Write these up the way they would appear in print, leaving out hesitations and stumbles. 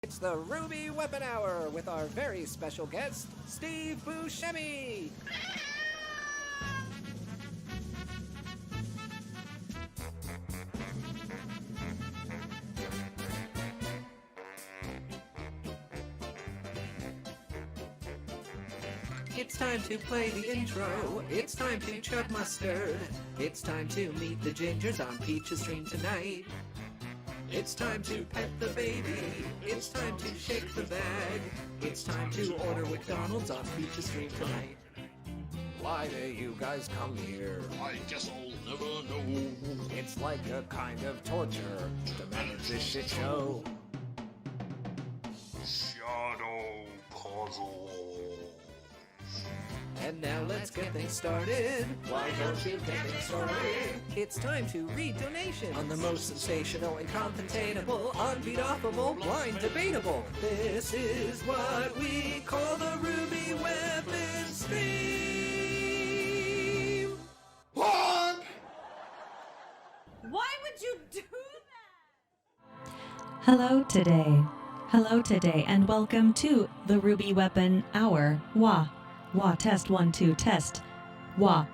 It's the Ruby Weapon Hour with our very special guest, Steve Buscemi. It's time to play the intro. It's time to chug mustard. It's time to meet the gingers on Peach's stream tonight. It's time to pet the baby. It's time to shake the bag. It's time to order McDonald's on Peach's stream tonight. Why do you guys come here? I guess I'll never know. It's like a kind of torture to manage this shit show. Shadow puzzles. And now let's get things started. Why don't you get things started? It's time to read donations on the most sensational, incontainable, unbeatable, blind debatable. This is what we call the Ruby Weapon Stream. What? Why would you do that? Hello today, and welcome to the Ruby Weapon Hour. Wah, test 1 2 test. Wah.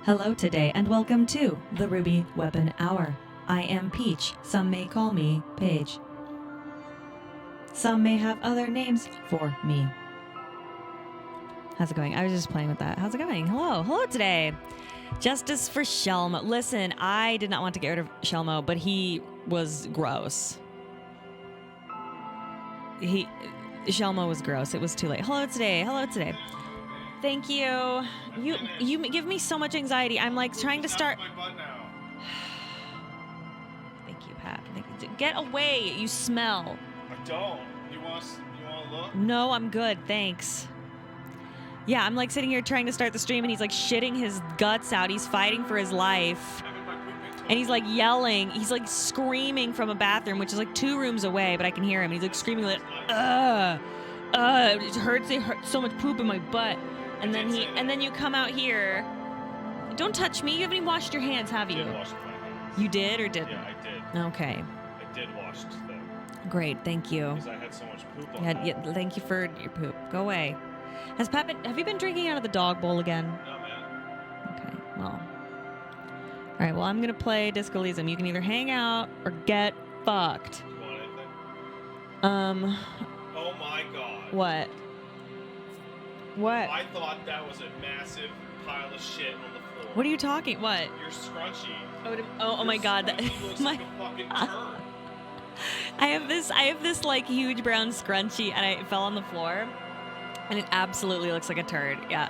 Hello today, and welcome to the Ruby Weapon Hour. I am Peach. Some may call me Paige. Some may have other names for me. How's it going? I was just playing with that. How's it going? Hello today. Justice for Shelmo. Listen, I did not want to get rid of Shelmo, but he was gross. Shelmo was gross. It was too late. Hello today. Thank you. You give me so much anxiety. I'm like trying to start. Thank you, Pat. Get away. You smell. I don't. You want to look? No, I'm good. Thanks. Yeah, I'm like sitting here trying to start the stream and he's like shitting his guts out. He's fighting for his life. And he's like yelling. He's like screaming from a bathroom, which is like 2 rooms away, but I can hear him. He's like screaming like, it hurts so much poop in my butt. And then you come out here. Don't touch me. You haven't even washed your hands, have you? I did wash my hands. You did or didn't? Yeah, I did. Okay. I did wash them. Great, thank you. Because I had so much poop on them. Yeah, thank you for your poop. Go away. Have you been drinking out of the dog bowl again? No, man. Okay, well. All right, well, I'm going to play Disco Elysium. You can either hang out or get fucked. You want anything? Oh my god. What? What? I thought that was a massive pile of shit on the floor. What are you talking? What? Your scrunchie. Oh my god. Scrunchie looks like a fucking turd. I have this like huge brown scrunchie and it fell on the floor and it absolutely looks like a turd. Yeah.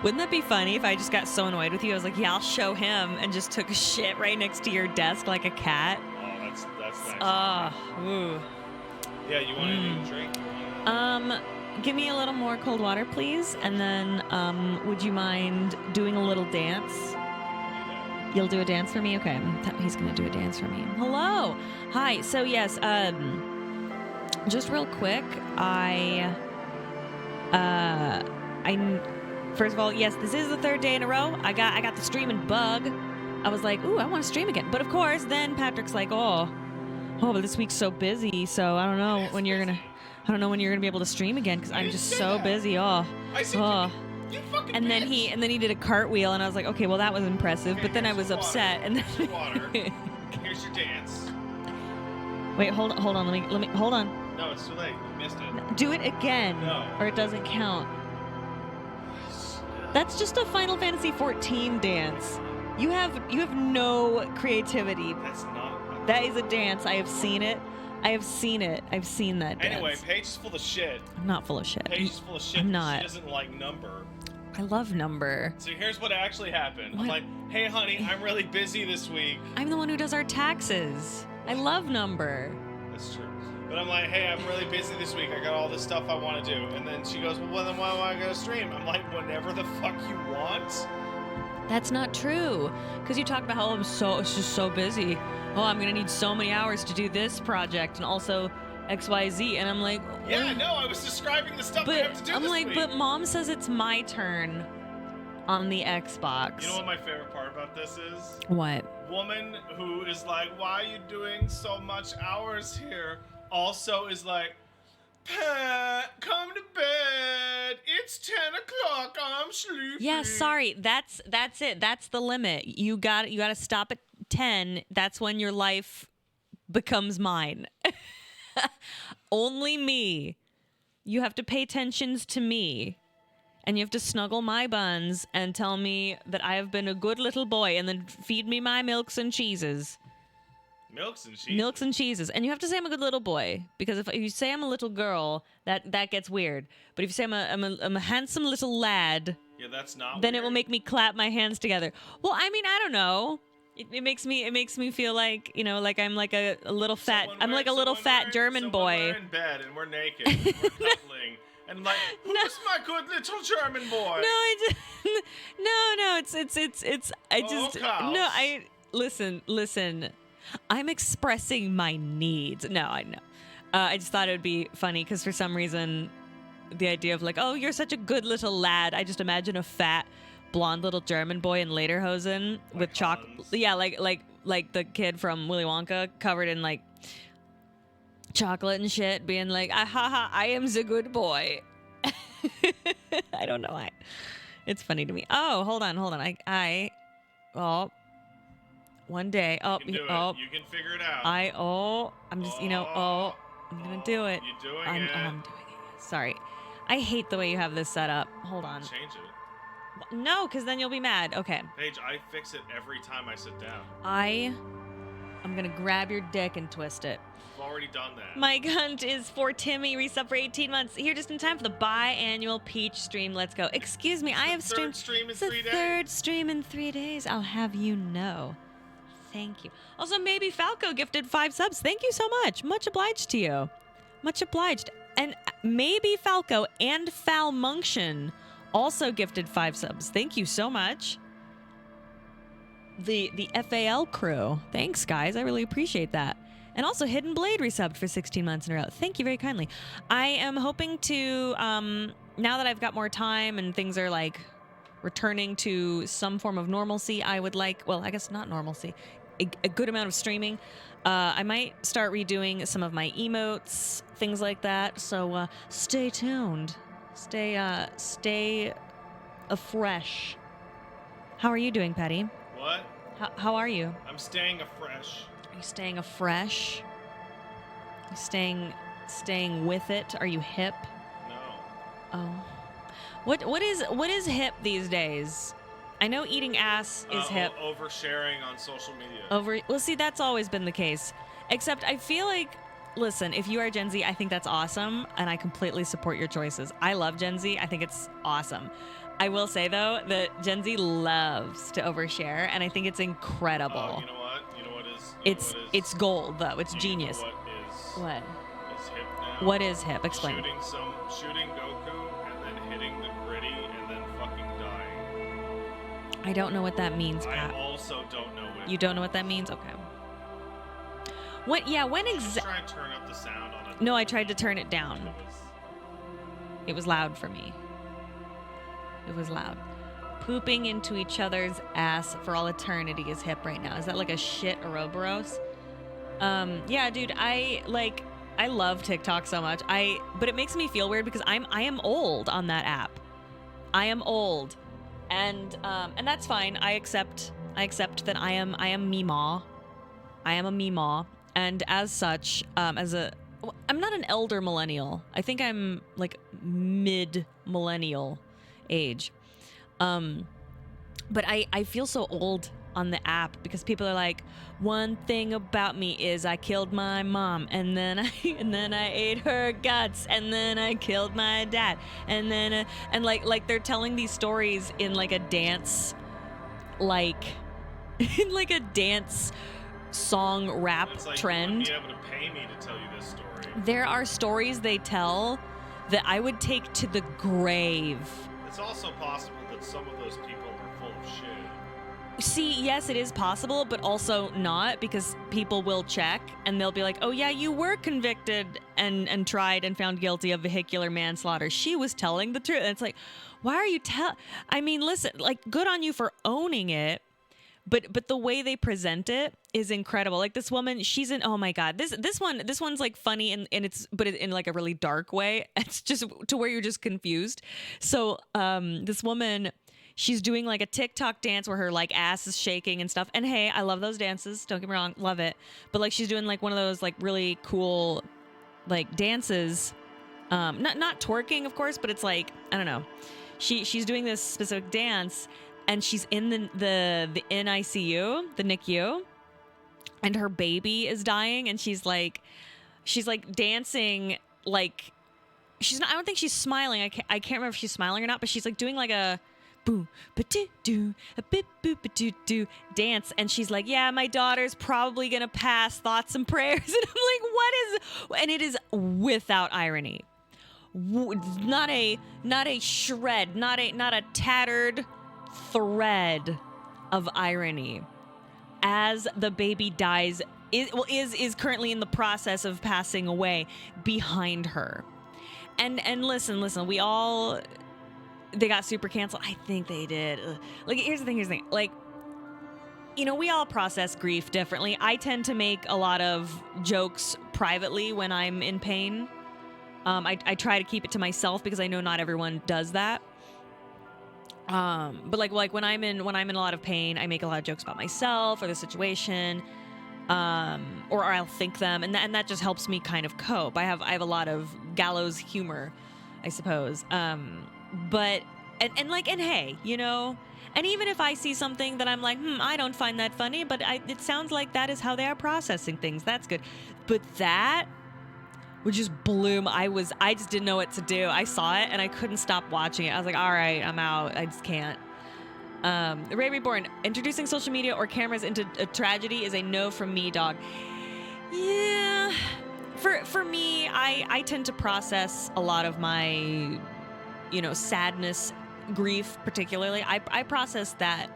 Wouldn't that be funny if I just got so annoyed with you? I was like, yeah, I'll show him, and just took a shit right next to your desk like a cat. Oh, that's nice. Ooh. Yeah, you want anything to drink? Give me a little more cold water, please, and then would you mind doing a little dance? You'll do a dance for me? Okay, he's gonna do a dance for me. Hello, hi. So yes, just real quick, First of all, yes, this is the 3rd day in a row. I got the streaming bug. I was like, ooh, I want to stream again. But of course, then Patrick's like, but this week's so busy, so I don't know when you're gonna be able to stream again because I'm just so busy. I said you fucking and then he did a cartwheel, and I was like, okay, well that was impressive. But then I was upset, and then water. Here's your dance. Wait, hold on. Let me hold on. No, it's too late. You missed it. Do it again, No. or it doesn't count. That's just a Final Fantasy XIV dance. You have no creativity. That's not. That is a dance. I have seen it. I've seen that dance. Anyway, Paige is full of shit. I'm not full of shit. Paige is full of shit. I'm not. She doesn't like Number. I love Number. So here's what actually happened. What? I'm like, hey, honey, I'm really busy this week. I'm the one who does our taxes. I love Number. That's true. But I'm like, hey, I'm really busy this week. I got all this stuff I want to do. And then she goes, well, then why am I going to stream? I'm like, whenever the fuck you want. That's not true. Because you talk about how it's just so busy. Oh, I'm going to need so many hours to do this project and also XYZ. And I'm like, yeah, no, I was describing the stuff we have to do I'm this like, week. but Mom says it's my turn on the Xbox. You know what my favorite part about this is? What? woman who is like, why are you doing so much hours here? Also is like, Pat, come to bed. It's 10 o'clock. I'm sleepy. Yeah, sorry. That's it. That's the limit. You got to stop at 10. That's when your life becomes mine. Only me. You have to pay attentions to me. And you have to snuggle my buns and tell me that I have been a good little boy and then feed me my milks and cheeses. Milks and cheese. Milks and cheeses. And you have to say I'm a good little boy. Because if you say I'm a little girl, that gets weird. But if you say I'm a handsome little lad, Yeah, that's not then weird. it will make me clap my hands together. Well, I mean, I don't know. It makes me feel like, you know, like I'm like a little fat, I'm like a little fat German boy. We're in bed and we're naked and we're cuddling. And I'm like, who's my good little German boy? Listen. I'm expressing my needs. No, I know. I just thought it would be funny because for some reason, the idea of like, oh, you're such a good little lad. I just imagine a fat, blonde little German boy in lederhosen with chocolate. Yeah, like the kid from Willy Wonka covered in like chocolate and shit, being like, ha, I am the good boy. I don't know why. It's funny to me. Oh, hold on. One day. You can do it. You can figure it out. I'm just, I'm gonna do it. You're doing I'm it. doing it. Sorry. I hate the way you have this set up. Hold on. Change it. No, because then you'll be mad. Okay. Paige, I fix it every time I sit down. I'm gonna grab your dick and twist it. I've already done that. Mike Hunt is for Timmy, resub for 18 months. Here just in time for the biannual Peach stream. Let's go. Excuse me, I have Third stream in it's the 3 days. third stream in 3 days. I'll have you know. Thank you. Also, maybe Falco gifted 5 subs. Thank you so much. Much obliged to you. Much obliged. And maybe Falco and Falmunction also gifted 5 subs. Thank you so much. The FAL crew. Thanks, guys. I really appreciate that. And also Hidden Blade resubbed for 16 months in a row. Thank you very kindly. I am hoping to, now that I've got more time and things are like returning to some form of normalcy, I would like, well, I guess not normalcy, a good amount of streaming. I might start redoing some of my emotes, things like that. So stay tuned. Stay afresh. How are you doing, Patty? What? How are you? I'm staying afresh. Are you staying afresh? Are you staying with it? Are you hip? No. Oh. What is hip these days? I know eating ass is hip. Oversharing on social media. Well, see, that's always been the case. Except I feel like, listen, if you are Gen Z, I think that's awesome, and I completely support your choices. I love Gen Z. I think it's awesome. I will say, though, that Gen Z loves to overshare, and I think it's incredible. You know what? You know what is? It's gold, though. It's genius. What is hip now? What is hip? Explain. Shooting Goku and then hitting the gritty and then fucking dying. I don't know what that means, Pat. I also don't know what. You don't know what that means? Okay. When exactly? Try and turn up the sound on it. No, I tried to turn it down. It was loud for me. It was loud. Pooping into each other's ass for all eternity is hip right now. Is that like a shit Ouroboros? Yeah, dude, I love TikTok so much. But it makes me feel weird because I am old on that app. I am old. And that's fine. I accept that I am Meemaw. I am a Meemaw. And as such, I'm not an elder millennial. I think I'm like mid-millennial age. But I feel so old on the app because people are like, one thing about me is I killed my mom and then I ate her guts and then I killed my dad and then and like they're telling these stories in like a dance, like in like a dance song rap it's like trend. You wouldn't be able to pay me to tell you this story. There are stories they tell that I would take to the grave. It's also possible that some of those people are full of shit. See, yes, it is possible, but also not, because people will check and they'll be like, oh yeah, you were convicted and tried and found guilty of vehicular manslaughter. She was telling the truth. And it's like, why are you I mean, listen, like, good on you for owning it, but the way they present it is incredible. Like this woman, she's in, oh my God, this one's like funny and in like a really dark way. It's just to where you're just confused. So this woman, she's doing like a TikTok dance where her like ass is shaking and stuff. And hey, I love those dances. Don't get me wrong, love it. But like she's doing like one of those like really cool like dances. Not twerking, of course, but it's like, I don't know. She's doing this specific dance and she's in the NICU, the NICU, and her baby is dying and she's like dancing like she's not, I don't think she's smiling. I can't remember if she's smiling or not, but she's like doing like a boo ba doo doo a bip boo ba doo doo dance and she's like, yeah, my daughter's probably gonna pass, thoughts and prayers. And I'm like, what is, and it is without irony. Not a shred, not a tattered thread of irony as the baby dies, is currently in the process of passing away behind her. And listen, we all, they got super canceled. I think they did. Ugh. Like, here's the thing. Like, you know, we all process grief differently. I tend to make a lot of jokes privately when I'm in pain. I try to keep it to myself because I know not everyone does that. But like when I'm in a lot of pain, I make a lot of jokes about myself or the situation, or I'll think them, and that just helps me kind of cope. I have a lot of gallows humor, I suppose. But hey, you know, and even if I see something that I'm like, I don't find that funny, but it sounds like that is how they are processing things. That's good. But that would just bloom. I just didn't know what to do. I saw it and I couldn't stop watching it. I was like, all right, I'm out. I just can't. Ray Reborn, introducing social media or cameras into a tragedy is a no from me, dog. Yeah. For me, I tend to process a lot of my, you know, sadness, grief particularly. I process that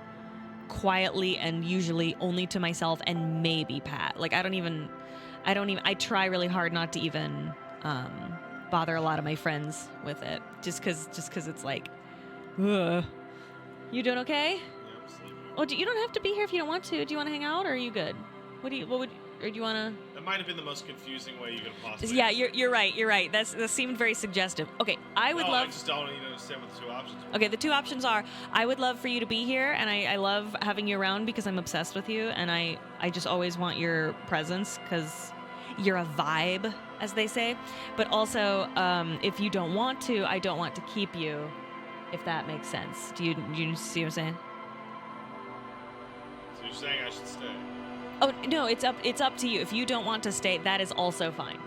quietly and usually only to myself and maybe Pat. Like I try really hard not to even bother a lot of my friends with it, just because it's like, ugh. You doing okay? Yeah, I'm sleeping. Well, you don't have to be here if you don't want to. Do you want to hang out, or are you good? Or do you want to? That might have been the most confusing way you could possibly. Yeah, you're right. That seemed very suggestive. Okay, I just don't even understand what the two options are. Okay, the two options are, I would love for you to be here, and I love having you around because I'm obsessed with you, and I just always want your presence because you're a vibe, as they say. But also, if you don't want to, I don't want to keep you, if that makes sense. Do you see what I'm saying? So you're saying I should stay? Oh, no, it's up to you. If you don't want to stay, that is also fine.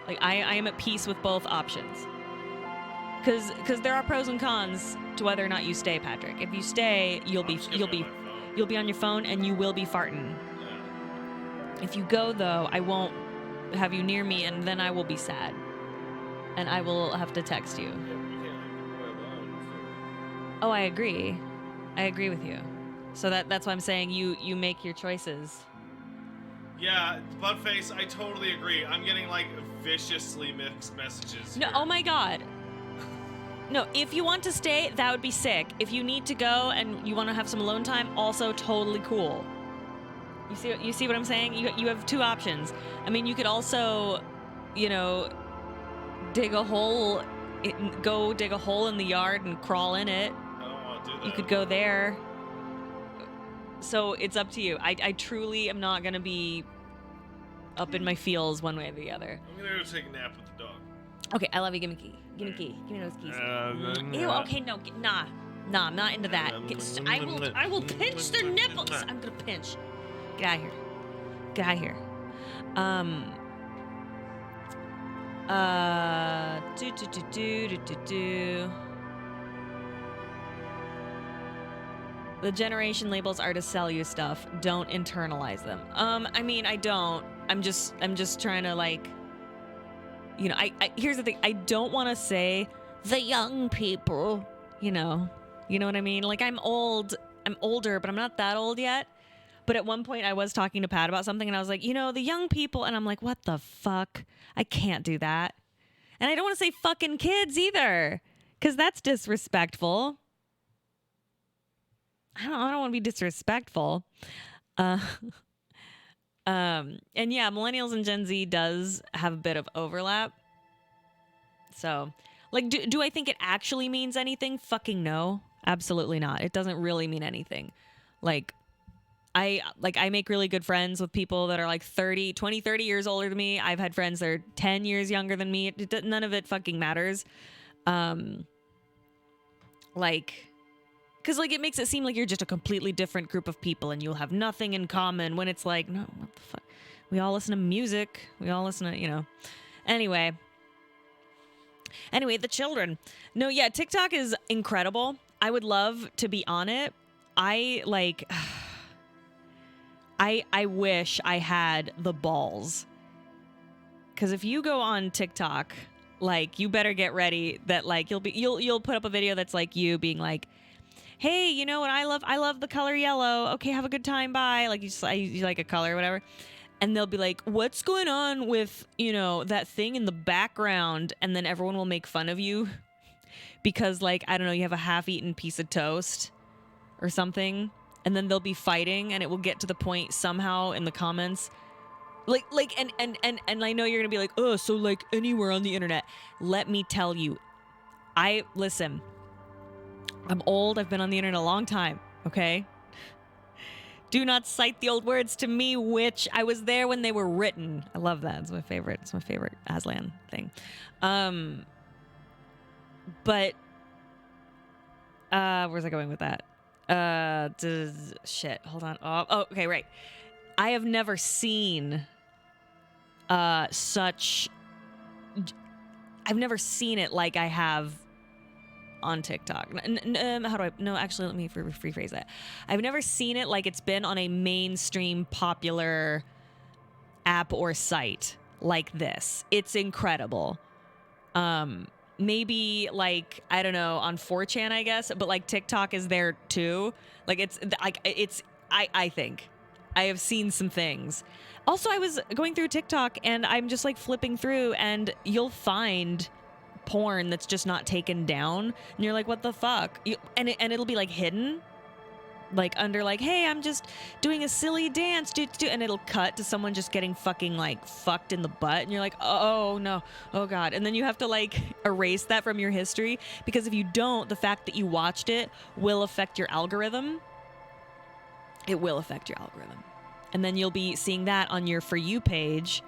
Like, I am at peace with both options. Because there are pros and cons to whether or not you stay, Patrick. If you stay, you'll be on your phone and you will be farting. Yeah. If you go, though, I won't have you near me, and then I will be sad. And I will have to text you. Yeah, but you can't go alone. Oh, I agree. I agree with you. So that's why I'm saying you make your choices. Yeah, Buttface, I totally agree. I'm getting like viciously mixed messages. No, here. oh my God. No, if you want to stay, that would be sick. If you need to go and you want to have some alone time, also totally cool. You see what I'm saying? You have two options. I mean, you could also, you know, go dig a hole in the yard and crawl in it. I don't want to do that. You could go there. So it's up to you. I truly am not going to be up in my feels one way or the other. I'm gonna go take a nap with the dog. Okay, I love you. Give me a key. Give me a key. Give me those keys. Ew, okay, no. Nah, I'm not into that. I will pinch their nipples. I'm going to pinch. Get out of here. Get out of here. The generation labels are to sell you stuff. Don't internalize them. I mean, I don't. I'm just trying to, like, you know, I here's the thing. I don't want to say the young people, you know what I mean? Like, I'm older, but I'm not that old yet. But at one point I was talking to Pat about something and I was like, you know, the young people, and I'm like, what the fuck? I can't do that. And I don't want to say fucking kids either, because that's disrespectful. I don't want to be disrespectful. Uh, and yeah, millennials and Gen Z does have a bit of overlap. So, like, do I think it actually means anything? Fucking no. Absolutely not. It doesn't really mean anything. Like, I make really good friends with people that are like 30 years older than me. I've had friends that are 10 years younger than me. None of it fucking matters. Like, because, like, it makes it seem like you're just a completely different group of people and you'll have nothing in common when it's like, no, what the fuck? We all listen to music. We all listen to, you know. Anyway, the children. No, yeah, TikTok is incredible. I would love to be on it. I wish I had the balls. Because if you go on TikTok, like, you better get ready that, like, you'll put up a video that's like you being like, hey, you know what I love the color yellow. Okay, have a good time, bye. Like, you like a color or whatever. And they'll be like, what's going on with, you know, that thing in the background? And then everyone will make fun of you because, like, I don't know, you have a half-eaten piece of toast or something. And then they'll be fighting and it will get to the point somehow in the comments. And I know you're going to be like, oh, so like anywhere on the internet. Let me tell you, listen, I'm old. I've been on the internet a long time. Okay. Do not cite the old words to me, witch. I was there when they were written. I love that. It's my favorite. It's my favorite Aslan thing. But where's I going with that? Shit. Hold on. Oh, okay, right. I have never seen such. I've never seen it like I have on TikTok. How do I? No, actually, let me rephrase that. I've never seen it like it's been on a mainstream popular app or site like this. It's incredible. Maybe like, I don't know, on 4chan, I guess, but like TikTok is there too. Like I think I have seen some things. Also, I was going through TikTok and I'm just like flipping through and you'll find porn that's just not taken down and you're like, what the fuck? And it'll be like hidden, like under like, hey, I'm just doing a silly dance, and it'll cut to someone just getting fucking like fucked in the butt and you're like, oh no, oh god. And then you have to like erase that from your history, because if you don't, the fact that you watched it will affect your algorithm. It will affect your algorithm. And then you'll be seeing that on your For You page,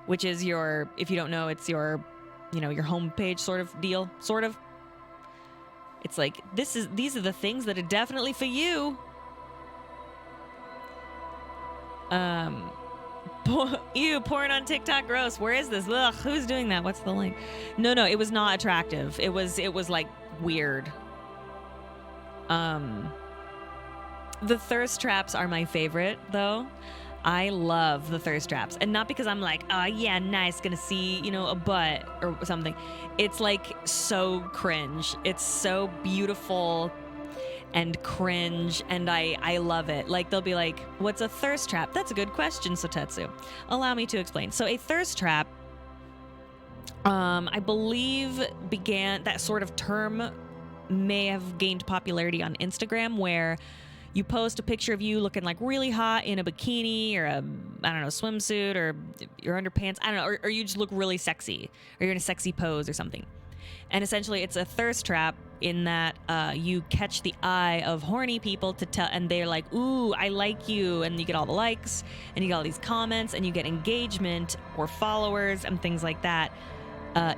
which is your, if you don't know, it's your, you know, your homepage sort of deal, sort of. It's like, these are the things that are definitely for you. Ew, porn on TikTok, gross. Where is this? Ugh, who's doing that? What's the link? No, it was not attractive. It was like weird. The thirst traps are my favorite, though. I love the thirst traps. And not because I'm like, oh yeah, nice, gonna see, you know, a butt or something. It's like so cringe. It's so beautiful and cringe, and I love it. Like, they'll be like, what's a thirst trap? That's a good question, Sotetsu. Allow me to explain. So a thirst trap, I believe that sort of term may have gained popularity on Instagram, where you post a picture of you looking like really hot in a bikini or a, I don't know, swimsuit or your underpants. I don't know, or you just look really sexy, or you're in a sexy pose or something. And essentially, it's a thirst trap in that you catch the eye of horny people to tell, and they're like, "Ooh, I like you," and you get all the likes, and you get all these comments, and you get engagement or followers and things like that,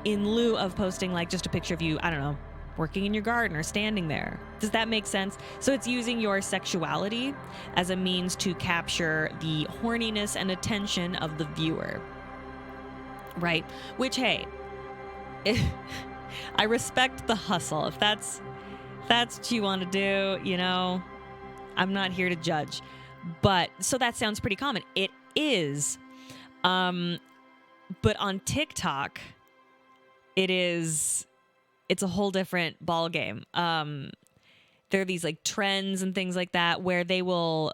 in lieu of posting like just a picture of you, I don't know, working in your garden or standing there. Does that make sense? So it's using your sexuality as a means to capture the horniness and attention of the viewer, right? Which, hey, I respect the hustle. If that's what you want to do, you know, I'm not here to judge. But so that sounds pretty common. It is. But on TikTok, it's a whole different ball game. There are these like trends and things like that where they will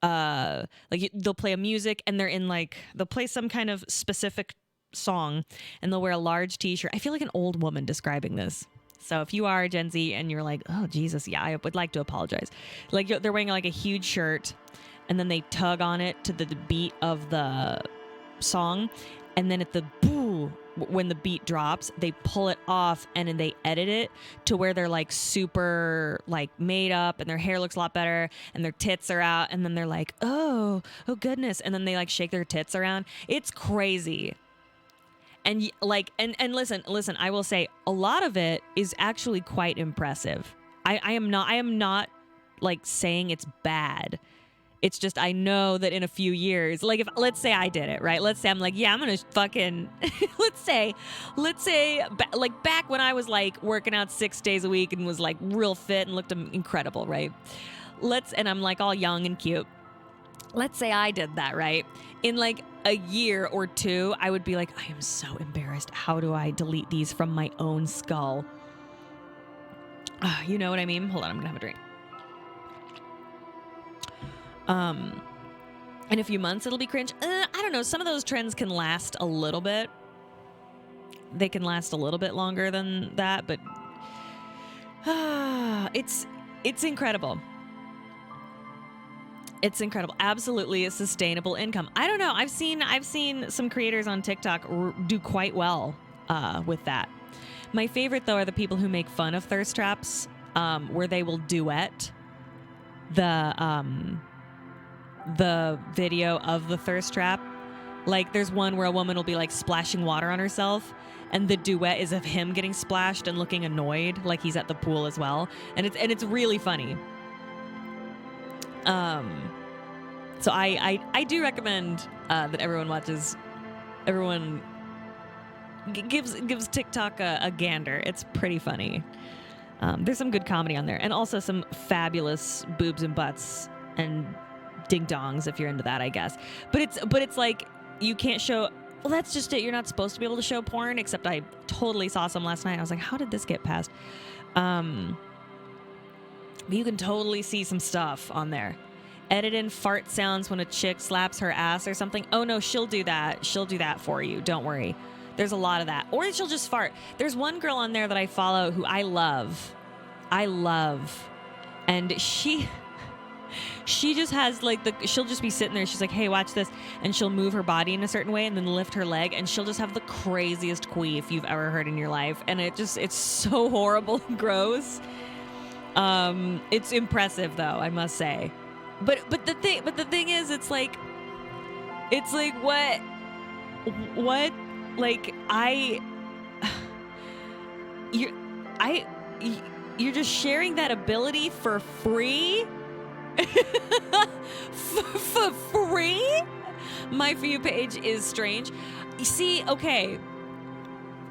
they'll play a music and they'll play some kind of specific song and they'll wear a large t-shirt. I feel like an old woman describing this. So if you are a Gen Z and you're like, oh, Jesus, yeah, I would like to apologize. Like they're wearing like a huge shirt and then they tug on it to the beat of the song. And then at the boo, when the beat drops, they pull it off and then they edit it to where they're like super like made up and their hair looks a lot better and their tits are out. And then they're like, oh goodness. And then they like shake their tits around. It's crazy. And like, and listen, I will say a lot of it is actually quite impressive. I am not like saying it's bad. It's just, I know that in a few years, like if, let's say I did it, right? Let's say I'm like, yeah, I'm going to fucking, let's say, like back when I was like working out 6 days a week and was like real fit and looked incredible, right? And I'm like all young and cute. Let's say I did that, right? In like a year or two, I would be like, I am so embarrassed. How do I delete these from my own skull? You know what I mean? Hold on, I'm going to have a drink. In a few months, it'll be cringe. I don't know. Some of those trends can last a little bit. They can last a little bit longer than that, but it's incredible. It's incredible. Absolutely a sustainable income. I don't know. I've seen some creators on TikTok do quite well with that. My favorite, though, are the people who make fun of thirst traps, where they will duet the video of the thirst trap. Like there's one where a woman will be like splashing water on herself and the duet is of him getting splashed and looking annoyed like he's at the pool as well, and it's really funny. So I do recommend that everyone gives TikTok a gander. It's pretty funny. There's some good comedy on there and also some fabulous boobs and butts and ding dongs if you're into that, I guess. But it's like you can't show. Well, that's just it. You're not supposed to be able to show porn. Except I totally saw some last night. I was like, how did this get past? But you can totally see some stuff on there. Edit in fart sounds when a chick slaps her ass or something. Oh no, she'll do that. She'll do that for you. Don't worry. There's a lot of that. Or she'll just fart. There's one girl on there that I follow who I love. And she just has like she'll just be sitting there. She's like, hey, watch this. And she'll move her body in a certain way and then lift her leg. And she'll just have the craziest queef you've ever heard in your life. And it's so horrible and gross. It's impressive though, I must say. But the thing is, it's like what, like you're just sharing that ability for free? For free? My For You page is strange. You see, okay.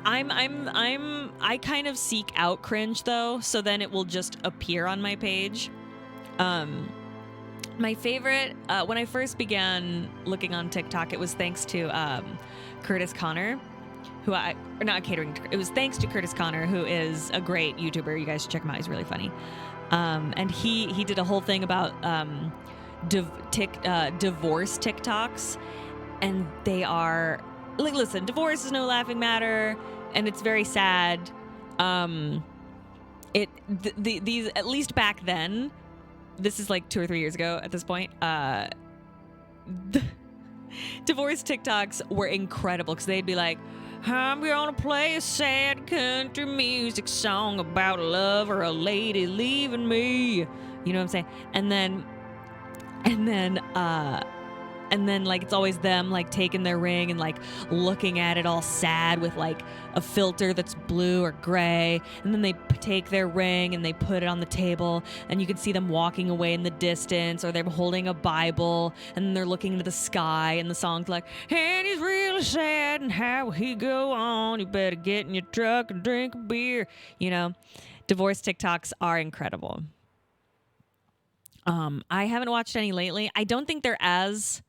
I kind of seek out cringe though, so then it will just appear on my page. My favorite, when I first began looking on TikTok, it was thanks to Curtis Connor, it was thanks to Curtis Connor, who is a great YouTuber. You guys should check him out. He's really funny. And he did a whole thing about divorce TikToks, and they are like, listen, divorce is no laughing matter, and it's very sad. These, at least back then, this is like 2 or 3 years ago at this point, divorce TikToks were incredible because they'd be like, I'm gonna play a sad country music song about love or a lady leaving me. You know what I'm saying? And then like it's always them like taking their ring and like looking at it all sad with like a filter that's blue or gray, and then they take their ring and they put it on the table and you can see them walking away in the distance, or they're holding a Bible and then they're looking into the sky, and the song's like, and he's really sad and how will he go on, you better get in your truck and drink a beer. You know, divorce TikToks are incredible. I haven't watched any lately. I don't think they're as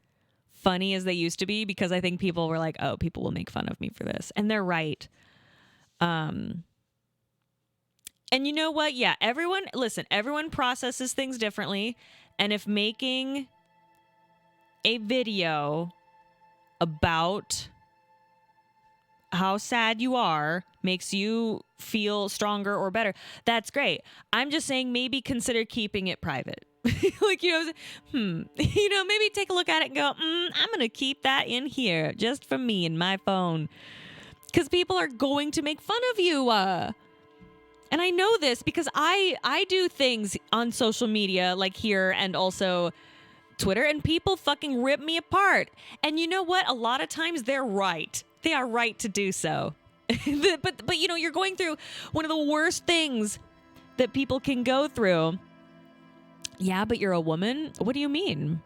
funny as they used to be because I think people were like, oh, people will make fun of me for this. And they're right. And you know what? Yeah, everyone processes things differently. And if making a video about how sad you are makes you feel stronger or better, that's great. I'm just saying maybe consider keeping it private. Like, maybe take a look at it and go, I'm going to keep that in here just for me and my phone. Because people are going to make fun of you. And I know this because I do things on social media, like here and also Twitter, and people fucking rip me apart. And you know what? A lot of times they're right. They are right to do so. but you're going through one of the worst things that people can go through. Yeah, but you're a woman? What do you mean?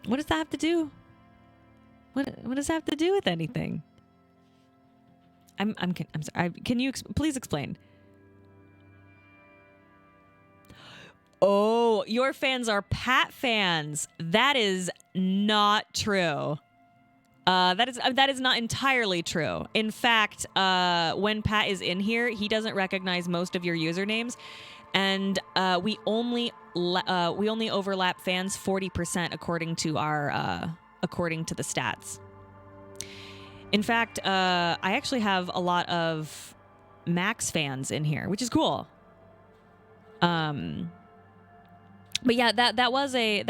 What does that have to do? What does that have to do with anything? I'm sorry. Can you please explain? Oh, your fans are Pat fans. That is not true. That is not entirely true. In fact, when Pat is in here, he doesn't recognize most of your usernames, and we only overlap fans 40% according to the stats. In fact, I actually have a lot of Max fans in here, which is cool. But yeah, that was a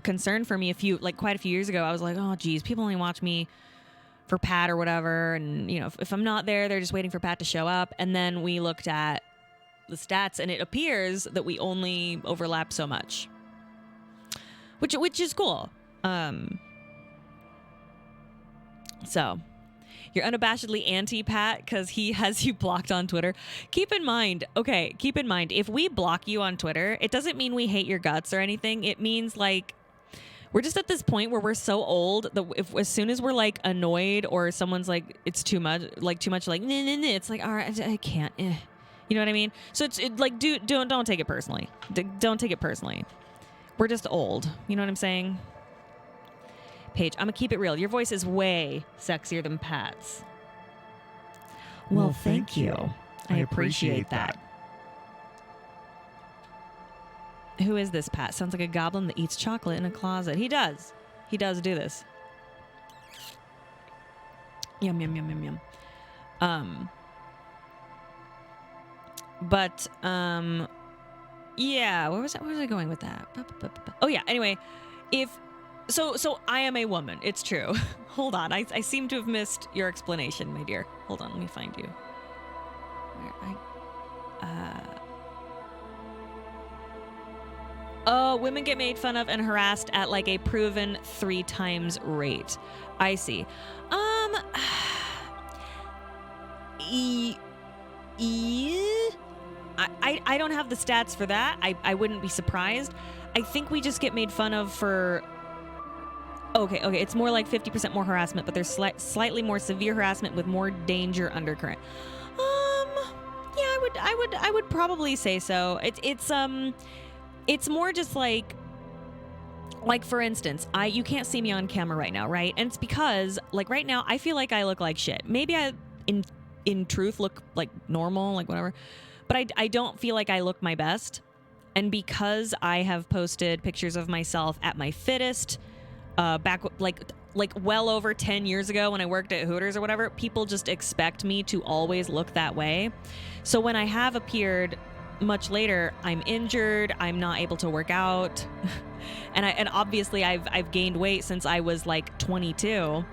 concern for me quite a few years ago. I was like, oh geez, people only watch me for Pat or whatever, and if I'm not there, they're just waiting for Pat to show up. And then we looked at the stats, and it appears that we only overlap so much, which is cool. So you're unabashedly anti-Pat because he has you blocked on Twitter. Keep in mind, if we block you on Twitter, it doesn't mean we hate your guts or anything. It means like we're just at this point where we're so old that as soon as we're like annoyed or someone's like it's too much, nah, it's like, all right, I can't. You know what I mean? So it's like, don't take it personally. Don't take it personally. We're just old. You know what I'm saying? Paige, I'm gonna keep it real. Your voice is way sexier than Pat's. Well, thank you. I appreciate that. Who is this Pat? Sounds like a goblin that eats chocolate in a closet. He does. He does do this. Yum, yum, yum, yum, yum. Yeah, where was I going with that? Oh yeah, anyway, So I am a woman. It's true. Hold on. I seem to have missed your explanation, my dear. Hold on. Let me find you. Women get made fun of and harassed at like a proven 3 times rate. I see. I don't have the stats for that. I wouldn't be surprised. I think we just get made fun of for... Okay. It's more like 50% more harassment, but there's slightly more severe harassment with more danger undercurrent. Yeah, I would probably say so. It's more just like for instance, you can't see me on camera right now, right? And it's because like right now I feel like I look like shit. Maybe I in truth look like normal, like whatever, but I don't feel like I look my best. And because I have posted pictures of myself at my fittest, back like well over 10 years ago when I worked at Hooters or whatever, people just expect me to always look that way. So when I have appeared much later, I'm injured, I'm not able to work out. and obviously I've gained weight since I was like 22.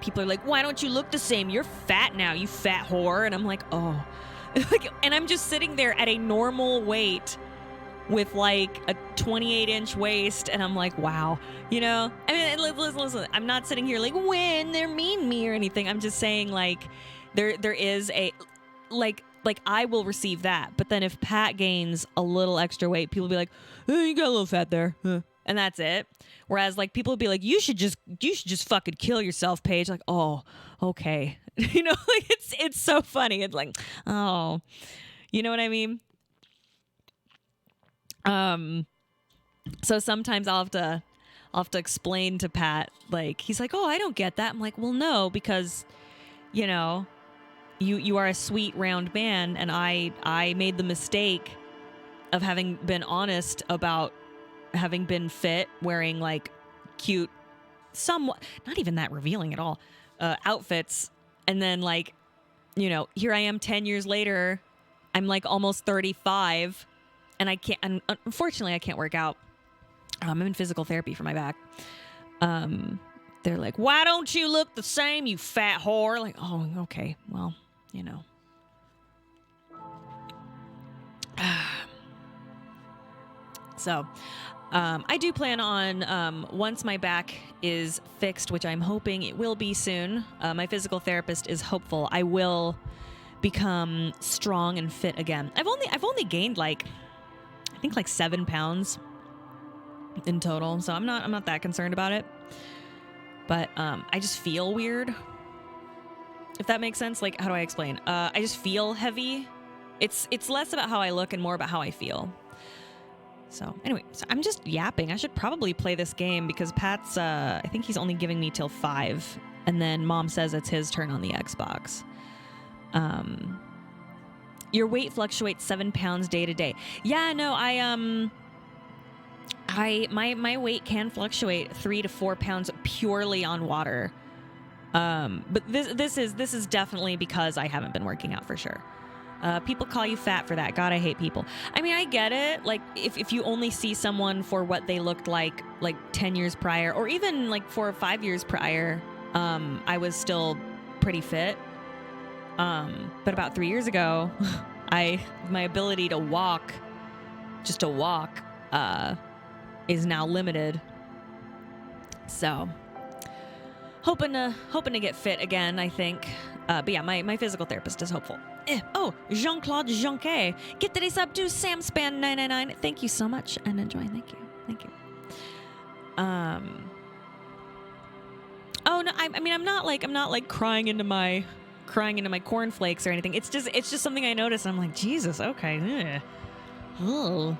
People are like, why don't you look the same? You're fat now, you fat whore. And I'm like, oh. And I'm just sitting there at a normal weight with like a 28-inch waist, and I'm like, wow, I mean, listen, I'm not sitting here like when they're mean me or anything. I'm just saying like there is a like I will receive that, but then if Pat gains a little extra weight, people will be like, oh, you got a little fat there, and that's it. Whereas like people will be like, you should just fucking kill yourself, Paige. Like, oh, okay, like it's so funny. It's like, oh, you know what I mean? So sometimes I'll have to explain to Pat, like, he's like, oh, I don't get that. I'm like, well, no, because, you are a sweet round man, and I made the mistake of having been honest about having been fit, wearing like cute somewhat, not even that revealing at all, outfits. And then like, you know, here I am 10 years later, I'm like almost 35 and unfortunately I can't work out. I'm in physical therapy for my back. They're like, why don't you look the same, you fat whore? Like, oh, okay. Well, you know. So, I do plan on, once my back is fixed, which I'm hoping it will be soon, my physical therapist is hopeful I will become strong and fit again. I've only gained like, I think like 7 pounds in total. So I'm not that concerned about it, but, I just feel weird, if that makes sense. Like, how do I explain? I just feel heavy. It's less about how I look and more about how I feel. So anyway, so I'm just yapping. I should probably play this game because Pat's, I think he's only giving me till 5. And then Mom says it's his turn on the Xbox. Your weight fluctuates 7 pounds day to day. Yeah, no, my weight can fluctuate 3 to 4 pounds purely on water. But this is definitely because I haven't been working out for sure. People call you fat for that. God, I hate people. I mean, I get it. Like, if you only see someone for what they looked like 10 years prior, or even like 4 or 5 years prior, I was still pretty fit. But about 3 years ago, my ability to walk, is now limited. So, hoping to get fit again, I think. But yeah, my physical therapist is hopeful. Oh, Jean-Claude Jonquet. Get the sub to Samspan 999. Thank you so much and enjoy. Thank you. Oh no, I mean I'm not like crying into my cornflakes or anything. It's just something I noticed. And I'm like, Jesus, okay. Oh.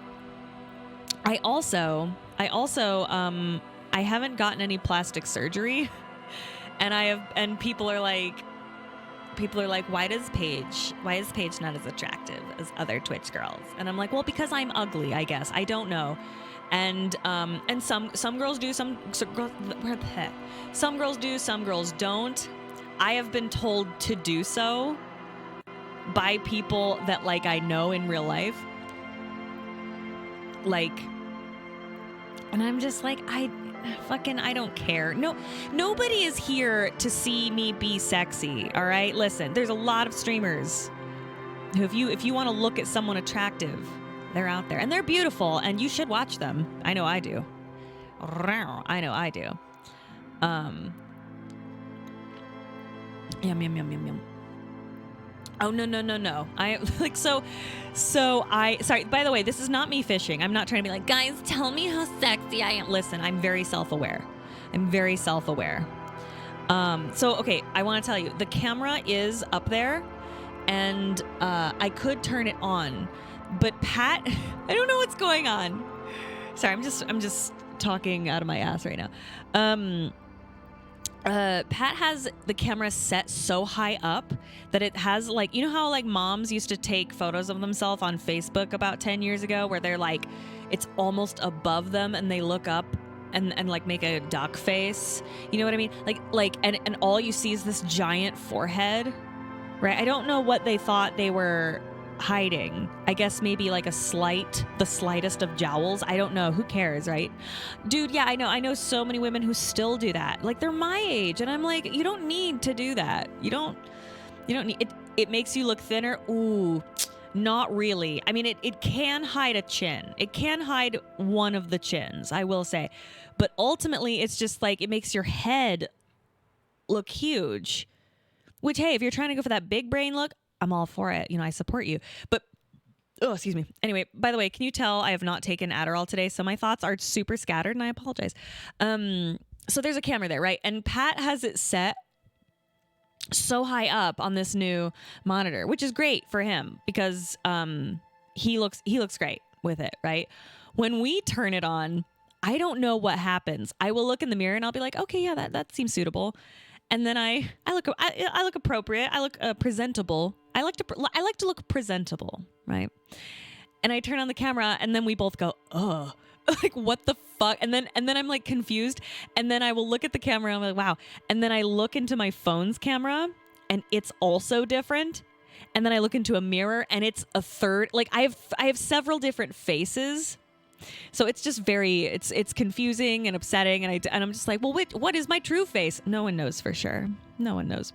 I also I haven't gotten any plastic surgery, and people are like, why is Paige not as attractive as other Twitch girls? And I'm like, well, because I'm ugly, I guess. I don't know. And some girls do, some girls do, some girls don't. I have been told to do so by people that like I know in real life. Like, and I'm just like, I don't care. No, nobody is here to see me be sexy. All right, listen. There's a lot of streamers who, if you want to look at someone attractive, they're out there and they're beautiful, and you should watch them. I know I do. Yum. Oh, no. I like, sorry, by the way, this is not me fishing. I'm not trying to be like, guys, tell me how sexy I am. Listen, I'm very self-aware. So, okay, I want to tell you, the camera is up there and, I could turn it on, but Pat, I don't know what's going on. Sorry, I'm just talking out of my ass right now. Pat has the camera set so high up that it has, like, you know how like moms used to take photos of themselves on Facebook about 10 years ago where they're like, it's almost above them and they look up and like make a duck face. You know what I mean? Like, and all you see is this giant forehead, right? I don't know what they thought they were hiding. I guess maybe like the slightest of jowls. I don't know. Who cares, right? Dude, yeah, I know so many women who still do that. Like, they're my age, and I'm like, you don't need to do that. You don't need it. It makes you look thinner. Ooh, not really. I mean, it can hide a chin. It can hide one of the chins, I will say. But ultimately, it's just like, it makes your head look huge. Which, hey, if you're trying to go for that big brain look, I'm all for it. You know, I support you. But, oh, excuse me. Anyway, by the way, can you tell I have not taken Adderall today? So my thoughts are super scattered, and I apologize. So there's a camera there, right? And Pat has it set so high up on this new monitor, which is great for him because he looks great with it, right? When we turn it on, I don't know what happens. I will look in the mirror and I'll be like, okay, yeah, that seems suitable. And then I look appropriate. I look presentable. I like to look presentable, right? And I turn on the camera, and then we both go, like, what the fuck? And then I'm like confused. And then I will look at the camera and I'm like, wow. And then I look into my phone's camera and it's also different. And then I look into a mirror and it's a third. Like I have several different faces. So it's just it's confusing and upsetting. And I'm just like, well, what is my true face? No one knows for sure. No one knows.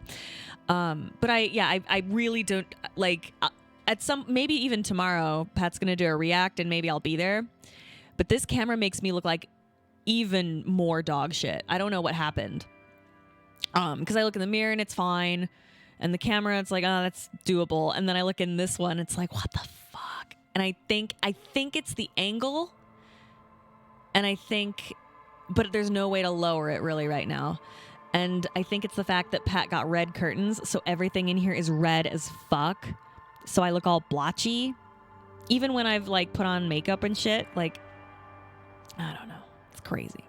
But I really don't like at some, maybe even tomorrow, Pat's going to do a react and maybe I'll be there. But this camera makes me look like even more dog shit. I don't know what happened. Because I look in the mirror and it's fine. And the camera, it's like, oh, that's doable. And then I look in this one, it's like, what the fuck? And I think it's the angle. And but there's no way to lower it really right now. And I think it's the fact that Pat got red curtains. So everything in here is red as fuck. So I look all blotchy. Even when I've like put on makeup and shit, like, I don't know. It's crazy.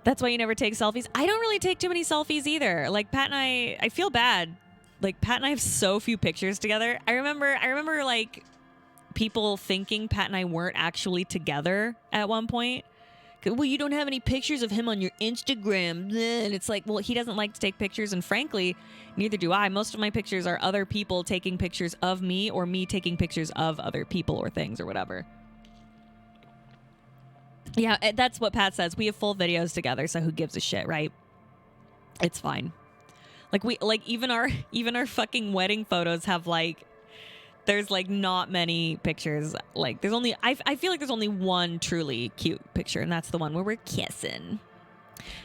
That's why you never take selfies. I don't really take too many selfies either. Like Pat and I feel bad. Like Pat and I have so few pictures together. I remember like people thinking Pat and I weren't actually together at one point. Well, you don't have any pictures of him on your Instagram. And it's like, well, he doesn't like to take pictures. And frankly, neither do I. Most of my pictures are other people taking pictures of me or me taking pictures of other people or things or whatever. Yeah, that's what Pat says. We have full videos together, so who gives a shit, right? It's fine. Like even our fucking wedding photos have like, there's like not many pictures. Like there's only I feel like there's only one truly cute picture, and that's the one where we're kissing.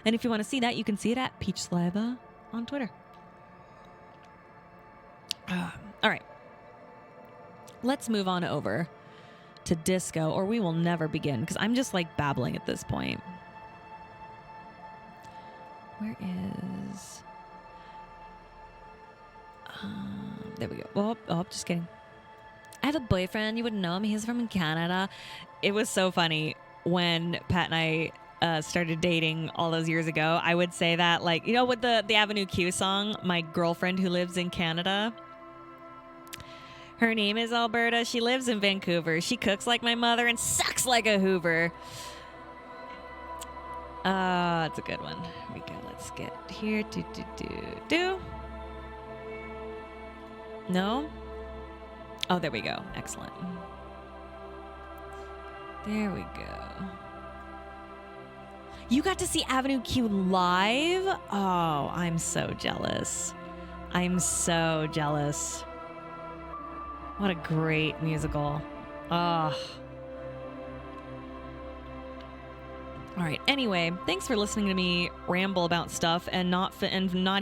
And if you want to see that, you can see it at Peach Saliva on Twitter. All right, let's move on over to disco, or we will never begin, because I'm just like babbling at this point. Where is... there we go. Oh, just kidding. I have a boyfriend. You wouldn't know him. He's from Canada. It was so funny when Pat and I started dating all those years ago. I would say that, like, you know, with the Avenue Q song, my girlfriend who lives in Canada, her name is Alberta. She lives in Vancouver. She cooks like my mother and sucks like a Hoover. It's a good one. Here we go. Let's get here. Do. No? Oh, there we go. Excellent. There we go. You got to see Avenue Q live? Oh, I'm so jealous. I'm so jealous. What a great musical. Oh. All right. Anyway, thanks for listening to me ramble about stuff and not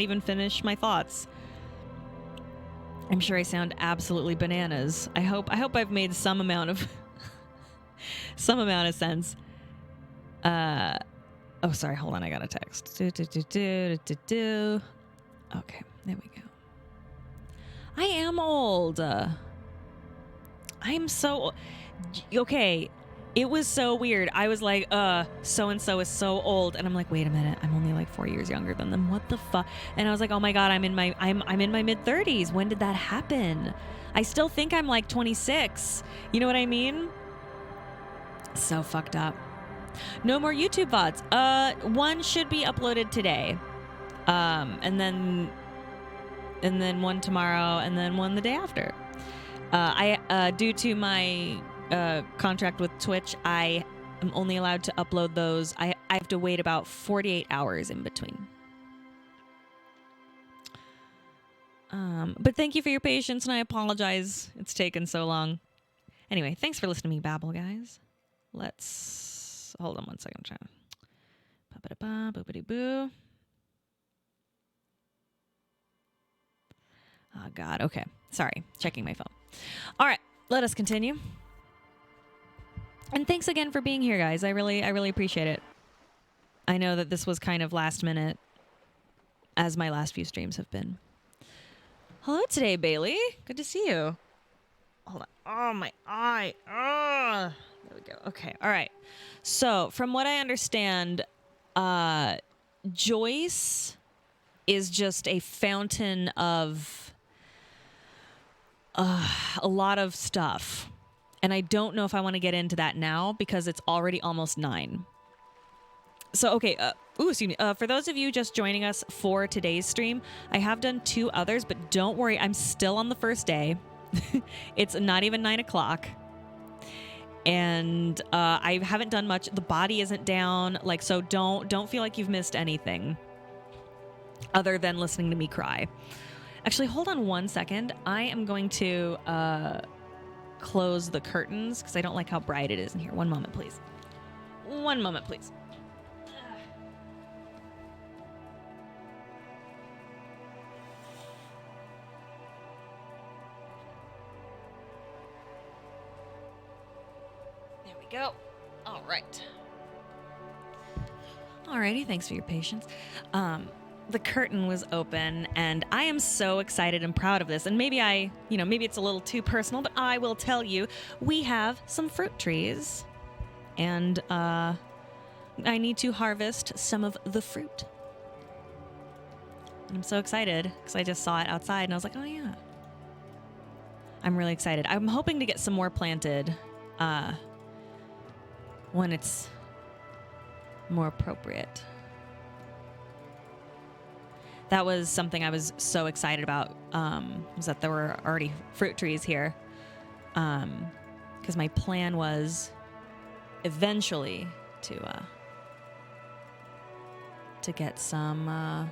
even finish my thoughts. I'm sure I sound absolutely bananas. I hope I've made some amount of sense. Oh, sorry. Hold on. I got a text. Okay, there we go. I am old. I'm so... Okay, it was so weird. I was like, so-and-so is so old. And I'm like, wait a minute. I'm only like 4 years younger than them. What the fuck? And I was like, oh my God, I'm in my mid-30s. When did that happen? I still think I'm like 26. You know what I mean? So fucked up. No more YouTube VODs. One should be uploaded today. And then one tomorrow, and then one the day after. Due to my contract with Twitch, I am only allowed to upload those. I have to wait about 48 hours in between. But thank you for your patience, and I apologize it's taken so long. Anyway, thanks for listening to me babble, guys. Let's... Hold on one second. I'm trying... Ba-ba-da-ba, boopity-boo. Oh, God. Okay. Sorry. Checking my phone. All right. Let us continue. And thanks again for being here, guys. I really appreciate it. I know that this was kind of last minute, as my last few streams have been. Hello today, Bailey. Good to see you. Hold on. Oh, my eye. Oh. There we go. Okay. All right. So, from what I understand, Joyce is just a fountain of a lot of stuff. And I don't know if I want to get into that now because it's already almost 9. So, okay. Excuse me. For those of you just joining us for today's stream, I have done 2 others, but don't worry. I'm still on the first day. It's not even 9 o'clock. And I haven't done much. The body isn't down. Like, so don't feel like you've missed anything other than listening to me cry. Actually, hold on one second. I am going to close the curtains because I don't like how bright it is in here. One moment, please. One moment, please. There we go. All right. Alrighty, thanks for your patience. The curtain was open, and I am so excited and proud of this. And maybe maybe it's a little too personal, but I will tell you, we have some fruit trees, and I need to harvest some of the fruit. And I'm so excited because I just saw it outside, and I was like, oh yeah. I'm really excited. I'm hoping to get some more planted when it's more appropriate. That was something I was so excited about, was that there were already fruit trees here. Because my plan was eventually to get some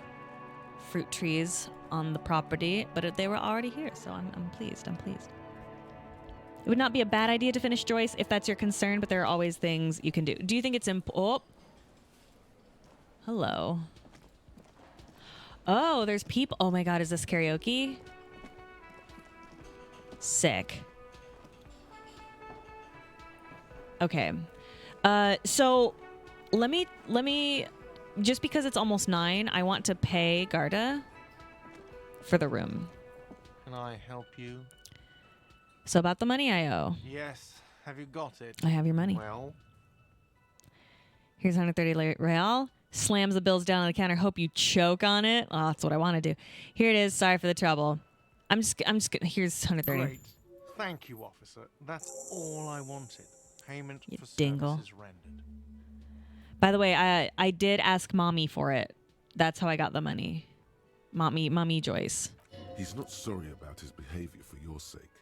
fruit trees on the property, but they were already here, so I'm pleased. I'm pleased. It would not be a bad idea to finish Joyce if that's your concern, but there are always things you can do. Do you think it's Oh. Hello. Oh, there's people. Oh my God, is this karaoke? Sick. Okay. So let me just because it's almost 9, I want to pay Garda for the room. Can I help you? So about the money I owe. Yes. Have you got it? I have your money. Well, Here's 130 real. Slams the bills down on the counter. Hope you choke on it. Oh, that's what I want to do. Here it is. Sorry for the trouble. I'm just here's 130. great. Thank you, officer. That's all I wanted. Payment You for dingle. services rendered. By the way, I did ask Mommy for it. That's how I got the money. Mommy Joyce. He's not sorry about his behavior for your sake.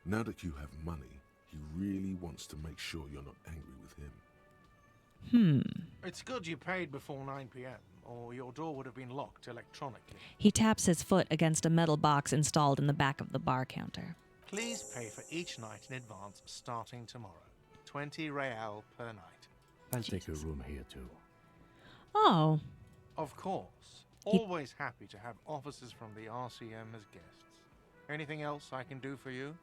Now that you have money, he really wants to make sure you're not angry with him. It's good you paid before 9 p.m., or your door would have been locked electronically. He taps his foot against a metal box installed in the back of the bar counter. Please pay for each night in advance starting tomorrow. 20 real per night. I'll take a room here too. Oh, Of course. Always happy to have officers from the RCM as guests. Anything else I can do for you?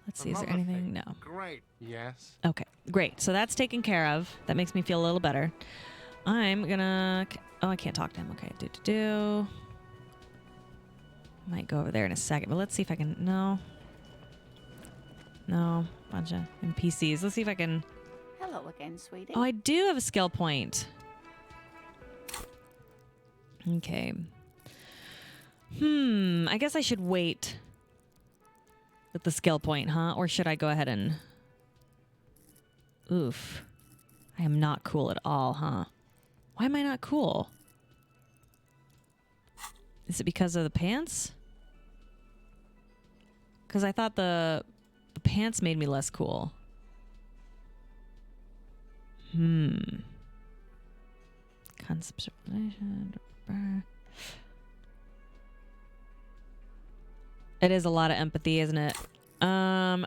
let's see. Is there Another anything? thing. No. Great. Yes. Okay, great. So that's taken care of. That makes me feel a little better. I'm gonna... Oh, I can't talk to him. Okay, Might go over there in a second, but let's see if I can... No, bunch of NPCs. Let's see if I can... Hello again, sweetie. Oh, I do have a skill point. Okay. I guess I should wait with the skill point, huh? Or should I go ahead and... Oof. I am not cool at all, huh? Why am I not cool? Is it because of the pants? Because I thought the pants made me less cool. Conceptualization. It is a lot of empathy, isn't it? Damn.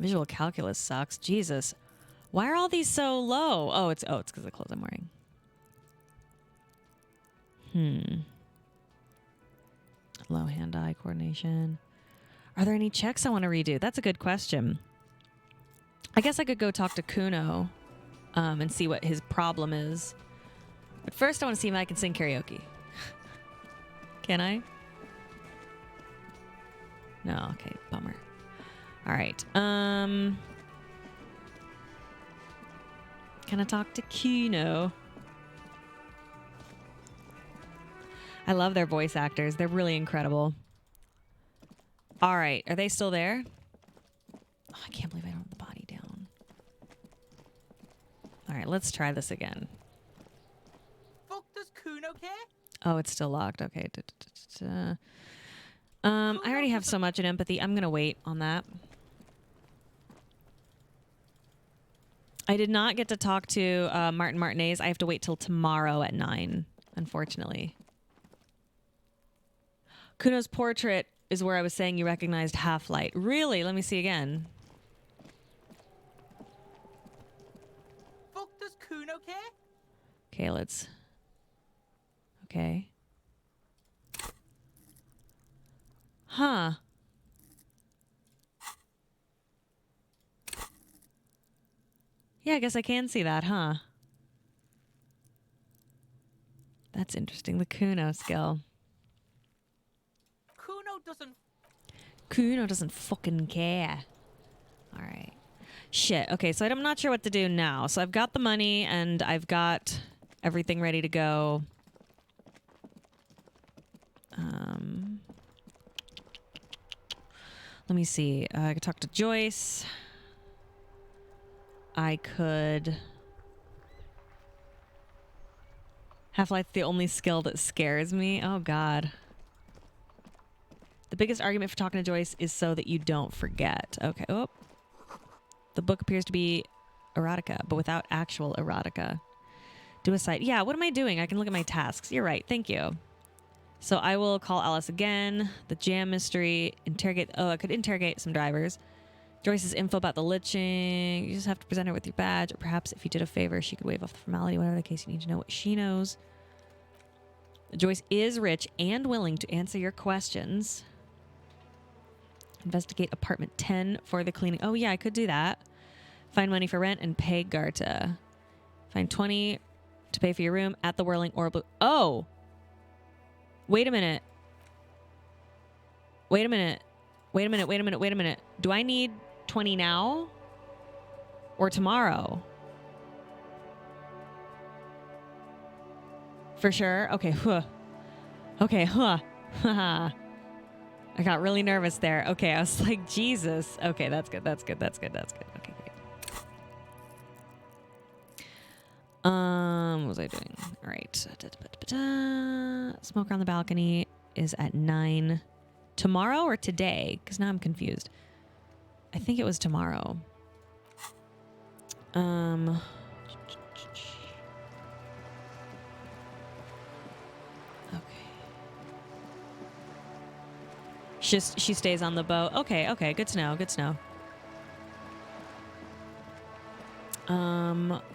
Visual calculus sucks. Jesus. Why are all these so low? Oh, it's because of the clothes I'm wearing. Low hand-eye coordination. Are there any checks I want to redo? That's a good question. I guess I could go talk to Kuno and see what his problem is. But first I want to see if I can sing karaoke. Can I? No, okay, bummer. All right. Can I talk to Kuno? I love their voice actors. They're really incredible. All right. Are they still there? Oh, I can't believe I don't have the body down. All right. Let's try this again. Fuck, does Kuno care? Oh, it's still locked. Okay. I already have so much in empathy. I'm going to wait on that. I did not get to talk to Martin Martinez. I have to wait till tomorrow at 9, unfortunately. Kuno's portrait is where I was saying you recognized Half-Light. Really? Let me see again. Fuck, does Kuno care? Okay, let's... Okay. Huh. Yeah, I guess I can see that, huh? That's interesting. The Kuno skill. Kuno doesn't fucking care. All right. Shit. Okay, so I'm not sure what to do now. So I've got the money and I've got everything ready to go. Let me see. I could talk to Joyce. I could... Half-Life's the only skill that scares me. Oh, God. The biggest argument for talking to Joyce is so that you don't forget. Okay. Oh. The book appears to be erotica, but without actual erotica. Do a site. Yeah, what am I doing? I can look at my tasks. You're right. Thank you. So I will call Alice again. The jam mystery. Interrogate. Oh, I could interrogate some drivers. Joyce's info about the liching. You just have to present her with your badge. Or perhaps if you did a favor, she could waive off the formality. Whatever the case, you need to know what she knows. Joyce is rich and willing to answer your questions. Investigate apartment 10 for the cleaning. Oh, yeah, I could do that. Find money for rent and pay Garta. Find 20 to pay for your room at the Whirling Orb. Oh! Wait a minute. Wait a minute. Wait a minute. Wait a minute. Wait a minute. Do I need 20 now? Or tomorrow? For sure? Okay. Huh. Okay. Huh. Haha. I got really nervous there. Okay. I was like, Jesus. Okay. That's good. That's good. That's good. That's good. Okay. Great. What was I doing? All right. Smoke on the balcony is at 9 tomorrow or today? Because now I'm confused. I think it was tomorrow. Okay. She stays on the boat. Okay. Okay. Good to know. Good to know.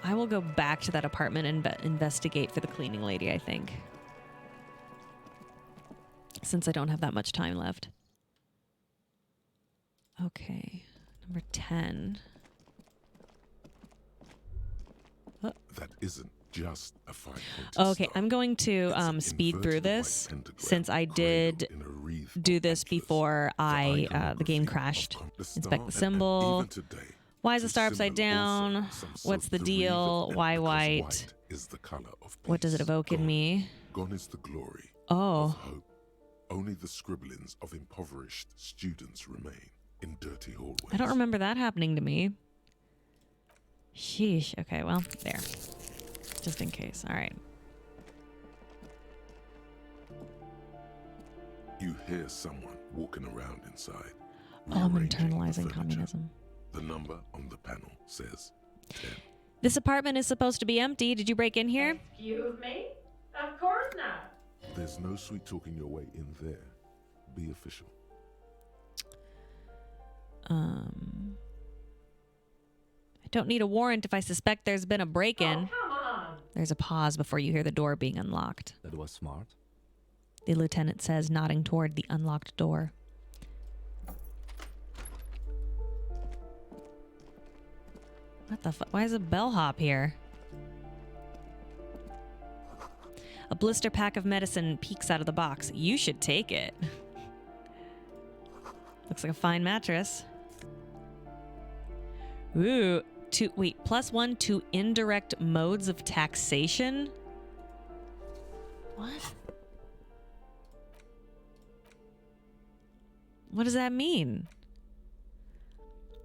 I will go back to that apartment and investigate for the cleaning lady, I think. Since I don't have that much time left. Okay. Number 10. That isn't just a fine okay, I'm going to speed through this since I did do this before the game crashed. Inspect the symbol. Why is the star upside down? What's the deal? Why white? What does it evoke in me? Gone is the glory of hope. Only the scribblings of impoverished students remain in dirty hallways. I don't remember that happening to me. Sheesh. Okay, well, there. Just in case. All right. You hear someone walking around inside. Oh, I'm rearranging the internalizing furniture. communism. The number on the panel says 10. This apartment is supposed to be empty. Did you break in here? Excuse me? Of course not. There's no sweet talking your way in there. Be official. I don't need a warrant if I suspect there's been a break-in. Oh, come on. There's a pause before you hear the door being unlocked. That was smart. The lieutenant says, nodding toward the unlocked door. What the fuck? Why is a bellhop here? A blister pack of medicine peeks out of the box. You should take it. Looks like a fine mattress. Ooh. +1 to indirect modes of taxation? What? What does that mean?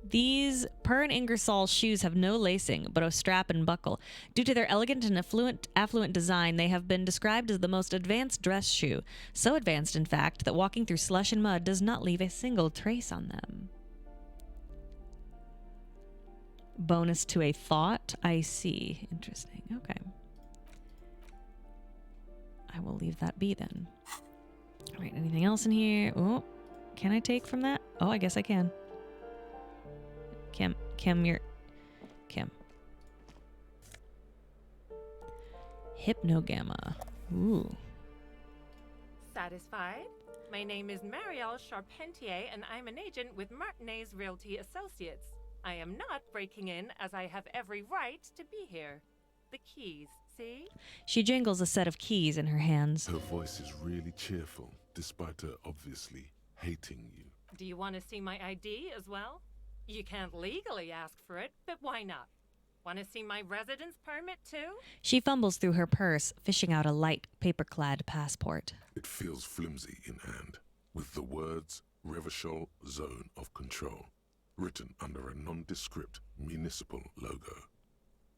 These Per and Ingersoll shoes have no lacing, but a strap and buckle. Due to their elegant and affluent design, they have been described as the most advanced dress shoe. So advanced, in fact, that walking through slush and mud does not leave a single trace on them. Bonus to a thought? I see. Interesting. Okay. I will leave that be then. All right, anything else in here? Oh, can I take from that? Oh, I guess I can. Kim, Kim. Hypnogamma. Ooh. Satisfied? My name is Marielle Charpentier, and I'm an agent with Martinez Realty Associates. I am not breaking in, as I have every right to be here. The keys, see? She jingles a set of keys in her hands. Her voice is really cheerful, despite her obviously hating you. Do you want to see my ID as well? You can't legally ask for it, but why not? Want to see my residence permit too? She fumbles through her purse, fishing out a light, paper-clad passport. It feels flimsy in hand, with the words Revachol Zone of Control written under a nondescript municipal logo.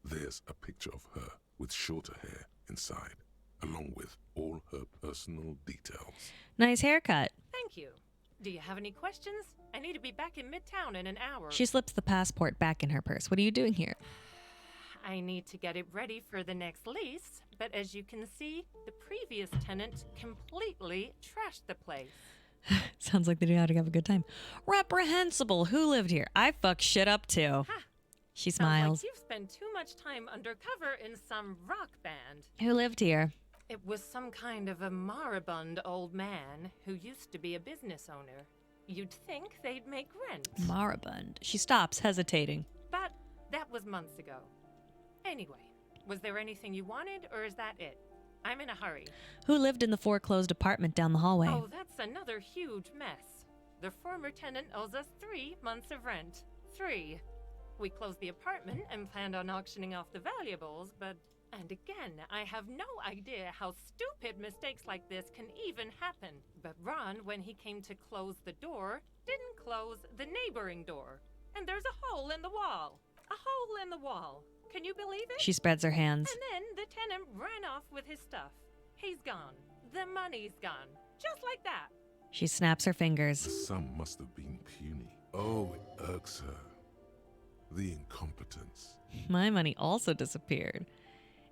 There's a picture of her with shorter hair inside, along with all her personal details. Nice haircut. Thank you. Do you have any questions? I need to be back in Midtown in an hour. She slips the passport back in her purse. What are you doing here? I need to get it ready for the next lease, but as you can see, the previous tenant completely trashed the place. Sounds like they knew how to have a good time. Reprehensible. Who lived here? I fuck shit up too. Ha! She Sounds smiles. like you've spent too much time undercover in some rock band. Who lived here? It was some kind of a moribund old man who used to be a business owner. You'd think they'd make rent. Moribund. She stops, hesitating. But that was months ago. Anyway, was there anything you wanted, or is that it? I'm in a hurry. Who lived in the foreclosed apartment down the hallway? Oh, that's another huge mess. The former tenant owes us 3 months of rent. 3. We closed the apartment and planned on auctioning off the valuables, but... And again, I have no idea how stupid mistakes like this can even happen. But Ron, when he came to close the door, didn't close the neighboring door. And there's a hole in the wall. A hole in the wall. Can you believe it? She spreads her hands. And then the tenant ran off with his stuff. He's gone. The money's gone. Just like that. She snaps her fingers. The sum must have been puny. Oh, it irks her. The incompetence. My money also disappeared.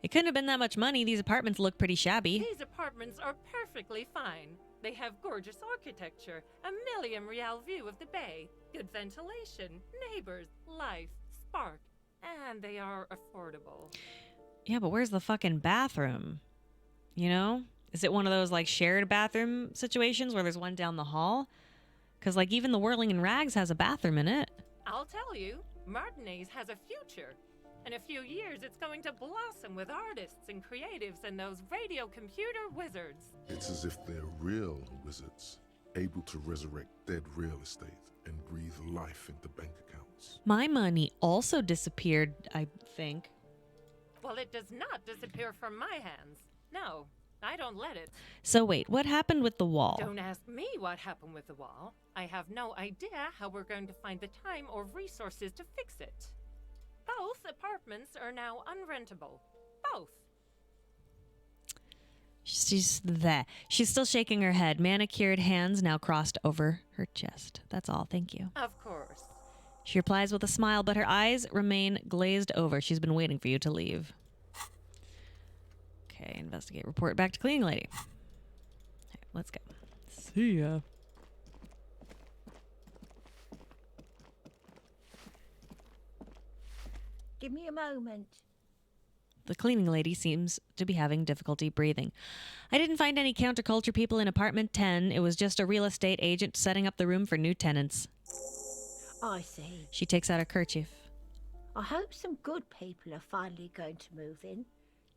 It couldn't have been that much money. These apartments look pretty shabby. These apartments are perfectly fine. They have gorgeous architecture, a million-real view of the bay, good ventilation, neighbors, life, spark, and they are affordable. Yeah, but where's the fucking bathroom? You know? Is it one of those, like, shared bathroom situations where there's one down the hall? Because, like, even the Whirling in Rags has a bathroom in it. I'll tell you, Martinez has a future. In a few years, it's going to blossom with artists and creatives and those radio computer wizards. It's as if they're real wizards, able to resurrect dead real estate and breathe life into bank accounts. My money also disappeared, I think. Well, it does not disappear from my hands. No, I don't let it. So wait, what happened with the wall? Don't ask me what happened with the wall. I have no idea how we're going to find the time or resources to fix it. Both apartments are now unrentable. Both. She's there. She's still shaking her head, manicured hands now crossed over her chest. That's all, thank you. Of course. She replies with a smile, but her eyes remain glazed over. She's been waiting for you to leave. Okay, investigate. Report back to cleaning lady. Okay, let's go. See ya. Give me a moment. The cleaning lady seems to be having difficulty breathing. I didn't find any counterculture people in apartment 10. It was just a real estate agent setting up the room for new tenants. I see. She takes out a kerchief. I hope some good people are finally going to move in.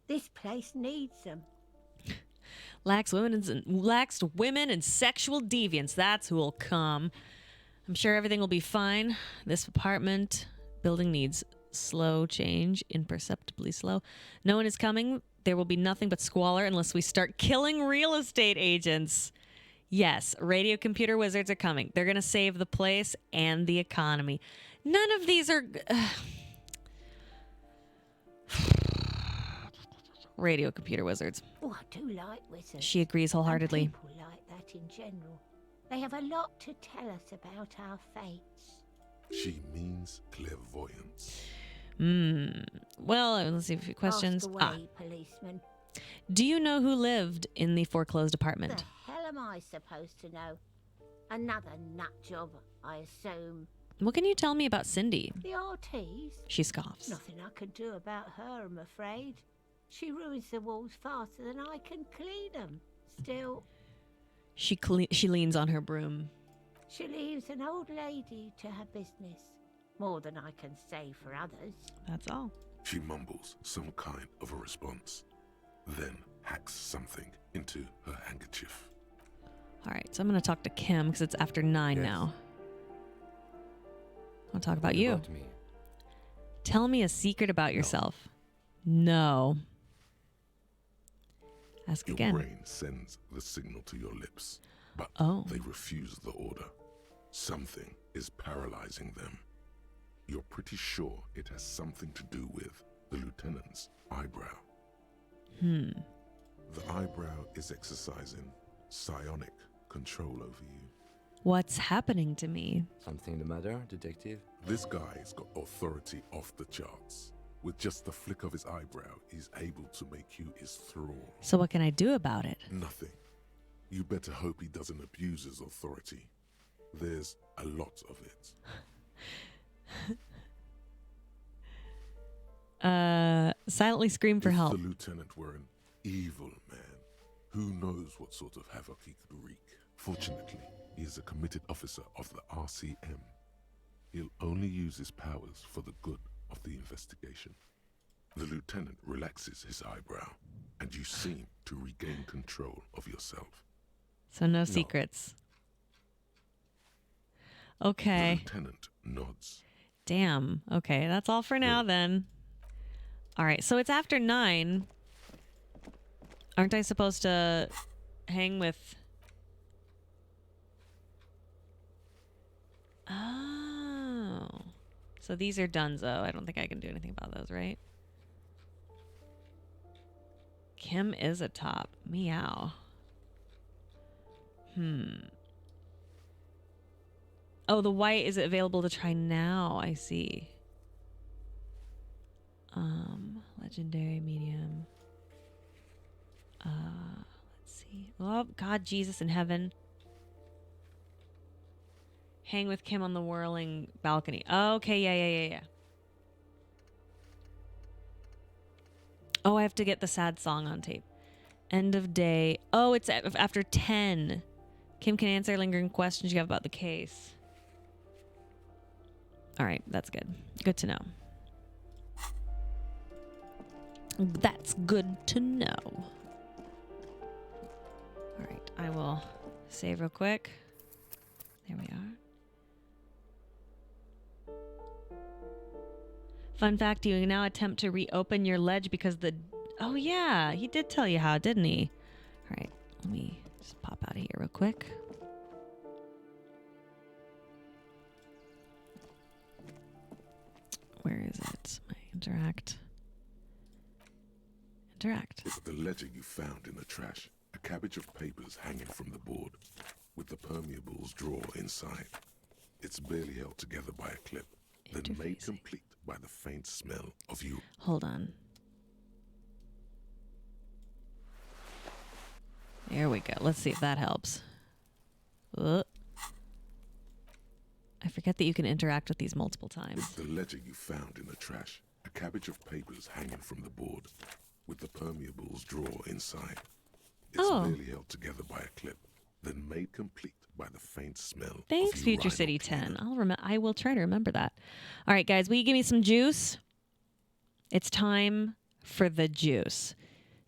This place needs them. Lax women and sexual deviants. That's who'll come. I'm sure everything will be fine. This apartment building needs slow change, imperceptibly slow. No one is coming. There will be nothing but squalor unless we start killing real estate agents. Yes, radio computer wizards are coming. They're going to save the place and the economy. None of these are... radio computer wizards. Oh, I do like wizards. She agrees wholeheartedly. And people like that in general. They have a lot to tell us about our fates. She means clairvoyance. Well, let's see a few questions. Ask away, policeman. Do you know who lived in the foreclosed apartment? The hell am I supposed to know? Another nut job, I assume. What can you tell me about Cindy? The Ortiz? She scoffs. Nothing I can do about her, I'm afraid. She ruins the walls faster than I can clean them. Still... She leans on her broom. She leaves an old lady to her business. More than I can say for others. That's all. She mumbles some kind of a response, then hacks something into her handkerchief. All right, so I'm going to talk to Kim because it's after 9 Yes. now. I'll talk about What you. about me? Tell me a secret about yourself. No. Ask Your again. brain sends the signal to your lips, but they refuse the order. Something is paralyzing them. You're pretty sure it has something to do with the lieutenant's eyebrow. The eyebrow is exercising psionic control over you. What's happening to me? Something the matter, detective? This guy's got authority off the charts. With just the flick of his eyebrow, he's able to make you his thrall. So what can I do about it? Nothing. You better hope he doesn't abuse his authority. There's a lot of it. Silently scream for If help. the lieutenant were an evil man, who knows what sort of havoc he could wreak. Fortunately, he is a committed officer of the RCM. He'll only use his powers for the good of the investigation. The lieutenant relaxes his eyebrow, and you seem to regain control of yourself. So no secrets. Okay. The lieutenant nods. Damn. Okay, that's all for now then. All right, so it's after 9. Aren't I supposed to hang with... Oh. So these are donezo. I don't think I can do anything about those, right? Kim is a top. Meow. Oh, the white is available to try now. I see. Legendary medium. Let's see. Oh, God, Jesus in heaven. Hang with Kim on the whirling balcony. Oh, okay, yeah. Oh, I have to get the sad song on tape. End of day. Oh, it's after 10. Kim can answer lingering questions you have about the case. All right, that's good. Good to know. That's good to know. All right, I will save real quick. There we are. Fun fact, you can now attempt to reopen your ledge because the... Oh, yeah, he did tell you how, didn't he? All right, let me just pop out of here real quick. Where is it? My interact. It's the ledger you found in the trash. A cabbage of papers hanging from the board, with the permeables drawer inside. It's barely held together by a clip, then made complete by the faint smell of you. Hold on. There we go. Let's see if that helps. I forget that you can interact with these multiple times. It's the ledger you found in the trash. A cabbage of papers hanging from the board, with the permeables drawer inside. It's barely held together by a clip, then made complete by the faint smell. Thanks, of Future City 10. I will try to remember that. All right, guys, will you give me some juice? It's time for the juice.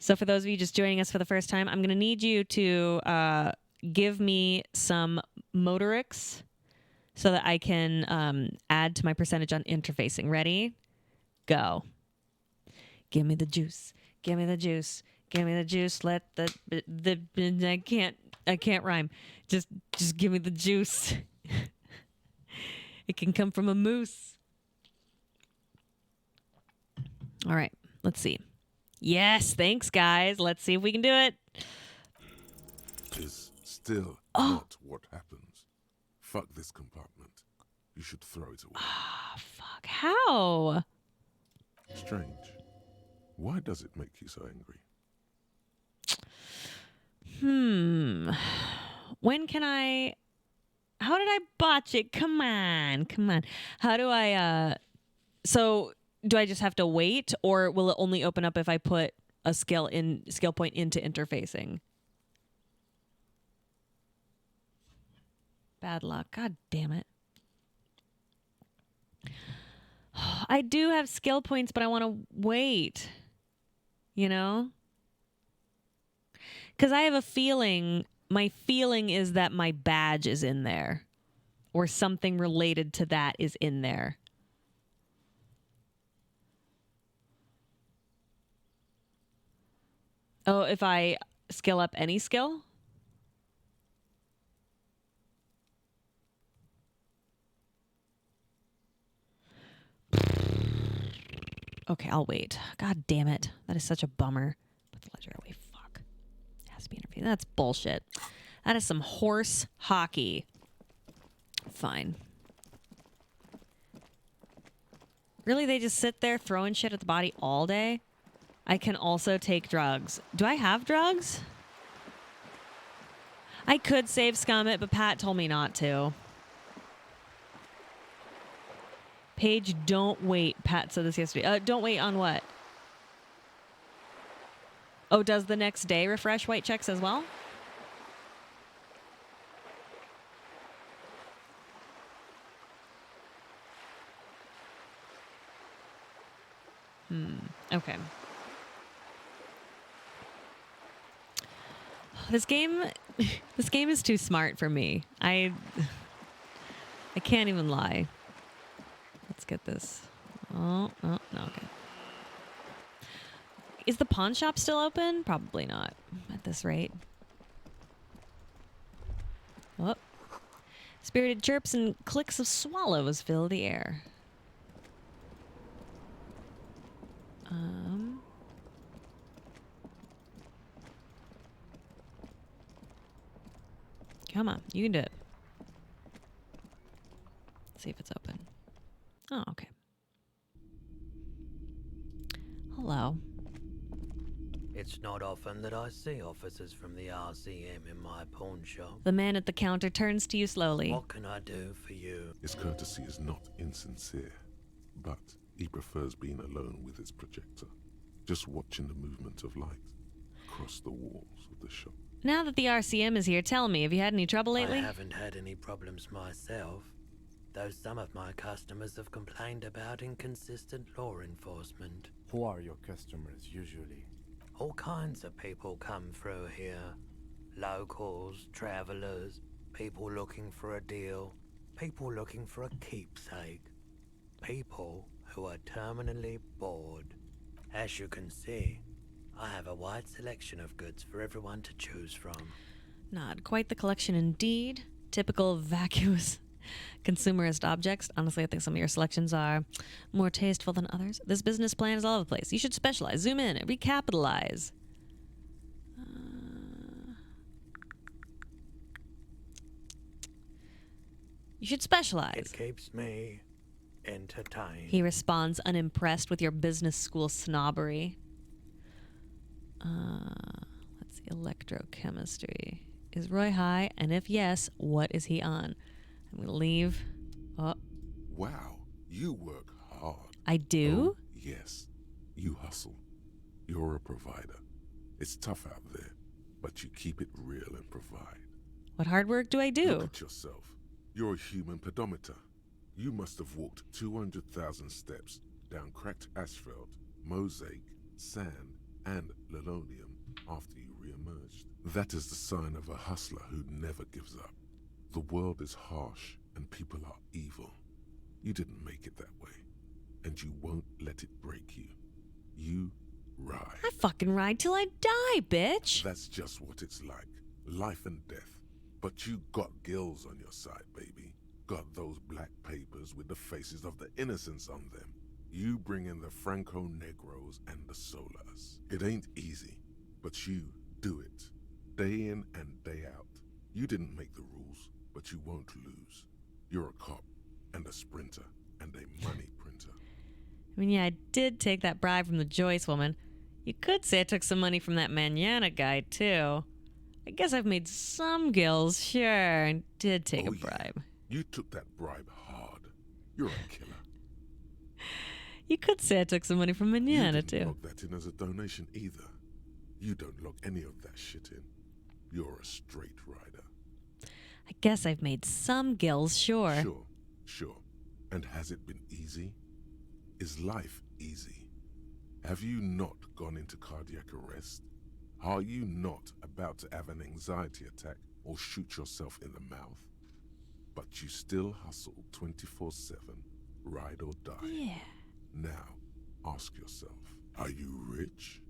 So for those of you just joining us for the first time, I'm going to need you to give me some Motorix so that I can add to my percentage on interfacing. Ready? Go. Give me the juice. Give me the juice. Give me the juice. Let I can't I can't rhyme. Just give me the juice. It can come from a moose. All right, let's see. Yes, thanks, guys. Let's see if we can do it. Is still not what happens. Fuck this compartment. You should throw it away. Ah, fuck. How? Strange. Why does it make you so angry? When can I... How did I botch it? Come on. How do I... So, do I just have to wait, or will it only open up if I put a skill point into interfacing? Bad luck. God damn it. I do have skill points, but I want to wait. You know? Because I have a feeling, my feeling is that my badge is in there. Or something related to that is in there. Oh, if I skill up any skill? Okay, I'll wait. God damn it. That is such a bummer. Put the ledger away. Fuck. It has to be interviewed. That's bullshit. That is some horse hockey. Fine. Really, they just sit there throwing shit at the body all day? I can also take drugs. Do I have drugs? I could save Scummit, but Pat told me not to. Paige, don't wait. Pat said this yesterday. Don't wait on what? Oh, does the next day refresh white checks as well? Okay. This game is too smart for me. I can't even lie. Let's get this. Oh, no, okay. Is the pawn shop still open? Probably not at this rate. Oh. Spirited chirps and clicks of swallows fill the air. Come on, you can do it. Let's see if it's open. Oh, okay. Hello. It's not often that I see officers from the RCM in my pawn shop. The man at the counter turns to you slowly. What can I do for you? His courtesy is not insincere, but he prefers being alone with his projector, just watching the movement of light across the walls of the shop. Now that the RCM is here, tell me, have you had any trouble lately? I haven't had any problems myself, though some of my customers have complained about inconsistent law enforcement. Who are your customers usually? All kinds of people come through here. Locals, travelers, people looking for a deal, people looking for a keepsake, people who are terminally bored. As you can see, I have a wide selection of goods for everyone to choose from. Not quite the collection indeed. Typical vacuous consumerist objects. Honestly, I think some of your selections are more tasteful than others. This business plan is all over the place. You should specialize, zoom in, recapitalize. You should specialize. It keeps me entertained. He responds, unimpressed with your business school snobbery. Let's see, electrochemistry. Is Roy high? And if yes, what is he on? I'm going to leave. Oh. Wow, you work hard. I do? Oh, yes, you hustle. You're a provider. It's tough out there, but you keep it real and provide. What hard work do I do? Look at yourself. You're a human pedometer. You must have walked 200,000 steps down cracked asphalt, mosaic, sand, and linoleum after you re-emerged. That is the sign of a hustler who never gives up. The world is harsh and people are evil. You didn't make it that way, and you won't let it break you. You ride. I fucking ride till I die, bitch. That's just what it's like. life and death. But you got gills on your side, baby. Got those black papers with the faces of the innocents on them. You bring in the Franco Negros and the Solas. It ain't easy, but you do it. Day in and day out. You didn't make the rules, but you won't lose. You're a cop and a sprinter and a money printer. I mean, yeah, I did take that bribe from the Joyce woman. You could say I took some money from that Manana guy, too. I guess I've made some gills, sure. I did take a bribe. Yeah. You took that bribe hard. You're a killer. You could say I took some money from Manana, you didn't too. log that in as a donation either. You don't log any of that shit in. You're a straight rider. I guess I've made some gills, sure. Sure. And has it been easy? Is life easy? Have you not gone into cardiac arrest? Are you not about to have an anxiety attack or shoot yourself in the mouth? But you still hustle 24/7, ride or die. Yeah. Now, ask yourself, are you rich?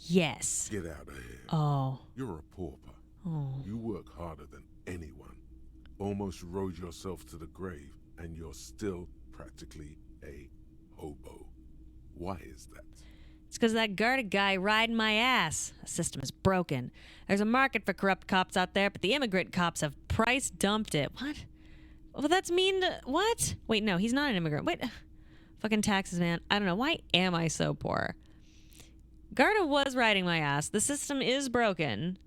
Yes. Get out of here. Oh. You're a pauper. Oh. You work harder than anyone. Almost rode yourself to the grave, and you're still practically a hobo. Why is that? It's because that guarded guy riding my ass. The system is broken. There's a market for corrupt cops out there, but the immigrant cops have price dumped it. What? Well, that's mean to... What? Wait, no, he's not an immigrant. Wait. Fucking taxes, man. I don't know. Why am I so poor? Garda was riding my ass. The system is broken.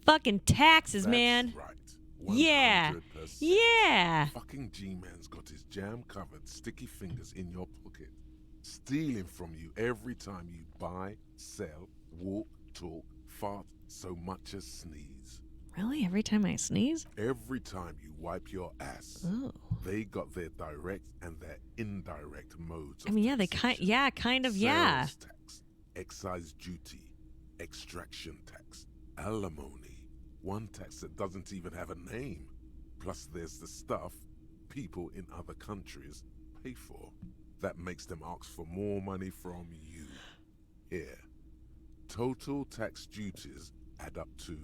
Fucking taxes, man. Right. Yeah. 100%. Yeah. Fucking G-Man's got his jam-covered sticky fingers in your pocket, stealing from you every time you buy, sell, walk, talk, fart, so much as sneeze. Really? Every time I sneeze? Every time you wipe your ass. Ooh. They got their direct and their indirect modes of I mean, yeah, taxation. kind of, Sales yeah. tax, excise duty, extraction tax, alimony, one tax that doesn't even have a name. Plus there's the stuff people in other countries pay for. That makes them ask for more money from you. Here, total tax duties add up to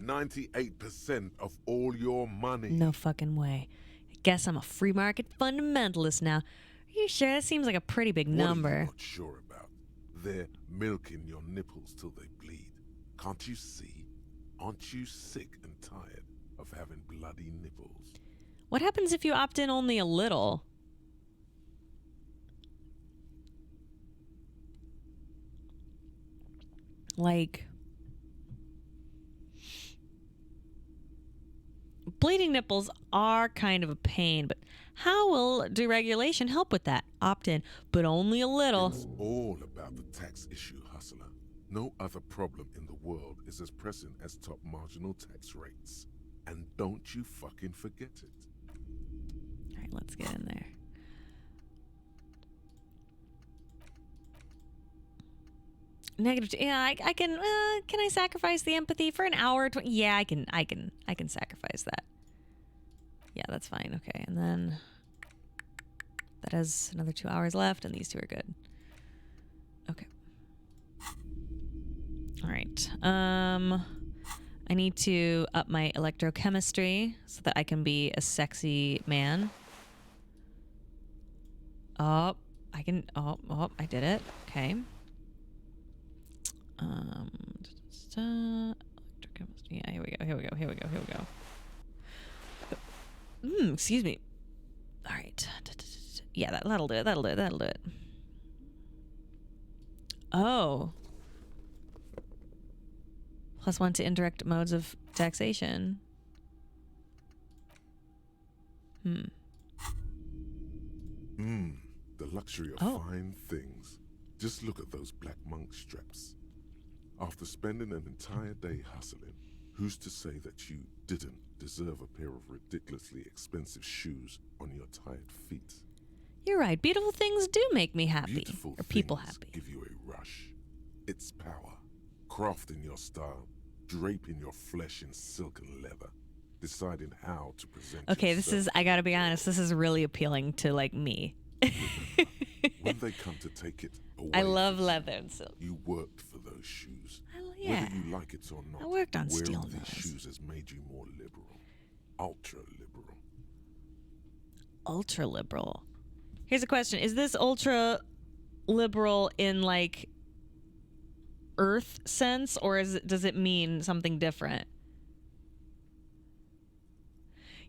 98% of all your money. No fucking way. I guess I'm a free market fundamentalist now. Are you sure? That seems like a pretty big number. What are you not sure about? They're milking your nipples till they bleed. Can't you see? Aren't you sick and tired of having bloody nipples? What happens if you opt in only a little? Like... Bleeding nipples are kind of a pain, but how will deregulation help with that? Opt in, but only a little. It's all about the tax issue, hustler. No other problem in the world is as pressing as top marginal tax rates. And don't you fucking forget it. All right, let's get in there. Negative. Yeah, I can. Can I sacrifice the empathy for an hour? Yeah, I can sacrifice that. Yeah, that's fine. Okay, and then that has another 2 hours left, and these two are good. Okay. All right. I need to up my electrochemistry so that I can be a sexy man. Oh, I can. Oh, I did it. Okay. Electrochemistry. Yeah, here we go. Excuse me. All right. Yeah, that'll do it. Oh. +1 to indirect modes of taxation. The luxury of fine things. Just look at those black monk straps. After spending an entire day hustling, who's to say that you didn't deserve a pair of ridiculously expensive shoes on your tired feet? You're right. Beautiful things do make me happy. Beautiful or people things happy. give you a rush. It's power. Crafting your style. Draping your flesh in silk and leather. Deciding how to present Okay, yourself. I gotta be honest, this is really appealing to, like, me. When they come to take it away, I love from leather and silk. you worked for those shoes. Yeah. Whether you like it or not, I worked on wearing stealing these those. shoes has made you more liberal. Ultra liberal. Ultra liberal. Here's a question. Is this ultra liberal in like earth sense, or does it mean something different?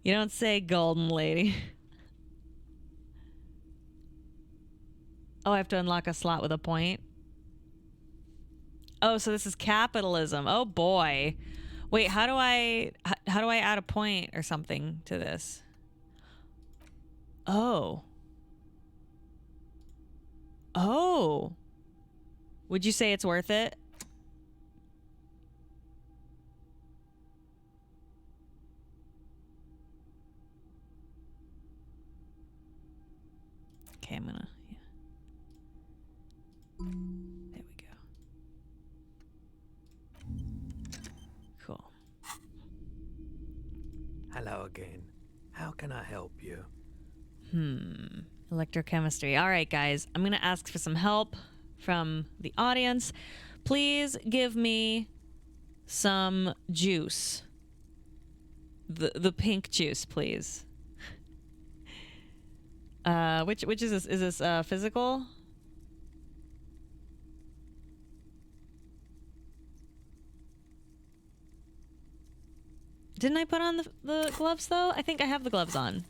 You don't say, golden lady. Oh, I have to unlock a slot with a point. Oh, so this is capitalism. Oh boy. Wait, how do I add a point or something to this? Oh. Oh. Would you say it's worth it? Okay, I'm gonna, yeah. There we go. Cool. Hello again. How can I help you? Electrochemistry. All right, guys. I'm going to ask for some help from the audience. Please give me some juice. The pink juice, please. Which is this? Is this physical? Didn't I put on the gloves, though? I think I have the gloves on.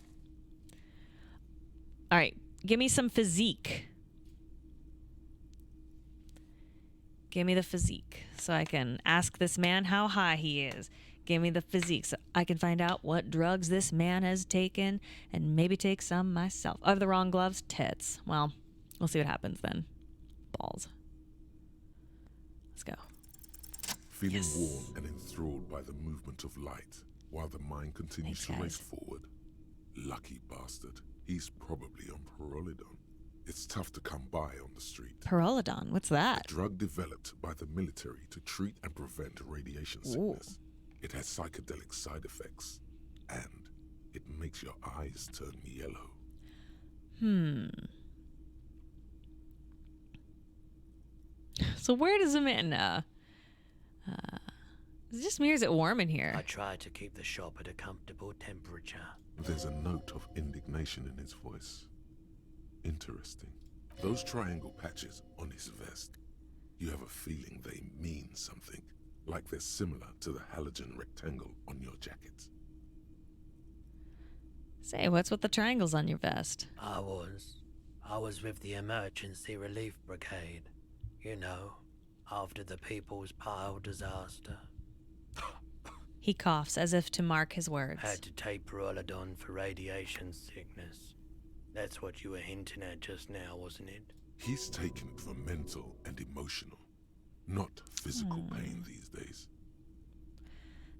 All right. Give me some physique. Give me the physique so I can ask this man how high he is. Give me the physique so I can find out what drugs this man has taken and maybe take some myself. I have the wrong gloves? Tits. Well, we'll see what happens then. Balls. Let's go. Feeling warm and enthralled by the movement of light while the mind continues to race forward. Lucky bastard. He's probably on Pyrrolidon. It's tough to come by on the street. Pyrrolidon? What's that? A drug developed by the military to treat and prevent radiation sickness. It has psychedelic side effects, and it makes your eyes turn yellow. So where does a man, is it just me or is it warm in here? I try to keep the shop at a comfortable temperature. There's a note of indignation in his voice. Interesting. Those triangle patches on his vest, you have a feeling they mean something, like they're similar to the halogen rectangle on your jacket. Say, what's with the triangles on your vest? I was with the Emergency Relief Brigade. You know, after the People's Pile disaster. He coughs as if to mark his words. Had to take Pyrrolidon for radiation sickness. That's what you were hinting at just now, wasn't it? He's taken it for mental and emotional, not physical pain these days.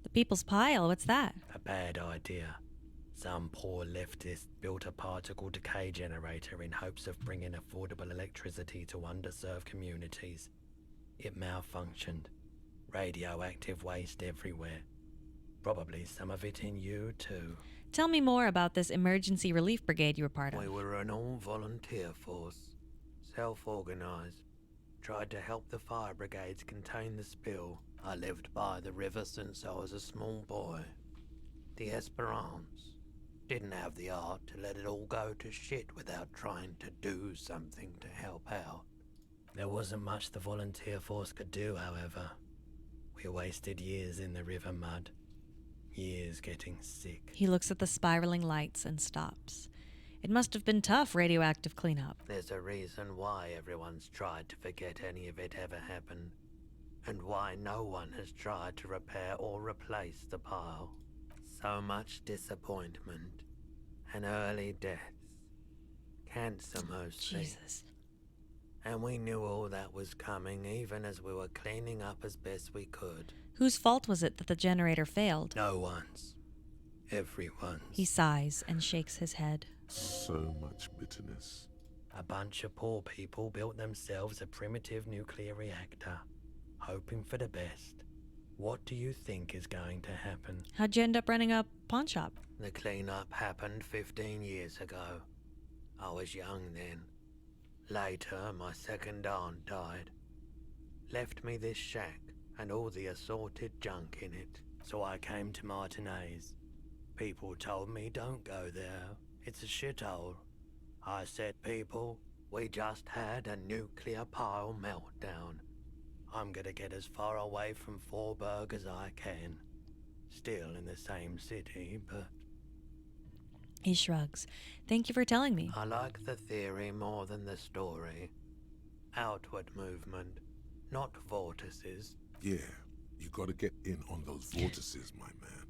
The People's Pile, what's that? A bad idea. Some poor leftist built a particle decay generator in hopes of bringing affordable electricity to underserved communities. It malfunctioned. Radioactive waste everywhere. Probably some of it in you, too. Tell me more about this emergency relief brigade you were part of. We were an all-volunteer force. Self-organized. Tried to help the fire brigades contain the spill. I lived by the river since I was a small boy. The Esperance. Didn't have the art to let it all go to shit without trying to do something to help out. There wasn't much the volunteer force could do, however. We wasted years in the river mud. Years getting sick. He looks at the spiraling lights and stops. It must have been tough radioactive cleanup. There's a reason why everyone's tried to forget any of it ever happened, and why no one has tried to repair or replace the pile. So much disappointment, and early deaths. Cancer mostly. Jesus. And we knew all that was coming even as we were cleaning up as best we could. Whose fault was it that the generator failed? No one's. Everyone's. He sighs and shakes his head. So much bitterness. A bunch of poor people built themselves a primitive nuclear reactor, hoping for the best. What do you think is going to happen? How'd you end up running a pawn shop? The cleanup happened 15 years ago. I was young then. Later, my second aunt died. Left me this shack and all the assorted junk in it. So I came to Martinez. People told me don't go there. It's a shithole. I said, people, we just had a nuclear pile meltdown. I'm gonna get as far away from Forberg as I can. Still in the same city, but... He shrugs. Thank you for telling me. I like the theory more than the story. Outward movement, not vortices. Yeah, you gotta get in on those vortices, my man.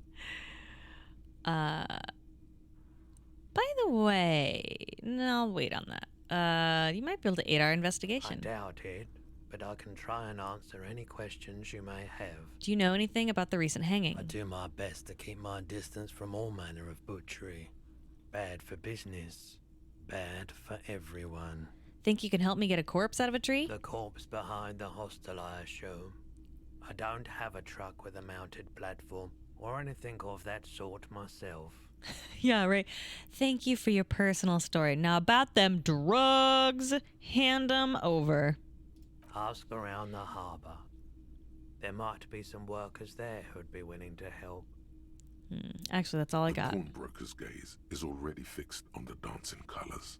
By the way, no, I'll wait on that. You might be able to aid our investigation. I doubt it, but I can try and answer any questions you may have. Do you know anything about the recent hanging? I do my best to keep my distance from all manner of butchery. Bad for business, bad for everyone. Think you can help me get a corpse out of a tree? The corpse behind the hostel, I assume. I don't have a truck with a mounted platform or anything of that sort myself. Yeah, right. Thank you for your personal story. Now about them drugs, hand them over. Ask around the harbour. There might be some workers there who'd be willing to help. Actually, that's all I got. The pawnbroker's gaze is already fixed on the dancing colors.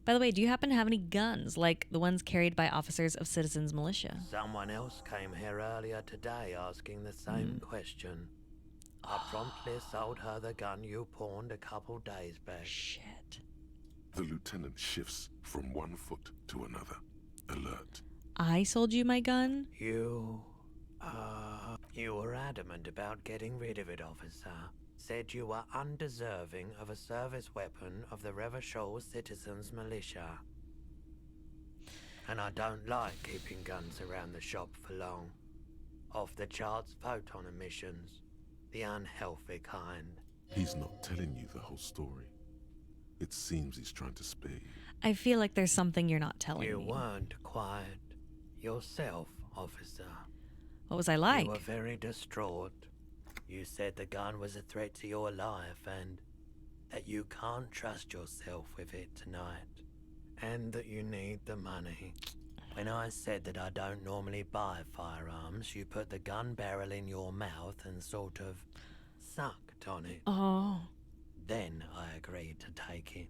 By the way, do you happen to have any guns, like the ones carried by officers of Citizens Militia? Someone else came here earlier today asking the same question. I promptly sold her the gun you pawned a couple days back. Shit. The lieutenant shifts from one foot to another, alert. I sold you my gun? You were adamant about getting rid of it, officer. Said you were undeserving of a service weapon of the Revachol Citizens Militia. And I don't like keeping guns around the shop for long. Off the charts photon emissions. The unhealthy kind. He's not telling you the whole story. It seems he's trying to spare you. I feel like there's something you're not telling You me. weren't quiet yourself, officer. What was I like? You were very distraught. You said the gun was a threat to your life and that you can't trust yourself with it tonight. And that you need the money. When I said that I don't normally buy firearms, you put the gun barrel in your mouth and sort of sucked on it. Oh. Then I agreed to take it.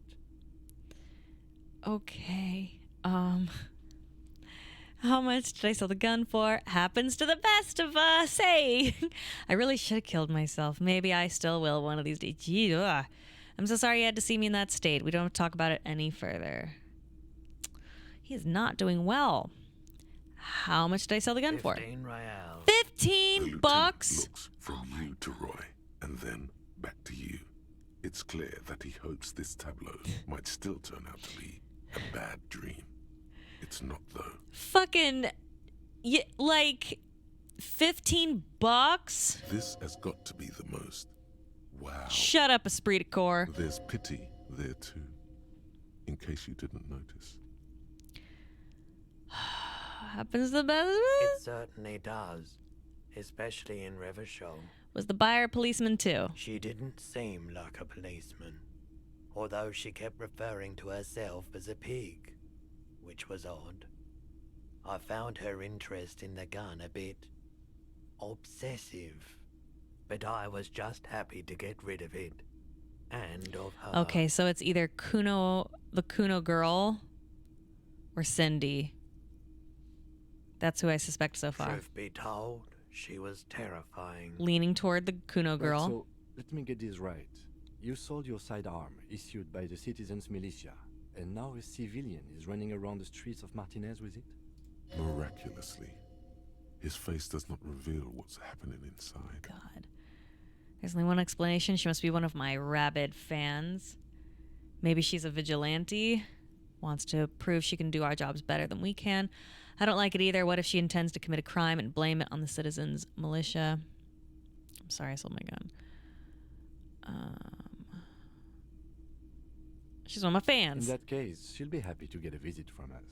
Okay. How much did I sell the gun for? Happens to the best of us, hey! I really should have killed myself. Maybe I still will one of these days. Gee, ugh. I'm so sorry you had to see me in that state. We don't have to talk about it any further. He is not doing well. How much did I sell the gun for? 15 reals. 15 bucks? Looks from you to Roy, and then back to you. It's clear that he hopes this tableau might still turn out to be a bad dream. It's not, though. Fucking, like, 15 bucks? This has got to be the most. Wow. Shut up, esprit de corps. There's pity there, too. In case you didn't notice. Happens the best of It us? certainly does. Especially in Revachol. Was the buyer a policeman, too? She didn't seem like a policeman. Although she kept referring to herself as a pig. Which was odd. I found her interest in the gun a bit obsessive, but I was just happy to get rid of it, and of her. Okay, so it's either Kuno, the Kuno girl, or Cindy. That's who I suspect so far. Truth be told, she was terrifying. Leaning toward the Kuno girl. Right, so, let me get this right. You sold your sidearm, issued by the Citizens Militia, and now a civilian is running around the streets of Martinez with it? Miraculously, his face does not reveal what's happening inside. God. There's only one explanation. She must be one of my rabid fans. Maybe she's a vigilante. Wants to prove she can do our jobs better than we can. I don't like it either. What if she intends to commit a crime and blame it on the Citizens Militia? I'm sorry, I sold my gun. She's one of my fans. In that case, she'll be happy to get a visit from us,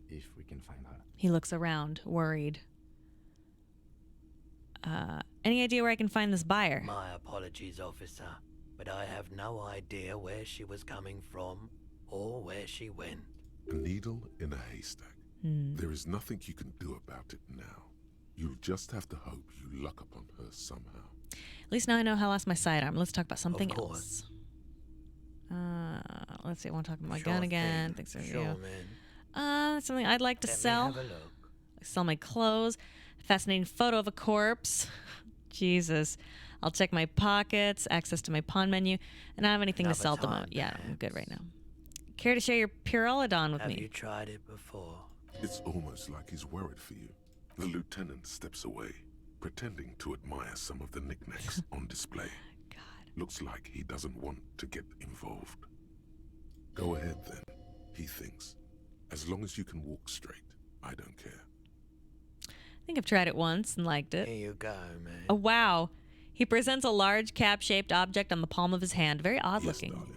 if we can find her. He looks around, worried. Any idea where I can find this buyer? My apologies, officer, but I have no idea where she was coming from or where she went. A needle in a haystack. There is nothing you can do about it now. You'll just have to hope you luck upon her somehow. At least now I know how I lost my sidearm. Let's talk about something Of course. else. Let's see. I want to talk about my Sure gun again. thing. Thanks for Sure, you. man. Something I'd like to Let me sell. have a look. Sell my clothes. Fascinating photo of a corpse. Jesus. I'll check my pockets. Access to my pawn menu. And I don't have anything to Another sell at the time, moment. Yeah, I'm good right now. Care to share your Purolidon with Have me? you tried it before? It's almost like he's worried for you. The lieutenant steps away, pretending to admire some of the knickknacks on display. God. Looks like he doesn't want to get involved. Go ahead then, he thinks. As long as you can walk straight, I don't care. I think I've tried it once and liked it. Here you go, man. Oh, wow. He presents a large cap-shaped object on the palm of his hand. Very odd Yes, looking. darling.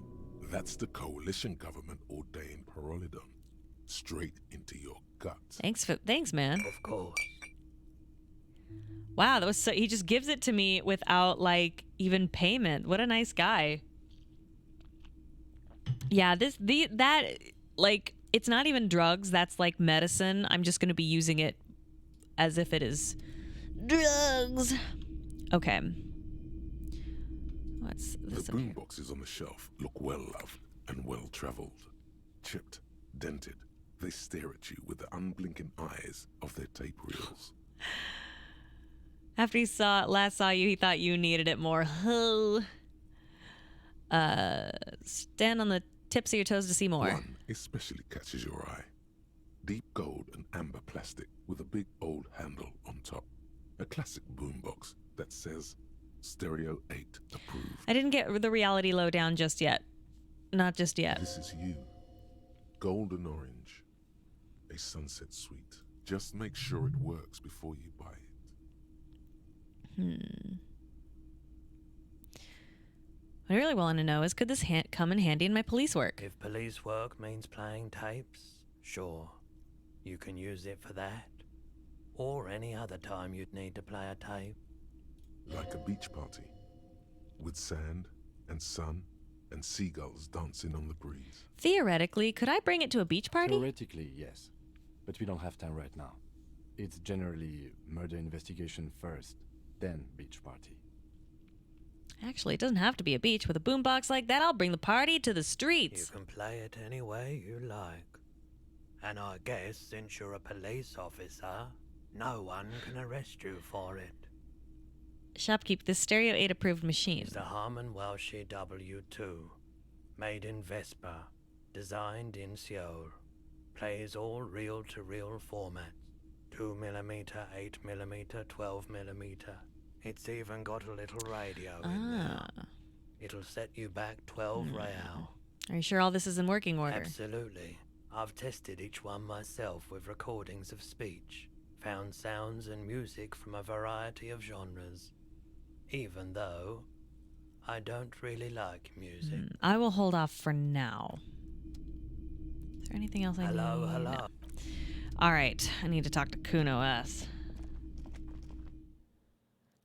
That's the coalition government ordained Pyrolidon. Straight into your guts. Thanks, man. Of course. Wow, that was so. He just gives it to me without like even payment. What a nice guy. Yeah, it's not even drugs. That's like medicine. I'm just gonna be using it as if it is drugs. Okay. What's this? The boom boxes on the shelf look well loved and well traveled. Chipped, dented, they stare at you with the unblinking eyes of their tape reels. After he last saw you, he thought you needed it more. Stand on the tips of your toes to see more. One especially catches your eye. Deep gold and amber plastic with a big old handle on top. A classic boombox that says Stereo 8 approved. I didn't get the reality lowdown just yet. Not just yet. This is you. Golden orange. A sunset suite. Just make sure it works before you buy it. What I really want to know is, could this come in handy in my police work? If police work means playing tapes, sure. You can use it for that. Or any other time you'd need to play a tape. Like a beach party. With sand and sun and seagulls dancing on the breeze. Theoretically, could I bring it to a beach party? Theoretically, yes. But we don't have time right now. It's generally murder investigation first, then beach party. Actually, it doesn't have to be a beach. With a boombox like that, I'll bring the party to the You streets. can play it any way you like. And I guess since you're a police officer, no one can arrest you for it. Shopkeep, this Stereo 8 approved machine. It's the Harman Welsh W2, made in Vespa, designed in Seoul. Plays all reel-to-reel formats. 2mm, 8mm, 12mm. It's even got a little radio in there. It'll set you back 12 real. Are you sure all this is in working order? Absolutely. I've tested each one myself with recordings of speech, found sounds and music from a variety of genres. Even though I don't really like music. I will hold off for now. Is there anything else I need? Hello. No. All right, I need to talk to Kuno S.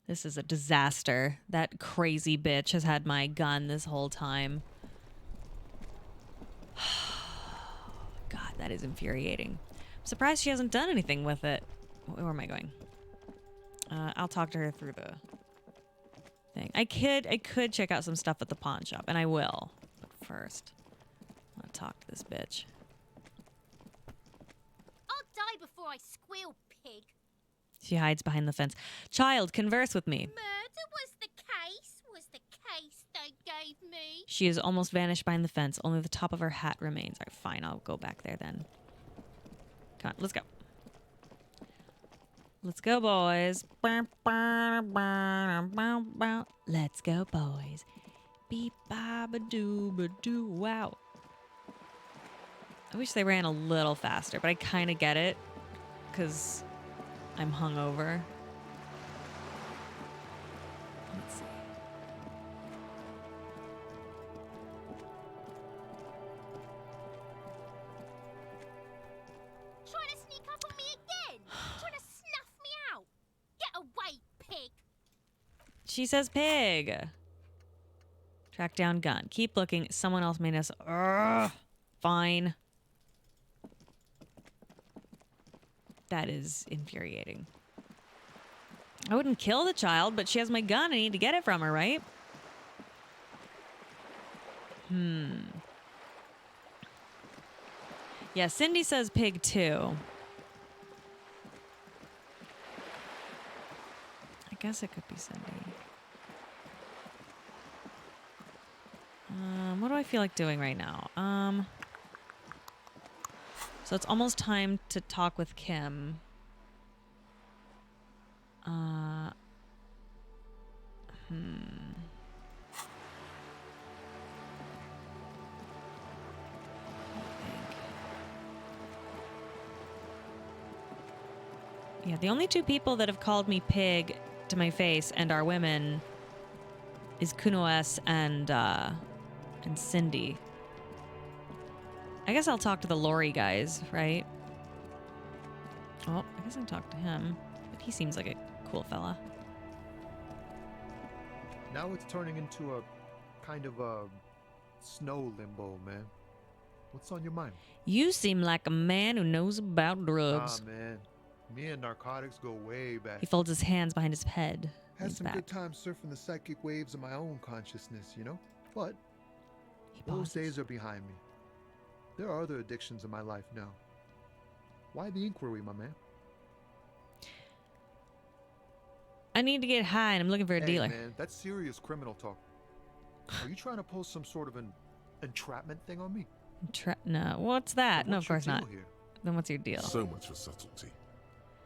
This is a disaster. That crazy bitch has had my gun this whole time. God, that is infuriating. I'm surprised she hasn't done anything with it. Where am I going? I'll talk to her through the thing. I could check out some stuff at the pawn shop, and I will. But first, I want to talk to this bitch. I'll die before I squeal, pig. She hides behind the fence. Child, converse with me. Murder was the case they gave me. She has almost vanished behind the fence. Only the top of her hat remains. All right, fine. I'll go back there then. Come on, let's go. Let's go, boys. Let's go, boys. Beep, ba, ba, doo, ba, doo. Wow. I wish they ran a little faster, but I kind of get it because I'm hungover. Let's see. Trying to sneak up on me again? Trying to snuff me out? Get away, pig! She says pig. Track down gun. Keep looking. Someone else made us. Fine. That is infuriating. I wouldn't kill the child, but she has my gun. I need to get it from her, right? Yeah, Cindy says pig too. I guess it could be Cindy. What do I feel like doing right now? So it's almost time to talk with Kim. Yeah, the only two people that have called me pig to my face and are women is Kuno S and Cindy. I guess I'll talk to the Lori guys, right? Oh, I guess I'll talk to him. But he seems like a cool fella. Now it's turning into a kind of a snow limbo, man. What's on your mind? You seem like a man who knows about drugs. Ah, man. Me and narcotics go way back. He folds his hands behind his head. Had his some back. good times surfing the psychic waves of my own consciousness, you know? But He those pauses. days are behind me. There are other addictions in my life now. Why the inquiry, my man? I need to get high and I'm looking for a Hey, dealer. man, that's serious criminal talk. Are you trying to pull some sort of an entrapment thing on me? No, what's that? Then No, what's of your course not. deal here? Then what's your deal? So much for subtlety.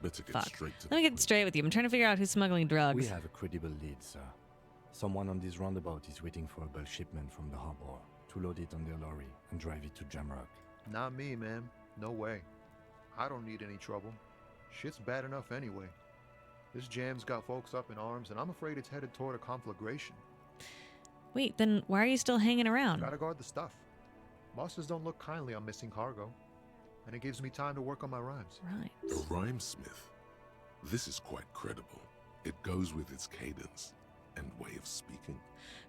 Better get Fuck. straight to Let me get straight with you. I'm trying to figure out who's smuggling drugs. We have a credible lead, sir. Someone on this roundabout is waiting for a bulk shipment from the harbor to load it on their lorry and drive it to Jamrock. Not me, man. No way. I don't need any trouble. Shit's bad enough anyway. This jam's got folks up in arms, and I'm afraid it's headed toward a conflagration. Wait, then why are you still hanging around? Gotta guard the stuff. Bosses don't look kindly on missing cargo, and it gives me time to work on my rhymes. Right. A rhymesmith. This is quite credible. It goes with its cadence and way of speaking.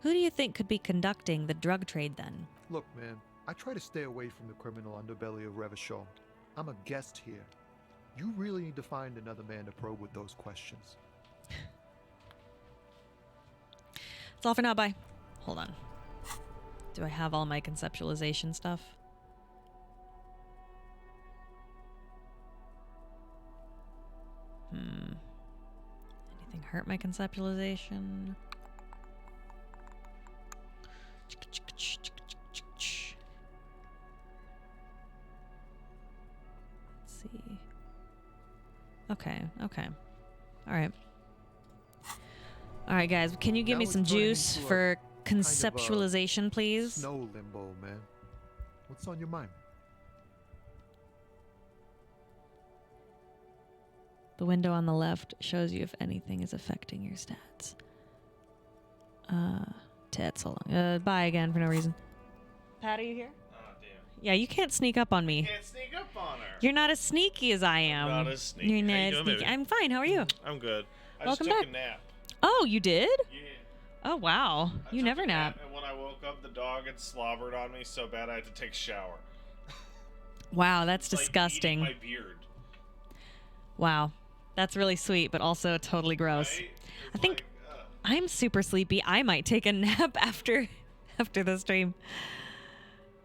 Who do you think could be conducting the drug trade then? Look, man, I try to stay away from the criminal underbelly of Revachol. I'm a guest here. You really need to find another man to probe with those questions. It's all for now, bye. Hold on. Do I have all my conceptualization stuff? Anything hurt my conceptualization? Let's see. Okay. All right. All right, guys. Can you give Now me it's some turning juice into a for kind of a conceptualization, please? Snow limbo, man. What's on your mind? The window on the left shows you if anything is affecting your stats. Tits. Hold on. Bye again for no reason. Pat, are you here? Oh, damn. Yeah, you can't sneak up on me. Can't sneak up on her. You're not as sneaky as I am. Not as sneaky. You're How not you as doing, sneaky. baby? I'm fine. How are you? I'm good. I Welcome just took back. a nap. Oh, you did? Yeah. Oh, wow. You never nap. And when I woke up, the dog had slobbered on me so bad I had to take a shower. Wow, that's It's like disgusting. eating my beard. Wow. That's really sweet, but also totally gross. Right? I think I'm super sleepy. I might take a nap after the stream.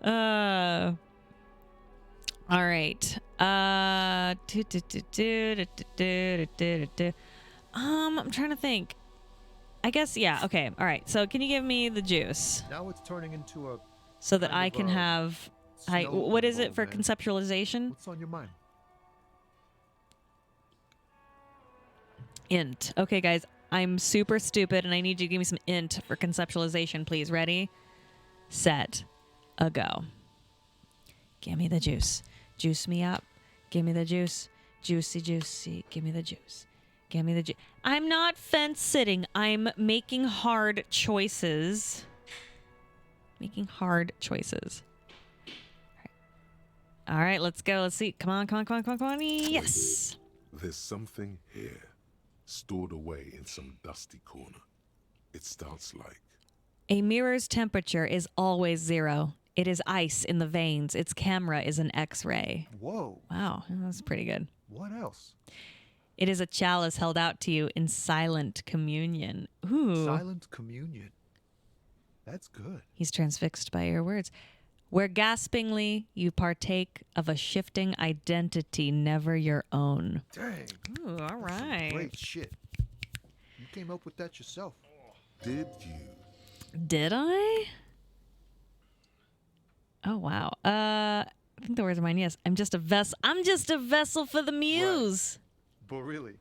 All right. I'm trying to think. I guess, yeah. Okay. All right. So can you give me the juice Now it's turning into a so that kind I of can a have... snow what is limbo, it for man. conceptualization? What's on your mind? Int. Okay, guys. I'm super stupid, and I need you to give me some int for conceptualization, please. Ready? Set. A go. Give me the juice. Juice me up. Give me the juice. Juicy, juicy. Give me the juice. Give me the juice. I'm not fence sitting. I'm making hard choices. Making hard choices. All right, let's go. Let's see. Come on. Yes. There's something here, stored away in some dusty corner. It starts like, A mirror's temperature is always 0. It is ice in the veins. Its camera is an X-ray. Whoa. Wow, that's pretty good. What else? It is a chalice held out to you in silent communion. Ooh. Silent communion. That's good. He's transfixed by your words. Where gaspingly you partake of a shifting identity never your own. Dang. Ooh, all That's some right. great shit. You came up with that yourself. Did you? Did I? Oh wow. I think the words are mine. Yes, I'm just a vessel. I'm just a vessel for the muse. But really,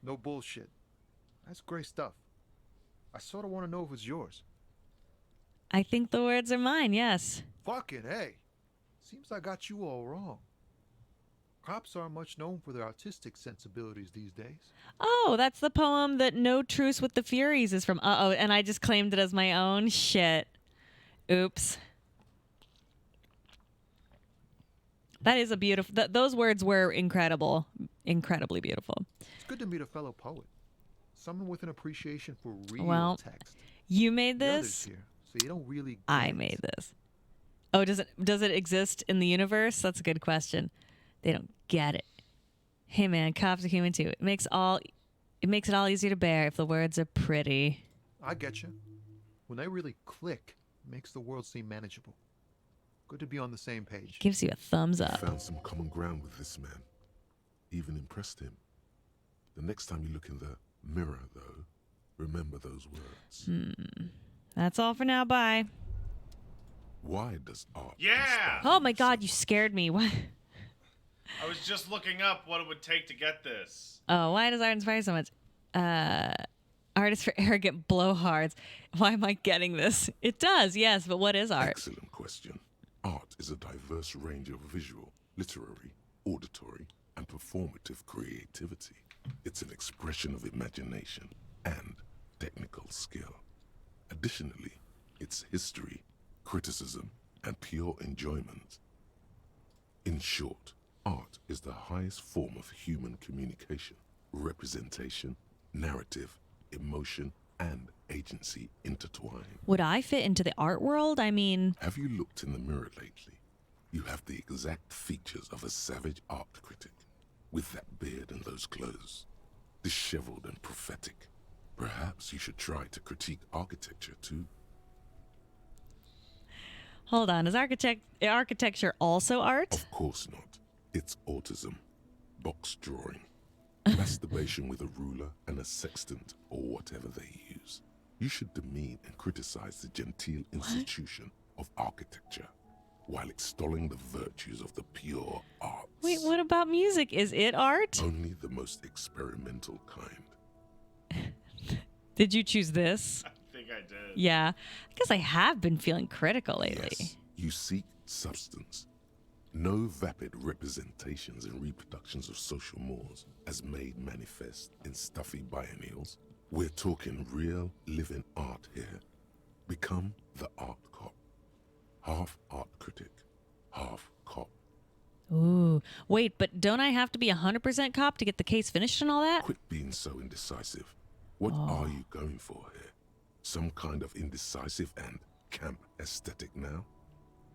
no bullshit. That's great stuff. I sort of want to know if it's yours. I think the words are mine. Yes. Fucking hey. Seems I got you all wrong. Cops aren't much known for their artistic sensibilities these days. Oh, that's the poem that No Truce with the Furies is from. Uh-oh, and I just claimed it as my own. Shit. Oops. That is a beautiful... those words were incredible. Incredibly beautiful. It's good to meet a fellow poet. Someone with an appreciation for real text. You made The others this? here, so you don't really I made this. Oh, does it exist in the universe? That's a good question. They don't get it. Hey man, cops are human too. It makes it all easier to bear if the words are pretty. I get you. When they really click, it makes the world seem manageable. Good to be on the same page. Gives you a thumbs up. Found some common ground with this man. Even impressed him. The next time you look in the mirror, though, remember those words. That's all for now. Bye. Why does art... Yeah! Oh my god, you scared me. What? I was just looking up what it would take to get this. Oh, why does art inspire so much? Art is for arrogant blowhards. Why am I getting this? It does, yes, but what is art? Excellent question. Art is a diverse range of visual, literary, auditory, and performative creativity. It's an expression of imagination and technical skill. Additionally, it's history, criticism, and pure enjoyment. In short, art is the highest form of human communication, representation, narrative, emotion, and agency intertwined. Would I fit into the art world? I mean... Have you looked in the mirror lately? You have the exact features of a savage art critic, with that beard and those clothes, disheveled and prophetic. Perhaps you should try to critique architecture too. Hold on, is architecture also art? Of course not. It's autism, box drawing, masturbation with a ruler and a sextant or whatever they use. You should demean and criticize the genteel institution of architecture while extolling the virtues of the pure arts. Wait, what about music? Is it art? Only the most experimental kind. Did you choose this? I think I did. Yeah. I guess I have been feeling critical lately. Yes, you seek substance. No vapid representations and reproductions of social mores as made manifest in stuffy biennials. We're talking real, living art here. Become the art cop. Half art critic, half cop. Ooh. Wait, but don't I have to be 100% cop to get the case finished and all that? Quit being so indecisive. What are you going for here? Some kind of indecisive and camp aesthetic now?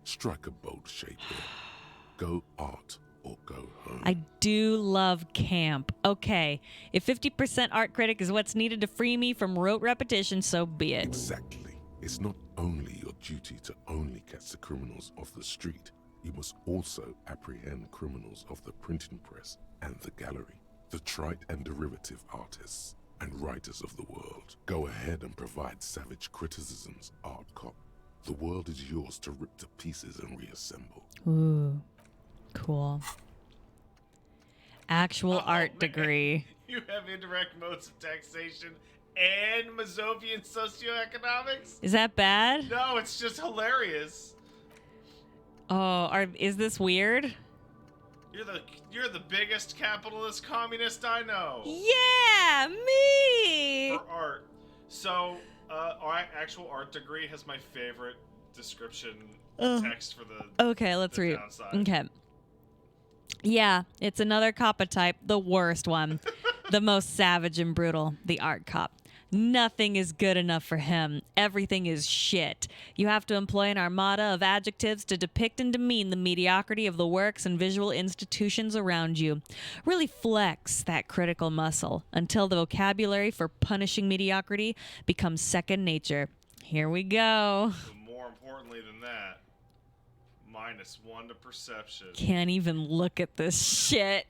Strike a bold shape here. Go art or go home. I do love camp. Okay, if 50% art critic is what's needed to free me from rote repetition, so be it. Exactly. It's not only your duty to only catch the criminals off the street, you must also apprehend criminals of the printing press and the gallery, the trite and derivative artists and writers of the world. Go ahead and provide savage criticisms, art cop. The world is yours to rip to pieces and reassemble. Ooh, cool. Actual art degree. You have indirect modes of taxation and Mazovian socioeconomics? Is that bad? No, it's just hilarious. Oh, is this weird? You're the biggest capitalist communist I know. Yeah, me. For art. So, our actual art degree has my favorite description text for the Okay, let's read. downside. Okay. Yeah, it's another coppa type, the worst one. The most savage and brutal, the art cop. Nothing is good enough for him. Everything is shit. You have to employ an armada of adjectives to depict and demean the mediocrity of the works and visual institutions around you. Really flex that critical muscle until the vocabulary for punishing mediocrity becomes second nature. Here we go. But more importantly than that, -1 to perception. Can't even look at this shit.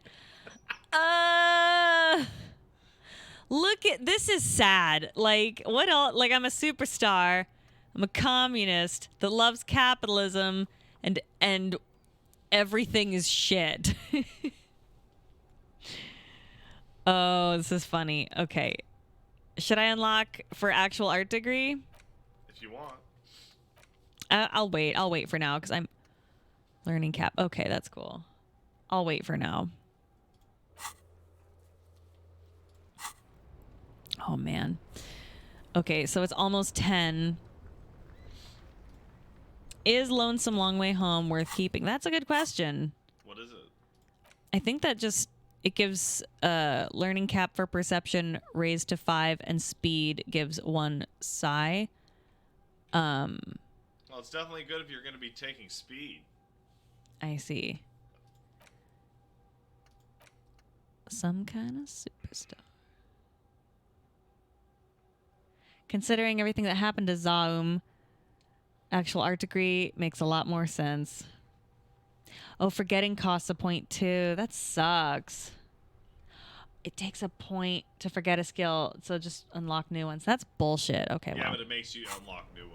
Look at this is sad. Like, what else? Like, I'm a superstar. I'm a communist that loves capitalism and everything is shit. Oh, this is funny. Okay. Should I unlock for actual art degree? If you want. I'll wait. I'll wait for now because I'm learning cap. Okay, that's cool. I'll wait for now. Oh, man. Okay, so it's almost 10. Is Lonesome Long Way Home worth keeping? That's a good question. What is it? I think that just... It gives learning cap for perception raised to 5 and speed gives 1 psi. Well, it's definitely good if you're going to be taking speed. I see. Some kind of superstar. Considering everything that happened to Zaum, actual art degree makes a lot more sense. Oh, forgetting costs a point too. That sucks. It takes a point to forget a skill, so just unlock new ones. That's bullshit. Okay, Yeah, well. but it makes you unlock new ones.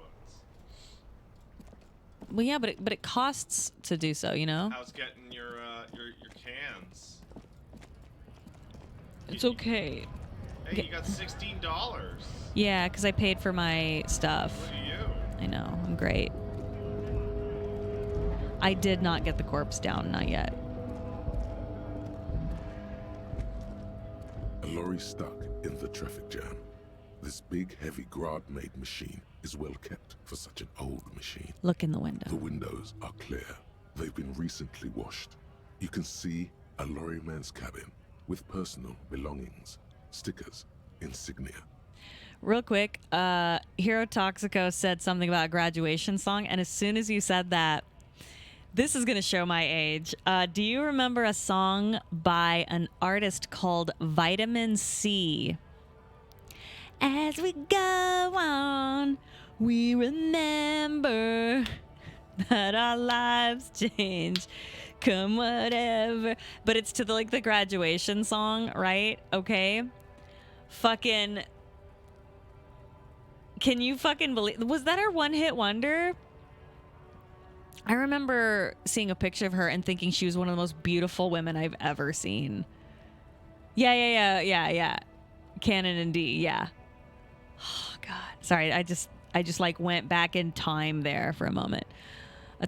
Well, yeah, but it costs to do so, you know? How's getting your cans? It's okay. Hey, you got $16. Yeah, because I paid for my stuff. Look at you. I know. I'm great. I did not get the corpse down. Not yet. A lorry stuck in the traffic jam. This big, heavy Grad-made machine is well kept for such an old machine. Look in the window. The windows are clear. They've been recently washed. You can see a lorryman's cabin with personal belongings, stickers, insignia. Real quick, Hero Toxico said something about a graduation song, and as soon as you said that, this is going to show my age. Do you remember a song by an artist called Vitamin C? As we go on, we remember that our lives change, come whatever. But it's to the graduation song, right? Okay. Fucking... Can you fucking believe... Was that her one-hit wonder? I remember seeing a picture of her and thinking she was one of the most beautiful women I've ever seen. Yeah. Canon and D, yeah. Oh, God. Sorry, I just went back in time there for a moment.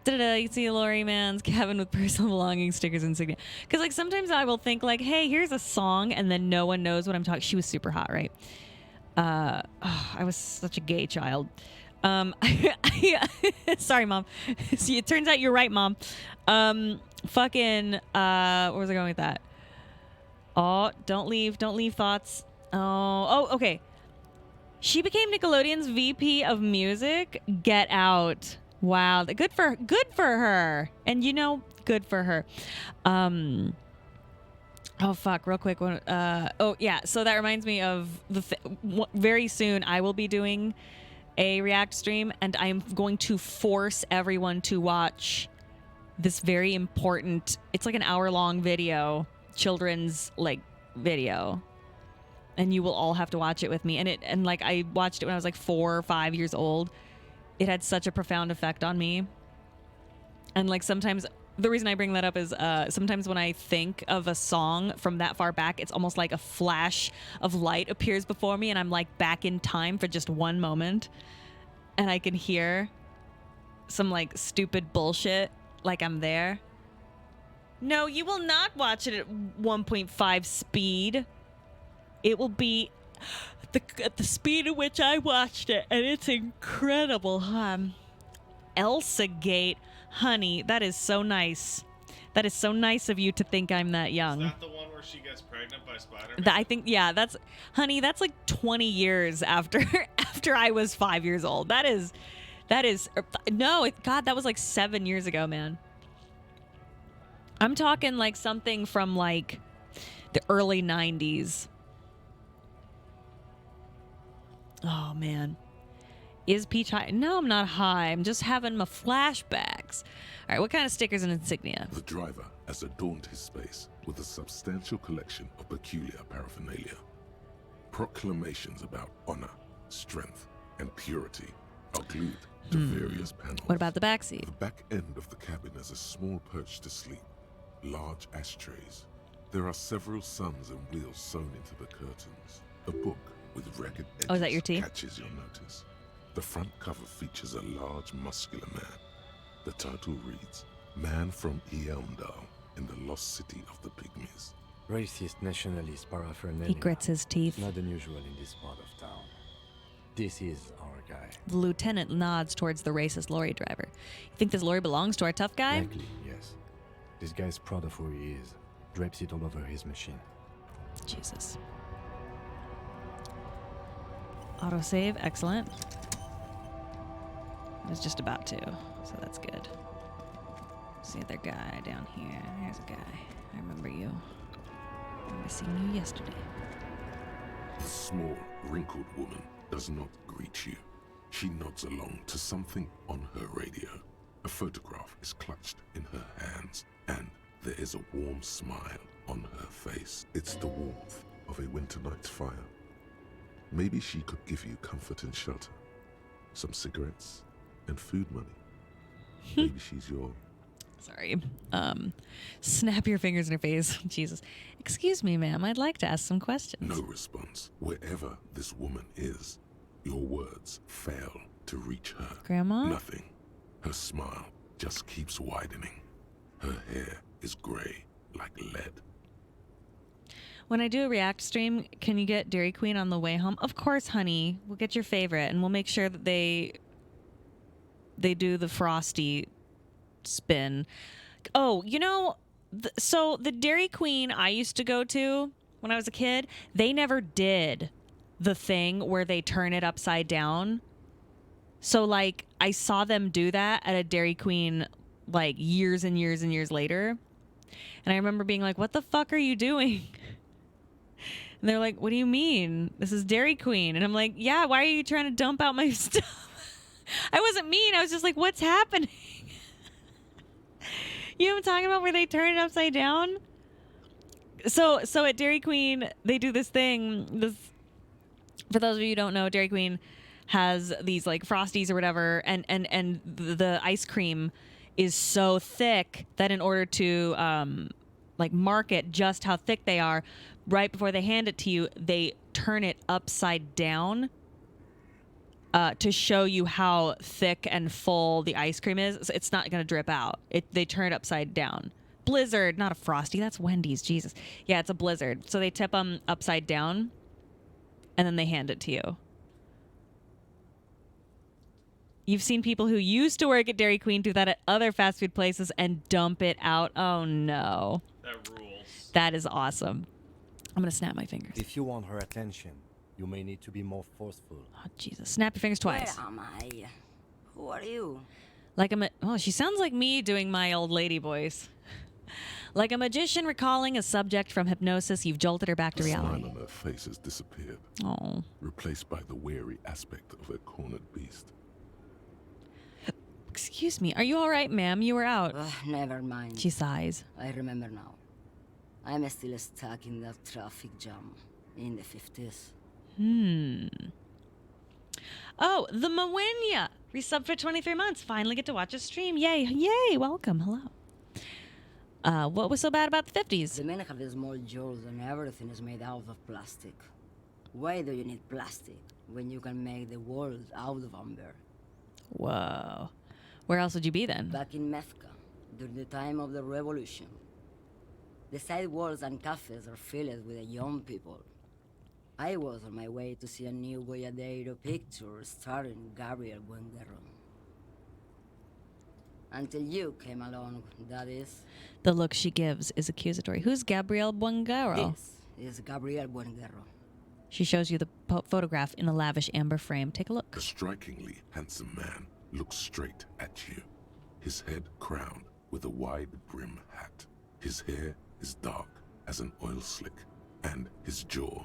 You see a lorry man's cabin with personal belongings, stickers, and insignia. Because, sometimes I will think, hey, here's a song, and then no one knows what I'm talking... She was super hot, right? I was such a gay child. Sorry, Mom. See, it turns out you're right, Mom. Where was I going with that? Oh, don't leave thoughts. Oh, okay. She became Nickelodeon's VP of music. Get out. Wow. Good for her. And good for her. Oh, fuck. Real quick. Oh, yeah. So that reminds me of very soon I will be doing a React stream, and I'm going to force everyone to watch this very important, it's like an hour-long video, children's, video. And you will all have to watch it with me. And I watched it when I was 4 or 5 years old. It had such a profound effect on me. And sometimes... The reason I bring that up is sometimes when I think of a song from that far back, it's almost like a flash of light appears before me, and I'm back in time for just one moment, and I can hear some stupid bullshit I'm there. No, you will not watch it at 1.5 speed. It will be at the speed at which I watched it, and it's incredible. Elsa Gate. Honey, that is so nice. That is so nice of you to think I'm that young. Is that the one where she gets pregnant by Spider-Man? I think, yeah, that's, honey, that's like 20 years after after I was 5 years old. That is, no, God, that was like 7 years ago, man. I'm talking like something from like the early 90s. Oh, man. Is Peach high? No, I'm not high. I'm just having my flashbacks. All right, what kind of stickers and insignia? The driver has adorned his space with a substantial collection of peculiar paraphernalia. Proclamations about honor, strength, and purity are glued to various panels. What about the backseat? The back end of the cabin has a small perch to sleep, large ashtrays. There are several suns and wheels sewn into the curtains. A book with ragged edges Oh, is that your tea? catches your notice. The front cover features a large, muscular man. The title reads, Man from Eelmdal in the lost city of the Pygmies. Racist nationalist paraphernalia. He grits his teeth. Not unusual in this part of town. This is our guy. The lieutenant nods towards the racist lorry driver. You think this lorry belongs to our tough guy? Likely, yes. This guy's proud of who he is. Drapes it all over his machine. Jesus. Autosave, excellent. I was just about to, so that's good. What's the other guy down here? There's a guy. I remember you. I remember seeing you yesterday. The small, wrinkled woman does not greet you. She nods along to something on her radio. A photograph is clutched in her hands, and there is a warm smile on her face. It's the warmth of a winter night's fire. Maybe she could give you comfort and shelter, some cigarettes, and food money. Maybe she's your... Sorry. Snap your fingers in her face. Jesus. Excuse me, ma'am. I'd like to ask some questions. No response. Wherever this woman is, your words fail to reach her. Grandma? Nothing. Her smile just keeps widening. Her hair is gray like lead. When I do a React stream, can you get Dairy Queen on the way home? Of course, honey. We'll get your favorite, and we'll make sure that they do the Frosty spin. Oh, you know, so the Dairy Queen I used to go to when I was a kid, they never did the thing where they turn it upside down. So, like, I saw them do that at a Dairy Queen, like, years and years and years later. And I remember being like, what the fuck are you doing? And they're like, what do you mean? This is Dairy Queen. And I'm like, yeah, why are you trying to dump out my stuff? I wasn't mean. I was just like, what's happening? You know what I'm talking about, where they turn it upside down? So at Dairy Queen, they do this thing. For those of you who don't know, Dairy Queen has these like Frosties or whatever, and the ice cream is so thick that in order to like market just how thick they are, right before they hand it to you, they turn it upside down to show you how thick and full the ice cream is. So it's not going to drip out. They turn it upside down. Blizzard, not a Frosty. That's Wendy's. Jesus. Yeah, it's a Blizzard. So they tip them upside down, and then they hand it to you. You've seen people who used to work at Dairy Queen do that at other fast food places and dump it out. Oh, no. That rules. That is awesome. I'm going to snap my fingers. If you want her attention, you may need to be more forceful. Oh, Jesus. Snap your fingers twice. Where am I? Who are you? Oh, she sounds like me doing my old lady voice. Like a magician recalling a subject from hypnosis, you've jolted her back to reality. The smile on her face has disappeared. Oh. Replaced by the weary aspect of a cornered beast. Excuse me. Are you all right, ma'am? You were out. Never mind. She sighs. I remember now. I'm still stuck in that traffic jam in the 50s. Oh, the Mawenya. Resub for 23 months. Finally get to watch a stream. Yay. Yay. Welcome. Hello. What was so bad about the 50s? The men have small jaws and everything is made out of plastic. Why do you need plastic when you can make the world out of amber? Whoa. Where else would you be then? Back in Mecca, during the time of the revolution. The sidewalks and cafes are filled with young people. I was on my way to see a new Boyadero picture starring Gabriel Buenguerro. Until you came along, that is. The look she gives is accusatory. Who's Gabriel Buengaro? This is Gabriel Buengaro. She shows you the photograph in a lavish amber frame. Take a look. A strikingly handsome man looks straight at you, his head crowned with a wide brim hat. His hair is dark as an oil slick, and his jaw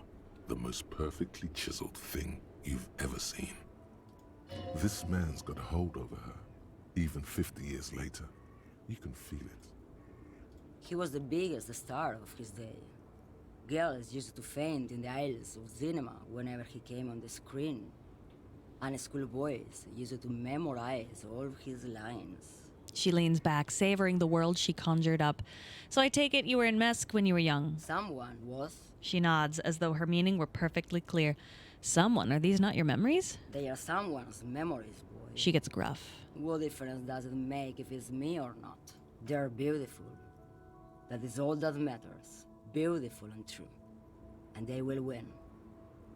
the most perfectly chiseled thing you've ever seen. This man's got a hold over her. Even 50 years later, you can feel it. He was the biggest star of his day. Girls used to faint in the aisles of cinema whenever he came on the screen. And schoolboys used to memorize all his lines. She leans back, savoring the world she conjured up. So I take it you were in Mesk when you were young. Someone was. She nods, as though her meaning were perfectly clear. Someone? Are these not your memories? They are someone's memories, boy. She gets gruff. What difference does it make if it's me or not? They're beautiful. That is all that matters. Beautiful and true. And they will win.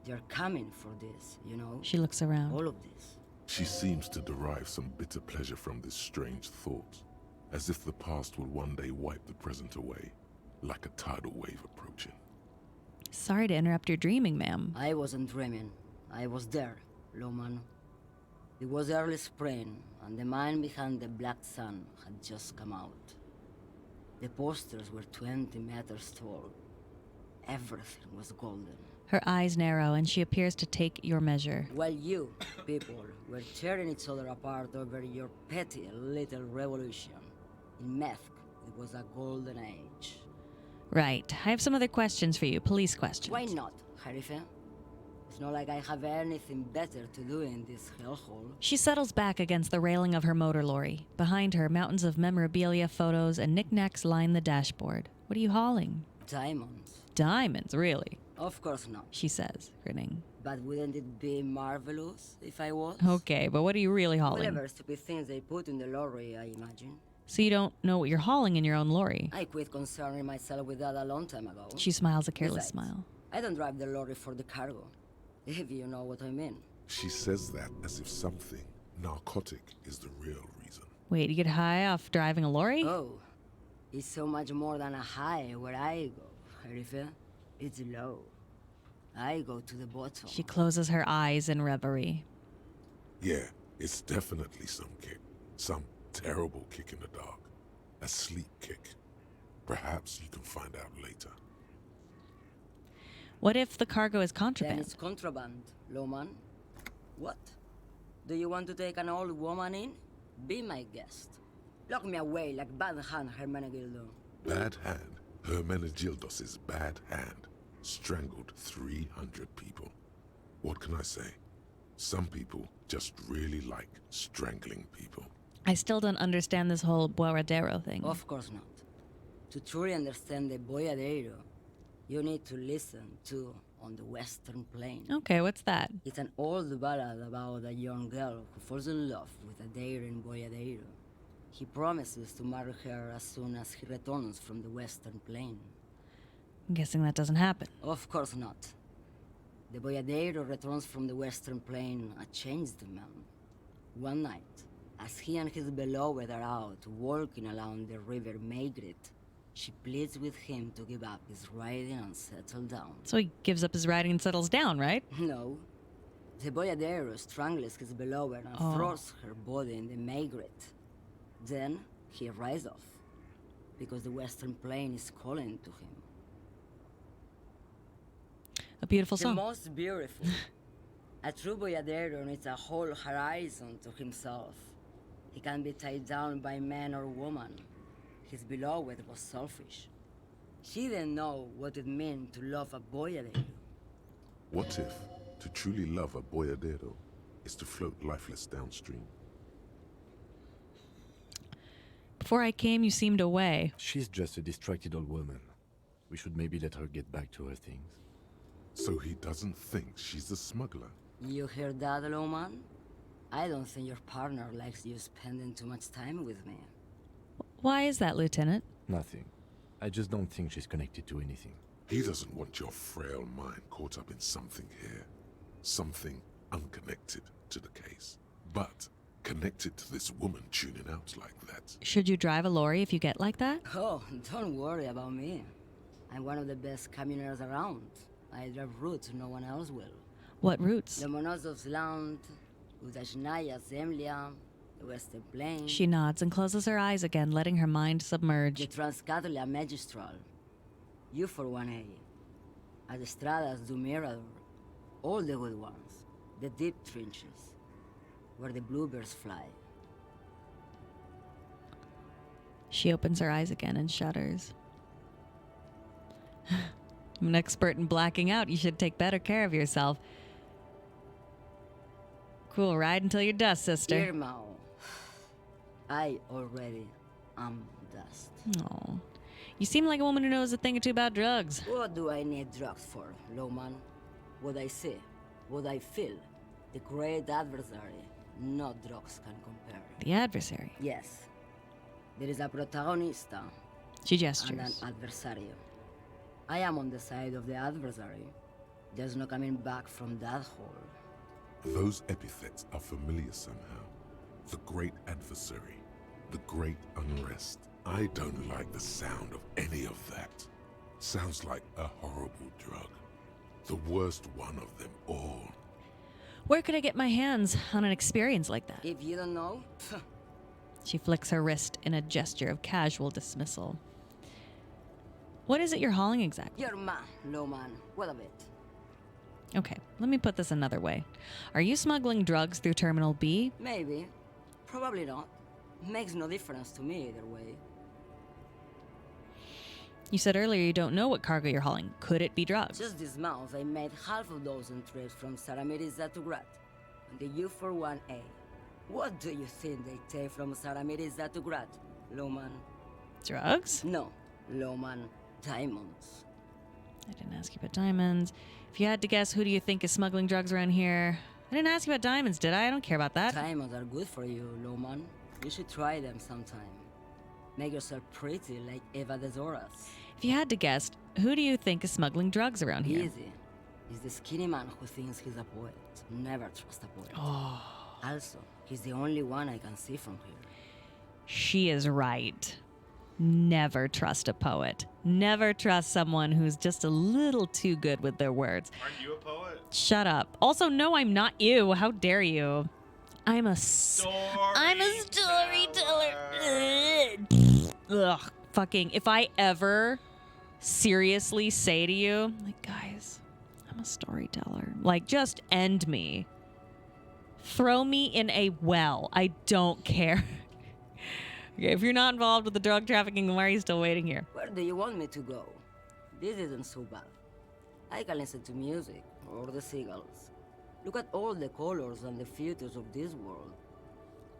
They're coming for this, you know? She looks around. All of this. She seems to derive some bitter pleasure from this strange thought, as if the past will one day wipe the present away, like a tidal wave approaching. Sorry to interrupt your dreaming, ma'am. I wasn't dreaming. I was there, Loman. It was early spring, and the man behind the black sun had just come out. The posters were 20 meters tall. Everything was golden. Her eyes narrow, and she appears to take your measure. While you, people, were tearing each other apart over your petty little revolution, in Meth, it was a golden age. Right. I have some other questions for you, police questions. Why not, Harife? It's not like I have anything better to do in this hellhole. She settles back against the railing of her motor lorry. Behind her, mountains of memorabilia, photos, and knickknacks line the dashboard. What are you hauling? Diamonds. Diamonds, really? Of course not, She says, grinning. but wouldn't it be marvelous if I was? Okay, but what are you really hauling? Whatever stupid things they put in the lorry, I imagine. So you don't know what you're hauling in your own lorry? I quit concerning myself with that a long time ago. She smiles a careless Besides, smile. I don't drive the lorry for the cargo, if you know what I mean. She says that as if something narcotic is the real reason. Wait, you get high off driving a lorry? Oh, it's so much more than a high where I go, Harife. It's low. I go to the bottom. She closes her eyes in reverie. Yeah, it's definitely some kick. Some terrible kick in the dark. A sleep kick. Perhaps you can find out later. What if the cargo is Then contraband? it's contraband, Loman. What? Do you want to take an old woman in? Be my guest. Lock me away like bad hand Hermenegildo. Bad hand. Hermenegildos' bad hand strangled 300 people. What can I say? Some people just really like strangling people. I still don't understand this whole Boiradero thing. Of course not. To truly understand the Boyadero, you need to listen to On the Western Plain. Okay, what's that? It's an old ballad about a young girl who falls in love with a daring Boyadero. He promises to marry her as soon as he returns from the Western Plain. I'm guessing that doesn't happen. Of course not. The Boyadero returns from the Western Plain a changed man. One night, as he and his beloved are out walking along the river Maigret, she pleads with him to give up his riding and settle down. So he gives up his riding and settles down, right? No. The Boyadero strangles his beloved and throws her body in the Maigret. Then he rides off, because the Western Plain is calling to him. A beautiful The song. most beautiful. A true Boyadero needs a whole horizon to himself. He can be tied down by man or woman. His beloved was selfish. She didn't know what it meant to love a Boyadero. What if to truly love a boyadero is to float lifeless downstream? Before I came, you seemed away. She's just a distracted old woman. We should maybe let her get back to her things. So he doesn't think she's a smuggler. You hear that, Loman? I don't think your partner likes you spending too much time with me. Why is that, Lieutenant? Nothing. I just don't think she's connected to anything. He doesn't want your frail mind caught up in something here. Something unconnected to the case. But connected to this woman tuning out like that. Should you drive a lorry if you get like that? Oh, don't worry about me. I'm one of the best camioners around. I drive routes no one else will. What routes? Lomonosov's Land, Udashnaya Zemlya, the Western Plain. She nods and closes her eyes again, letting her mind submerge. The Transcatolia Magistral. You for 1A. Adestradas do Mirador. All the good ones. The deep trenches. Where the bluebirds fly. She opens her eyes again and shudders. I'm an expert in blacking out. You should take better care of yourself. Cool, ride until you're dust, sister. Irma, I already am dust. Oh, you seem like a woman who knows a thing or two about drugs. What do I need drugs for, Lowman? What I see, what I feel. The great adversary. No drugs can compare. The adversary? Yes. There is a protagonista. She gestures. And an adversario. I am on the side of the adversary. There's no coming back from that hole. Those epithets are familiar somehow. The great adversary, the great unrest. I don't like the sound of any of that. Sounds like a horrible drug. The worst one of them all. Where could I get my hands on an experience like that? If you don't know... She flicks her wrist in a gesture of casual dismissal. What is it you're hauling exactly? You're man, Lowman. What of it? Okay, let me put this another way. Are you smuggling drugs through Terminal B? Maybe. Probably not. Makes no difference to me either way. You said earlier you don't know what cargo you're hauling. Could it be drugs? Just this month, I made half a dozen trips from Saramiriza to Grat on the U41A. What do you think they take from Saramiriza to Grat, Lowman? Drugs? No, Lowman. Diamonds. I didn't ask you about diamonds. If you had to guess, who do you think is smuggling drugs around here? I didn't ask you about diamonds, did I? I don't care about that. Diamonds are good for you, Lowman. You should try them sometime. Make yourself pretty like Eva de Zoras. If you had to guess, who do you think is smuggling drugs around here? Easy. He's the skinny man who thinks he's a poet. Never trust a poet. Oh. Also, he's the only one I can see from here. She is right. Never trust a poet. Never trust someone who's just a little too good with their words. Aren't you a poet? Shut up. Also, no, I'm not you. How dare you? I'm a storyteller. Ugh. Fucking, if I ever seriously say to you, like, guys, I'm a storyteller. Like, just end me. Throw me in a well. I don't care. Okay, if you're not involved with the drug trafficking, why are you still waiting here? Where do you want me to go? This isn't so bad. I can listen to music, or the seagulls. Look at all the colors and the futures of this world.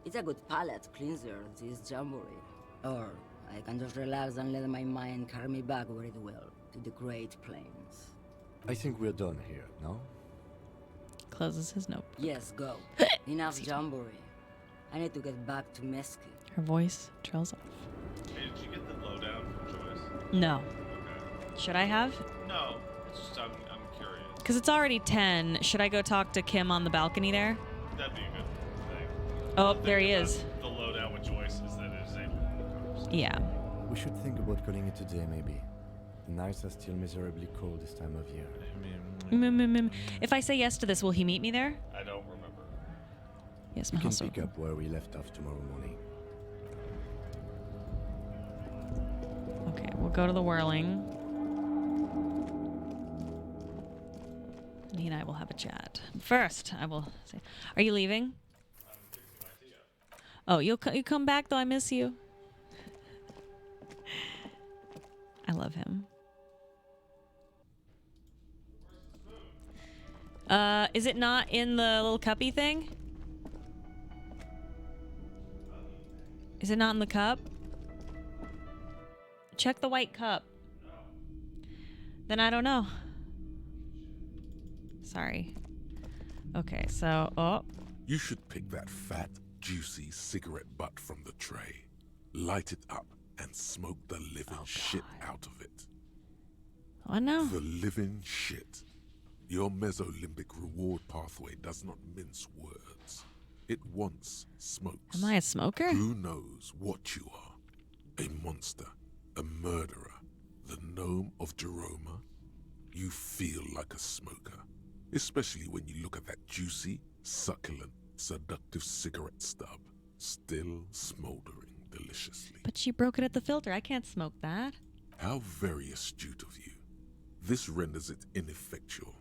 It's a good palate cleanser, this jamboree. Or I can just relax and let my mind carry me back where it will, to the Great Plains. I think we're done here, no? Closes his notebook. Yes, go. Enough jamboree. I need to get back to Mesquite. Her voice trails off. Hey, did you get the lowdown from Joyce? No. Okay. Should I have? No. It's just I'm curious. Because it's already 10. Should I go talk to Kim on the balcony there? That'd be a good thing. Oh, there he is. The lowdown with Joyce is that it is able to Yeah. We should think about calling it today, maybe. The nights are still miserably cold this time of year. If I say yes to this, will he meet me there? I don't remember. Yes, we my can house pick open. up where we left off tomorrow morning. Okay, we'll go to the whirling. And he and I will have a chat. First, I will say, are you leaving? Oh, you come back though. I miss you. I love him. Is it not in the little cuppy thing? Is it not in the cup? Check the white cup. Then I don't know. Sorry. Okay, so, oh. You should pick that fat, juicy cigarette butt from the tray, light it up, and smoke the living shit out of it. What now? The living shit. Your mesolimbic reward pathway does not mince words. It once smokes. Am I a smoker? Who knows what you are? A monster, a murderer, the gnome of Jeroma? You feel like a smoker, especially when you look at that juicy, succulent, seductive cigarette stub, still smoldering deliciously. But she broke it at the filter. I can't smoke that. How very astute of you. This renders it ineffectual.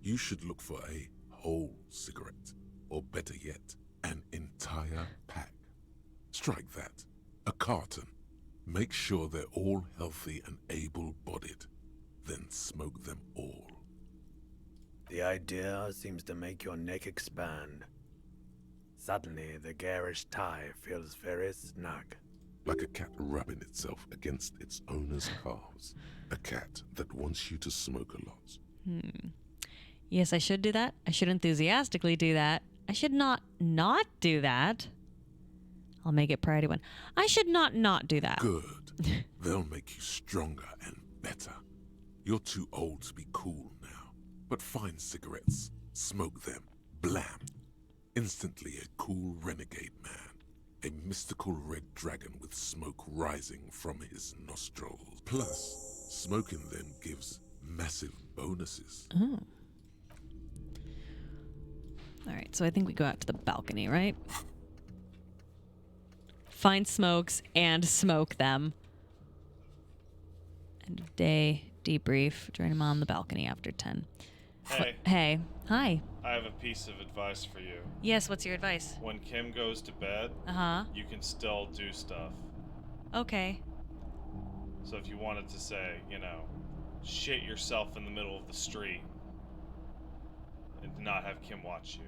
You should look for a whole cigarette, or better yet, an entire pack. Strike that. A carton. Make sure they're all healthy and able-bodied. Then smoke them all. The idea seems to make your neck expand. Suddenly, the garish tie feels very snug. Like a cat rubbing itself against its owner's calves. A cat that wants you to smoke a lot. Yes, I should do that. I should enthusiastically do that. I should not do that. I'll make it priority one. I should not do that. Good. They'll make you stronger and better. You're too old to be cool now. But find cigarettes, smoke them, blam. Instantly a cool renegade man. A mystical red dragon with smoke rising from his nostrils. Plus, smoking then gives massive bonuses. Oh. All right, so I think we go out to the balcony, right? Find smokes and smoke them. End of day, debrief. Join him on the balcony after 10. Hey. Hey. Hi. I have a piece of advice for you. Yes, what's your advice? When Kim goes to bed, you can still do stuff. Okay. So if you wanted to say, shit yourself in the middle of the street and not have Kim watch you,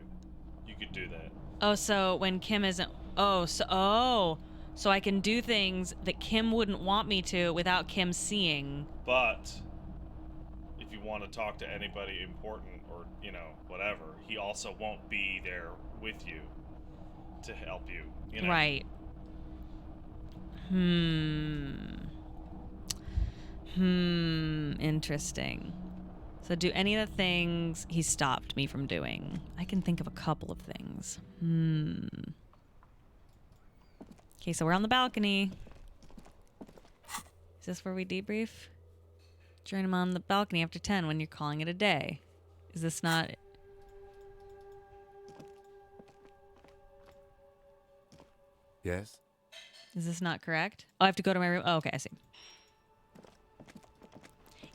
you could do that. Oh, so when Kim isn't... So I can do things that Kim wouldn't want me to without Kim seeing. But if you want to talk to anybody important or, whatever, he also won't be there with you to help you, Right. Interesting. So do any of the things he stopped me from doing? I can think of a couple of things. Okay, so we're on the balcony. Is this where we debrief? Join him on the balcony after 10 when you're calling it a day. Is this not... Yes? Is this not correct? Oh, I have to go to my room? Oh, okay, I see.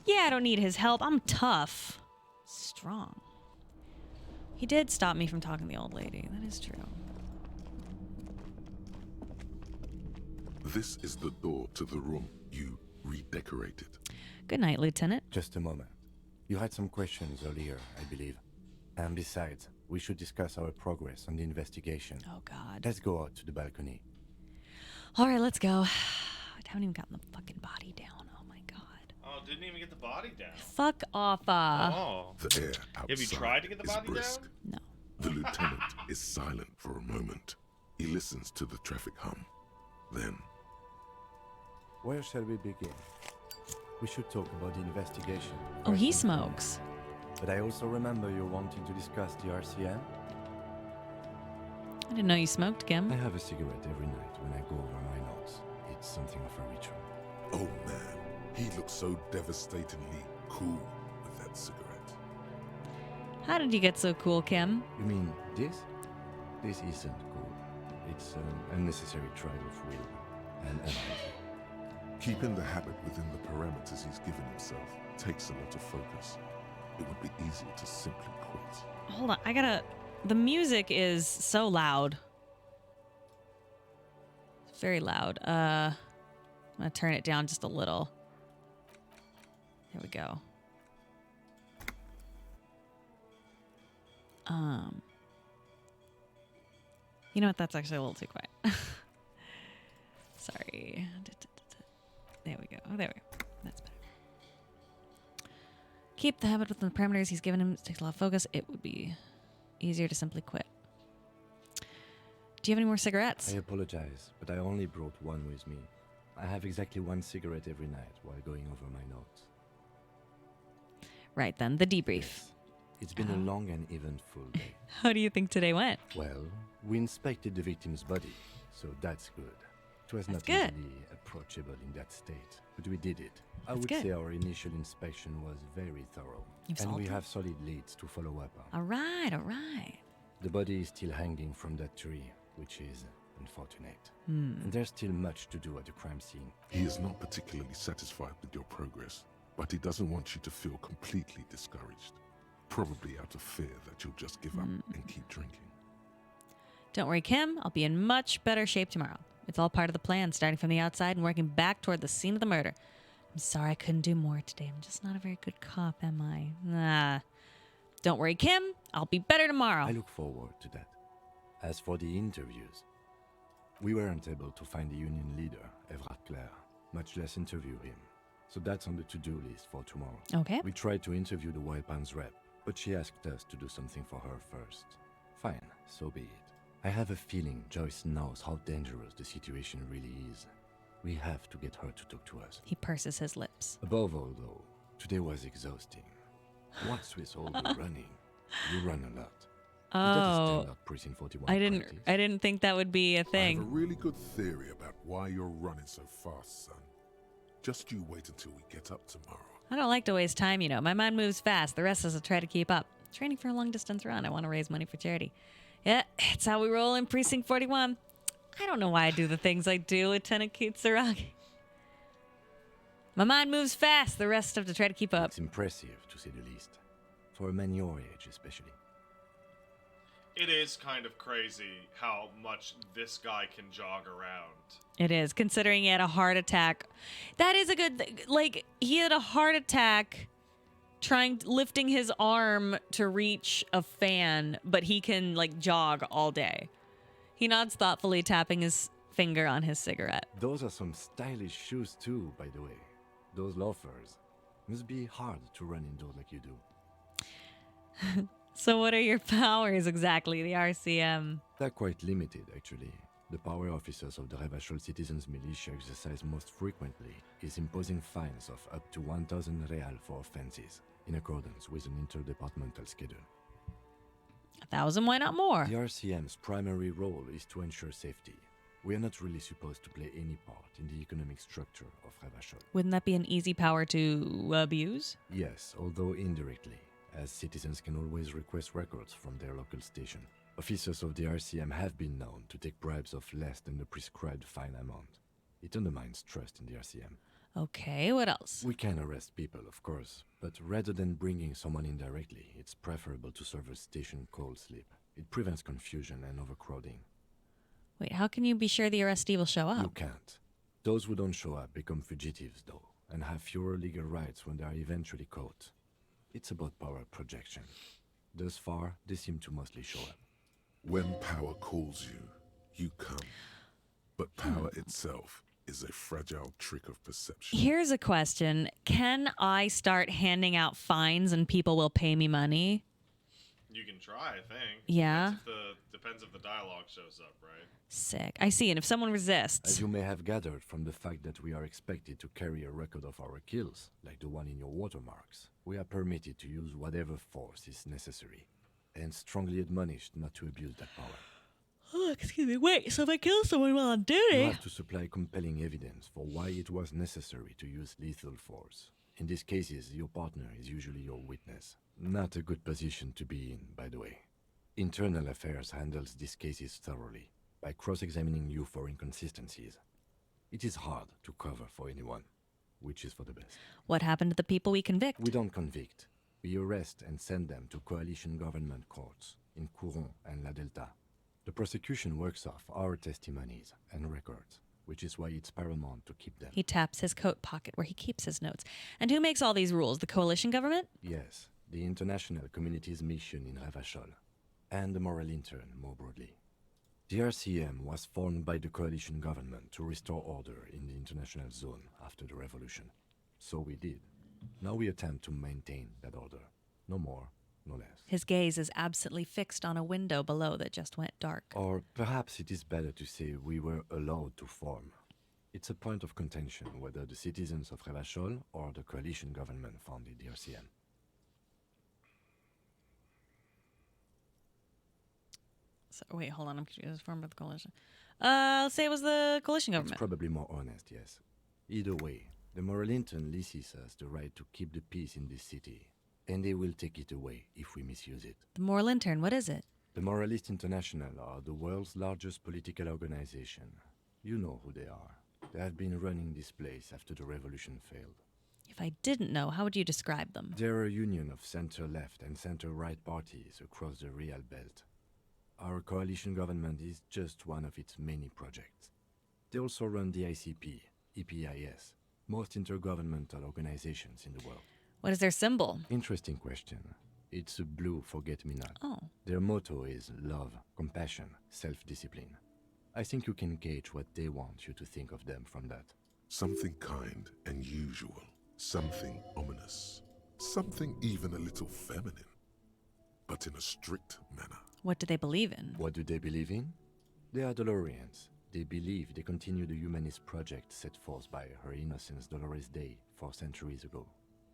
Yeah, I don't need his help. I'm tough. Strong. He did stop me from talking to the old lady. That is true. This is the door to the room you redecorated. Good night, Lieutenant. Just a moment. You had some questions earlier, I believe. And besides, we should discuss our progress on the investigation. Oh, God. Let's go out to the balcony. All right, let's go. I haven't even gotten the fucking body down. Oh, my God. Oh, didn't even get the body down. Fuck off. Oh. The air outside Have you tried to get the is body brisk. down? No. The lieutenant is silent for a moment. He listens to the traffic hum. Then... Where shall we begin? We should talk about the investigation. Oh, he first and smokes. foremost. But I also remember you wanting to discuss the RCM. I didn't know you smoked, Kim. I have a cigarette every night when I go over my notes. It's something of a ritual. Oh man, he looks so devastatingly cool with that cigarette. How did you get so cool, Kim? You mean this? This isn't cool. It's an unnecessary trial of will and energy. Keeping the habit within the parameters he's given himself takes a lot of focus. It would be easier to simply quit. Hold on, I gotta... The music is so loud. It's very loud. I'm gonna turn it down just a little. There we go. You know what? That's actually a little too quiet. Sorry. There we go. Oh, there we go. That's better. Keep the habit within the parameters he's given him. It takes a lot of focus. It would be easier to simply quit. Do you have any more cigarettes? I apologize, but I only brought one with me. I have exactly one cigarette every night while going over my notes. Right then, the debrief. Yes. It's been a long and eventful day. How do you think today went? Well, we inspected the victim's body, so that's good. It was That's not good. easily approachable in that state, but we did it. I That's would good. say our initial inspection was very thorough, You've and we solved it? have solid leads to follow up on. All right, all right. The body is still hanging from that tree, which is unfortunate. Hmm. And there's still much to do at the crime scene. He is not particularly satisfied with your progress, but he doesn't want you to feel completely discouraged. Probably out of fear that you'll just give up and keep drinking. Don't worry, Kim. I'll be in much better shape tomorrow. It's all part of the plan, starting from the outside and working back toward the scene of the murder. I'm sorry I couldn't do more today. I'm just not a very good cop, am I? Nah. Don't worry, Kim. I'll be better tomorrow. I look forward to that. As for the interviews, we weren't able to find the union leader, Everard Clare, much less interview him. So that's on the to-do list for tomorrow. Okay. We tried to interview the Wild Pines rep, but she asked us to do something for her first. Fine, so be it. I have a feeling Joyce knows how dangerous the situation really is. We have to get her to talk to us. He purses his lips. Above all, though, today was exhausting. What's with all the running? You run a lot. Is that a Oh, standard Precinct 41 I practice? didn't think that would be a I have a thing. really good theory about why you're running so fast, son. Just you wait until we get up tomorrow. I don't like to waste time, you know. My mind moves fast. The rest of us will try to keep up. Training for a long-distance run. I want to raise money for charity. Yeah, it's how we roll in Precinct 41. I don't know why I do the things I do, Lieutenant Kitsuragi. My mind moves fast. The rest have to try to keep up. It's impressive, to say the least. For a man your age, especially. It is kind of crazy how much this guy can jog around. It is, considering he had a heart attack. That is a good thing. Like, he had a heart attack lifting his arm to reach a fan, but he can, like, jog all day. He nods thoughtfully, tapping his finger on his cigarette. Those are some stylish shoes too, by the way. Those loafers. Must be hard to run indoors like you do. So what are your powers exactly, the RCM? They're quite limited, actually. The power officers of the Revachol Citizens Militia exercise most frequently is imposing fines of up to 1,000 real for offenses, in accordance with an interdepartmental schedule. 1,000, why not more? The RCM's primary role is to ensure safety. We are not really supposed to play any part in the economic structure of Revachol. Wouldn't that be an easy power to abuse? Yes, although indirectly, as citizens can always request records from their local station. Officers of the RCM have been known to take bribes of less than the prescribed fine amount. It undermines trust in the RCM. Okay, what else? We can arrest people, of course, but rather than bringing someone in directly, it's preferable to serve a station cold sleep. It prevents confusion and overcrowding. Wait, how can you be sure the arrestee will show up? You can't. Those who don't show up become fugitives, though, and have fewer legal rights when they are eventually caught. It's about power projection. Thus far, they seem to mostly show up. When power calls you, you come. But power itself is a fragile trick of perception. Here's a question. Can I start handing out fines and people will pay me money? You can try, I think. Yeah. Depends if the dialogue shows up, right? Sick. I see. And if someone resists... As you may have gathered from the fact that we are expected to carry a record of our kills, like the one in your watermarks, we are permitted to use whatever force is necessary, and strongly admonished not to abuse that power. Oh, excuse me. Wait, so if I kill someone while on duty... You have to supply compelling evidence for why it was necessary to use lethal force. In these cases, your partner is usually your witness. Not a good position to be in, by the way. Internal Affairs handles these cases thoroughly, by cross-examining you for inconsistencies. It is hard to cover for anyone, which is for the best. What happened to the people we convict? We don't convict. We arrest and send them to coalition government courts in Couron and La Delta. The prosecution works off our testimonies and records, which is why it's paramount to keep them. He taps his coat pocket where he keeps his notes. And who makes all these rules? The coalition government? Yes, the international community's mission in Revachol, and the moral intern more broadly. The RCM was formed by the coalition government to restore order in the international zone after the revolution. So we did. Now we attempt to maintain that order. No more, no less. His gaze is absently fixed on a window below that just went dark. Or perhaps it is better to say we were allowed to form. It's a point of contention whether the citizens of Revachol or the coalition government founded the RCM. So, wait, hold on. I'm confused. Formed by the coalition. Let's say it was the coalition It's government. probably more honest, yes. Either way, the Moralintern leases us the right to keep the peace in this city, and they will take it away if we misuse it. The Moral Intern, what is it? The Moralist International are the world's largest political organization. You know who they are. They have been running this place after the revolution failed. If I didn't know, how would you describe them? They're a union of center-left and center-right parties across the Real Belt. Our coalition government is just one of its many projects. They also run the ICP, EPIS, most intergovernmental organizations in the world. What is their symbol? Interesting question. It's a blue forget-me-not. Oh. Their motto is love, compassion, self-discipline. I think you can gauge what they want you to think of them from that. Something kind and usual. Something ominous. Something even a little feminine. But in a strict manner. What do they believe in? What do they believe in? They are Dolorians. They believe they continue the humanist project set forth by Her Innocence Dolores Day 4 centuries ago.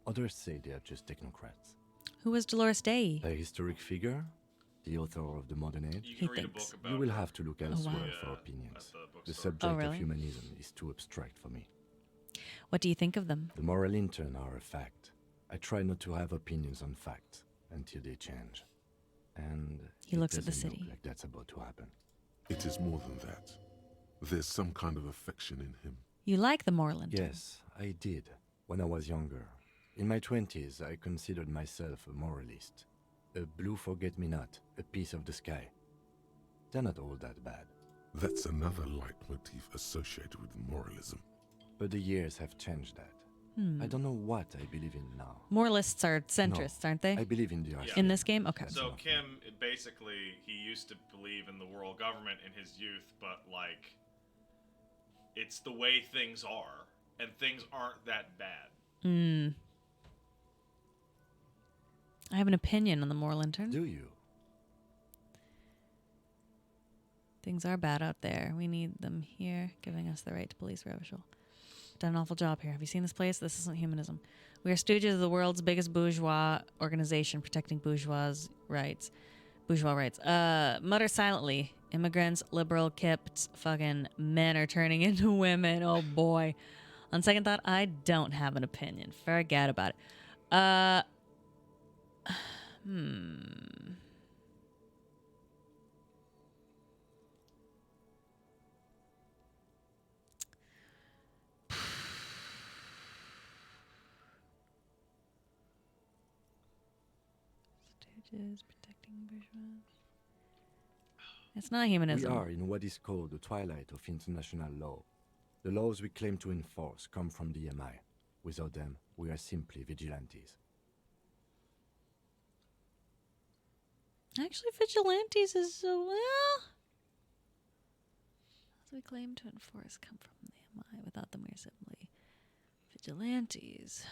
Others say they are just technocrats. Who was Dolores Day? A historic figure? The author of the modern age? You can read a book about You will her. have to look elsewhere wow. for opinions. The bookstore. subject really? of humanism is too abstract for me. What do you think of them? The moral intern are a fact. I try not to have opinions on facts until they change. And He it looks at the doesn't city. look like that's about to happen. It is more than that. There's some kind of affection in him. You like the Moral Intern? Yes, I did, when I was younger. In my 20s, I considered myself a moralist. A blue forget-me-not, a piece of the sky. They're not all that bad. That's another leitmotif associated with moralism. But the years have changed that. I don't know what I believe in now. Moralists are centrists, No, aren't they? I believe in the RCM. In this game? Okay. So Kim, basically, he used to believe in the world government in his youth, but like, it's the way things are, and things aren't that bad. I have an opinion on the Moral Intern. Do you? Things are bad out there. We need them here, giving us the right to police Revachol. Done an awful job here. Have you seen this place? This isn't humanism. We are stooges of the world's biggest bourgeois organization protecting bourgeois rights. Mutter silently. Immigrants, liberal, kipped, fucking men are turning into women. Oh boy. On second thought, I don't have an opinion. Forget about it. Stooges protecting bourgeois. It's not humanism. We are in what is called the twilight of international law. The laws we claim to enforce come from the MI. Without them, we are simply vigilantes. Actually, vigilantes is well. As we claim to enforce come from the MI. Without them, we are simply vigilantes.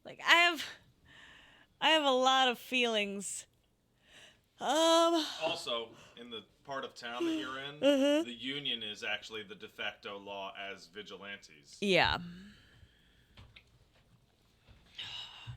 Like I have a lot of feelings. Also, in the part of town that you're in, the union is actually the de facto law as vigilantes. Yeah.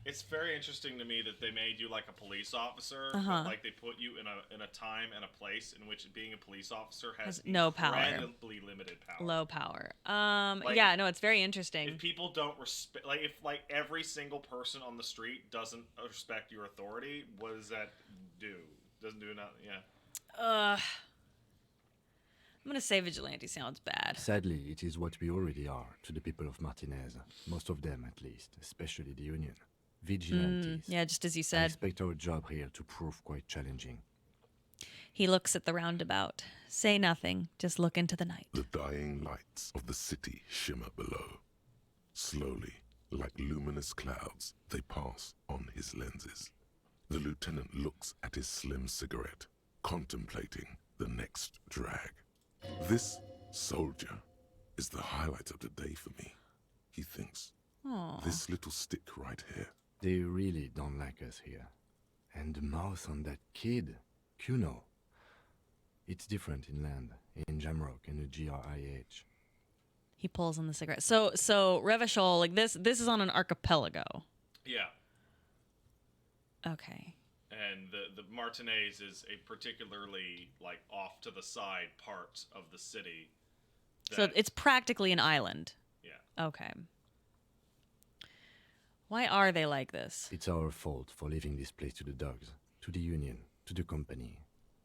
It's very interesting to me that they made you like a police officer, Uh-huh. but like they put you in a time and a place in which being a police officer has no power. incredibly limited power. Low power. Like, yeah, no, it's very interesting. If people don't respect, like if like every single person on the street doesn't respect your authority, what does that do? Doesn't do nothing. Yeah. I'm gonna say vigilante sounds bad. Sadly, it is what we already are to the people of Martinez. Most of them, at least, especially the Union. Vigilantes. Yeah, just as you I said. expect our job here to prove quite challenging. He looks at the roundabout. Say nothing. Just look into the night. The dying lights of the city shimmer below. Slowly, like luminous clouds, they pass on his lenses. The lieutenant looks at his slim cigarette, contemplating the next drag. This soldier is the highlight of the day for me, he thinks. Aww. This little stick right here. They really don't like us here. And the mouth on that kid, Kuno. It's different inland, in Jamrock and the GRIH. He pulls on the cigarette. So Revachol, like this is on an archipelago. Yeah. Okay. And the Martinez is a particularly like off to the side part of the city. So it's practically an island. Yeah. Okay. Why are they like this? It's our fault for leaving this place to the dogs, to the union, to the company,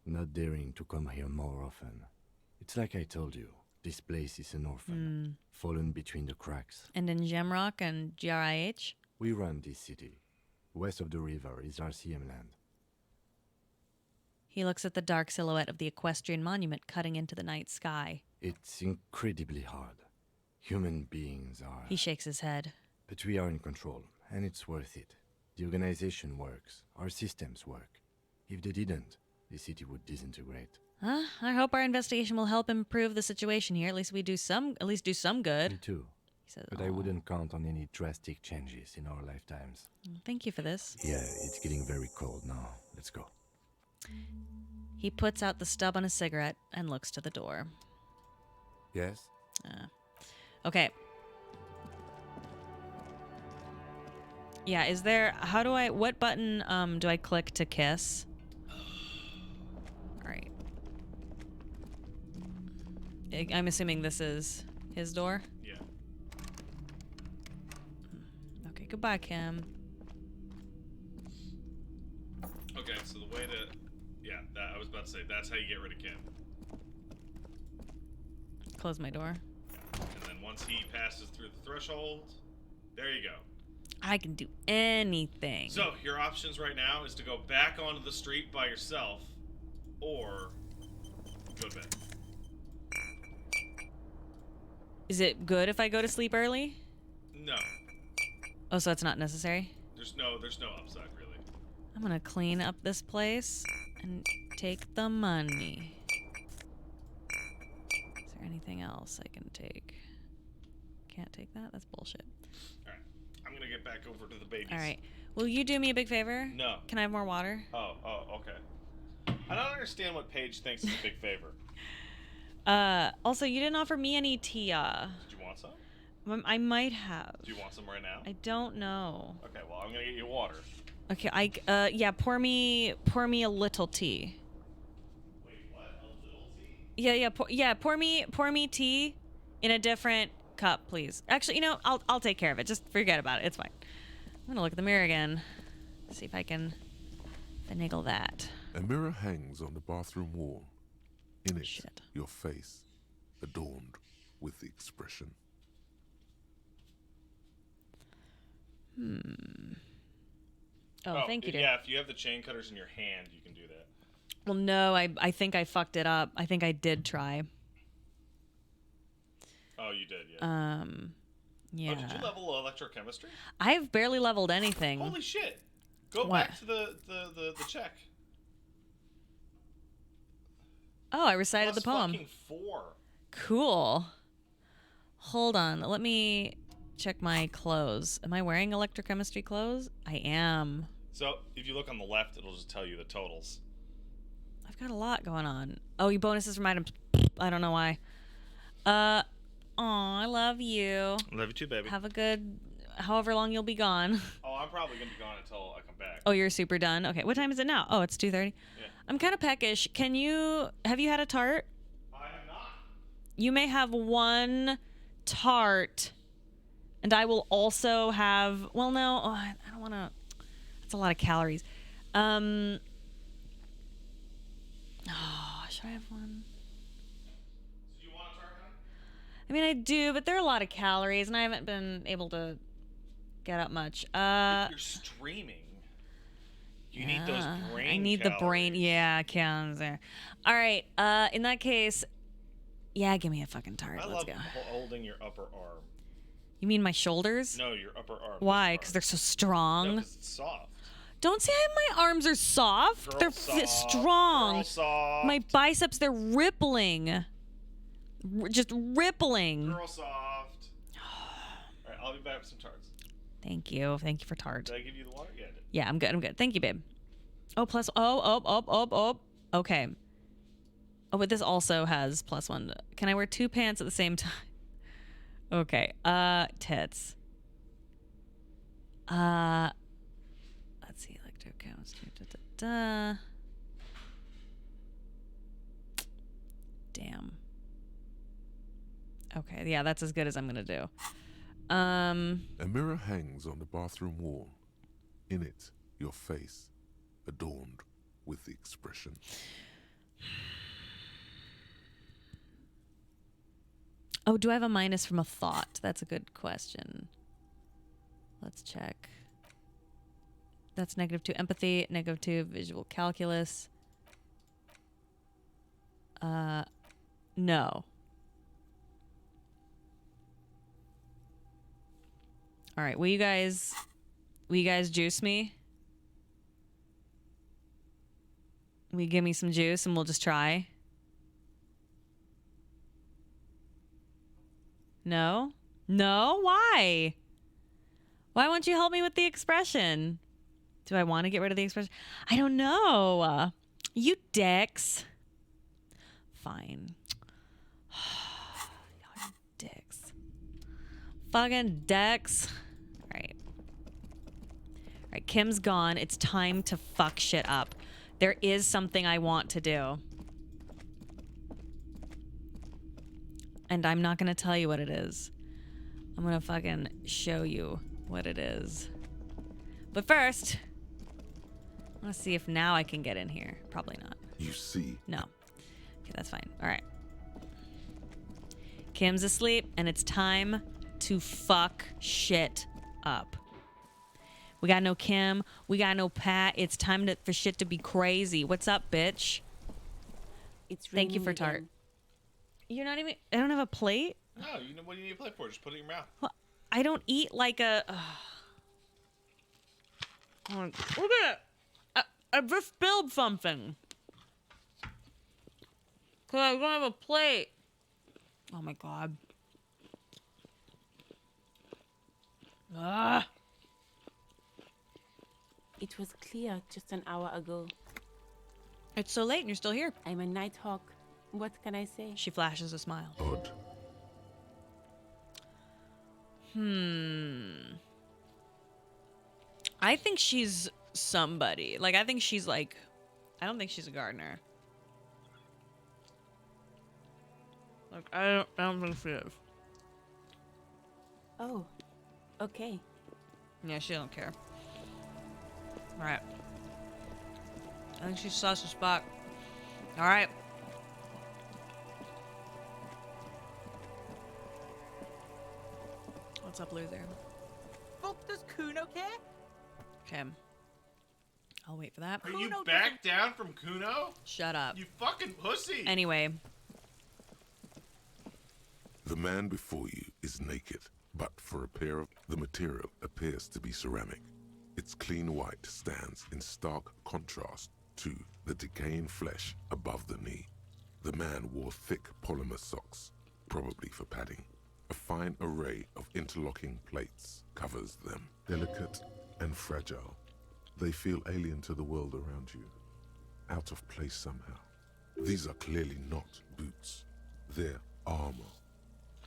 not daring to come here more often. It's like I told you, this place is an orphan, fallen between the cracks. And in Gemrock and GRIH? We run this city. West of the river is RCM land. He looks at the dark silhouette of the equestrian monument cutting into the night sky. It's incredibly hard. Human beings are... He shakes his head. But we are in control, and it's worth it. The organization works. Our systems work. If they didn't, the city would disintegrate. I hope our investigation will help improve the situation here. At least do some good. Me too. He says, but I wouldn't count on any drastic changes in our lifetimes. Thank you for this. Yeah, it's getting very cold now. Let's go. He puts out the stub on a cigarette and looks to the door. Yes? Okay. Yeah, what button do I click to kiss? Alright. I'm assuming this is his door? Yeah. Okay, goodbye, Kim. Okay, so the way to... Yeah, I was about to say, that's how you get rid of Kim. Close my door. And then once he passes through the threshold, there you go. I can do anything. So, your options right now is to go back onto the street by yourself, or go to bed. Is it good if I go to sleep early? No. Oh, so it's not necessary? There's no upside, really. I'm gonna clean up this place and take the money. Is there anything else I can take? Can't take that? That's bullshit. Alright. I'm gonna get back over to the babies. Alright. Will you do me a big favor? No. Can I have more water? Oh, okay. I don't understand what Paige thinks is a big favor. Also, you didn't offer me any tea. Did you want some? I might have. Do you want some right now? I don't know. Okay, well, I'm gonna get you water. Okay, yeah, pour me a little tea. Wait, what? A little tea? Yeah, pour me tea in a different cup, please. Actually, I'll take care of it. Just forget about it. It's fine. I'm gonna look at the mirror again. See if I can finagle that. A mirror hangs on the bathroom wall. In it, your face, adorned with the expression. Oh, thank you, dear. Yeah, if you have the chain cutters in your hand, you can do that. Well, no, I think I fucked it up. I think I did try. Oh, you did, yeah. Yeah. Oh, did you level electrochemistry? I've barely leveled anything. Holy shit! Go What? back to the check. Oh, I recited Plus the poem. fucking 4. Cool. Hold on. Let me check my clothes. Am I wearing electrochemistry clothes? I am. So, if you look on the left, it'll just tell you the totals. I've got a lot going on. Oh, you bonuses from items. I don't know why. Aw, I love you. Love you too, baby. Have a good however long you'll be gone. Oh, I'm probably gonna be gone until I come back. Oh, you're super done? Okay, what time is it now? Oh, it's 2:30. Yeah. I'm kind of peckish. Have you had a tart? I have not. You may have one tart, and I will also have, well, no, I don't want to, that's a lot of calories. Oh, should I have one? Do you want a tart, honey? I mean, I do, but there are a lot of calories, and I haven't been able to get up much. You're streaming. You need those brain I need calories. the brain. Yeah, calories there. All right. In that case, yeah, give me a fucking tart. I Let's love go. holding your upper arm. You mean my shoulders? No, your upper arm. Why? Because they're so strong. No, 'cause it's soft. Don't say my arms are soft. Girl they're soft. strong. Girl soft. My biceps, they're rippling. Just rippling. Girl soft. All right, I'll be back with some tarts. Thank you. Thank you for tart. Did I give you the water? Yeah, I did. Yeah, I'm good. I'm good. Thank you, babe. Oh, plus. Okay. Oh, but this also has +1. Can I wear 2 pants at the same time? Okay. Tits. Let's see. Electrochemistry. Damn. Okay. Yeah, that's as good as I'm gonna do. A mirror hangs on the bathroom wall. In it, your face, adorned with the expression. Oh, do I have a minus from a thought? That's a good question. Let's check. That's -2 empathy, -2 visual calculus. No. All right, will you guys juice me? Will you give me some juice and we'll just try? No? No? Why? Why won't you help me with the expression? Do I want to get rid of the expression? I don't know. You dicks. Fine. Y'all dicks. Fucking dicks. All right. All right, Kim's gone. It's time to fuck shit up. There is something I want to do. And I'm not going to tell you what it is. I'm going to fucking show you what it is. But first, I want to see if now I can get in here. Probably not. You see. No. Okay, that's fine. All right. Kim's asleep, and it's time to fuck shit up. We got no Kim. We got no Pat. It's time for shit to be crazy. What's up, bitch? Thank you for tart. Again. You're not even... I don't have a plate? No, you know what do you need a plate for? Just put it in your mouth. Well, I don't eat like a... Look at it. I just spilled something. Because I don't have a plate. Oh my god. Ah. It was clear just an hour ago. It's so late and you're still here. I'm a nighthawk. What can I say? She flashes a smile. Odd. I think she's somebody. Like, I think she's like... I don't think she's a gardener. Like, I don't think she is. Oh, okay. Yeah, she don't care. Alright. I think she's sus a spot. Alright. What's up, loser? Fuck, does Kuno care? Okay. I'll wait for that. Are you back down from Kuno? Shut up. You fucking pussy. Anyway. The man before you is naked, but for a pair of... The material appears to be ceramic. Its clean white stands in stark contrast to the decaying flesh above the knee. The man wore thick polymer socks, probably for padding. A fine array of interlocking plates covers them, delicate and fragile. They feel alien to the world around you, out of place somehow. These are clearly not boots. They're armor,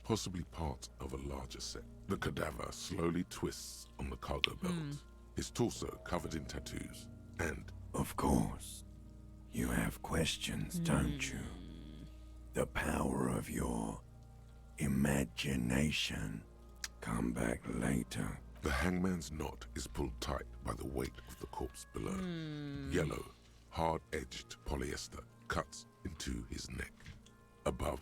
possibly part of a larger set. The cadaver slowly twists on the cargo belt, his torso covered in tattoos, and... Of course. You have questions, don't you? The power of your imagination. Come back later. The hangman's knot is pulled tight by the weight of the corpse below. Yellow, hard-edged polyester cuts into his neck. Above,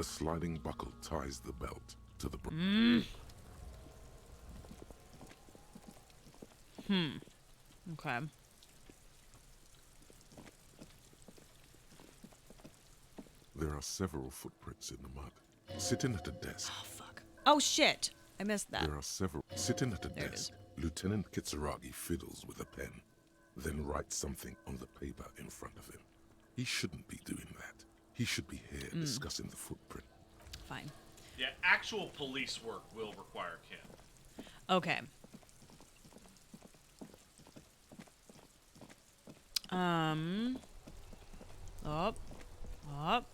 a sliding buckle ties the belt to the... Okay. There are several footprints in the mud. Sitting at a desk. Oh, fuck. Oh, shit. I missed that. There are several... Sitting at a There it desk, Lieutenant Kitsuragi fiddles with a pen, then writes something on the paper in front of him. He shouldn't be doing that. He should be here discussing the footprint. Fine. Yeah, actual police work will require Kim. Okay. Up.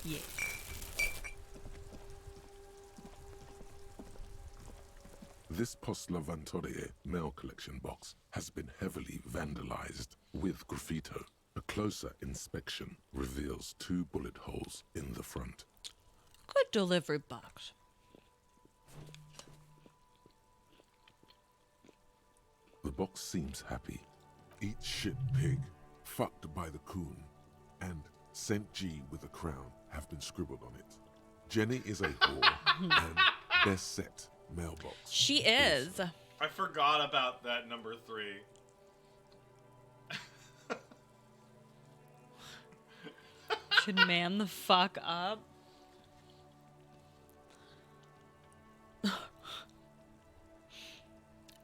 Yeah. This Post Lavatorie mail collection box has been heavily vandalized with graffito. A closer inspection reveals 2 bullet holes in the front. Good delivery box. The box seems happy. Eat shit pig, fucked by the coon, and St. G with a crown have been scribbled on it. Jenny is a whore, and best set mailbox. She is. I forgot about that number 3. Should man the fuck up.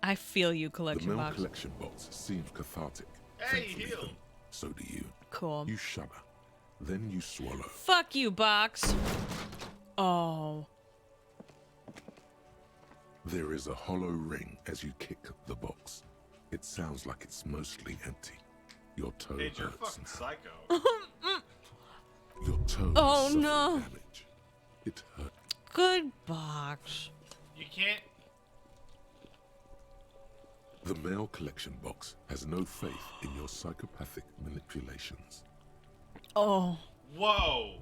I feel you, collection The mail box. collection box seems cathartic. Hey, Thankfully, heal. though, so do you. Cool. You shudder. Then you swallow. Fuck you, box. Oh. There is a hollow ring as you kick the box. It sounds like it's mostly empty. Your toe Hey, you're hurts fucking now. psycho. Your toe Oh, has suffered no. damage. It hurt. Good box. You can't. The mail collection box has no faith in your psychopathic manipulations. Oh. Whoa.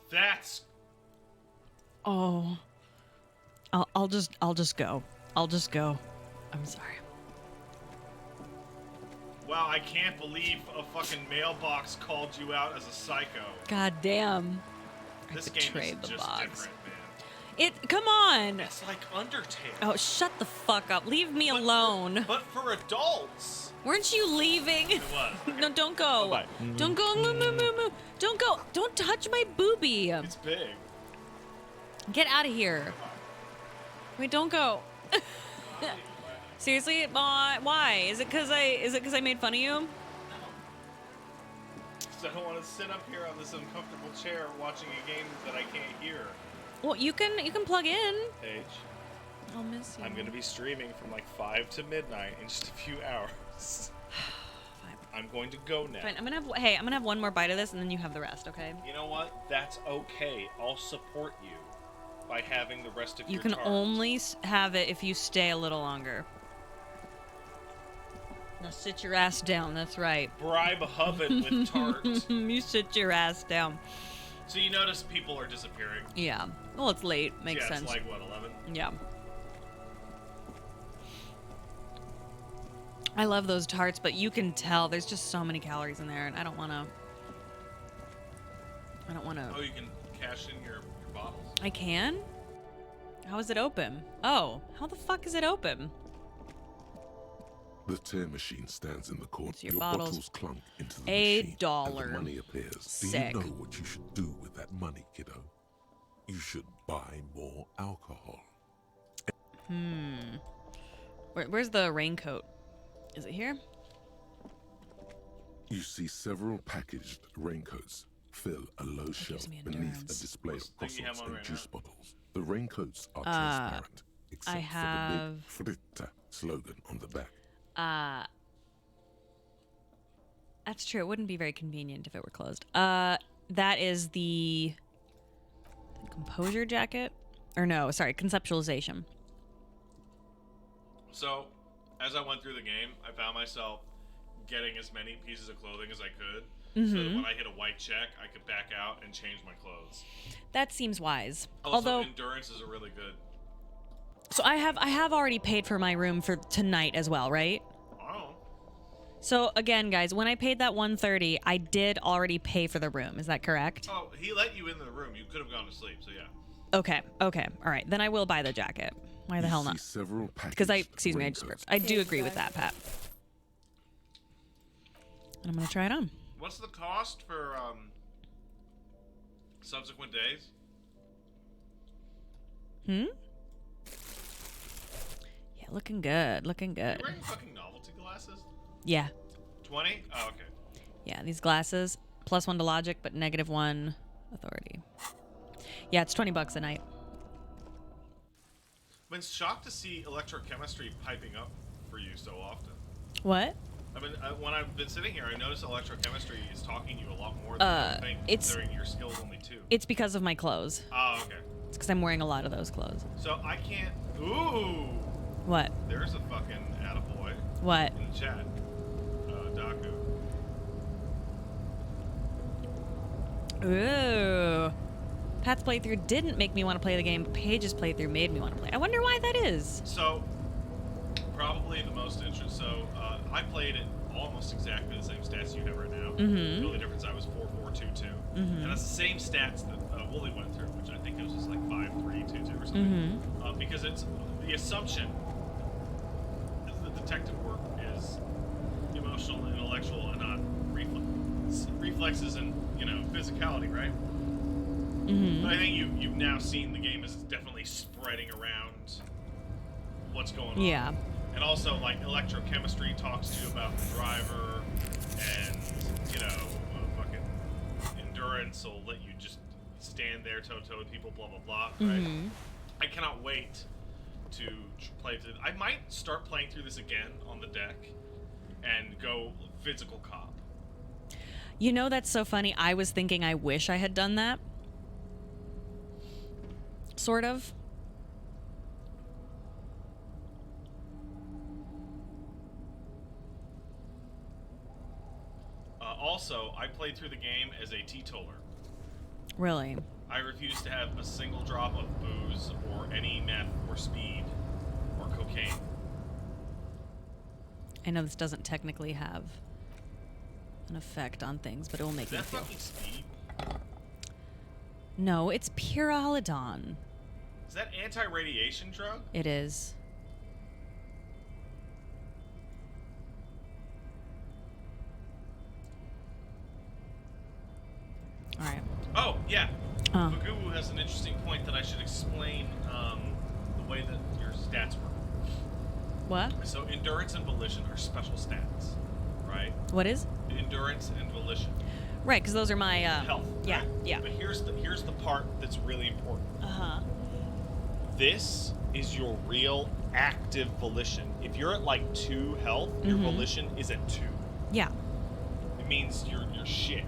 That's. Oh. I'll just go. I'll just go. I'm sorry. Wow, I can't believe a fucking mailbox called you out as a psycho. God damn. This I game is betrayed the just box. different, man. Come on. It's like Undertale. Oh, shut the fuck up. Leave me alone. But for adults. Weren't you leaving? It was. No, don't go. Bye-bye. Don't go. Don't go. Don't touch my boobie. It's big. Get out of here. Wait, don't go. Seriously? Why? Is it because I made fun of you? So I don't want to sit up here on this uncomfortable chair watching a game that I can't hear. Well, you can plug in. Paige, I'll miss you. I'm going to be streaming from like 5 to midnight in just a few hours. I'm going to go now. Fine. I'm gonna have one more bite of this, and then you have the rest. Okay? You know what? That's okay. I'll support you by having the rest of You your can tarts. only have it if you stay a little longer. Now sit your ass down. That's right. Bribe Hubbard with tart. You sit your ass down. So you notice people are disappearing. Yeah. Well, it's late. Makes yeah, sense. It's like what, 11? Yeah. I love those tarts, but you can tell there's just so many calories in there, and I don't want to. Oh, you can cash in your bottles. I can? How is it open? Oh, how the fuck is it open? The tear machine stands in the corner. So your your bottles. bottles clunk into the $1. machine, and the money appears. Sick. Do you know what you should do with that money, kiddo? You should buy more alcohol. Where's the raincoat? Is it here? You see several packaged raincoats fill a low shelf me beneath endurance. a display of thing you have croissants on and right juice bottles. The raincoats are transparent, except I have- for the big Fritta slogan on the back. That's true. It wouldn't be very convenient if it were closed. That is the composure jacket? Or no, sorry, conceptualization. So, as I went through the game, I found myself getting as many pieces of clothing as I could, so that when I hit a white check, I could back out and change my clothes. That seems wise. Also, Although, endurance is a really good. so I have already paid for my room for tonight as well, right? Oh. So again, guys, when I paid that $130, I did already pay for the room. Is that correct? Oh, he let you into the room. You could have gone to sleep, so yeah. Okay. All right. Then I will buy the jacket. Why the You hell see not? several Because I packaged just raincoats. I do agree with that, Pat. And I'm gonna try it on. What's the cost for subsequent days? Yeah, looking good. Looking Are good. you wearing fucking novelty glasses? Yeah. 20? Oh, okay. Yeah, these glasses, +1 to logic, but -1 authority. Yeah, it's $20 a night. I've been shocked to see electrochemistry piping up for you so often. What? I mean, when I've been sitting here, I noticed electrochemistry is talking to you a lot more than you think, it's- considering your skill's only 2. It's because of my clothes. Oh, okay. It's because I'm wearing a lot of those clothes. So I can't. Ooh. What? There's a fucking attaboy. What? In the chat. Daku. Ooh. Pat's playthrough didn't make me want to play the game, but Paige's playthrough made me want to play. I wonder why that is. So, probably the most interesting. So, I played it almost exactly the same stats you have right now. Mhm. The only difference I was 4-4-2-2. Mhm. And that's the same stats that Wooly went through, which I think it was just like 5-3-2-2 or something. Because it's the assumption is the detective work is emotional and intellectual and not reflexes and, physicality, right? But I think you've now seen the game is definitely spreading around what's going on. Yeah. And also, like, electrochemistry talks to you about the driver, and, fucking endurance will let you just stand there toe-to-toe with people, blah, blah, blah, right? I cannot wait to play through. I might start playing through this again on the deck and go physical cop. You know, that's so funny. I was thinking I wish I had done that. Sort of. Also, I played through the game as a teetotaler. Really? I refuse to have a single drop of booze or any meth or speed or cocaine. I know this doesn't technically have an effect on things, but it will make me feel. Fucking speed? No, it's Pyrrolidon. Is that anti-radiation drug? It is. All right. Oh, yeah. Magoo has an interesting point that I should explain the way that your stats work. What? So endurance and volition are special stats, right? What is? Endurance and volition. Right, because those are my health. Yeah, right? yeah. But here's the part that's really important. Uh-huh. This is your real active volition. If you're at like 2 health, your volition is at 2. Yeah. It means you're shit.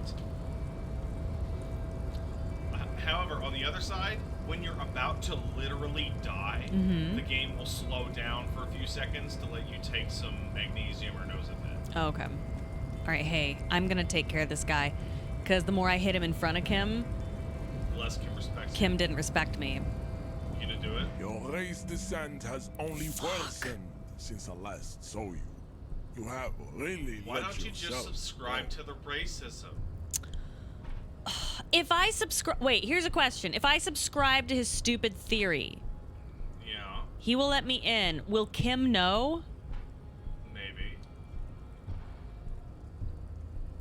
However, on the other side, when you're about to literally die, the game will slow down for a few seconds to let you take some magnesium or Nozafed. Oh, okay. All right, hey, I'm going to take care of this guy, because the more I hit him in front of Kim, The less Kim respects Kim didn't respect me. You gonna do it? Your race descent has only worsened since I last saw you. You have really Why let don't you just yourself subscribe to the racism? If I subscribe... Wait, here's a question. If I subscribe to his stupid theory, Yeah, he will let me in. Will Kim know? maybe.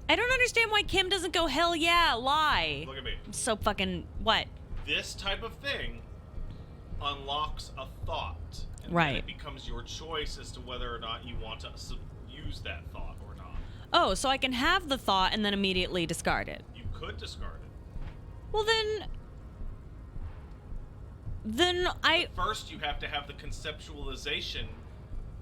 I don't understand why Kim doesn't go, hell yeah, lie. Look at me. I'm so fucking... What? This type of thing unlocks a thought. And Right. then it becomes your choice as to whether or not you want to use that thought or not. Oh, so I can have the thought and then immediately discard it. You could discard it. Well, then I... First, you have to have the conceptualization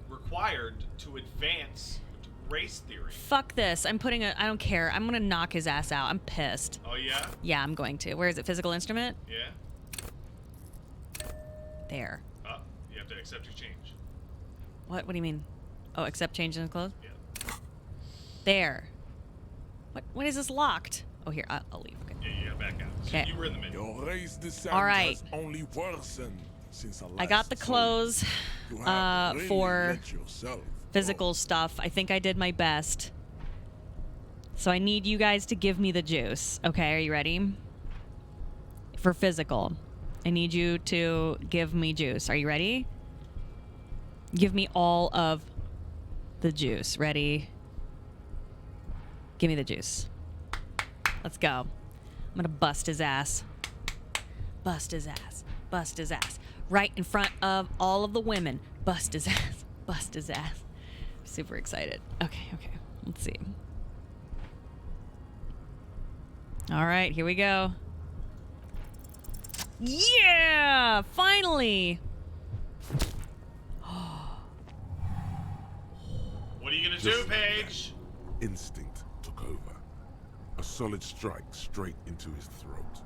required to advance race theory. Fuck this. I'm putting a... I don't care. I'm gonna knock his ass out. I'm pissed. Oh, yeah? Yeah, I'm going to. Where is it? Physical instrument? Yeah? There. You have to accept your change. What do you mean? Oh, accept change in his clothes? Yeah. There. What is this locked? Oh, here. I'll leave. Okay. Yeah, you gotta back out. So 'Kay. you were in the menu. Your race descent All right. has only worsened since I last I got the saw clothes you. You have really for let yourself physical stuff. I think I did my best. So I need you guys to give me the juice. Okay, are you ready? For physical. I need you to give me juice. Are you ready? Give me all of the juice. Ready? Give me the juice. Let's go. I'm gonna bust his ass. Bust his ass. Bust his ass. Right in front of all of the women. Bust his ass. Bust his ass. Super excited. Okay. Let's see. All right, here we go. Yeah! Finally! What are you gonna do, Just like Paige? that, instinct took over. A solid strike straight into his throat,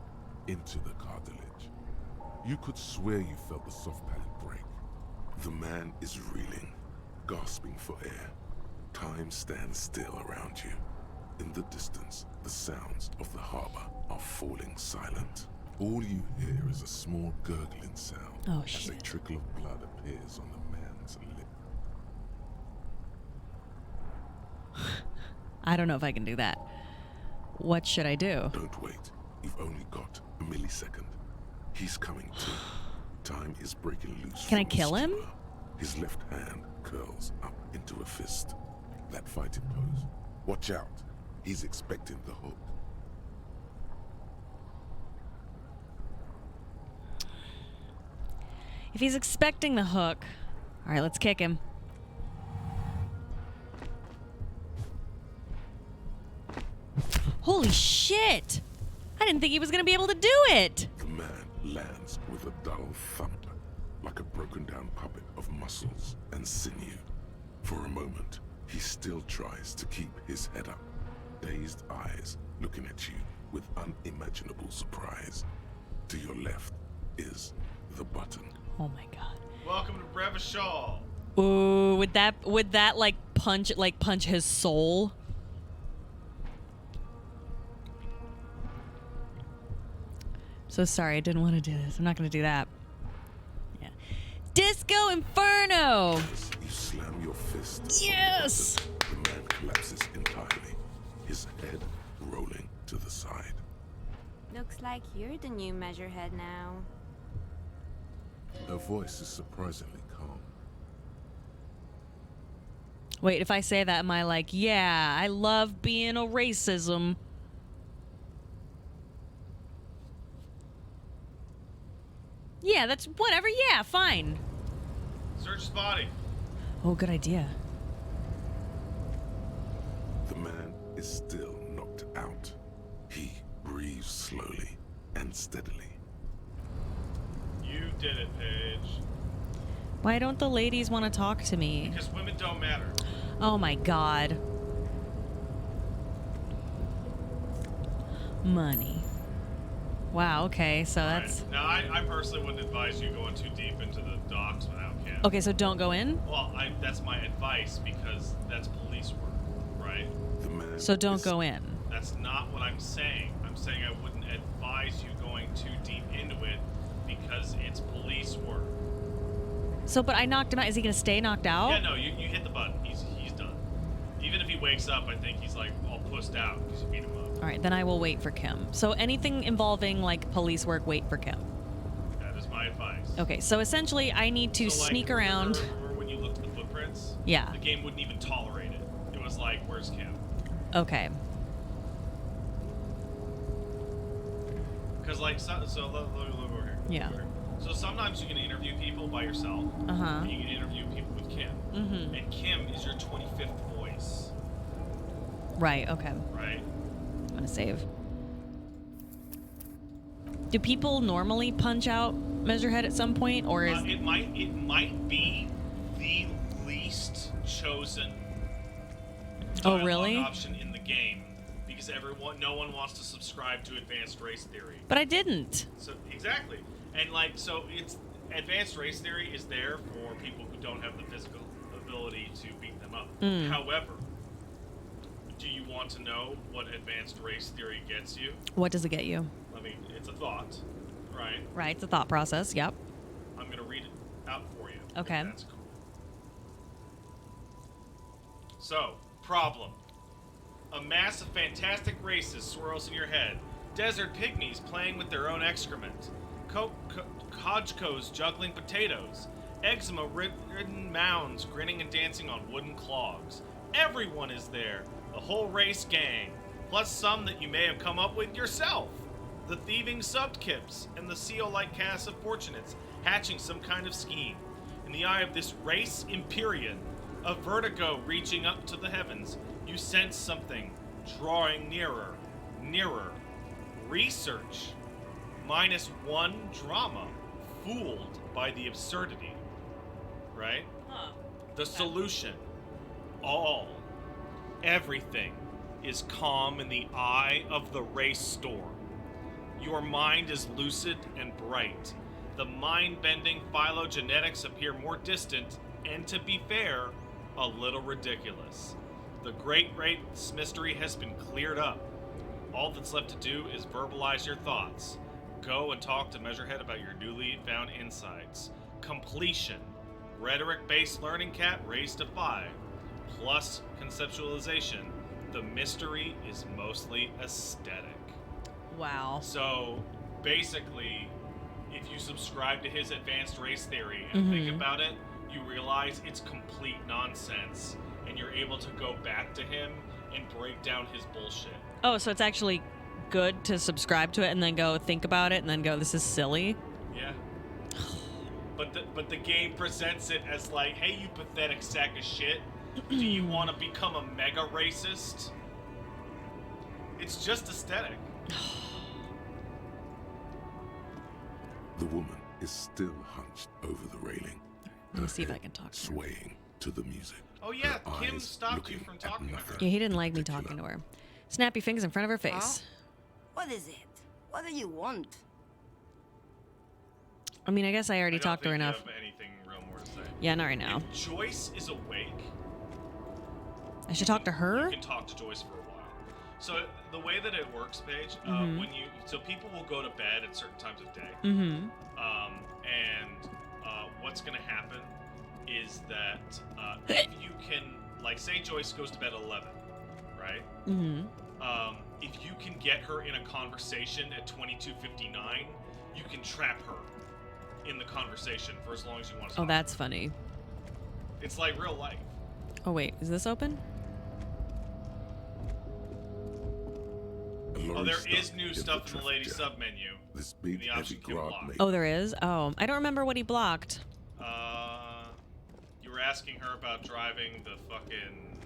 into the cartilage. You could swear you felt the soft palate break. The man is reeling, gasping for air. Time stands still around you. In the distance, the sounds of the harbor are falling silent. All you hear is a small gurgling sound as a trickle of blood appears on the man's lip. I don't know if I can do that. What should I do? Don't wait. You've only got a millisecond. He's coming too. Time is breaking loose. Can I kill him? His left hand curls up into a fist. That fighting pose. Watch out. He's expecting the hook. If he's expecting the hook... All right, let's kick him. Holy shit! I didn't think he was gonna be able to do it! The man lands with a dull thump, like a broken down puppet of muscles and sinew. For a moment, he still tries to keep his head up, dazed eyes looking at you with unimaginable surprise. To your left is the button. Oh my god. Welcome to Brevishal. Ooh, would that like punch his soul? So sorry, I didn't want to do this. I'm not going to do that. Yeah. Disco Inferno! You slam your fist. Yes! The man collapses entirely, his head rolling to the side. Looks like you're the new measurehead now. Her voice is surprisingly calm. Wait, if I say that, am I like, yeah, I love being a racism? Yeah, that's whatever. Yeah, fine. Search his body. Oh, good idea. The man is still knocked out. He breathes slowly and steadily. You did it, Paige. Why don't the ladies want to talk to me? Because women don't matter. Oh my god. Money. Wow, okay, so that's... Right. Now, I personally wouldn't advise you going too deep into the docks without Kim. Okay, so don't go in? Well, that's my advice because that's police work, right? So don't go in. That's not what I'm saying. I'm saying I wouldn't advise you going too deep into it because it's police work. So, but I knocked him out. Is he gonna stay knocked out? Yeah, no, you hit the button. He's done. Even if he wakes up, I think he's like all pussed out because you beat him up. All right, then I will wait for Kim. So anything involving like police work, wait for Kim. That is my advice. Okay, so essentially I need to sneak around. Remember when you looked at the footprints? Yeah. The game wouldn't even tolerate it. It was like, where's Kim? Okay. Because like, so look over here. Yeah. Over here. So sometimes you can interview people by yourself. Uh-huh. And you can interview people with Kim. Mm-hmm. And Kim is your 25th voice. Right, okay. Right. I'm gonna save. Do people normally punch out Measurehead at some point, or is it might be the least chosen dialogue really? option in the game because no one wants to subscribe to advanced race theory. But I didn't. So exactly, and like so, it's advanced race theory is there for people who don't have the physical ability to beat them up. Mm. However, do you want to know what advanced race theory gets you? What does it get you? I mean, it's a thought, right? Right, it's a thought process. Yep. I'm gonna read it out for you. Okay. If that's cool. So, problem. A mass of fantastic races swirls in your head. Desert pygmies playing with their own excrement. Hodgkos juggling potatoes. Eczema-ridden mounds grinning and dancing on wooden clogs. Everyone is there. The whole race gang. Plus some that you may have come up with yourself. The thieving subkips and the seal-like cast of fortunates hatching some kind of scheme. In the eye of this race Empyrean, a vertigo reaching up to the heavens, you sense something drawing nearer, nearer. Research. -1 drama. Fooled by the absurdity. Right? Huh. The solution. All. Everything is calm in the eye of the race storm. Your mind is lucid and bright. the mind-bending phylogenetics appear more distant and, to be fair, a little ridiculous. The Great Race mystery has been cleared up. All that's left to do is verbalize your thoughts. Go and talk to Measurehead about your newly found insights. Completion. Rhetoric-based learning cat raised to 5. Plus conceptualization. The mystery is mostly aesthetic. Wow. So, basically, if you subscribe to his advanced race theory and think about it, you realize it's complete nonsense, and you're able to go back to him and break down his bullshit. Oh, so it's actually good to subscribe to it and then go think about it and then go, this is silly? Yeah. But the game presents it as like, hey, you pathetic sack of shit, do you want to become a mega racist? It's just aesthetic. The woman is still hunched over the railing. Let me see if I can talk to her. Swaying to the music. Oh yeah, Her Kim eyes stopped you looking from at talking to her. nothing. Yeah, he didn't like me talking to her. Snappy fingers in front of her face. What is it? What do you want? I mean, I guess I already talked to her enough. I don't think you have anything real more to say. Yeah, not right now. If Joyce is awake, I should talk to her? you can talk to Joyce for a while. So the way that it works, Paige, so people will go to bed at certain times of day. And what's going to happen is that if you can, like, say Joyce goes to bed at 11, right? If you can get her in a conversation at 22:59, you can trap her in the conversation for as long as you want to. Oh, that's funny. It's like real life. Oh, wait. Is this open? Oh, there is new stuff in the lady sub menu. This big, in the option heavy Kim grog blocked. Oh, there is? Oh, I don't remember what he blocked. You were asking her about driving the fucking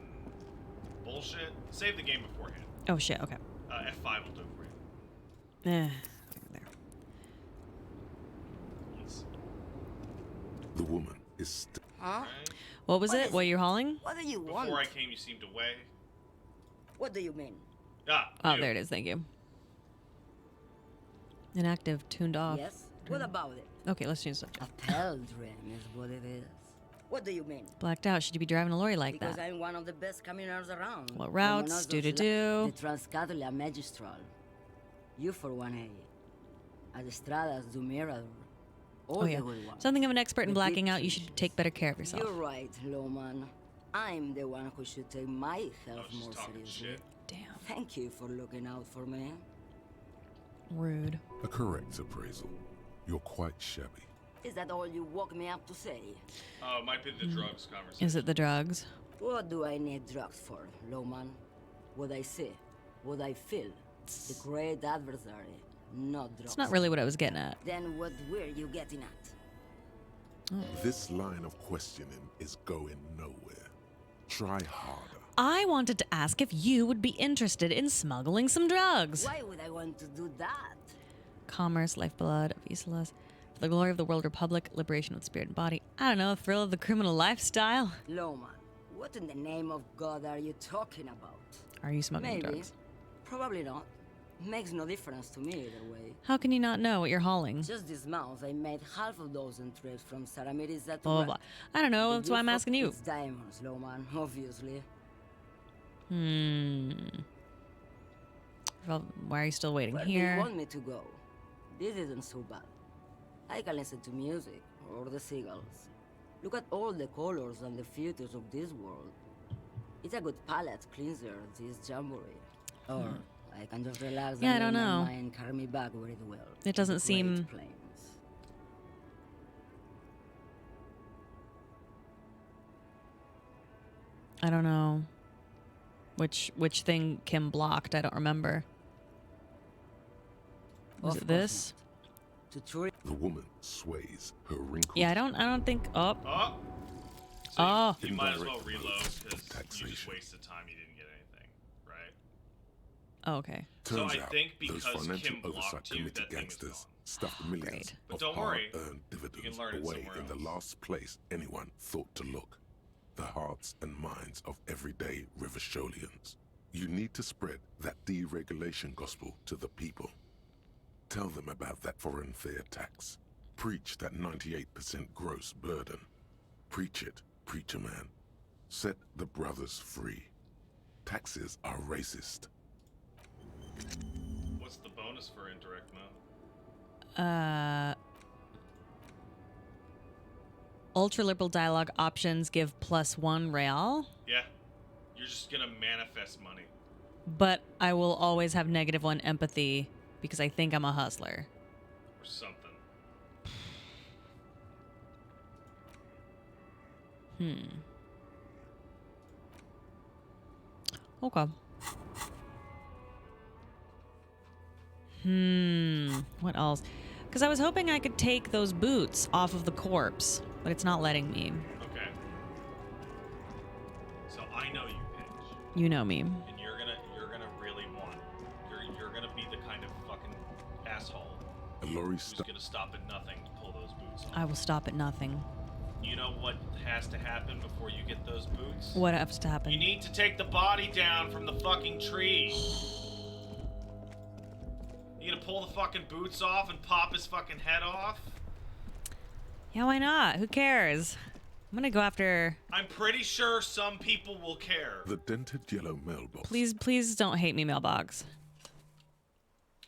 bullshit. Save the game beforehand. Oh, shit. Okay. F5 will do it for you. There. The woman is Huh? What was it? What you're hauling? What do you want? Before I came, you seemed away. What do you mean? Ah. Oh, there it is. Thank you. Inactive, tuned off. Yes? What about it? Okay, let's change subject. A pilgrim is what it is. What do you mean? Blacked out. Should you be driving a lorry like Because that? I'm one of the best caminers around. What routes? Vámonos Do-do-do. The Transcatlia Magistral. You for 1A. Adestradas do Mirador. All Oh, yeah. the good ones. Something of an expert in The blacking big out. You should take better care of yourself. You're right, Lowman. I'm the one who should take my health more seriously. Shit. Damn. Thank you for looking out for me. Rude. a correct appraisal. You're quite shabby. Is that all you woke me up to say? Oh, it might be the drugs conversation. Is it the drugs? What do I need drugs for, Lowman? What I see, what I feel. The great adversary, not drugs. It's not really what I was getting at. Then what were you getting at? This line of questioning is going nowhere. Try harder. I wanted to ask if you would be interested in smuggling some drugs. Why would I want to do that? Commerce, lifeblood of Islas, for the glory of the world republic, liberation of spirit and body. I don't know, thrill of the criminal lifestyle. Lowman, what in the name of God are you talking about? Are you smuggling Maybe. drugs? Probably not. Makes no difference to me either way. How can you not know what you're hauling? Just this month, I made half a dozen trips from Saramiris to Blah, blah, blah. I don't know, that's why I'm asking you. It's diamonds, Lowman, obviously. Well, why are you still waiting Where do here? you want me to go? This isn't so bad. I can listen to music, or the seagulls. Look at all the colors and the futures of this world. It's a good palate cleanser, this jamboree. Or I can just relax Yeah, I and don't let my know. mind carry me back where it will. It doesn't Great seem- plains. I don't know. Which thing Kim blocked? I don't remember. Was Of it course this? The woman sways her wrinkled. Yeah, I don't think. Oh. Oh. Oh. You might as well Indirect reload modes because of you just taxation. wasted time. You didn't get anything, right? Oh, okay. Turns so I out think those because financial Kim oversight blocked you, committee that thing is gangsters stuffed millions Great. But of don't worry, hard-earned you dividends can learn it away somewhere in the else. last place anyone thought to look. The hearts and minds of everyday Riversholians. You need to spread that deregulation gospel to the people. Tell them about that foreign fair tax. Preach that 98% gross burden. Preach it, preacher man. Set the brothers free. Taxes are racist. What's the bonus for indirect mode? Ultra-liberal dialogue options give +1 real, Yeah. You're just gonna manifest money. but I will always have -1 empathy because I think I'm a hustler. Or something. Okay. What else? Because I was hoping I could take those boots off of the corpse, but it's not letting me. Okay. So I know you, Paige. You know me. And you're gonna really want. You're gonna be the kind of fucking asshole who's gonna stop at nothing to pull those boots off. I will stop at nothing. You know what has to happen before you get those boots? What has to happen? You need to take the body down from the fucking tree. You gonna pull the fucking boots off and pop his fucking head off? Yeah, why not? Who cares? I'm gonna go after... I'm pretty sure some people will care. The dented yellow mailbox. Please don't hate me, mailbox.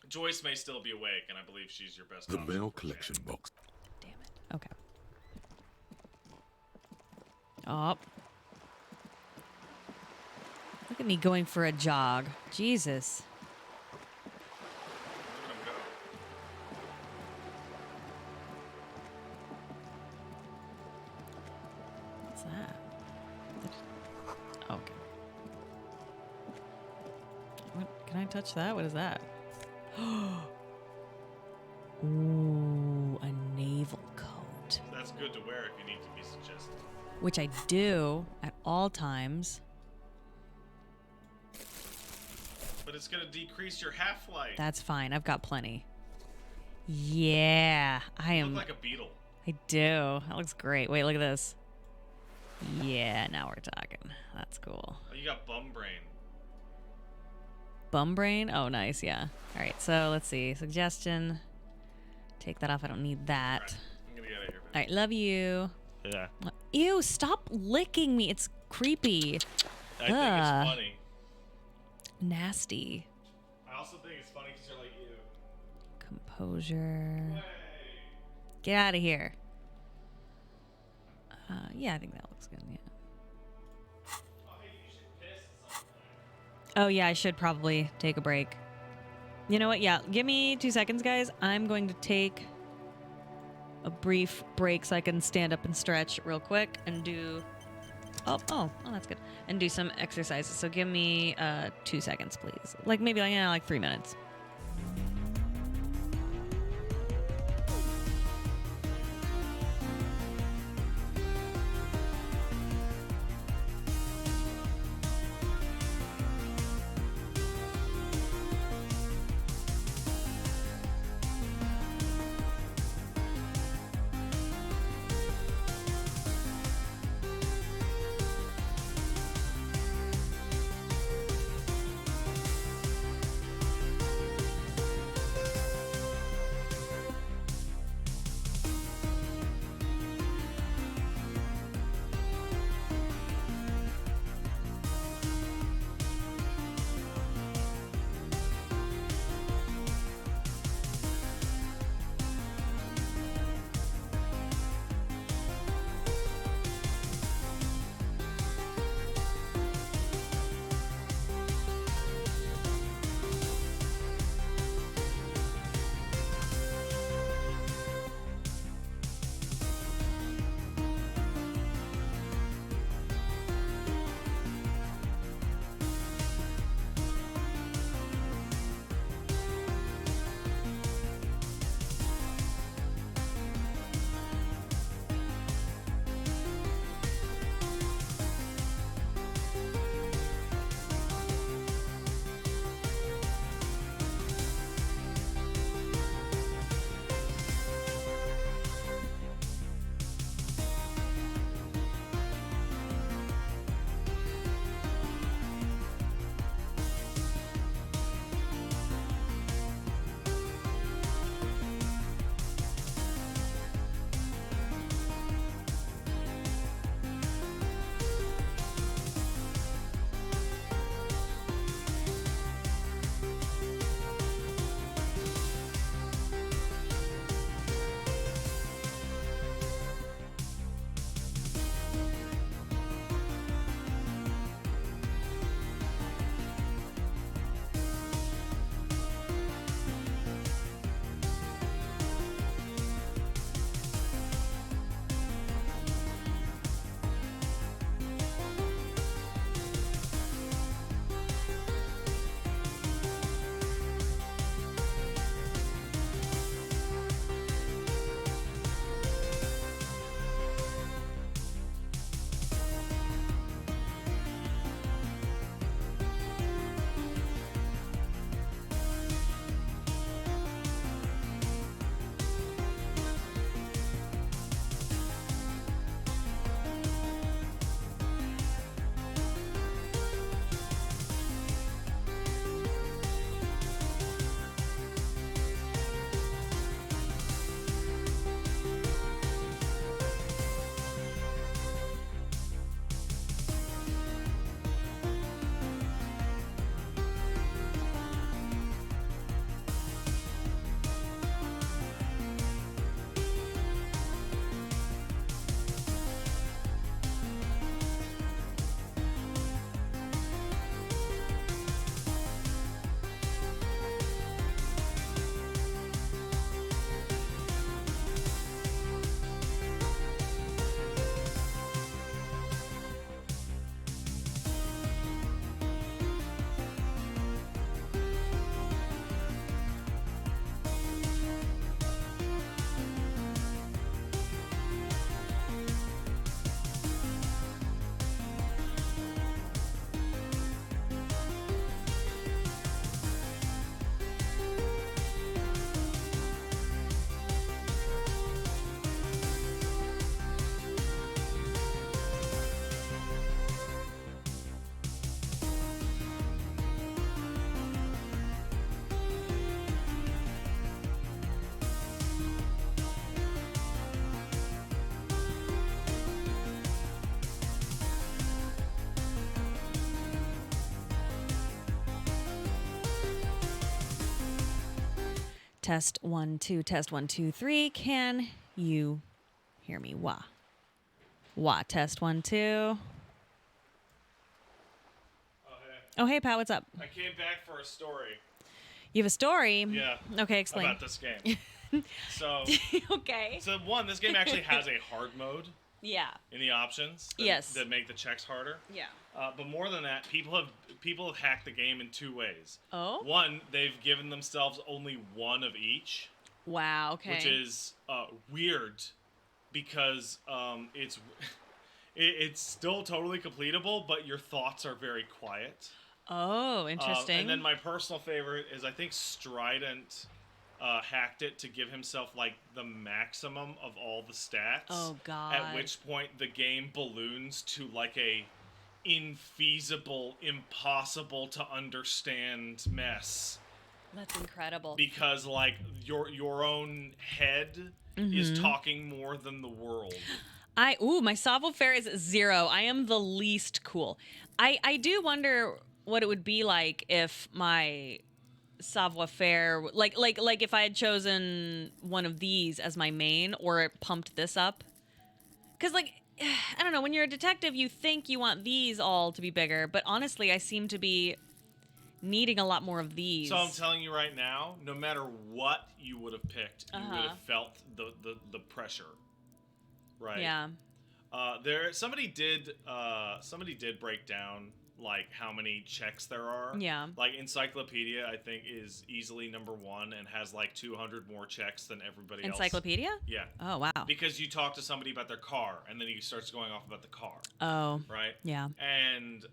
Joyce may still be awake, and I believe she's your best The option. mail collection box. Okay. Oh. Look at me going for a jog. Jesus. What's that? Okay. What? Can I touch that? What is that? Ooh, a naval coat. That's good to wear if you need to be suggested. Which I do at all times. But it's gonna decrease your half-life. That's fine. I've got plenty. Yeah, I You am. look like a beetle. I do. That looks great. Wait, look at this. Yeah, now we're talking. That's cool. Oh, you got bum brain. Bum brain? Oh, nice. Yeah. All right. So let's see. Suggestion. Take that off. I don't need that. I'm gonna get out of here. All right. Love you. Yeah. Ew, stop licking me. It's creepy. I think it's funny. Nasty. I also think it's funny because you're like, ew. Composure. Get out of here. Yeah, I think that looks good. Yeah. Oh, yeah, I should probably take a break. You know what? Yeah, give me 2 seconds, guys. I'm going to take a brief break so I can stand up and stretch real quick and do... Oh, that's good. And do some exercises. So give me 2 seconds, please. Like maybe like 3 minutes. Test 1 2. Test 1 2 3. Can you hear me? Wah. Wah. Test 1 2. Oh hey Pat, what's up? I came back for a story. You have a story? Yeah. Okay, explain. About this game. So. Okay. So one, this game actually has a hard mode. Yeah. In the options. Yes. That make the checks harder. Yeah. But more than that, people have hacked the game in 2 ways. Oh. One, they've given themselves only one of each. Wow. Okay. Which is weird, because it's still totally completable, but your thoughts are very quiet. Oh, interesting. And then my personal favorite is, I think Strident hacked it to give himself like the maximum of all the stats. Oh God. At which point the game balloons to like a infeasible, impossible to understand mess. That's incredible. Because like your own head is talking more than the world. My savoir-faire is 0. I am the least cool. I do wonder what it would be like if my savoir-faire, like if I had chosen one of these as my main, or it pumped this up. Because like, I don't know, when you're a detective, you think you want these all to be bigger, but honestly, I seem to be needing a lot more of these. So I'm telling you right now, no matter what you would have picked, you would have felt the pressure. Right. Yeah. Somebody did break down like how many checks there are. Yeah. Like Encyclopedia, I think, is easily number 1 and has like 200 more checks than everybody else. Encyclopedia? Yeah. Oh wow. Because you talk to somebody about their car, and then he starts going off about the car. Oh. Right. Yeah. And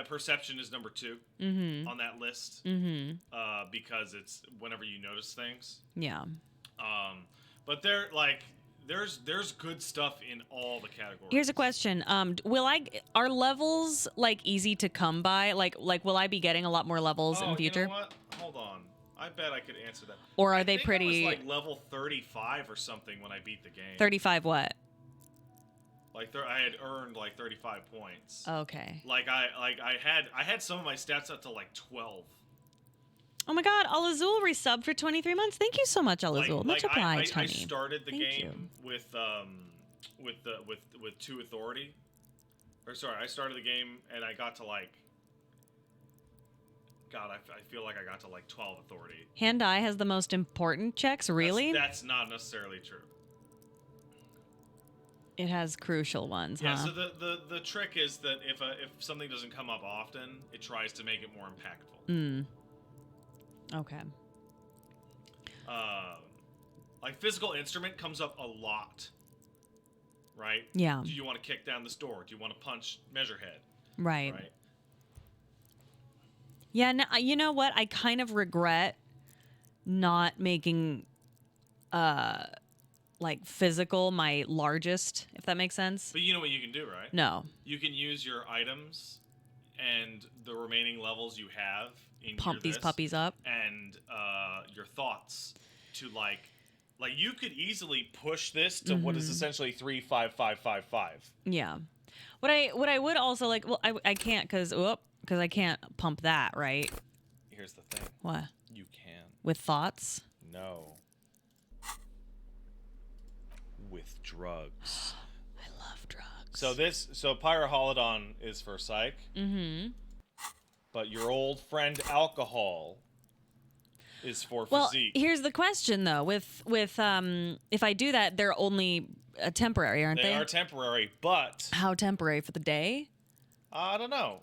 perception is number 2 on that list. Because it's whenever you notice things. Yeah. But there's good stuff in all the categories. Here's a question. Are levels like easy to come by? Like will I be getting a lot more levels in future? You know what? Hold on. I bet I could answer that. Or are I they think pretty I was like level 35 or something when I beat the game. 35 what? Like I had earned like 35 points. Okay. I had some of my stats up to like 12. Oh my God, Al Azul resubbed for 23 months. Thank you so much, Al Azul. Much obliged, honey. I started the Thank game with 2 authority. Or sorry, I started the game and I got to like. God, I feel like I got to like 12 authority. Hand-eye has the most important checks, really? That's not necessarily true. It has crucial ones, Yeah, huh? so the trick is that if something doesn't come up often, it tries to make it more impactful. Okay. Like physical instrument comes up a lot, right? Yeah. Do you want to kick down this door? Do you want to punch Measurehead? Right. Right. Yeah, no, you know what? I kind of regret not making like physical my largest, if that makes sense. But you know what you can do, right? No. You can use your items and the remaining levels you have in Pump these puppies up. And your thoughts to like you could easily push this to what is essentially 3 5 5 5 5. Yeah. What I would also like, well, I can't because I can't pump that, right? Here's the thing. What? You can. With thoughts? No. With drugs. I love drugs. So Pyroholodon is for psych. But your old friend alcohol is for physique. Well, here's the question though. With if I do that, they're only temporary, aren't they? They are temporary, but how temporary for the day? I don't know.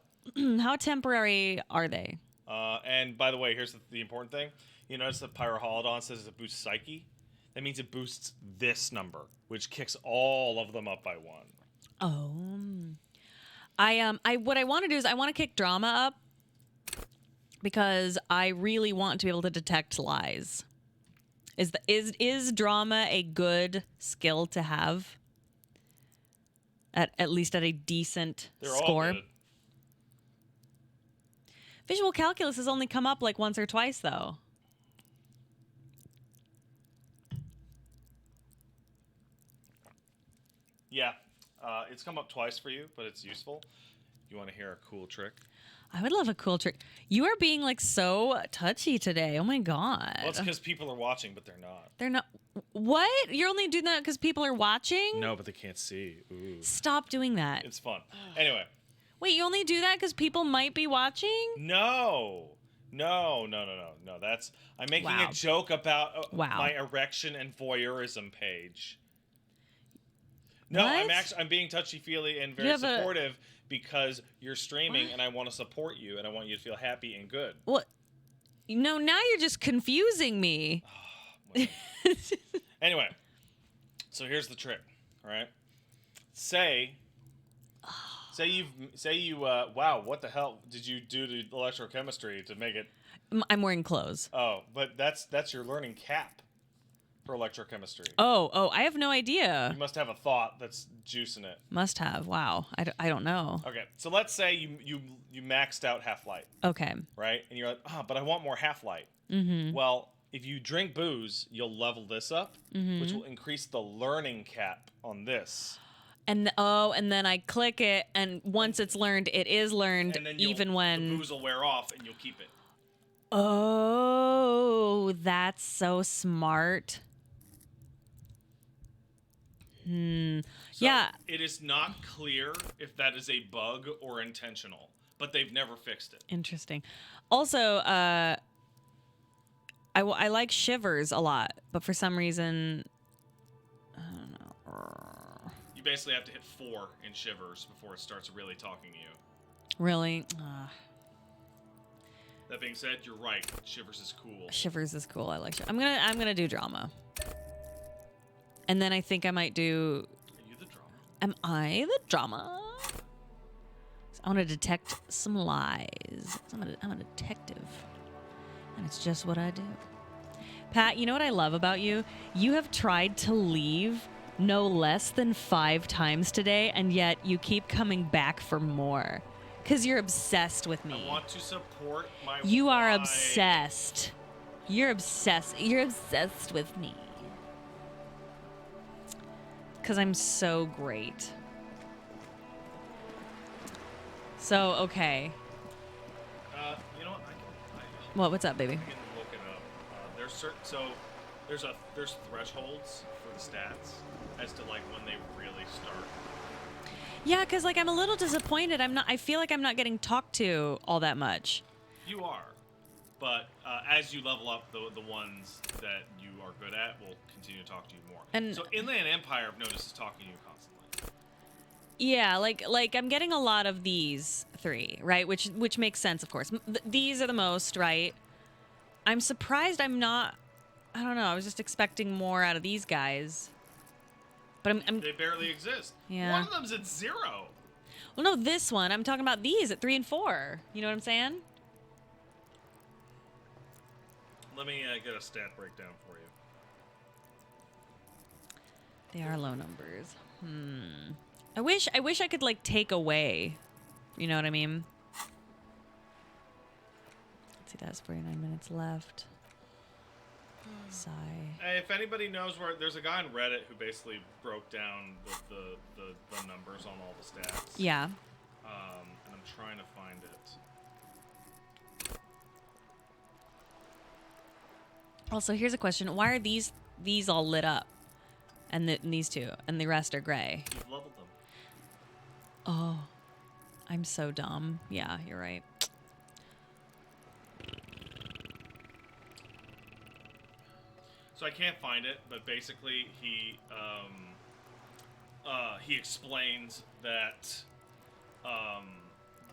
How temporary are they? And by the way, here's the important thing. You notice that Pyroholodon says it boosts psyche. That means it boosts this number, which kicks all of them up by 1. Oh. What I want to do is I want to kick drama up because I really want to be able to detect lies. Is drama a good skill to have? At least at a decent score. All good. Visual calculus has only come up like once or twice though. Yeah, it's come up twice for you, but it's useful. You want to hear a cool trick? I would love a cool trick. You are being like so touchy today. Oh my god. Well, it's because people are watching, but they're not. They're not. What? You're only doing that because people are watching? No, but they can't see. Ooh. Stop doing that. It's fun. Anyway. Wait, you only do that because people might be watching? No. That's I'm making a joke about my erection and voyeurism page. No, What? I'm being touchy-feely and very supportive because you're streaming and I want to support you and I want you to feel happy and good. What? No, now you're just confusing me. Anyway, so here's the trick, all right? Say you wow, what the hell did you do to electrochemistry to make it? I'm wearing clothes. Oh, but that's your learning cap for electrochemistry. Oh, I have no idea. You must have a thought that's juicing it. Must have. Wow. I don't know. Okay, so let's say you maxed out half-light. Okay. Right? And you're like, but I want more half-light. Mm-hmm. Well, if you drink booze, you'll level this up, which will increase the learning cap on this. And then I click it, and once it's learned, it is learned, and then even when the booze will wear off, and you'll keep it. Oh, that's so smart. So yeah. It is not clear if that is a bug or intentional, but they've never fixed it. Interesting. Also, I like Shivers a lot, but for some reason, I don't know. You basically have to hit 4 in Shivers before it starts really talking to you. Really? That being said, you're right. Shivers is cool. Shivers is cool. I like Shivers. I'm gonna do drama. And then I think I might do... Are you the drama? Am I the drama? I want to detect some lies. I'm a detective. And it's just what I do. Pat, you know what I love about you? You have tried to leave no less than 5 times today, and yet you keep coming back for more. Because you're obsessed with me. I want to support my You are wife. obsessed. You're obsessed. You're obsessed with me. Because I'm so great. So, okay. You know what? What? What's up, baby? I can look it up. There's thresholds for the stats as to like when they really start. Yeah, because like I'm a little disappointed. I feel like I'm not getting talked to all that much. You are, but as you level up, the ones that you are good at will continue to talk to you more. And so Inland Empire, I've noticed, is talking to you constantly. Yeah, like I'm getting a lot of these 3, right? Which makes sense, of course. These are the most, right? I'm surprised I'm not. I don't know. I was just expecting more out of these guys. But I'm They barely exist. Yeah. One of them's at 0. Well, no, this one. I'm talking about these at 3 and 4. You know what I'm saying? Let me get a stat breakdown for you. They are low numbers. I wish I could like take away. You know what I mean? Let's see, that's 49 minutes left. Sigh. Hey, if anybody knows where, there's a guy on Reddit who basically broke down the numbers on all the stats. Yeah. And I'm trying to find it. Also, here's a question: why are these all lit up, and these 2, and the rest are gray? You've leveled them. Oh, I'm so dumb. Yeah, you're right. So I can't find it, but basically he explains that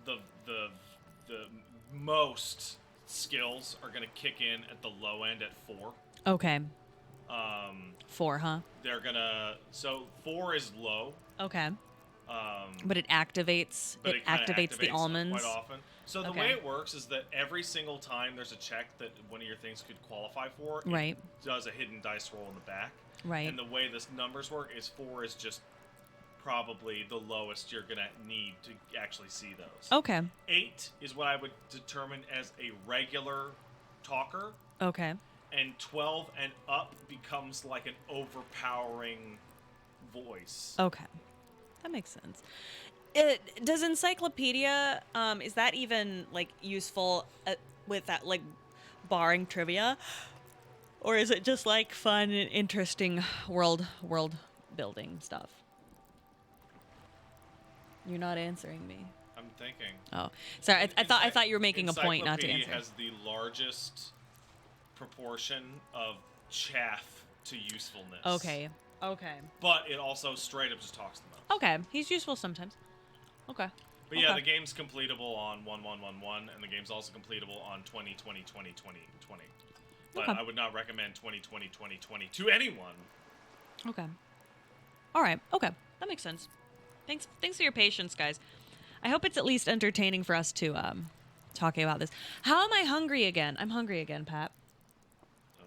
the most skills are gonna kick in at the low end at 4. Okay. 4, huh? They're gonna 4 is low. Okay. But it activates. But it kinda activates the almonds quite often. So the way it works is that every single time there's a check that one of your things could qualify for, Right. it does a hidden dice roll in the back. Right. And the way the numbers work is 4 is just probably the lowest you're gonna need to actually see those. Okay. 8 is what I would determine as a regular talker. Okay. And 12 and up becomes like an overpowering voice. Okay. That makes sense. Does encyclopedia, is that even, like, useful with that, like, barring trivia? Or is it just, like, fun and interesting world building stuff? You're not answering me. I'm thinking. Oh, sorry. I thought you were making a point not to answer. Encyclopedia has the largest proportion of chaff to usefulness. Okay. But it also straight up just talks the most. Okay. He's useful sometimes. Okay. But yeah, the game's completable on 1111, and the game's also completable on 2020. But I would not recommend 2020 to anyone. Okay. All right. Okay. That makes sense. Thanks for your patience, guys. I hope it's at least entertaining for us to talking about this. How am I hungry again? I'm hungry again, Pat. I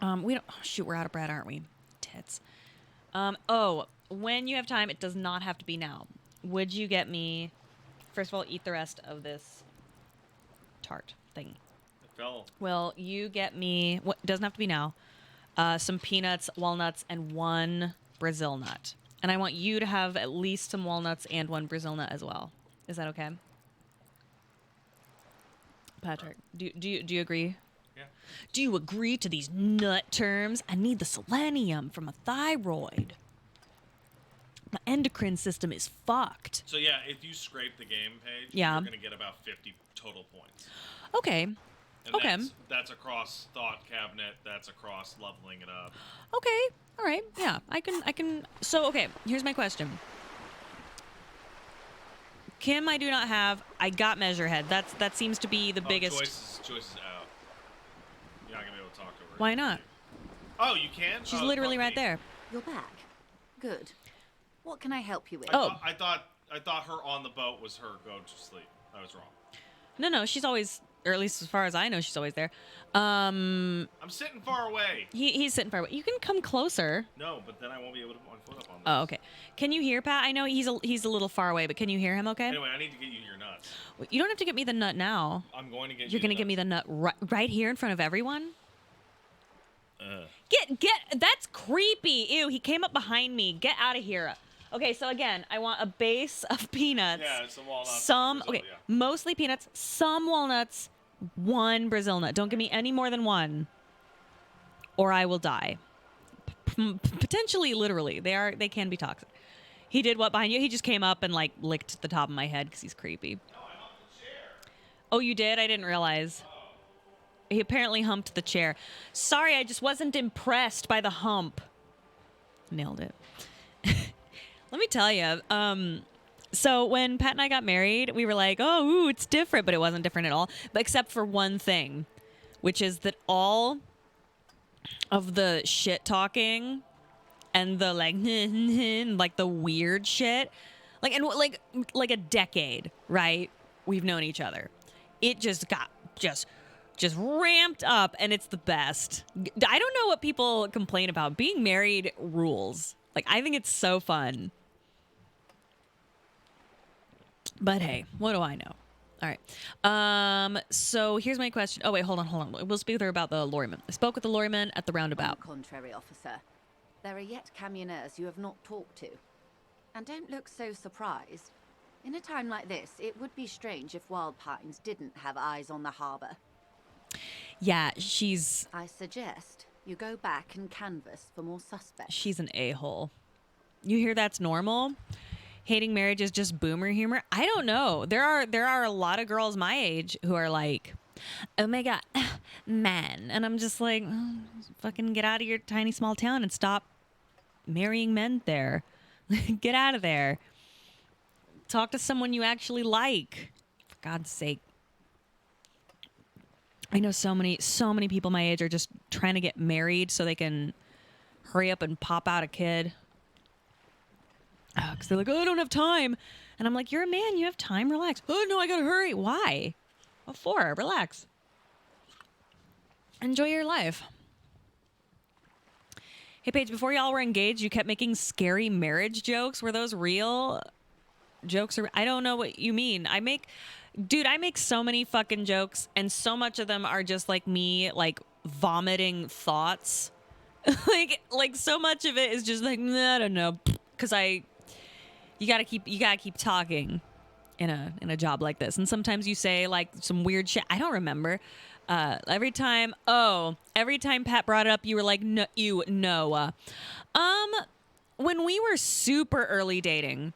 don't know. We don't. Oh, shoot, we're out of bread, aren't we? Tits. When you have time, it does not have to be now. Would you get me? First of all, eat the rest of this tart thing. It fell. Will you get me? What doesn't have to be now. Some peanuts, walnuts, and 1 Brazil nut. And I want you to have at least some walnuts and 1 Brazil nut as well. Is that okay? Patrick, do you agree? Yeah. Do you agree to these nut terms? I need the selenium from a thyroid. My endocrine system is fucked. So yeah, if you scrape the game page, Yeah. you're going to get about 50 total points. Okay. And Okay. That's across Thought Cabinet. That's across leveling it up. Okay. All right. Yeah. I can. So, okay. Here's my question. Kim, I do not have. I got Measurehead. That seems to be the biggest. Joyce is out. You're not going to be able to talk to her. Why not? Oh, you can? She's literally right there. You're back. Good. What can I help you with? I thought her on the boat was her go to sleep. I was wrong. No, she's always, or at least as far as I know, she's always there. I'm sitting far away. He's sitting far away. You can come closer. No, but then I won't be able to put my foot up on this. Oh, okay. Can you hear Pat? I know he's a little far away, but can you hear him okay? Anyway, I need to get you your nuts. You don't have to get me the nut now. I'm going to get You're going to give me the nut right here in front of everyone? Ugh. Get, that's creepy. Ew, he came up behind me. Get out of here. Okay, so again, I want a base of peanuts. Yeah, some walnuts. Okay, mostly peanuts, some walnuts, 1 Brazil nut. Don't give me any more than 1, or I will die. Potentially, literally. They can be toxic. He did what behind you? He just came up and like licked the top of my head because he's creepy. No, I'm on the chair. Oh, you did? I didn't realize. He apparently humped the chair. Sorry, I just wasn't impressed by the hump. Nailed it. Let me tell you, so when Pat and I got married, we were like, oh, ooh, it's different, but it wasn't different at all, but except for one thing, which is that all of the shit talking and the like the weird shit, like, and like a decade, right? We've known each other. It just got just ramped up, and it's the best. I don't know what people complain about. Being married rules. Like, I think it's so fun. But hey, what do I know? All right. So here's my question. Oh, wait, hold on. We'll speak with her about the lorryman. I spoke with the lorryman at the roundabout. On the contrary, officer. There are yet camionneurs you have not talked to. And don't look so surprised. In a time like this, it would be strange if Wild Pines didn't have eyes on the harbour. Yeah, she's... I suggest you go back and canvass for more suspects. She's an a-hole. You hear that's normal? Hating marriage is just boomer humor? I don't know. There are a lot of girls my age who are like, oh my god, men. And I'm just like, fucking get out of your tiny small town and stop marrying men there. Get out of there. Talk to someone you actually like. For God's sake. I know so many people my age are just trying to get married so they can hurry up and pop out a kid. Because they're like, oh, I don't have time. And I'm like, you're a man. You have time. Relax. Oh, no, I got to hurry. Why? What for? Relax. Enjoy your life. Hey, Paige, before y'all were engaged, you kept making scary marriage jokes. Were those real jokes? I don't know what you mean. I make so many fucking jokes, and so much of them are just like me, like vomiting thoughts. like so much of it is just like, I don't know. Because you gotta keep talking in a job like this. And sometimes you say like some weird shit. I don't remember. Every time Pat brought it up, you were like, no, when we were super early dating,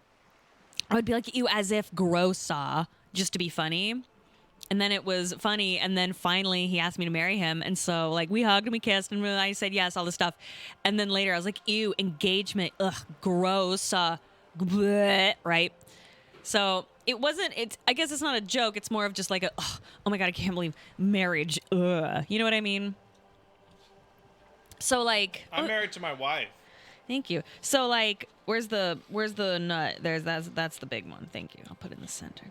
I would be like, ew, as if grossa, just to be funny. And then it was funny. And then finally he asked me to marry him. And so like we hugged and we kissed and I said yes, all this stuff. And then later I was like, ew, engagement. Ugh, gross. Bleh, right? So I guess it's not a joke. It's more of just like oh my God, I can't believe marriage. Ugh. You know what I mean? So like. I'm married to my wife. Thank you. So like, where's the nut? That's the big one. Thank you. I'll put it in the center.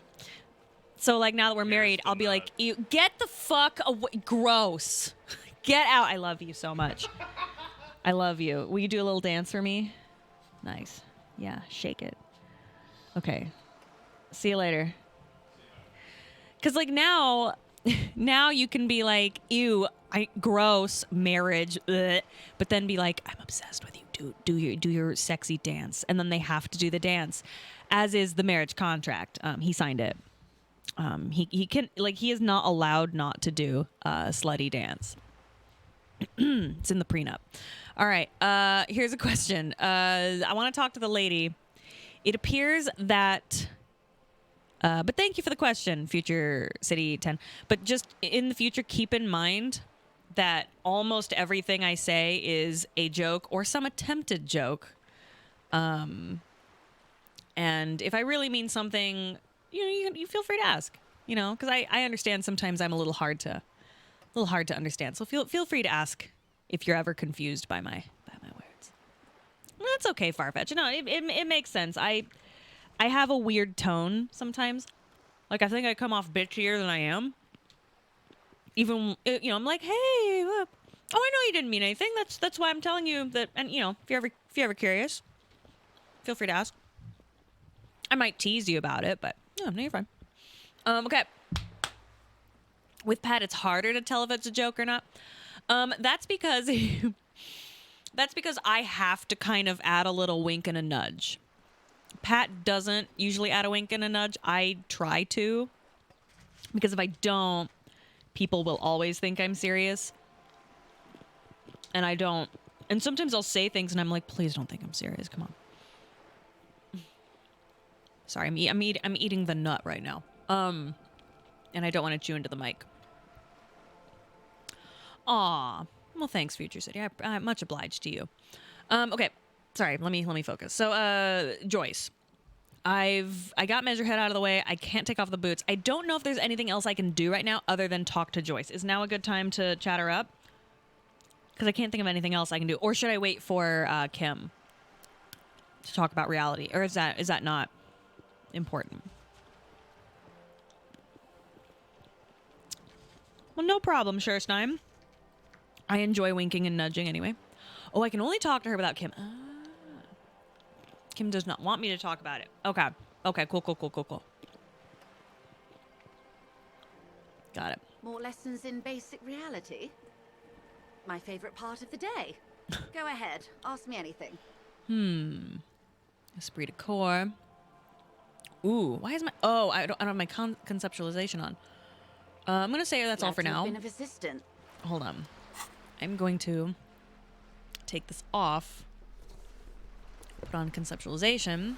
So like now that we're married, I'll be like, you get the fuck away. Gross. Get out. I love you so much. I love you. Will you do a little dance for me? Nice. Yeah, shake it. Okay. See you later. Cause like now you can be like, ew, gross, marriage, ugh, but then be like, I'm obsessed with you. Do your sexy dance, and then they have to do the dance, as is the marriage contract. He signed it. He can he is not allowed not to do a slutty dance. It's in the prenup. All right. Here's a question. I want to talk to the lady. It appears that. But thank you for the question, Future City 10. But just in the future, keep in mind that almost everything I say is a joke or some attempted joke. And if I really mean something, you feel free to ask, because I understand sometimes I'm a little hard to understand. So feel free to ask if you're ever confused by my words. That's okay, Farfetch. No, it makes sense. I have a weird tone sometimes. Like, I think I come off bitchier than I am. Even, I'm like, hey, look. Oh, I know you didn't mean anything. That's why I'm telling you that. And, if you're ever curious, feel free to ask. I might tease you about it, but no, you're fine. Okay. With Pat, it's harder to tell if it's a joke or not. That's because I have to kind of add a little wink and a nudge. Pat doesn't usually add a wink and a nudge. I try to, because if I don't, people will always think I'm serious. And I don't. And sometimes I'll say things and I'm like, please don't think I'm serious. Come on. Sorry, I'm eating the nut right now. And I don't want to chew into the mic. Aw. Well, thanks, Future City. I'm much obliged to you. Okay. Sorry, let me focus. So, Joyce. I got Measurehead out of the way. I can't take off the boots. I don't know if there's anything else I can do right now other than talk to Joyce. Is now a good time to chat her up? Because I can't think of anything else I can do. Or should I wait for Kim to talk about reality? Or is that not important? Well, no problem, Scherstein. I enjoy winking and nudging anyway. Oh, I can only talk to her without Kim. Kim does not want me to talk about it. Okay. Okay, cool. Got it. More lessons in basic reality? My favorite part of the day. Go ahead. Ask me anything. Esprit de corps. Ooh, why is my... Oh, I don't have my conceptualization on. I'm going to say that's all for now. Been of assistant. Hold on. I'm going to take this off. Put on conceptualization.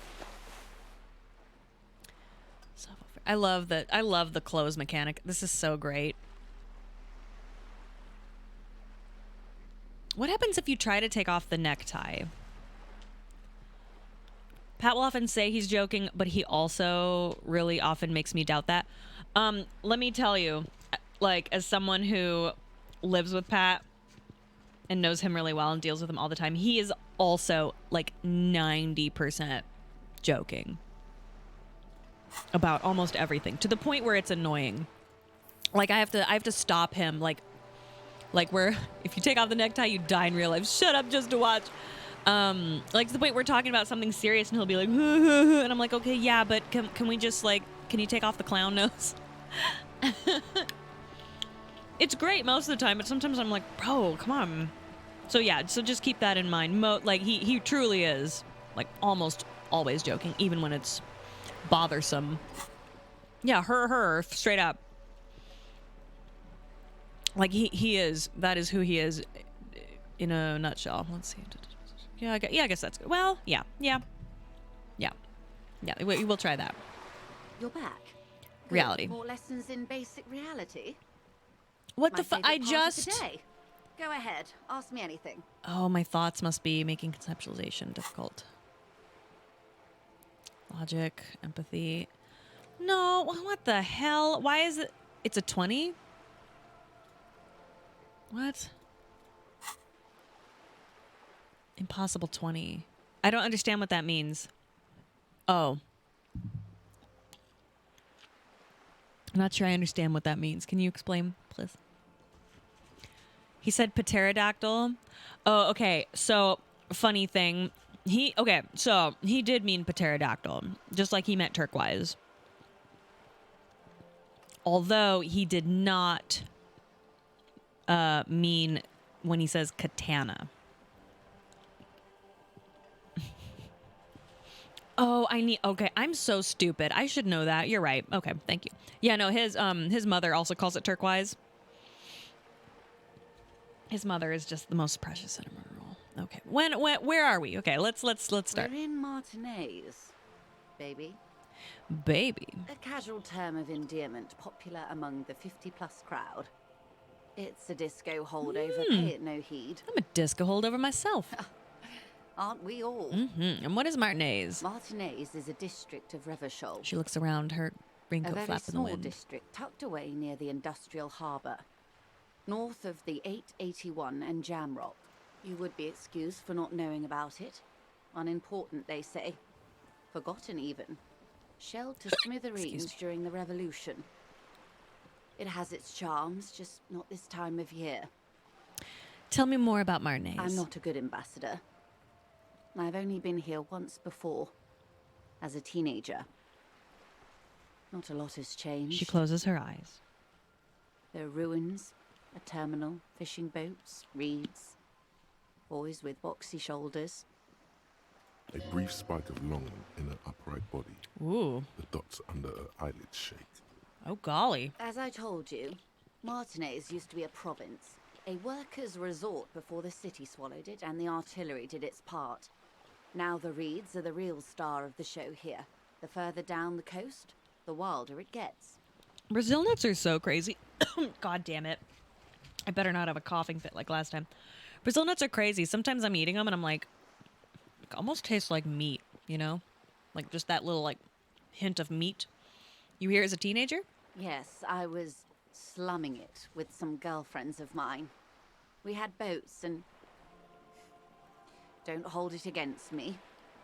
I love the clothes mechanic. This is so great. What happens if you try to take off the necktie? Pat will often say he's joking, but he also really often makes me doubt that. Let me tell you, like, as someone who lives with Pat and knows him really well and deals with him all the time, he is also like 90% joking about almost everything, to the point where it's annoying. Like, I have to stop him, like where if you take off the necktie, you die in real life. Shut up just to watch. Like, to the point we're talking about something serious and he'll be like, and I'm like, okay, yeah, but can we just, like, can you take off the clown nose? It's great most of the time, but sometimes I'm like, bro, come on. So yeah, so just keep that in mind. Like, he truly is, like, almost always joking, even when it's bothersome. Yeah, her, straight up. Like he is. That is who he is, in a nutshell. Let's see. Yeah, I guess that's good. Well, yeah. We'll try that. You're back. Good. Reality. More lessons in basic reality. What My the fuck? favourite part of the day. Go ahead. Ask me anything. Oh, my thoughts must be making conceptualization difficult. Logic, empathy. No, what the hell? Why is it? It's a 20? What? Impossible 20. I don't understand what that means. Oh. I'm not sure I understand what that means. Can you explain, please? He said pterodactyl. Oh, okay. So, funny thing. He did mean pterodactyl, just like he meant turquoise. Although he did not mean when he says katana. Oh, okay, I'm so stupid. I should know that. You're right. Okay, thank you. Yeah, no, his mother also calls it turquoise. His mother is just the most precious emerald. Okay. Where are we? Okay, let's start. We're in Martinez, baby. Baby. A casual term of endearment popular among the 50-plus crowd. It's a disco holdover, pay it no heed. I'm a disco holdover myself. Aren't we all? Mm-hmm. And what is Martinez? Martinez is a district of Revachol. She looks around, her raincoat a very flap in the small wind. district tucked away near the industrial harbour. North of the 881 and Jamrock. You would be excused for not knowing about it. Unimportant, they say. Forgotten, even. Shelled to smithereens during the Revolution. It has its charms, just not this time of year. Tell me more about Martinez. I'm not a good ambassador. I've only been here once before, as a teenager. Not a lot has changed. She closes her eyes. There are ruins, a terminal, fishing boats, reeds, boys with boxy shoulders. A brief spike of longing in her upright body. Ooh. The dots under her eyelids shake. Oh, golly. As I told you, Martinez used to be a province, a workers' resort before the city swallowed it and the artillery did its part. Now the reeds are the real star of the show here. The further down the coast, the wilder it gets. Brazil nuts are so crazy. God damn it. I better not have a coughing fit like last time. Brazil nuts are crazy. Sometimes I'm eating them and I'm like, it almost tastes like meat, you know? Like just that little like hint of meat. You here as a teenager? Yes, I was slumming it with some girlfriends of mine. We had boats and... Don't hold it against me.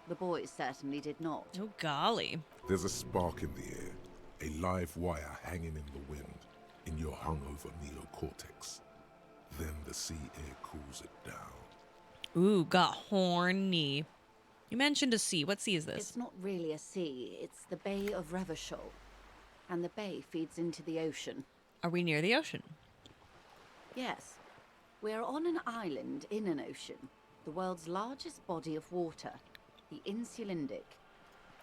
The boys certainly did not. Oh, golly. There's a spark in the air, a live wire hanging in the wind, in your hungover neocortex. Then the sea air cools it down. Ooh, got horny. You mentioned a sea. What sea is this? It's not really a sea. It's the Bay of Revachol. And the bay feeds into the ocean. Are we near the ocean? Yes. We're on an island in an ocean. The world's largest body of water. The Insulindic.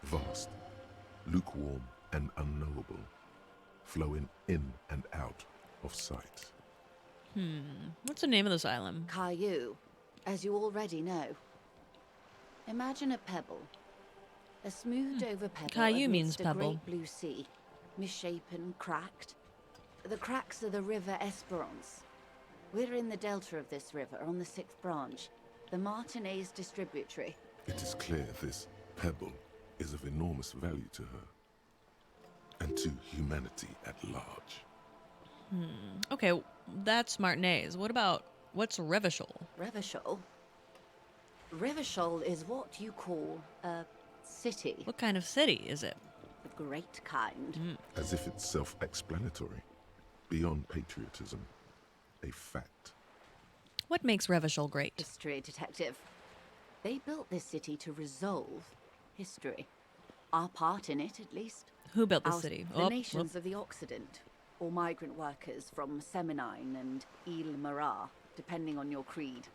Vast, lukewarm and unknowable, flowing in and out of sight. What's the name of this island? Caillou, as you already know. Imagine a pebble. A smoothed over pebble Caillou means amidst a pebble. great blue sea. Misshapen, cracked. The cracks are the river Esperance. We're in the delta of this river, on the 6th branch. The Martinez distributary. It is clear this pebble is of enormous value to her, and to humanity at large. Okay, that's Martinez. What's Revachol? Revachol? Revachol is what you call a city. What kind of city is it? The great kind. As if it's self-explanatory, beyond patriotism, a fact. What makes Revachol great? History detective. They built this city to resolve history. Our part in it, at least. Who built the city? The nations of the Occident, or migrant workers from Seminine and Ile Marat, depending on your creed.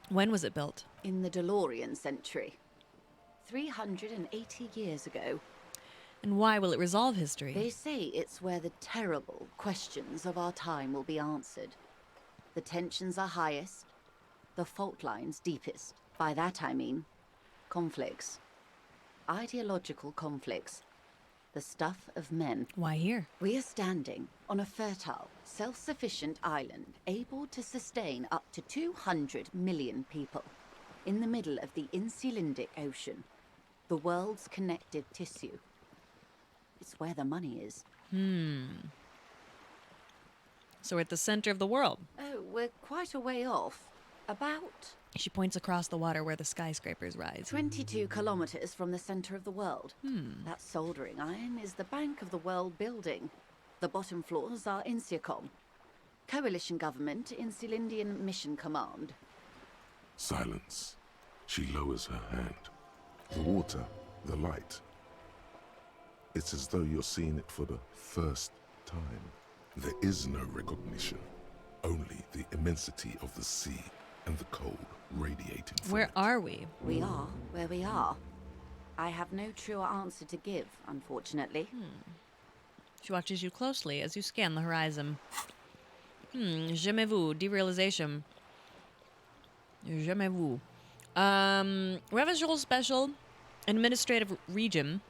When was it built? In the DeLorean century. 380 years ago. And why will it resolve history? They say it's where the terrible questions of our time will be answered. The tensions are highest, the fault lines deepest. By that I mean conflicts. Ideological conflicts. The stuff of men. Why here? We are standing on a fertile, self-sufficient island able to sustain up to 200 million people in the middle of the Insulindic Ocean, the world's connective tissue. It's where the money is. So we're at the center of the world. Oh, we're quite a way off. About She points across the water where the skyscrapers rise. 22 kilometers from the center of the world. That soldering iron is the bank of the world building. The bottom floors are Insiacom. Coalition government, Insulindian Mission Command. Silence. She lowers her hand. The water, the light. It's as though you're seeing it for the first time. There is no recognition, only the immensity of the sea and the cold radiating from Where it. are we? We are where we are. I have no truer answer to give, unfortunately. She watches you closely as you scan the horizon. Jamais vu. Derealization. Jamais vu. Revachol Special Administrative Region.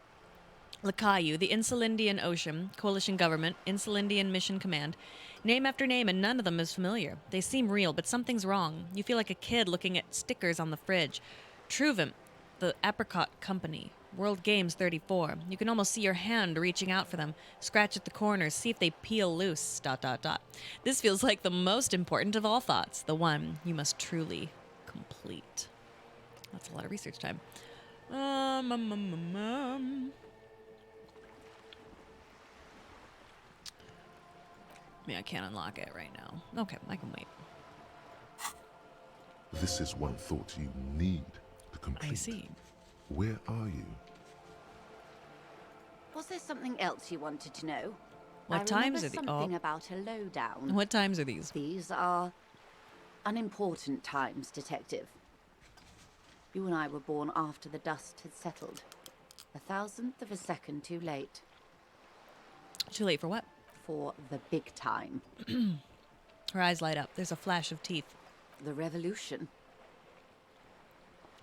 Lakayu, the Insulindian Ocean, Coalition Government, Insulindian Mission Command. Name after name, and none of them is familiar. They seem real, but something's wrong. You feel like a kid looking at stickers on the fridge. Truvim, the Apricot Company. World Games 34. You can almost see your hand reaching out for them. Scratch at the corners, see if they peel loose, ... This feels like the most important of all thoughts, the one you must truly complete. That's a lot of research time. Yeah, I can't unlock it right now. Okay, I can wait. This is one thought you need to complete. I see. Where are you? Was there something else you wanted to know? What times are these? Something about a lowdown. What times are these? These are unimportant times, Detective. You and I were born after the dust had settled. 1,000th of a second too late. Too late for what? For the big time. Her eyes light up. There's a flash of teeth. The revolution.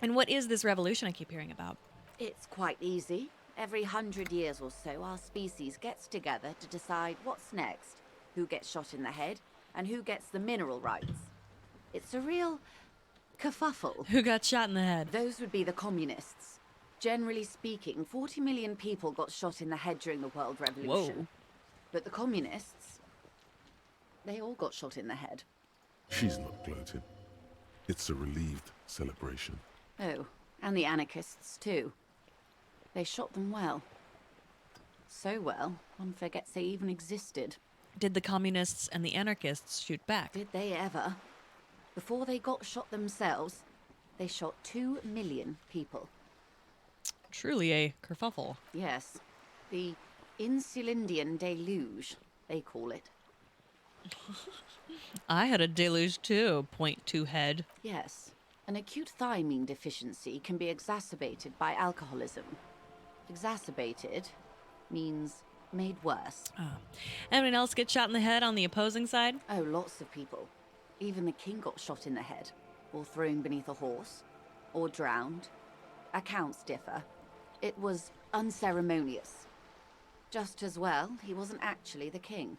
And what is this revolution I keep hearing about? It's quite easy. Every 100 years or so, our species gets together to decide what's next, who gets shot in the head, and who gets the mineral rights. It's a real kerfuffle. Who got shot in the head? Those would be the communists. Generally speaking, 40 million people got shot in the head during the World Revolution. Whoa. But the communists, they all got shot in the head. She's not gloating. It's a relieved celebration. Oh, and the anarchists too. They shot them well. So well, one forgets they even existed. Did the communists and the anarchists shoot back? Did they ever? Before they got shot themselves, they shot 2 million people. Truly a kerfuffle. Yes. The Insulindian deluge, they call it. I had a deluge too. .2 head. Yes. An acute thiamine deficiency can be exacerbated by alcoholism. Exacerbated means made worse. Anyone else get shot in the head on the opposing side? Oh, lots of people. Even the king got shot in the head, or thrown beneath a horse, or drowned. Accounts differ. It was unceremonious. Just as well, he wasn't actually the king.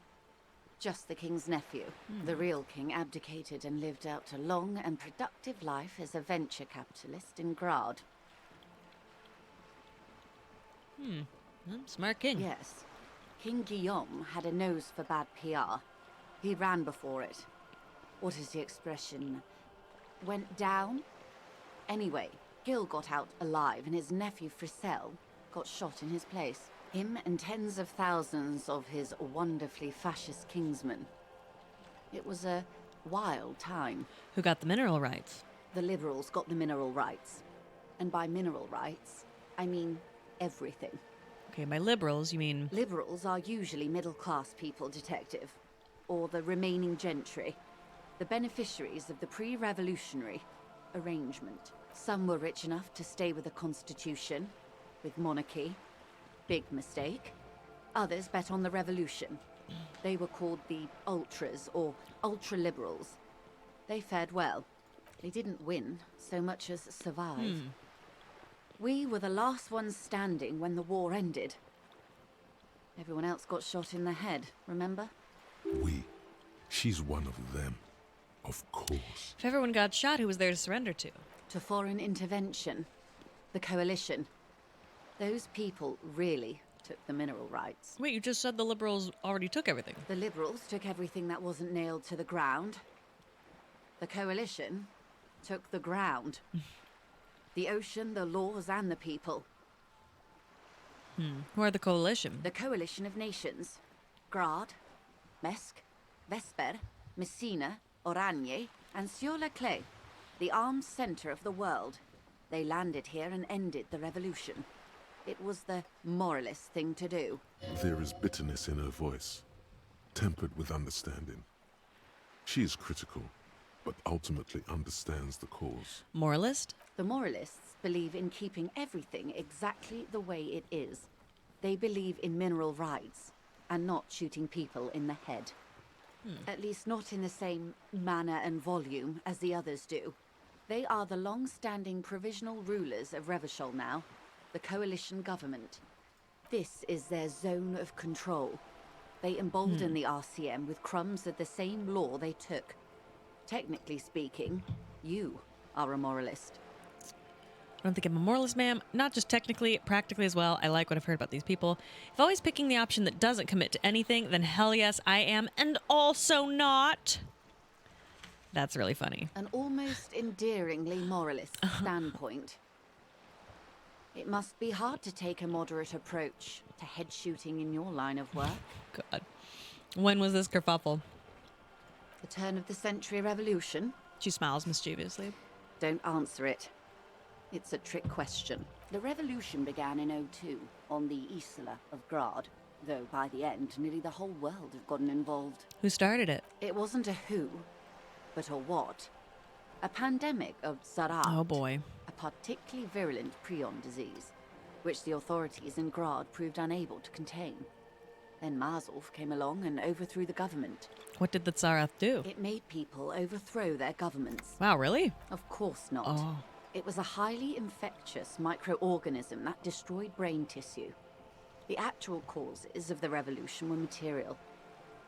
Just the king's nephew. The real king abdicated and lived out a long and productive life as a venture capitalist in Grad. Smart king. Yes. King Guillaume had a nose for bad PR. He ran before it. What is the expression? Went down? Anyway, Gil got out alive and his nephew Frisell got shot in his place. Him and tens of thousands of his wonderfully fascist kingsmen. It was a wild time. Who got the mineral rights? The liberals got the mineral rights. And by mineral rights, I mean everything. Okay, by liberals, you mean... Liberals are usually middle-class people, Detective. Or the remaining gentry. The beneficiaries of the pre-revolutionary arrangement. Some were rich enough to stay with the Constitution, with monarchy. Big mistake. Others bet on the revolution. They were called the Ultras, or Ultra-Liberals. They fared well. They didn't win so much as survive. We were the last ones standing when the war ended. Everyone else got shot in the head, remember? We. She's one of them. Of course. If everyone got shot, who was there to surrender to? To foreign intervention. The Coalition. Those people really took the mineral rights. Wait, you just said the Liberals already took everything. The Liberals took everything that wasn't nailed to the ground. The Coalition took the ground. The ocean, the laws, and the people. Who are the Coalition? The Coalition of Nations. Grad, Mesk, Vesper, Messina, Oranje, and Sur-la-Clay. The armed center of the world. They landed here and ended the revolution. It was the moralist thing to do. There is bitterness in her voice, tempered with understanding. She is critical, but ultimately understands the cause. Moralist? The moralists believe in keeping everything exactly the way it is. They believe in mineral rights, and not shooting people in the head. At least not in the same manner and volume as the others do. They are the long-standing provisional rulers of Revachol now, the coalition government. This is their zone of control. They embolden the RCM with crumbs of the same law they took. Technically speaking, you are a moralist. I don't think I'm a moralist, ma'am. Not just technically, practically as well. I like what I've heard about these people. If always picking the option that doesn't commit to anything, then hell yes, I am, and also not. That's really funny. An almost endearingly moralist standpoint. It must be hard to take a moderate approach to head shooting in your line of work. God. When was this kerfuffle? The turn of the century revolution? She smiles mischievously. Don't answer it. It's a trick question. The revolution began in '02 on the Isla of Grad, though by the end, nearly the whole world had gotten involved. Who started it? It wasn't a who, but a what. A pandemic of Zarat. Oh boy. A particularly virulent prion disease, which the authorities in Grad proved unable to contain. Then Mazov came along and overthrew the government. What did the Tsarath do? It made people overthrow their governments. Wow, really? Of course not. Oh. It was a highly infectious microorganism that destroyed brain tissue. The actual causes of the revolution were material.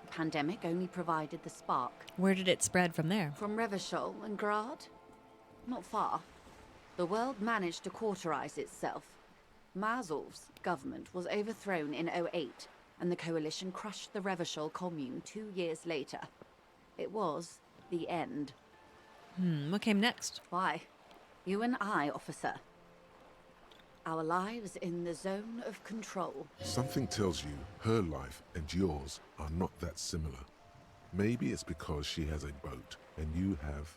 The pandemic only provided the spark. Where did it spread from there? From Revachol and Grad? Not far. The world managed to cauterize itself. Mazov's government was overthrown in '08, and the coalition crushed the Revachol commune 2 years later. It was the end. What came next? Why? You and I, officer. Our lives in the zone of control. Something tells you her life and yours are not that similar. Maybe it's because she has a boat and you have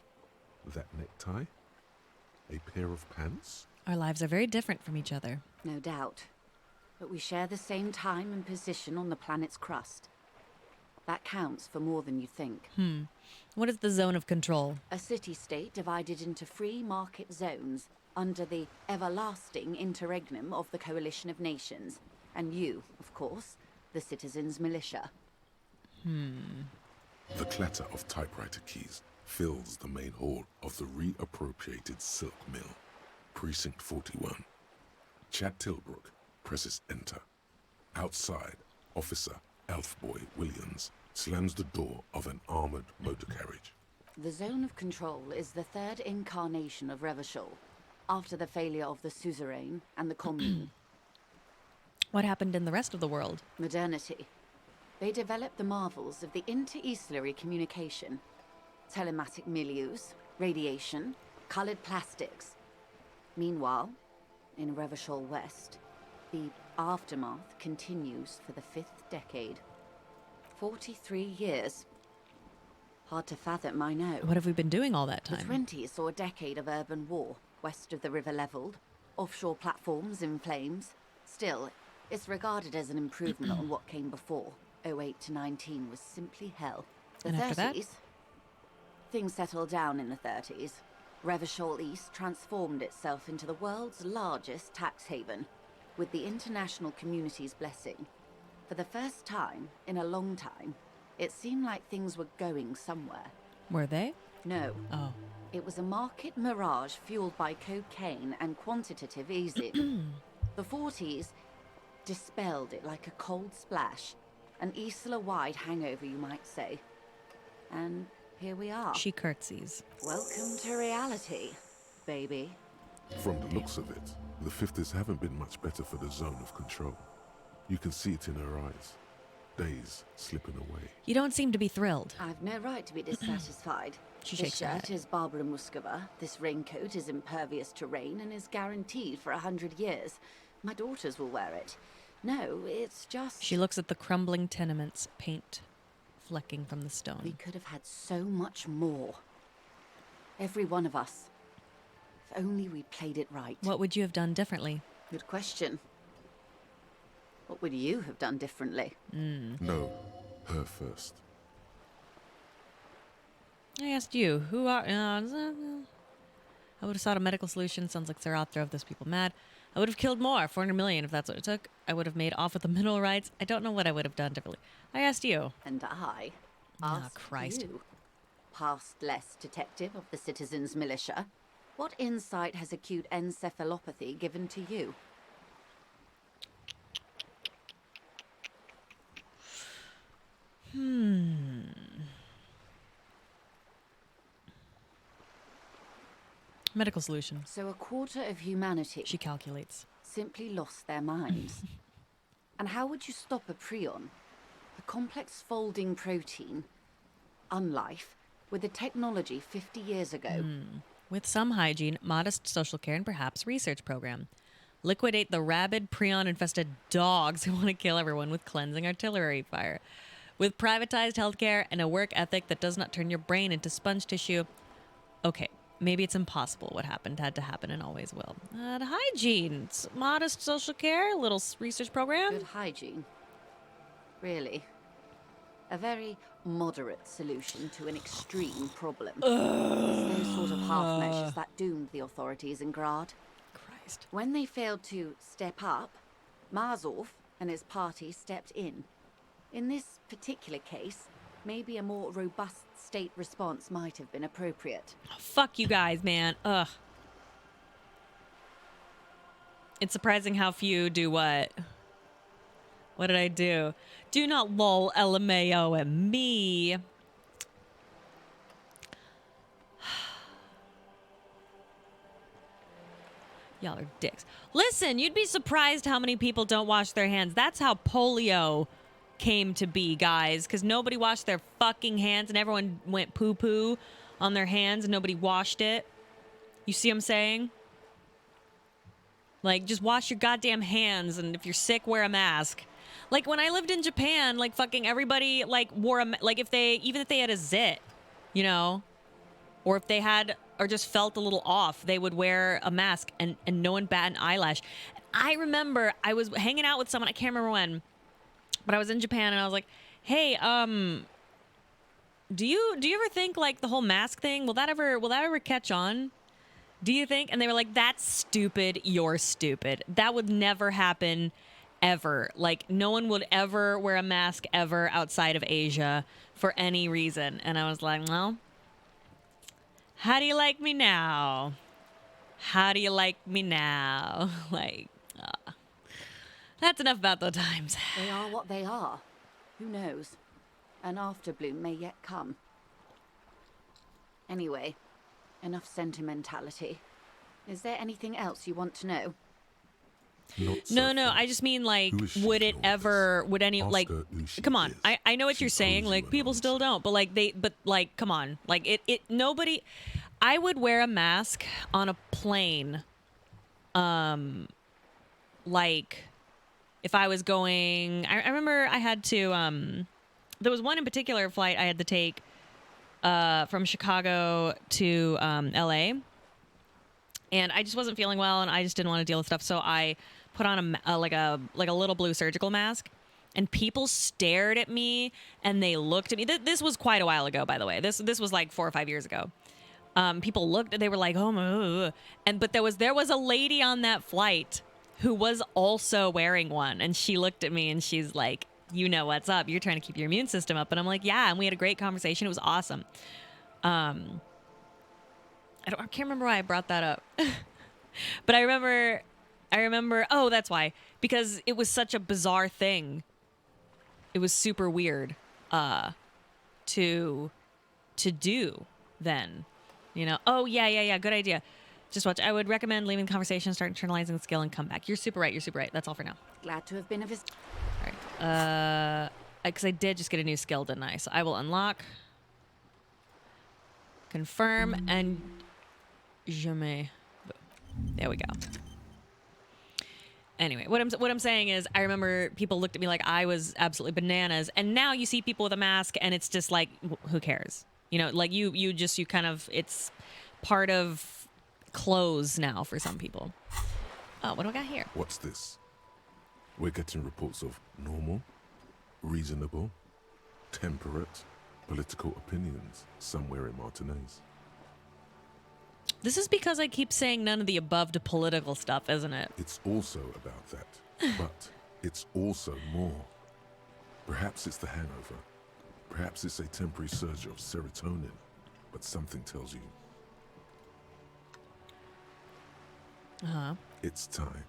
that necktie? A pair of pants? Our lives are very different from each other. No doubt. But we share the same time and position on the planet's crust. That counts for more than you think. What is the zone of control? A city-state divided into free market zones under the everlasting interregnum of the Coalition of Nations. And you, of course, the citizens' militia. The clatter of typewriter keys fills the main hall of the reappropriated silk mill. Precinct 41. Chad Tilbrook presses enter. Outside, Officer Elfboy Williams slams the door of an armored motor carriage. The zone of control is the third incarnation of Revachol, after the failure of the suzerain and the commune. What happened in the rest of the world? Modernity. They developed the marvels of the inter-eastlery communication. Telematic milieus, radiation, colored plastics. Meanwhile, in Revachol West, the aftermath continues for the 5th decade. 43 years. Hard to fathom, I know. What have we been doing all that The time? 20s saw a decade of urban war, west of the river leveled, offshore platforms in flames. Still, it's regarded as an improvement on what came before. '08 to '19 was simply hell. The And after that? 30s? Things settled down in the 30s. Revachol East transformed itself into the world's largest tax haven, with the international community's blessing. For the first time in a long time, it seemed like things were going somewhere. Were they? No. Oh. It was a market mirage fueled by cocaine and quantitative easing. The 40s dispelled it like a cold splash, an Isla-wide hangover, you might say. And here we are. She curtsies. Welcome to reality, baby. From the looks of it, the 50s haven't been much better for the zone of control. You can see it in her eyes. Days slipping away. You don't seem to be thrilled. I've no right to be dissatisfied. She This shakes her shirt head. is Barbara Muscova. This raincoat is impervious to rain and is guaranteed for 100 years. My daughters will wear it. No, it's just... She looks at the crumbling tenements, paint flecking from the stone. We could have had so much more. Every one of us. If only we played it right. What would you have done differently? Good question. What would you have done differently? No, her first. I asked you, who are... I would have sought a medical solution. Sounds like Sir drove those people mad. I would have killed more, 400 million if that's what it took. I would have made off with the mineral rights. I don't know what I would have done differently. I asked you. And I Ah, asked Christ. you, past-less detective of the Citizens Militia, what insight has acute encephalopathy given to you? Medical solution. So a quarter of humanity She calculates. simply lost their minds. And how would you stop a prion, a complex folding protein, unlife, with a technology 50 years ago? With some hygiene, modest social care, and perhaps research program. Liquidate the rabid prion-infested dogs who want to kill everyone with cleansing artillery fire. With privatized healthcare and a work ethic that does not turn your brain into sponge tissue. Okay, maybe it's impossible what happened had to happen and always will. Hygiene, modest social care, a little research program. Good hygiene. Really. A very moderate solution to an extreme problem. It's those sort of half measures that doomed the authorities in Grad. Christ. When they failed to step up, Marzov and his party stepped in. In this particular case, maybe a more robust state response might have been appropriate. Oh, fuck you guys, man. Ugh. It's surprising how few do what. What did I do? Do not lol LMAO at me. Y'all are dicks. Listen, you'd be surprised how many people don't wash their hands. That's how polio came to be, guys. Because nobody washed their fucking hands and everyone went poo-poo on their hands and nobody washed it. You see what I'm saying? Like, just wash your goddamn hands, and if you're sick, wear a mask. Like, when I lived in Japan, like, fucking everybody, like, wore a... Like, even if they had a zit, you know? Or if they had... Or just felt a little off, they would wear a mask, and no one bat an eyelash. I remember I was hanging out with someone, I can't remember when, but I was in Japan, and I was like, hey, do you ever think, like, the whole mask thing, will that ever catch on? Do you think? And they were like, that's stupid. You're stupid. That would never happen ever. Like, no one would ever wear a mask ever outside of Asia for any reason. And I was like, well, how do you like me now? How do you like me now? Like, that's enough about those times. They are what they are. Who knows? An afterbloom may yet come. Anyway, enough sentimentality. Is there anything else you want to know? No, I just mean, like, would it ever, would any, like, come on, I know what you're saying, like, people still don't, but, like, come on, like, nobody, I would wear a mask on a plane, like, if I was going, I remember I had to, there was one in particular flight I had to take, from Chicago to, LA, and I just wasn't feeling well, and I just didn't want to deal with stuff. So I put on a little blue surgical mask, and people stared at me, and they looked at me. This was quite a while ago, by the way. This was like 4 or 5 years ago. people looked, they were like, oh my, but there was a lady on that flight who was also wearing one, and she looked at me and she's like, you know what's up, you're trying to keep your immune system up. And I'm like, yeah, and we had a great conversation. It was awesome. I can't remember why I brought that up. But I remember, oh, that's why, because it was such a bizarre thing. It was super weird to do then, you know. Oh yeah, good idea. Just watch. I would recommend leaving the conversation, start internalizing the skill, and come back. You're super right. That's all for now. Glad to have been of his. All right. Because I did just get a new skill, didn't I? So I will unlock, confirm, and jamais. There we go. Anyway, what I'm saying is, I remember people looked at me like I was absolutely bananas, and now you see people with a mask, and it's just like, who cares? You know, like you kind of, it's part of clothes now for some people. Oh, what do I got here? What's this? We're getting reports of normal, reasonable, temperate, political opinions somewhere in Martinez. This is because I keep saying none of the above to political stuff, isn't it? It's also about that, but it's also more. Perhaps it's the hangover. Perhaps it's a temporary surge of serotonin, but something tells you it's time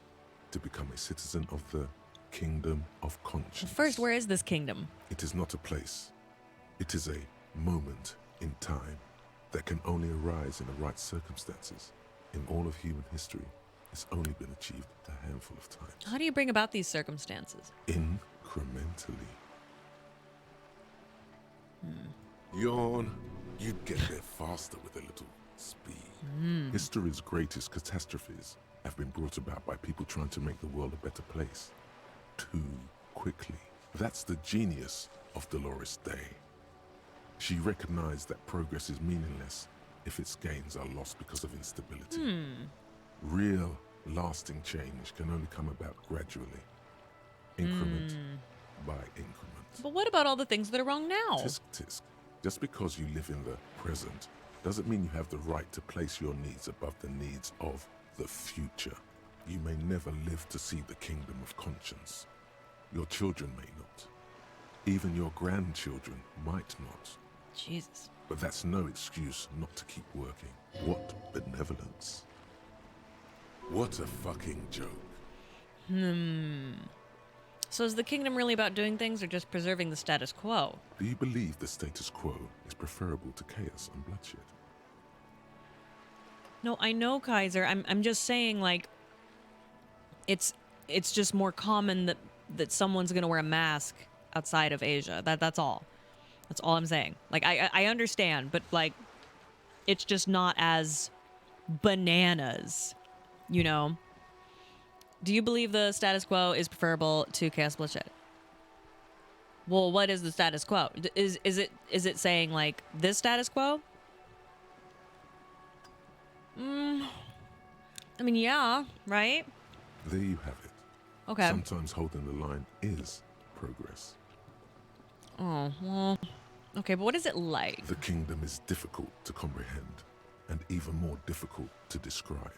to become a citizen of the Kingdom of Conscience. First, where is this kingdom? It is not a place. It is a moment in time that can only arise in the right circumstances. In all of human history, it's only been achieved a handful of times. How do you bring about these circumstances? Incrementally. Yawn. You'd get there faster with a little speed. History's greatest catastrophes have been brought about by people trying to make the world a better place. Too quickly. That's the genius of Dolores Day. She recognized that progress is meaningless if its gains are lost because of instability. Real, lasting change can only come about gradually, increment by increment. But what about all the things that are wrong now? Tisk, tisk. Just because you live in the present doesn't mean you have the right to place your needs above the needs of the future. You may never live to see the Kingdom of Conscience. Your children may not. Even your grandchildren might not. Jesus. But that's no excuse not to keep working. What benevolence. What a fucking joke. So is the kingdom really about doing things or just preserving the status quo? Do you believe the status quo is preferable to chaos and bloodshed? No, I know, Kaiser. I'm just saying, like, it's just more common that someone's gonna wear a mask outside of Asia. That's all. That's all I'm saying. Like, I understand, but like, it's just not as bananas, you know? Do you believe the status quo is preferable to chaos bloodshed? Well, what is the status quo? Is it saying like this status quo? I mean, yeah, right? There you have it. Okay. Sometimes holding the line is progress. Oh, well, okay, but what is it like? The kingdom is difficult to comprehend and even more difficult to describe.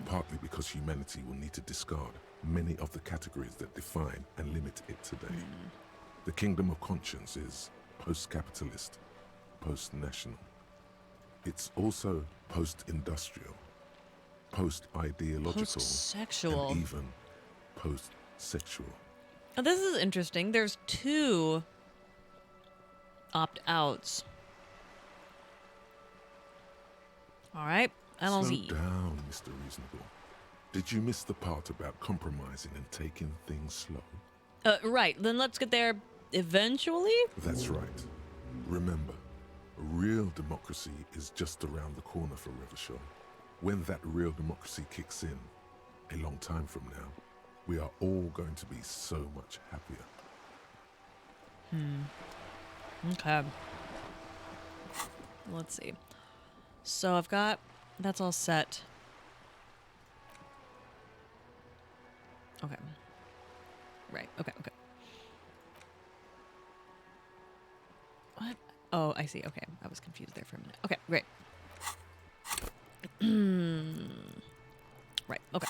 Partly because humanity will need to discard many of the categories that define and limit it today. The Kingdom of Conscience is post-capitalist, post-national. It's also post-industrial, post-ideological, Post-sexual. and even post-sexual. Now, this is interesting. There's 2 opt-outs. All right, LLZ. Slow down, Mr. Reasonable. Did you miss the part about compromising and taking things slow? Right, then let's get there eventually? That's right. Remember, real democracy is just around the corner for Revachol. When that real democracy kicks in, a long time from now, we are all going to be so much happier. Okay. Let's see. So I've got, that's all set. Okay. Right, okay. Oh, I see. Okay. I was confused there for a minute. Okay, great. Right, okay.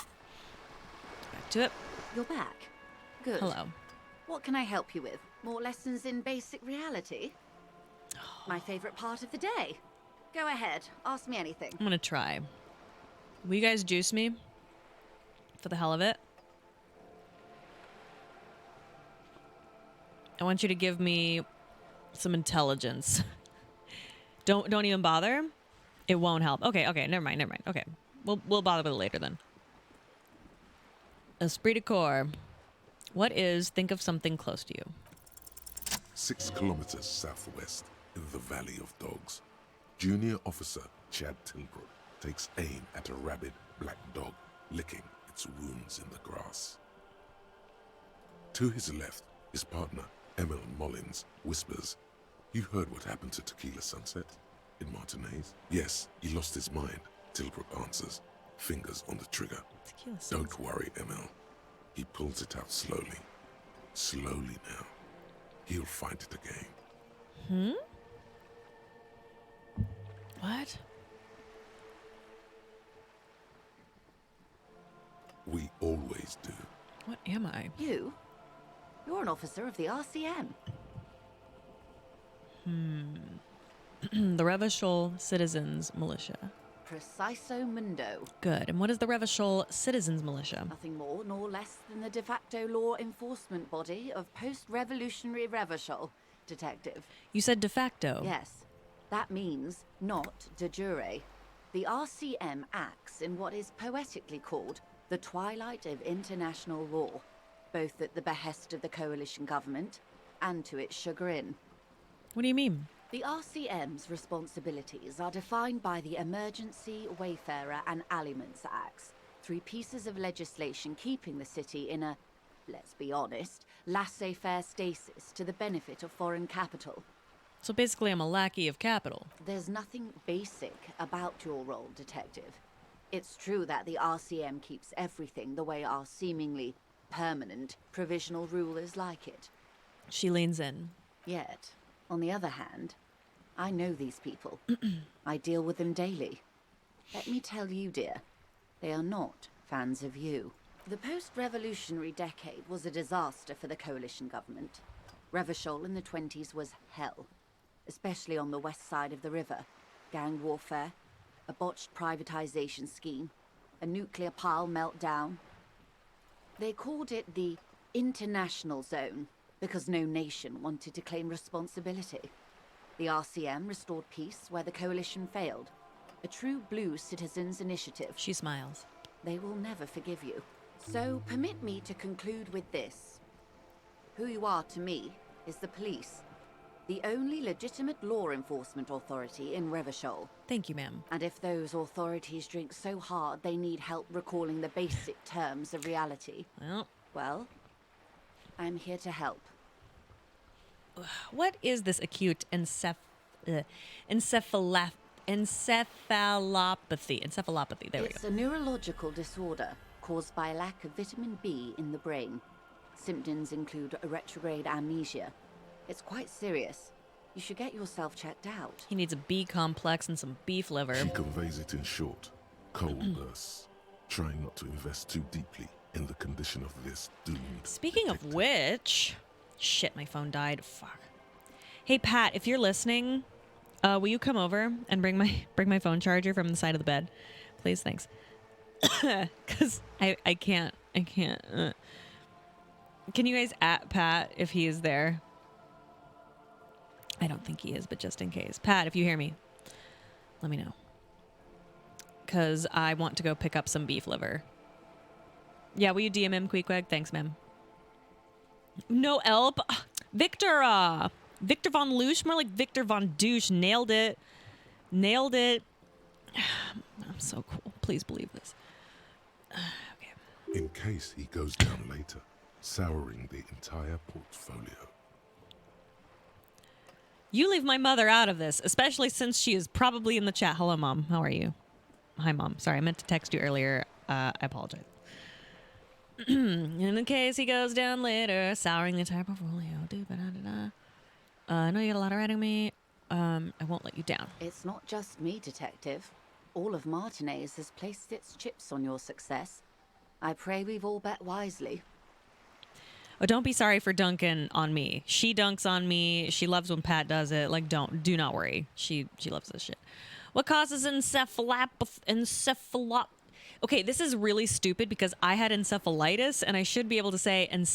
Back to it. You're back. Good. Hello. What can I help you with? More lessons in basic reality? My favorite part of the day. Go ahead. Ask me anything. I'm gonna try. Will you guys juice me? For the hell of it? I want you to give me some intelligence. Don't even bother. It won't help. Okay, never mind. Okay. We'll bother with it later then. Esprit de corps. What is think of something close to you? 6 kilometers southwest in the Valley of Dogs, Junior Officer Chad Tilbrook takes aim at a rabid black dog licking its wounds in the grass. To his left, his partner, Emil Mullins, whispers, "You heard what happened to Tequila Sunset in Martinez?" "Yes, he lost his mind," Tilbrook answers, fingers on the trigger. "Don't worry, Emil." He pulls it out slowly. Slowly now. He'll find it again. What? We always do. What am I? You? You're an officer of the RCM. The Revachol Citizens Militia. Preciso mundo. Good. And what is the Revachol Citizens Militia? Nothing more nor less than the de facto law enforcement body of post-revolutionary Revachol, detective. You said de facto. Yes. That means not de jure. The RCM acts in what is poetically called the twilight of international law, both at the behest of the coalition government and to its chagrin. What do you mean? The RCM's responsibilities are defined by the Emergency, Wayfarer and Aliments Acts, 3 pieces of legislation keeping the city in a, let's be honest, laissez-faire stasis to the benefit of foreign capital. So basically I'm a lackey of capital. There's nothing basic about your role, detective. It's true that the RCM keeps everything the way our seemingly permanent provisional rulers like it. She leans in. Yet, on the other hand, I know these people. I deal with them daily. Let me tell you, dear, they are not fans of you. The post-revolutionary decade was a disaster for the coalition government. Revachol in the 20s was hell, especially on the west side of the river. Gang warfare, a botched privatization scheme, a nuclear pile meltdown. They called it the international zone because no nation wanted to claim responsibility. The RCM restored peace where the coalition failed. A true blue citizens' initiative. She smiles. They will never forgive you. So permit me to conclude with this. Who you are to me is the police. The only legitimate law enforcement authority in Revachol. Thank you, ma'am. And if those authorities drink so hard they need help recalling the basic terms of reality, well, I'm here to help. What is this acute encephalopathy? Encephalopathy. There we It's go. a neurological disorder caused by lack of vitamin B in the brain. Symptoms include a retrograde amnesia. It's quite serious. You should get yourself checked out. He needs a B complex and some beef liver. She conveys it in short, cold bursts, trying not to invest too deeply in the condition of this doomed. Speaking of which, shit, my phone died. Fuck. Hey Pat, if you're listening, will you come over and bring my phone charger from the side of the bed, please? Thanks. Because I can't. Can you guys at Pat if he is there? I don't think he is, but just in case. Pat, if you hear me, let me know. Because I want to go pick up some beef liver. Yeah, will you DM him, Queequeg? Thanks, ma'am. No help. Victor! Victor Von Loosh, more like Victor Von Douche. Nailed it. Nailed it. I'm so cool. Please believe this. Okay. In case he goes down later, souring the entire portfolio. You leave my mother out of this, especially since she is probably in the chat. Hello, Mom. How are you? Hi, Mom. Sorry, I meant to text you earlier. I apologize. In case he goes down later, souring the entire portfolio. I know you got a lot of writing me. I won't let you down. It's not just me, Detective. All of Martinez has placed its chips on your success. I pray we've all bet wisely. Oh, don't be sorry for dunking on me. She dunks on me. She loves when Pat does it. Like, do not worry. She loves this shit. What causes Okay, this is really stupid because I had encephalitis and I should be able to say maybe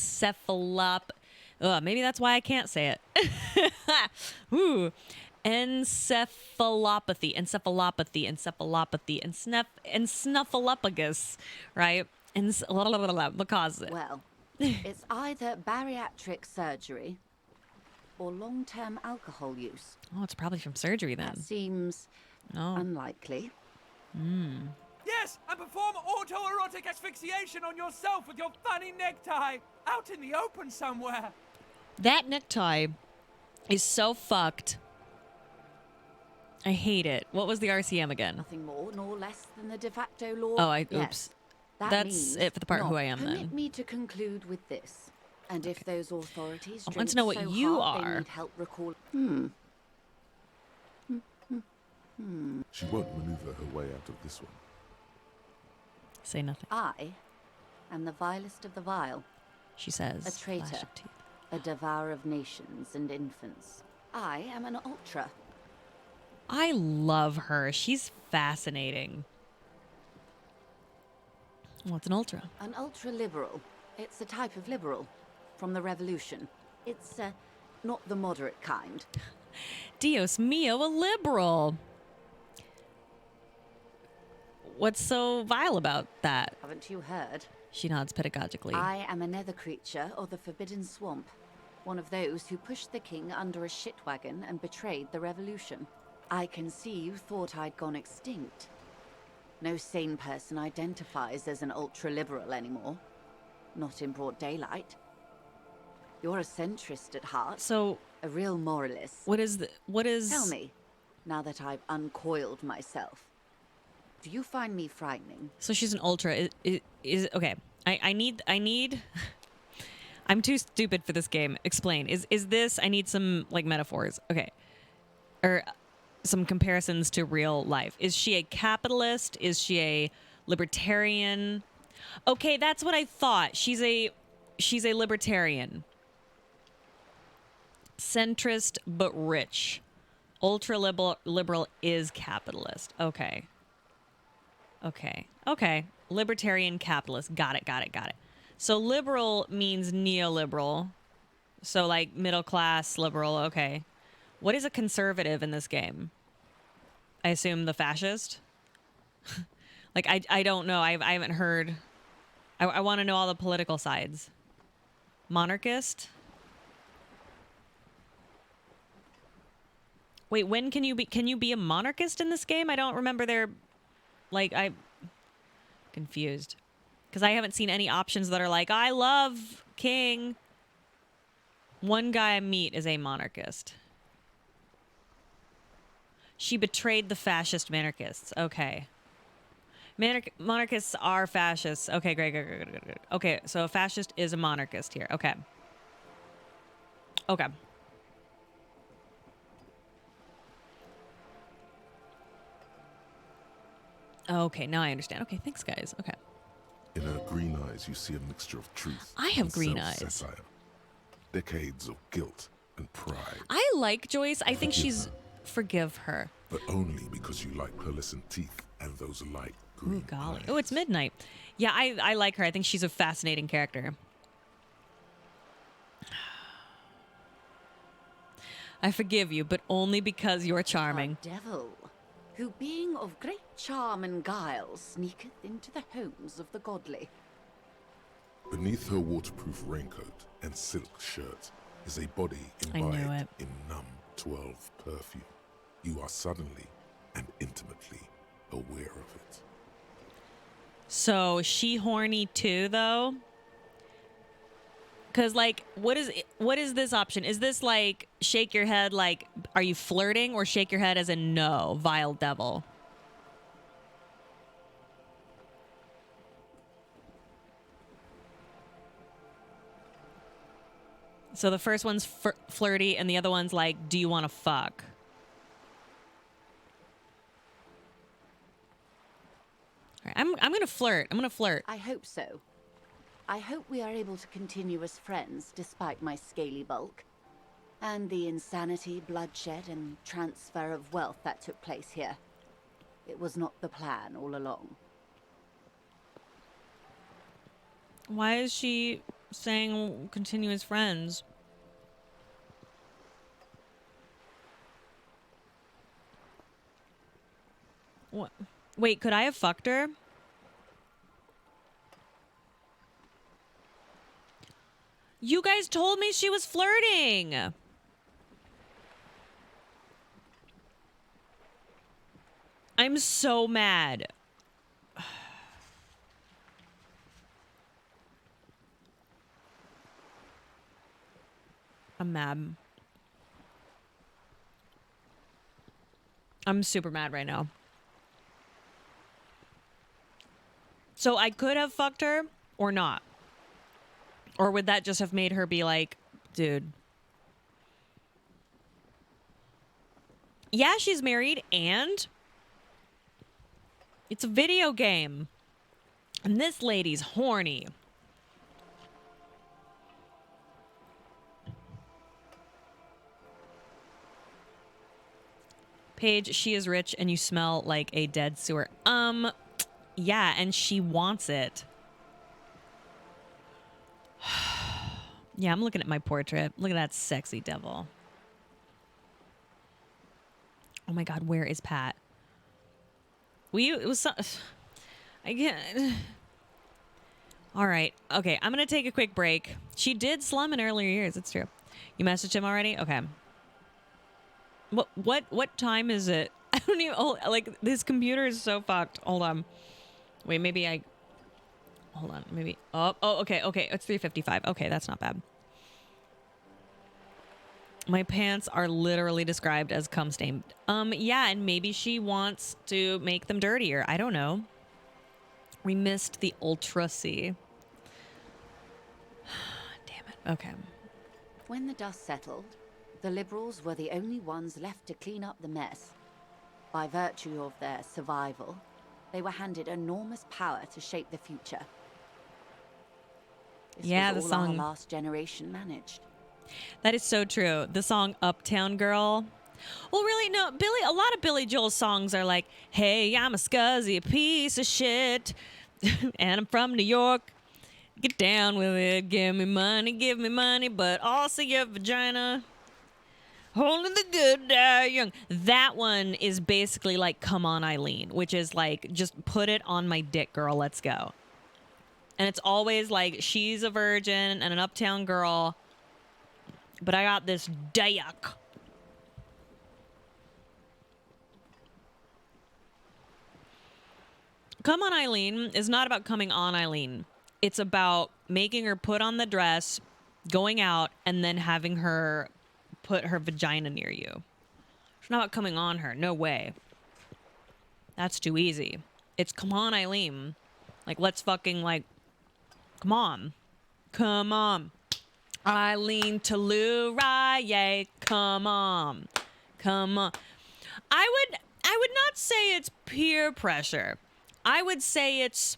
that's why I can't say it. Ooh. Encephalopathy, and snuffleupagus, right? And what causes it? Well, it's either bariatric surgery or long-term alcohol use. Oh, it's probably from surgery then. That seems unlikely. Yes, and perform autoerotic asphyxiation on yourself with your funny necktie out in the open somewhere. That necktie is so fucked. I hate it. What was the RCM again? Nothing more nor less than the de facto law. Oh, Yes, oops. that That's means it for the part not. who I am Permit then. me to conclude with this. And if those authorities I want drink to know what so you hard are. they need help recall. She won't maneuver her way out of this one. Say nothing. I am the vilest of the vile. She says. A flash traitor. of teeth. A devourer of nations and infants. I am an ultra. I love her. She's fascinating. What's an ultra? An ultra-liberal. It's a type of liberal. From the revolution. It's, not the moderate kind. Dios mio, a liberal. What's so vile about that? Haven't you heard? She nods pedagogically. I am a nether creature of the Forbidden Swamp. One of those who pushed the king under a shit wagon and betrayed the revolution. I can see you thought I'd gone extinct. No sane person identifies as an ultra-liberal anymore. Not in broad daylight. You're a centrist at heart. So... a real moralist. What is... Tell me, now that I've uncoiled myself, do you find me frightening? So she's an ultra. Is okay. I need I'm too stupid for this game. Explain. Is this, I need some like metaphors. Okay. Or some comparisons to real life. Is she a capitalist? Is she a libertarian? Okay, that's what I thought. She's a libertarian. Centrist but rich. Ultra liberal is capitalist. Okay. Libertarian capitalist. Got it. So liberal means neoliberal. So like middle class liberal. Okay. What is a conservative in this game? I assume the fascist? Like, I don't know. I haven't heard. I want to know all the political sides. Monarchist? Wait, when can you be a monarchist in this game? I don't remember their, like, I'm confused. Because I haven't seen any options that are like, I love king. One guy I meet is a monarchist. She betrayed the fascist monarchists. Okay. Monarchists are fascists. Okay, great. Okay, so a fascist is a monarchist here. Okay. Okay, now I understand. Okay, thanks, guys. Okay. In her green eyes, you see a mixture of truth. I have and green eyes. self-satire. Decades of guilt and pride. I like Joyce. I think she's... Forgive her. But only because you like pearlescent teeth and those light green Ooh, golly. eyes. Oh, it's midnight. Yeah, I like her. I think she's a fascinating character. I forgive you, but only because you're charming. A devil, who being of great charm and guile, sneaketh into the homes of the godly. Beneath her waterproof raincoat and silk shirt is a body I knew imbibed it. in numb 12 perfume. You are suddenly and intimately aware of it. So, she horny too, though? Because, like, what is this option? Is this, like, shake your head, like, are you flirting? Or shake your head as in no, vile devil? So the first one's flirty, and the other one's like, do you want to fuck? I'm gonna flirt. I'm gonna flirt. I hope so. I hope we are able to continue as friends despite my scaly bulk. And the insanity, bloodshed, and transfer of wealth that took place here. It was not the plan all along. Why is she saying continue as friends? What? Wait, could I have fucked her? You guys told me she was flirting. I'm so mad. I'm mad. I'm super mad right now. So I could have fucked her or not. Or would that just have made her be like, dude. Yeah, she's married and it's a video game. And this lady's horny. Paige, she is rich and you smell like a dead sewer. Yeah, and she wants it. Yeah, I'm looking at my portrait. Look at that sexy devil. Oh my God, where is Pat? It was so, I can't. All right. Okay, I'm going to take a quick break. She did slum in earlier years. It's true. You messaged him already? Okay. What time is it? I don't even, like, this computer is so fucked. Hold on. Wait, maybe I, hold on. Maybe, okay. It's 3:55. Okay, that's not bad. My pants are literally described as cum stained. Yeah, and maybe she wants to make them dirtier. I don't know. We missed the Ultra C. Damn it. Okay. When the dust settled, the Liberals were the only ones left to clean up the mess. By virtue of their survival, they were handed enormous power to shape the future. This Yeah, was the all song. our last generation managed. That is so true. The song Uptown Girl. Well, really, no. A lot of Billy Joel's songs are like, hey, I'm a scuzzy piece of shit. And I'm from New York. Get down with it. Give me money, but also your vagina. Only the good die young. That one is basically like, come on, Eileen, which is like, just put it on my dick, girl. Let's go. And it's always like, she's a virgin and an uptown girl. But I got this dick. Come on, Eileen is not about coming on Eileen. It's about making her put on the dress, going out, and then having her put her vagina near you. It's not about coming on her. No way. That's too easy. It's come on, Eileen. Like, let's fucking, like, come on. Come on. Eileen Telluride, come on. Come on. I would not say it's peer pressure. I would say it's,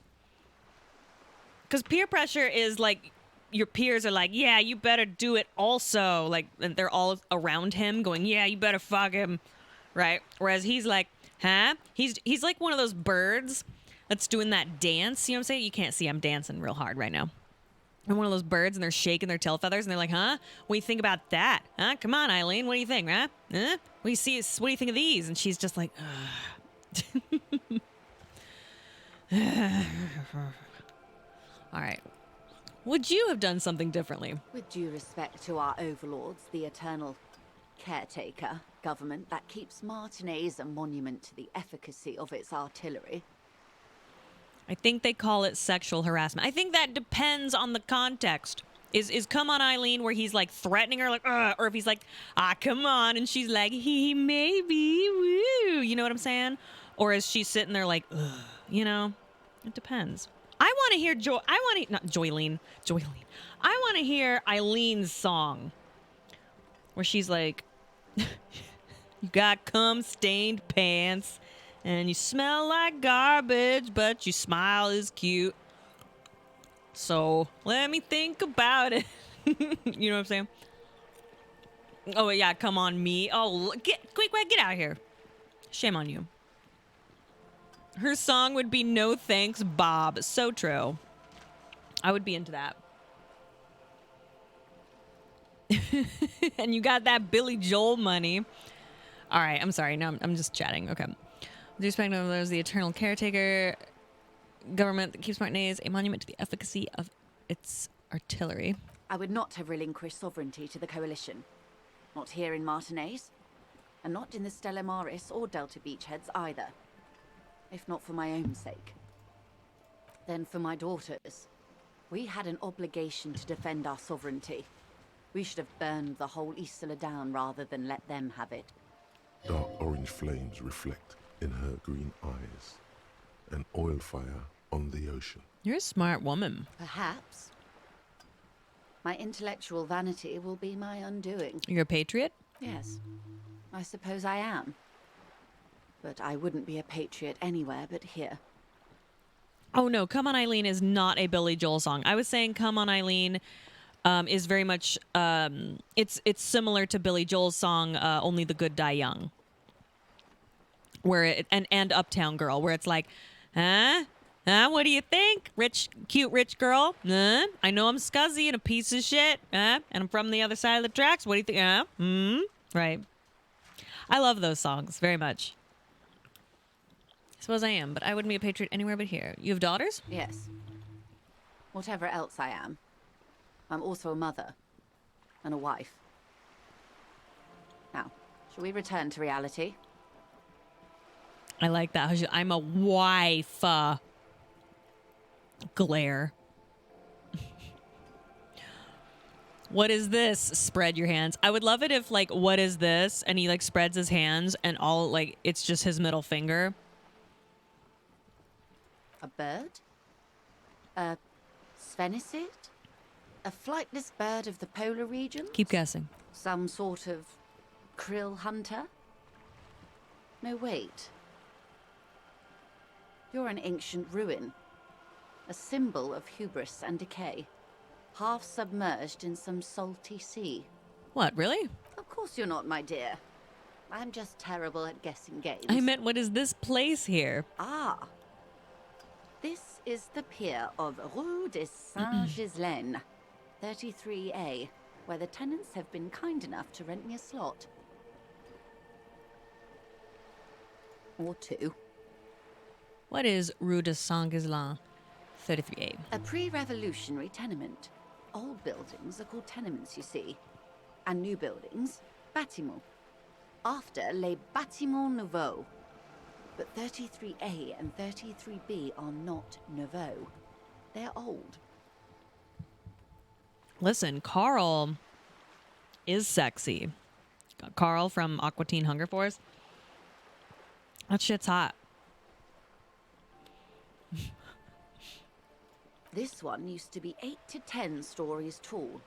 because peer pressure is like, your peers are like, yeah, you better do it also. Like, and they're all around him going, yeah, you better fuck him. Right? Whereas he's like, huh? He's like one of those birds that's doing that dance. You know what I'm saying? You can't see I'm dancing real hard right now. I'm one of those birds and they're shaking their tail feathers and they're like, huh? What do you think about that? Huh? Come on, Eileen. What do you think, huh? Huh? What do you think of these? And she's just like, ugh. All right. Would you have done something differently? With due respect to our overlords, the eternal caretaker government that keeps Martinez a monument to the efficacy of its artillery. I think they call it sexual harassment. I think that depends on the context. Is come on, Eileen, where he's like threatening her, like, or if he's like, come on, and she's like, he maybe, woo, you know what I'm saying? Or is she sitting there like, ugh, you know? It depends. I want to hear Joylene. I want to hear Eileen's song where she's like, you got cum stained pants And you smell like garbage, but your smile is cute. So let me think about it. You know what I'm saying? Oh, yeah, come on, me. Oh, get out of here. Shame on you. Her song would be No Thanks, Bob. So true. I would be into that. And you got that Billy Joel money. All right, I'm sorry. No, I'm just chatting. Okay. With respect to there's the eternal caretaker government that keeps Martinez a monument to the efficacy of its artillery. I would not have relinquished sovereignty to the Coalition. Not here in Martinez, and not in the Stella Maris or Delta Beachheads either. If not for my own sake, then for my daughters. We had an obligation to defend our sovereignty. We should have burned the whole Isola down rather than let them have it. Dark orange flames reflect in her green eyes. An oil fire on the ocean. You're a smart woman. Perhaps. My intellectual vanity will be my undoing. You're a patriot? Yes, I suppose I am. But I wouldn't be a patriot anywhere but here. Oh no, Come On Eileen is not a Billy Joel song. I was saying Come On Eileen is very much, it's similar to Billy Joel's song, Only the Good Die Young. Where it, and Uptown Girl, where it's like, huh? What do you think? Cute rich girl? I know I'm scuzzy and a piece of shit. And I'm from the other side of the tracks. What do you think? Right. I love those songs very much. I suppose I am, but I wouldn't be a patriot anywhere but here. You have daughters? Yes. Whatever else I am, I'm also a mother and a wife. Now, shall we return to reality? I like that. I'm a wife. Glare. What is this? Spread your hands. I would love it if, like, what is this? And he, like, spreads his hands and all, like, it's just his middle finger. A bird? A sphenicid? A flightless bird of the polar region? Keep guessing. Some sort of krill hunter? No, wait. You're an ancient ruin. A symbol of hubris and decay. Half submerged in some salty sea. What, really? Of course you're not, my dear. I'm just terrible at guessing games. I meant, what is this place here? Ah. This is the pier of Rue de Saint-Ghislain, 33A, where the tenants have been kind enough to rent me a slot. Or two. What is Rue de Saint-Ghislain, 33A? A pre-revolutionary tenement. Old buildings are called tenements, you see. And new buildings, bâtiments. After les bâtiments nouveaux. But 33A and 33B are not nouveaux. They're old. Listen, Carl is sexy. Carl from Aqua Teen Hunger Force. That shit's hot. This one used to be 8 to 10 stories tall.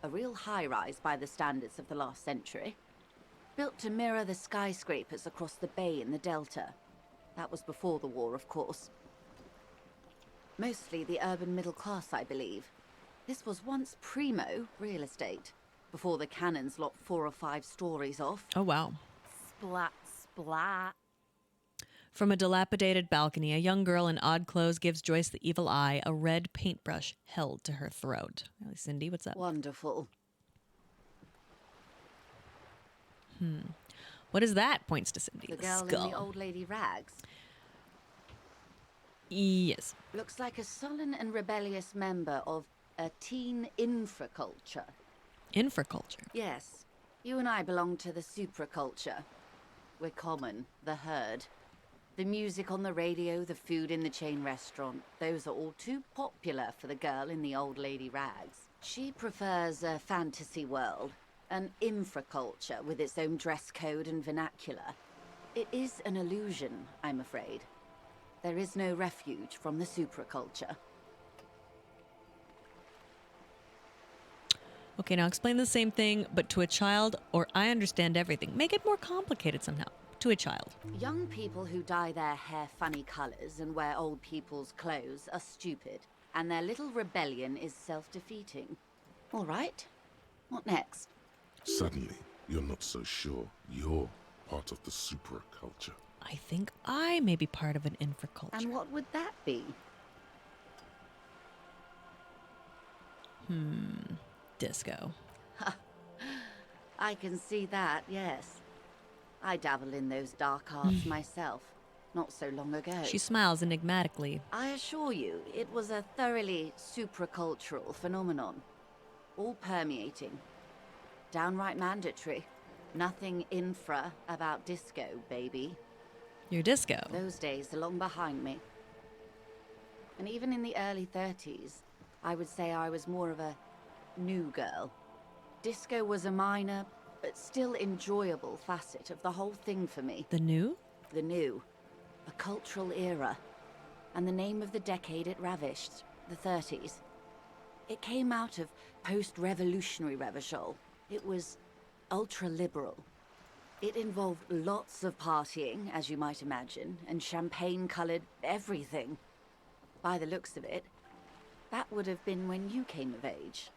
A real high-rise by the standards of the last century. Built to mirror the skyscrapers across the bay in the Delta. That was before the war, of course. Mostly the urban middle class, I believe. This was once primo real estate, before the cannons lopped 4 or 5 stories off. Oh, wow. Splat, splat. From a dilapidated balcony, a young girl in odd clothes gives Joyce the evil eye, a red paintbrush held to her throat. Cindy, what's up? Wonderful. What is that? Points to Cindy. The girl skull. in the old lady rags. Yes. Looks like a sullen and rebellious member of a teen infraculture. Infraculture? Yes. You and I belong to the supraculture. We're common, the herd. The music on the radio, the food in the chain restaurant, those are all too popular for the girl in the old lady rags. She prefers a fantasy world, an infraculture with its own dress code and vernacular. It is an illusion, I'm afraid. There is no refuge from the supraculture. Okay, now explain the same thing, but to a child, or I understand everything. Make it more complicated somehow. to a child. Young people who dye their hair funny colors and wear old people's clothes are stupid, and their little rebellion is self-defeating. All right. What next? Suddenly, you're not so sure you're part of the supraculture. I think I may be part of an infraculture. And what would that be? Disco. I can see that, yes. I dabble in those dark arts myself, not so long ago. She smiles enigmatically. I assure you, it was a thoroughly supracultural phenomenon. All permeating. Downright mandatory. Nothing infra about disco, baby. Your disco. Those days are long behind me. And even in the early 30s, I would say I was more of a new girl. Disco was a minor, but still enjoyable facet of the whole thing for me. The new? The new. A cultural era. And the name of the decade it ravished, the 30s. It came out of post-revolutionary Revachol. It was ultra-liberal. It involved lots of partying, as you might imagine, and champagne-colored everything. By the looks of it, that would have been when you came of age.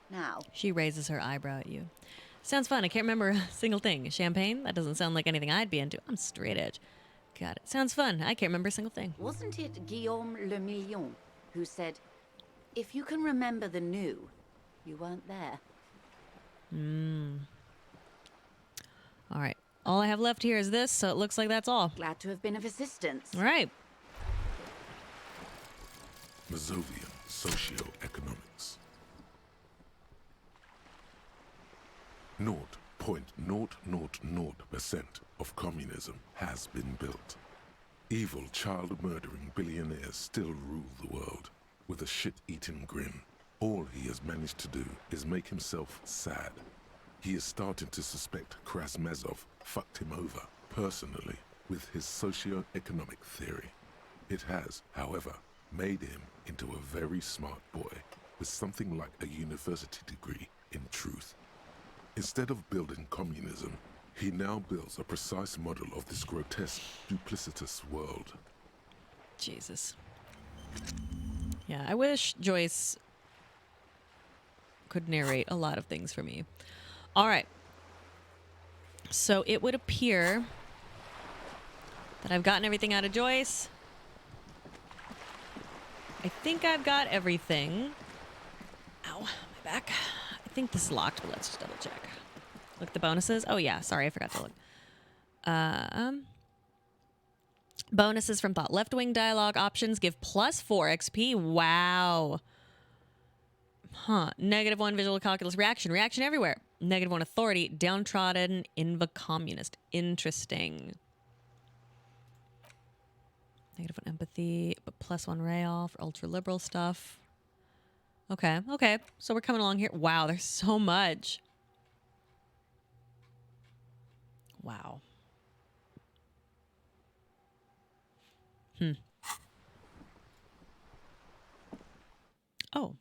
Now... She raises her eyebrow at you. Sounds fun. I can't remember a single thing. Champagne? That doesn't sound like anything I'd be into. I'm straight edge. Got it. Sounds fun. I can't remember a single thing. Wasn't it Guillaume Le Million who said, if you can remember the new, you weren't there? All right. All I have left here is this, so it looks like that's all. Glad to have been of assistance. All right. Mazovian Socioeconomics. 0.000% of communism has been built. Evil, child-murdering billionaires still rule the world with a shit-eating grin. All he has managed to do is make himself sad. He is starting to suspect Krasmezov fucked him over, personally, with his socio-economic theory. It has, however, made him into a very smart boy with something like a university degree in truth. Instead of building communism, he now builds a precise model of this grotesque, duplicitous world. Jesus. Yeah, I wish Joyce could narrate a lot of things for me. All right. So it would appear that I've gotten everything out of Joyce. I think I've got everything. Ow, my back. I think this is locked, but let's just double check. Look at the bonuses. Oh yeah, sorry, I forgot to look. Bonuses from thought. Left wing dialogue options give +4 XP. Wow. Huh. -1 visual calculus reaction. Reaction everywhere. -1 authority. Downtrodden inva-communist. Interesting. -1 empathy, but +1 rail for ultra-liberal stuff. Okay, okay. So we're coming along here. Wow, there's so much. Wow. Oh.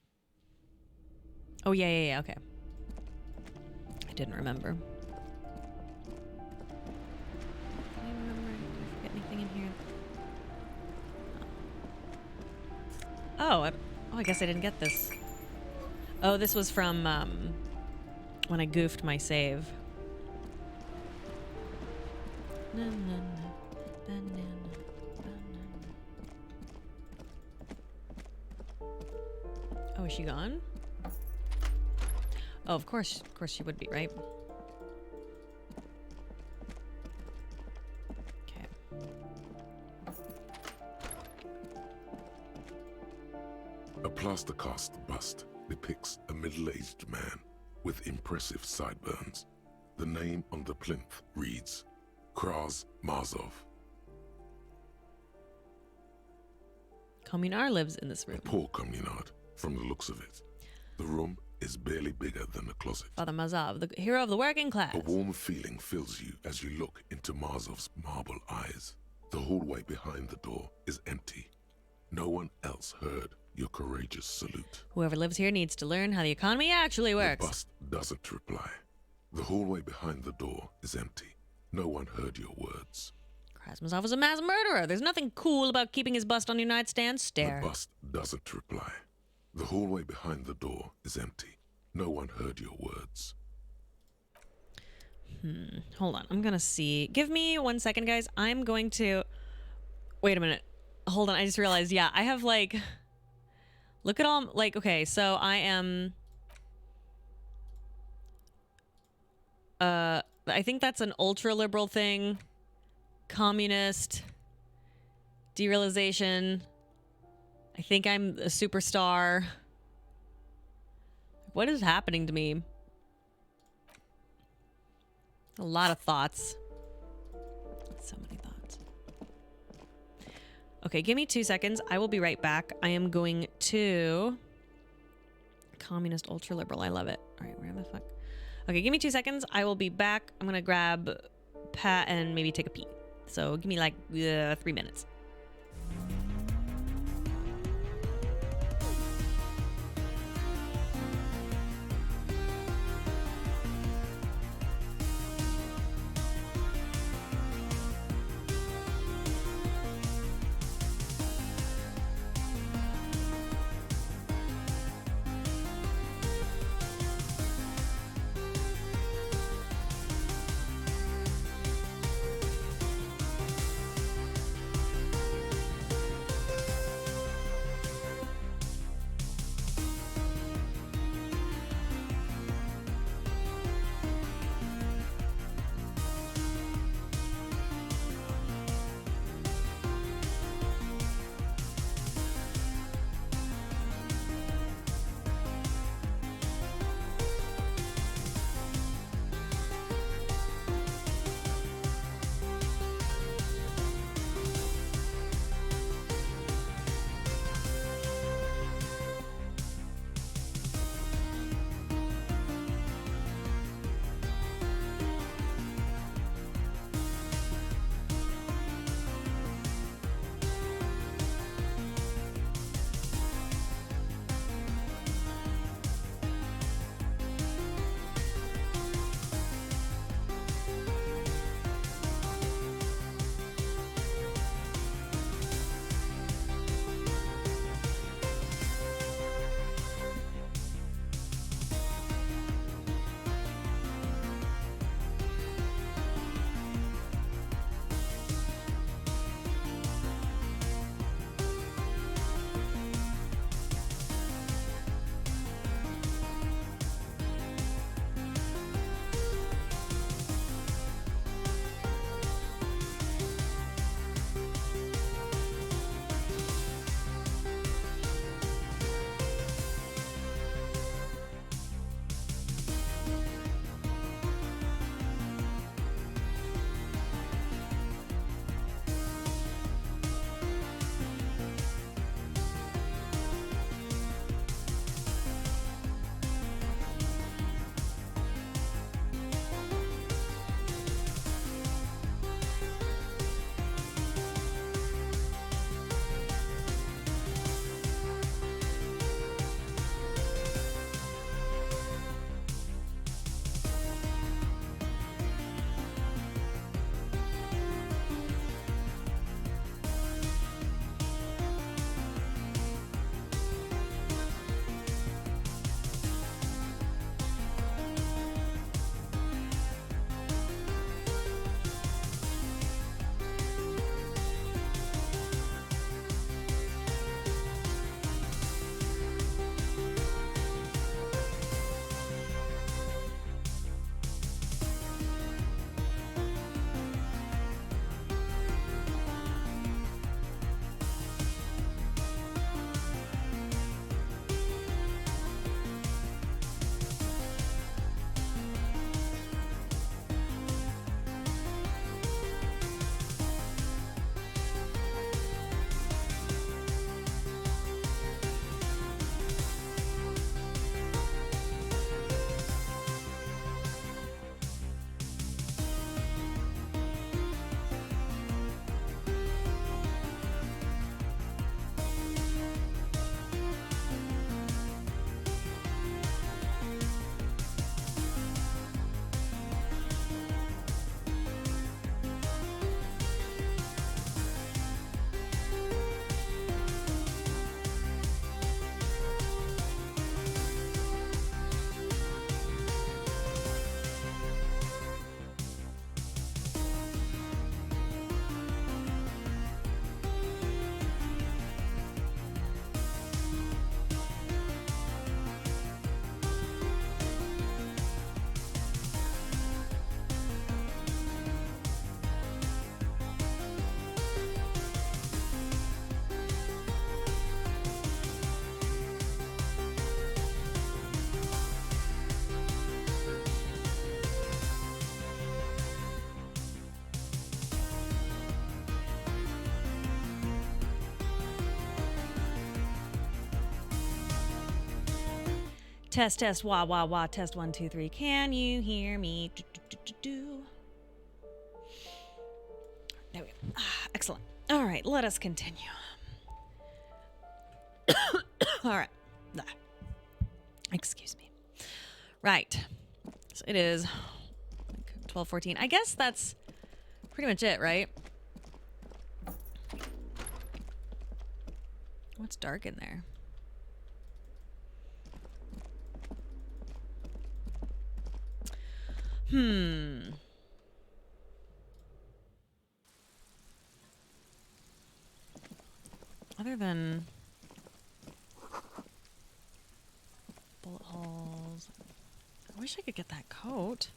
Oh, yeah, okay. I didn't remember. Did I remember? Did I forget anything in here? Oh, I guess I didn't get this. Oh, this was from when I goofed my save. Oh, is she gone? Oh, of course she would be, right? Okay. A plaster cast bust depicts a middle-aged man with impressive sideburns. The name on the plinth reads Kraz Marzov. Communard lives in this room. A poor communard, from the looks of it. The room is barely bigger than a closet. Father Marzov, the hero of the working class. A warm feeling fills you as you look into Marzov's marble eyes. The hallway behind the door is empty. No one else heard your courageous salute. Whoever lives here needs to learn how the economy actually works. The bust doesn't reply. The hallway behind the door is empty. No one heard your words. Krasmazov was a mass murderer. There's nothing cool about keeping his bust on your nightstand. Stare. The bust doesn't reply. The hallway behind the door is empty. No one heard your words. Hold on. I'm gonna see. Give me 1 second, guys. I'm going to... Wait a minute. Hold on. I just realized, yeah, I have, like... Look at all... Like, okay, so I am... I think that's an ultra-liberal thing. Communist. Derealization. I think I'm a superstar. What is happening to me? A lot of thoughts. So many thoughts. Okay, give me 2 seconds. I will be right back. I am going to... Communist ultra-liberal. I love it. All right, where the fuck? Okay, give me 2 seconds. I will be back. I'm gonna grab Pat and maybe take a pee. So give me like 3 minutes. Test, test, wah, wah, wah. Test 1, 2, 3. Can you hear me? Do, do, do, do, do. There we go. Ah, excellent. All right, let us continue. All right. Ah. Excuse me. Right. So it is like 12:14. I guess that's pretty much it, right? What's dark in there? Other than bullet holes. I wish I could get that coat.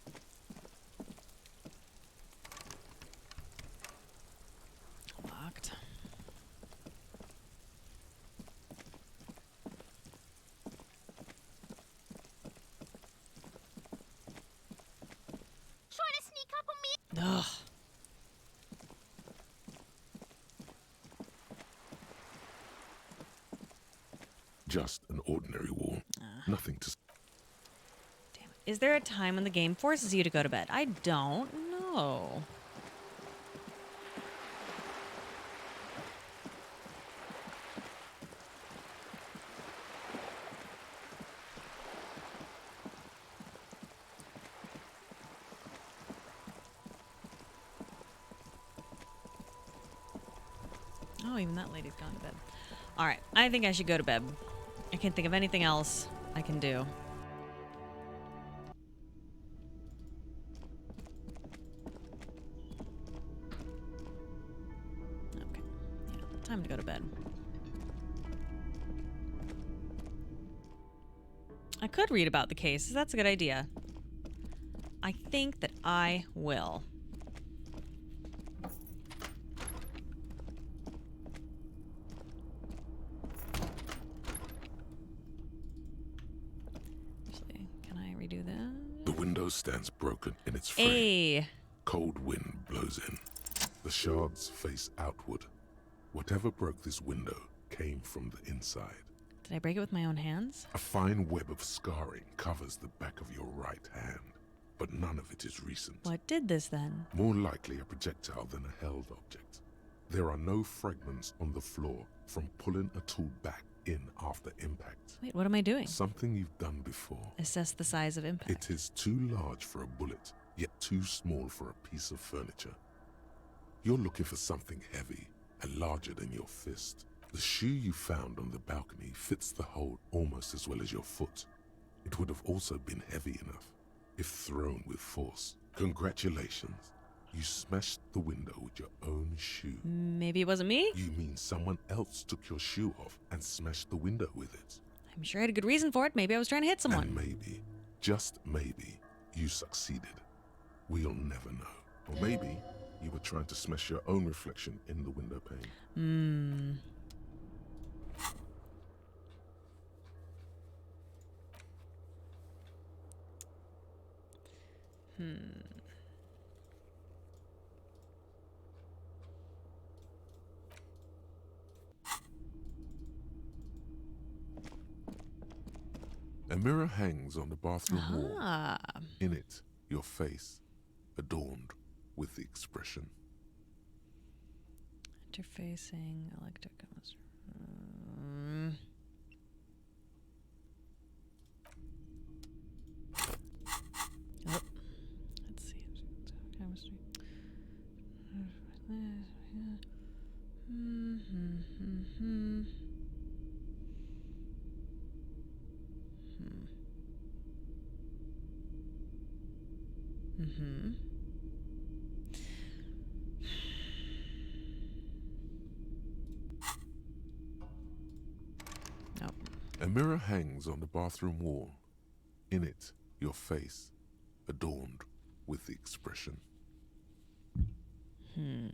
Locked. Trying to sneak up on me. Ugh. Just an ordinary wall. Nothing to... Is there a time when the game forces you to go to bed? I don't know. Oh, even that lady's gone to bed. All right, I think I should go to bed. I can't think of anything else I can do. Okay, yeah, time to go to bed. I could read about the case. That's a good idea. I think that I will. The window stands broken in its frame. Hey. Cold wind blows in. The shards face outward. Whatever broke this window came from the inside. Did I break it with my own hands? A fine web of scarring covers the back of your right hand, but none of it is recent. What did this then? More likely a projectile than a held object. There are no fragments on the floor from pulling a tool back in after impact. Wait, what am I doing? Something you've done before. Assess the size of impact. It is too large for a bullet, yet too small for a piece of furniture. You're looking for something heavy and larger than your fist. The shoe you found on the balcony fits the hole almost as well as your foot. It would have also been heavy enough if thrown with force. Congratulations. You smashed the window with your own shoe. Maybe it wasn't me? You mean someone else took your shoe off and smashed the window with it? I'm sure I had a good reason for it. Maybe I was trying to hit someone. And maybe, just maybe, you succeeded. We'll never know. Or maybe you were trying to smash your own reflection in the window pane. A mirror hangs on the bathroom wall. In it, your face, adorned with the expression. Interfacing electric chemistry. Oh. Let's see. Chemistry. Nope. A mirror hangs on the bathroom wall. In it, your face, adorned with the expression. Okay,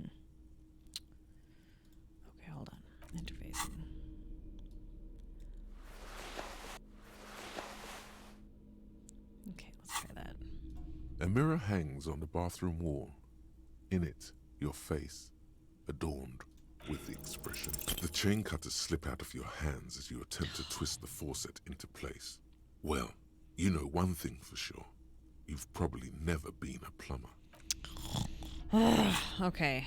hold on. Interfacing. Okay, let's try that. A mirror hangs on the bathroom wall. In it, your face, adorned with the expression. The chain cutters slip out of your hands as you attempt to twist the faucet into place. Well, you know one thing for sure. You've probably never been a plumber. Okay.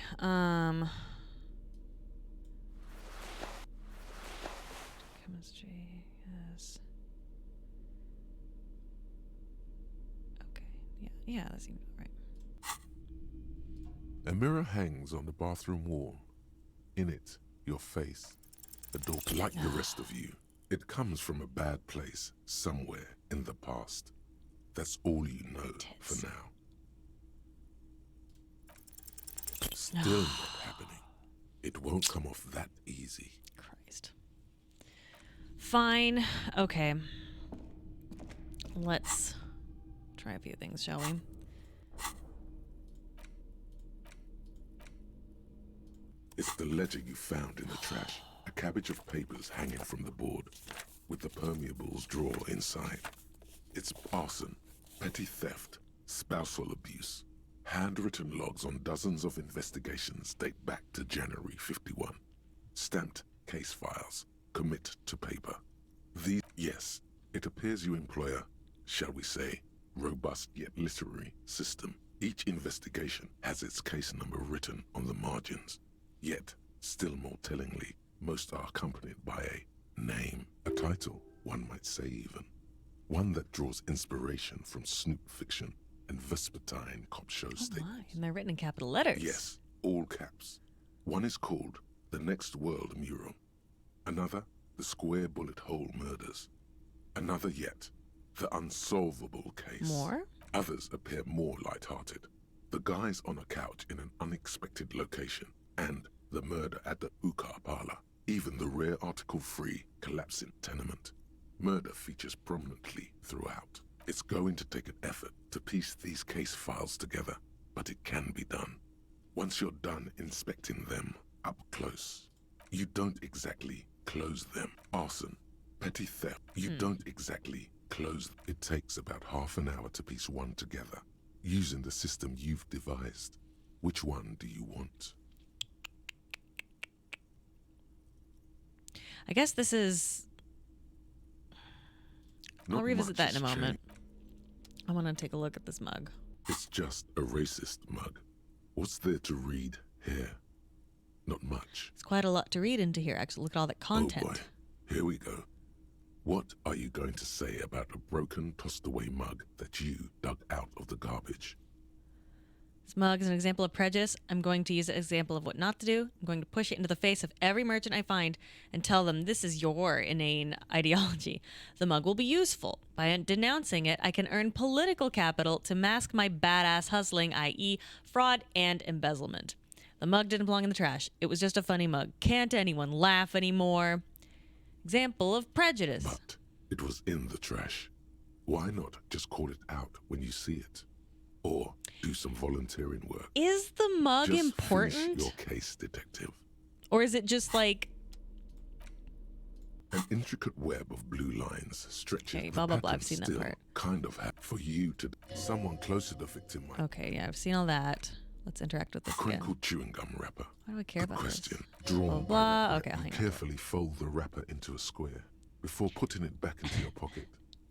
Chemistry, yes. Okay. Yeah, that seems right. A mirror hangs on the bathroom wall. In it, your face. A door like the rest of you. It comes from a bad place, somewhere in the past. That's all you know for now. Still not happening. It won't come off that easy. Christ. Fine. Okay. Let's try a few things, shall we? It's the ledger you found in the trash. A cabbage of papers hanging from the board, with the permeables drawer inside. It's arson, petty theft, spousal abuse. Handwritten logs on dozens of investigations date back to January 51. Stamped case files, commit to paper. Yes, it appears you employ a, shall we say, robust yet literary system. Each investigation has its case number written on the margins. Yet, still more tellingly, most are accompanied by a name, a title, one might say even. One that draws inspiration from snoop fiction and vespertine cop show statements. And they're written in capital letters. Yes, all caps. One is called The Next World Mural. Another, The Square Bullet Hole Murders. Another yet, The Unsolvable Case. More? Others appear more light-hearted. The guys on a couch in an unexpected location, and the murder at the Uka Parlor. Even the rare article-free collapsing tenement. Murder features prominently throughout. It's going to take an effort to piece these case files together, but it can be done. Once you're done inspecting them up close, you don't exactly close them. Arson, petty theft, you don't exactly close them. It takes about half an hour to piece one together, using the system you've devised. Which one do you want? I guess this is... I'll revisit that in a moment. I want to take a look at this mug. It's just a racist mug. What's there to read here? Not much. It's quite a lot to read into here, actually. Look at all that content. Oh boy, here we go. What are you going to say about a broken, tossed-away mug that you dug out of the garbage? This mug is an example of prejudice. I'm going to use an example of what not to do. I'm going to push it into the face of every merchant I find and tell them this is your inane ideology. The mug will be useful. By denouncing it, I can earn political capital to mask my badass hustling, i.e. fraud and embezzlement. The mug didn't belong in the trash. It was just a funny mug. Can't anyone laugh anymore? Example of prejudice. But it was in the trash. Why not just call it out when you see it? Or do some volunteering work. Is the mug just important? Finish your case, detective. Or is it just like... An intricate web of blue lines stretches. Okay, blah, blah, blah. I've seen that part. Kind of for you to... Someone close to the victim might... Okay, yeah, I've seen all that. Let's interact with this again. Crinkled chewing gum wrapper. Why do I care about question. this? Drawn blah, by okay, I'll hang on to it. Carefully fold the wrapper into a square before putting it back into your pocket.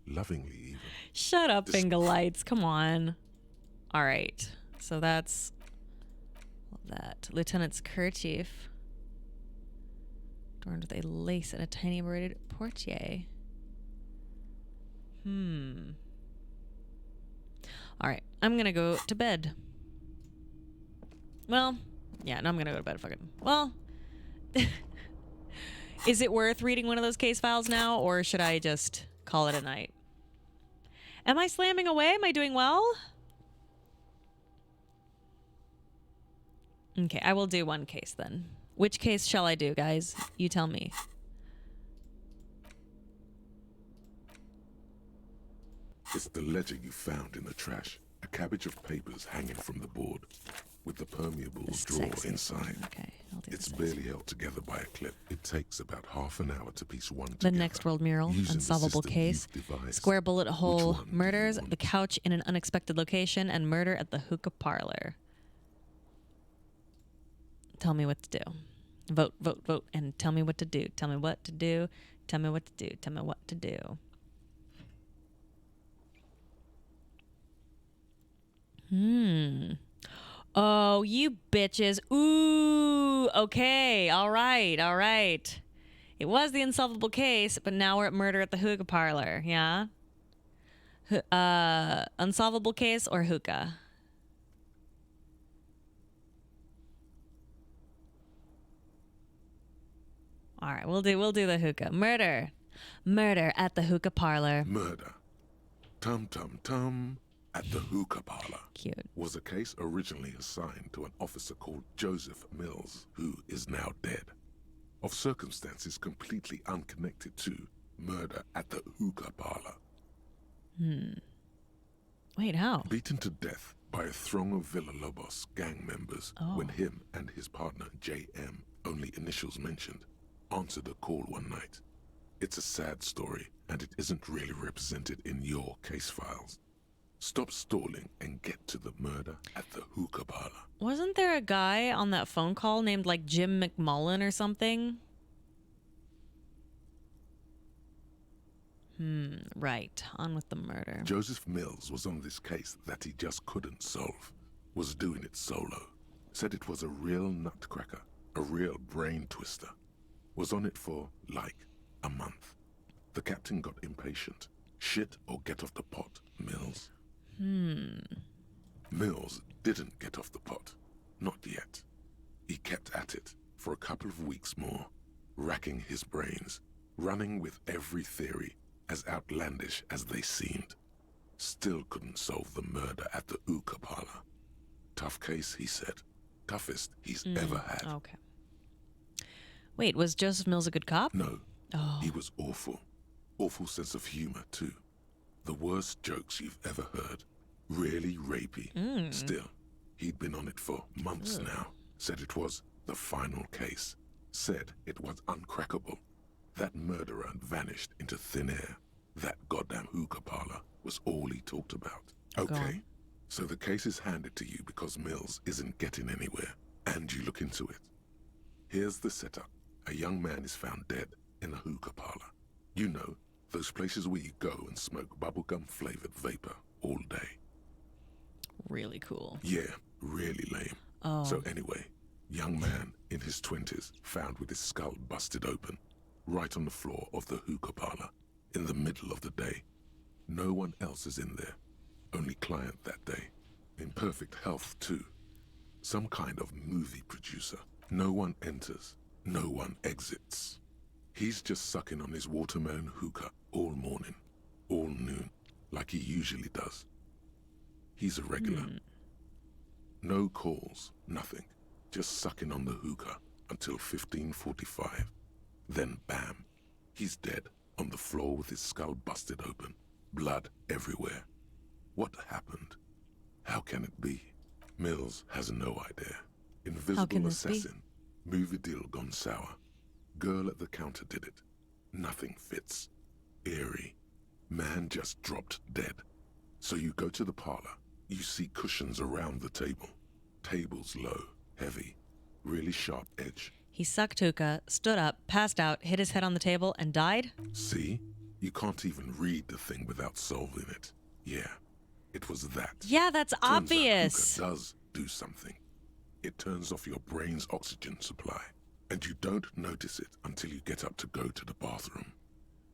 Lovingly even. Shut up, finger lights. Come on. All right. So that's that. Lieutenant's kerchief. Adorned with a lace and a tiny embroidered portiere. All right. I'm going to go to bed. Well, yeah, no, I'm going to go to bed. Fuck it. Well, is it worth reading one of those case files now, or should I just call it a night? Am I slamming away? Am I doing well? Okay, I will do one case then. Which case shall I do, guys? You tell me. It's the ledger you found in the trash. A cabbage of papers hanging from the board, with the permeables drawer inside. Okay, I'll do It's this barely held together by a clip. It takes about half an hour to piece one The together. Next World Mural, using the Unsolvable system Case, you've devised. Square Bullet Which Hole one do you Murders, want? The Couch in an Unexpected Location, and Murder at the Hookah Parlor. Tell me what to do. Vote, vote, vote, and tell me what to do. Tell me what to do. Tell me what to do. Tell me what to do. Oh, you bitches. Ooh, okay. All right. It was the unsolvable case, but now we're at murder at the hookah parlor, yeah? Unsolvable case or hookah? All right, we'll do the hookah. Murder at the hookah parlor. Murder. Tum Tum Tum at the hookah parlor. Cute. Was a case originally assigned to an officer called Joseph Mills, who is now dead, of circumstances completely unconnected to murder at the hookah parlor. Wait, how? Beaten to death by a throng of Villalobos gang members when him and his partner J.M., only initials mentioned, answered a call one night. It's a sad story, and it isn't really represented in your case files. Stop stalling and get to the murder at the hookah parlor. Wasn't there a guy on that phone call named like Jim McMullen or something? Right. On with the murder. Joseph Mills was on this case that he just couldn't solve. Was doing it solo. Said it was a real nutcracker. A real brain twister. Was on it for, like, a month. The captain got impatient. Shit or get off the pot, Mills. Mills didn't get off the pot. Not yet. He kept at it for a couple of weeks more, racking his brains, running with every theory, as outlandish as they seemed. Still couldn't solve the murder at the hookah parlor. Tough case, he said. Toughest he's ever had. Okay. Wait, was Joseph Mills a good cop? No. He was awful. Awful sense of humor, too. The worst jokes you've ever heard. Really rapey. Still, he'd been on it for months now. Said it was the final case. Said it was uncrackable. That murderer vanished into thin air. That goddamn hookah parlor was all he talked about. Okay, so the case is handed to you because Mills isn't getting anywhere, and you look into it. Here's the setup. A young man is found dead in a hookah parlor. You know, those places where you go and smoke bubblegum-flavored vapor all day. Really cool. Yeah, really lame. So anyway, young man in his 20s found with his skull busted open, right on the floor of the hookah parlor, in the middle of the day. No one else is in there. Only client that day. In perfect health, too. Some kind of movie producer. No one enters. No one exits. He's just sucking on his watermelon hookah all morning, all noon, like he usually does. He's a regular. No calls, nothing. Just sucking on the hookah until 15:45. Then bam, he's dead on the floor with his skull busted open, blood everywhere. What happened? How can it be? Mills has no idea. Invisible assassin. Movie deal gone sour. Girl at the counter did it. Nothing fits. Eerie. Man just dropped dead. So you go to the parlor. You see cushions around the table. Table's low, heavy, really sharp edge. He sucked hookah, stood up, passed out, hit his head on the table, and died? See? You can't even read the thing without solving it. Yeah, it was that. Yeah, that's obvious. Hookah does do something. It turns off your brain's oxygen supply, and you don't notice it until you get up to go to the bathroom.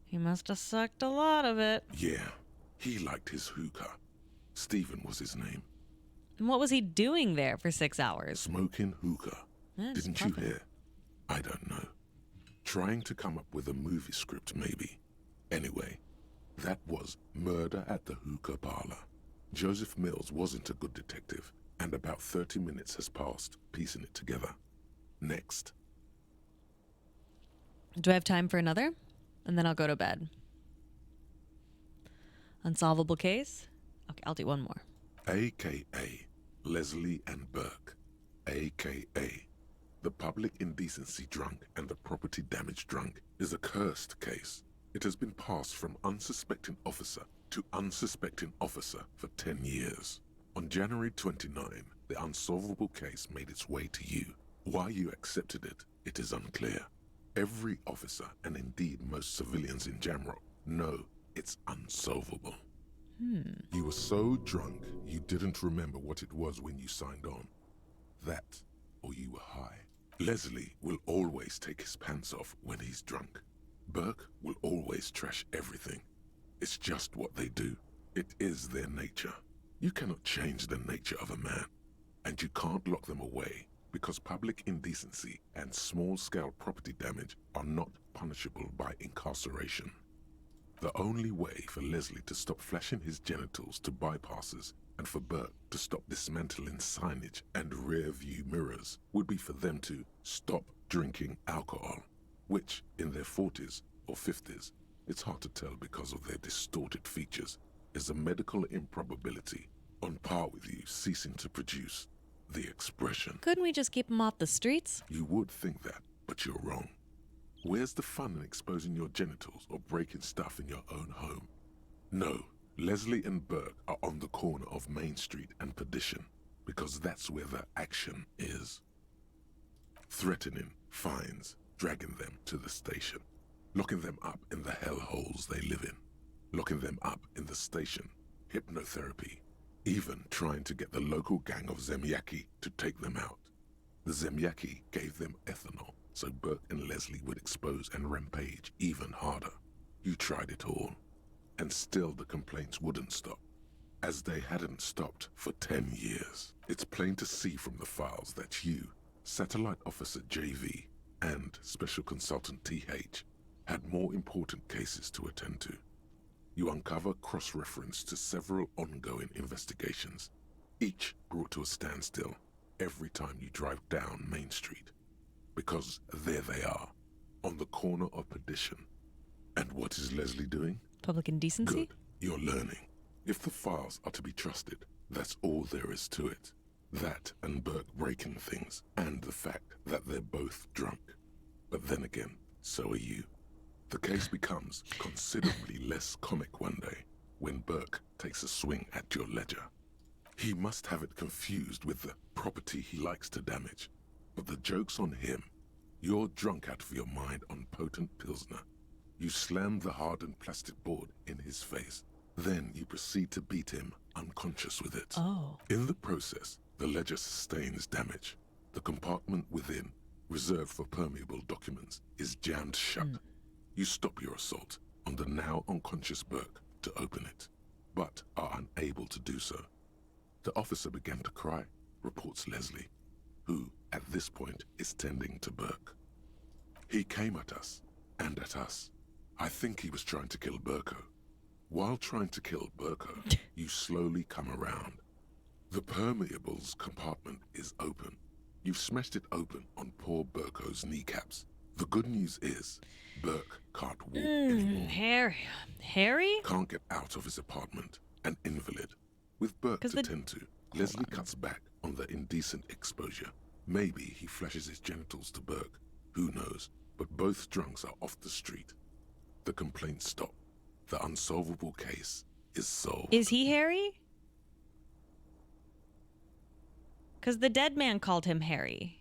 He must have sucked a lot of it. Yeah, he liked his hookah. Stephen was his name. And what was he doing there for 6 hours? Smoking hookah. Didn't you hear? I don't know. Trying to come up with a movie script, maybe. Anyway, that was murder at the hookah parlor. Joseph Mills wasn't a good detective, and about 30 minutes has passed, piecing it together. Next. Do I have time for another? And then I'll go to bed. Unsolvable case? Okay, I'll do one more. A.K.A. Leslie and Burke. A.K.A. The public indecency drunk and the property damage drunk is a cursed case. It has been passed from unsuspecting officer to unsuspecting officer for 10 years. On January 29, the unsolvable case made its way to you. Why you accepted it, it is unclear. Every officer, and indeed most civilians in Jamrock, know it's unsolvable. You were so drunk you didn't remember what it was when you signed on. That, or you were high. Leslie will always take his pants off when he's drunk. Burke will always trash everything. It's just what they do. It is their nature. You cannot change the nature of a man, and you can't lock them away because public indecency and small-scale property damage are not punishable by incarceration. The only way for Leslie to stop flashing his genitals to bypassers and for Burke to stop dismantling signage and rear-view mirrors would be for them to stop drinking alcohol, which, in their 40s or 50s, it's hard to tell because of their distorted features, is a medical improbability on par with you ceasing to produce the expression. Couldn't we just keep him off the streets? You would think that, but you're wrong. Where's the fun in exposing your genitals or breaking stuff in your own home? No, Leslie and Burke are on the corner of Main Street and Perdition, because that's where the action is. Threatening, fines, dragging them to the station, locking them up in the hellholes they live in, locking them up in the station, hypnotherapy, even trying to get the local gang of Zemyaki to take them out. The Zemyaki gave them ethanol, so Burke and Leslie would expose and rampage even harder. You tried it all, and still the complaints wouldn't stop, as they hadn't stopped for 10 years. It's plain to see from the files that you, Satellite Officer JV, and Special Consultant TH, had more important cases to attend to. You uncover cross-reference to several ongoing investigations, each brought to a standstill every time you drive down Main Street. Because there they are, on the corner of Perdition. And what is Leslie doing? Public indecency? Good, you're learning. If the files are to be trusted, that's all there is to it. That and Burke breaking things, and the fact that they're both drunk. But then again, so are you. The case becomes considerably less comic one day, when Burke takes a swing at your ledger. He must have it confused with the property he likes to damage. But the joke's on him. You're drunk out of your mind on potent Pilsner. You slam the hardened plastic board in his face. Then you proceed to beat him unconscious with it. Oh. In the process, the ledger sustains damage. The compartment within, reserved for permeable documents, is jammed shut. You stop your assault on the now unconscious Burke to open it, but are unable to do so. The officer began to cry, reports Leslie, who, at this point, is tending to Burke. He came at us, and at us. I think he was trying to kill Burko. While trying to kill Burko, you slowly come around. The permeables compartment is open. You've smashed it open on poor Burko's kneecaps. The good news is, Burke can't walk anymore. Harry? Can't get out of his apartment, an invalid. With Burke to tend to, Leslie cuts back on the indecent exposure. Maybe he flashes his genitals to Burke. Who knows? But both drunks are off the street. The complaints stop. The unsolvable case is solved. Is he Harry? Because the dead man called him Harry.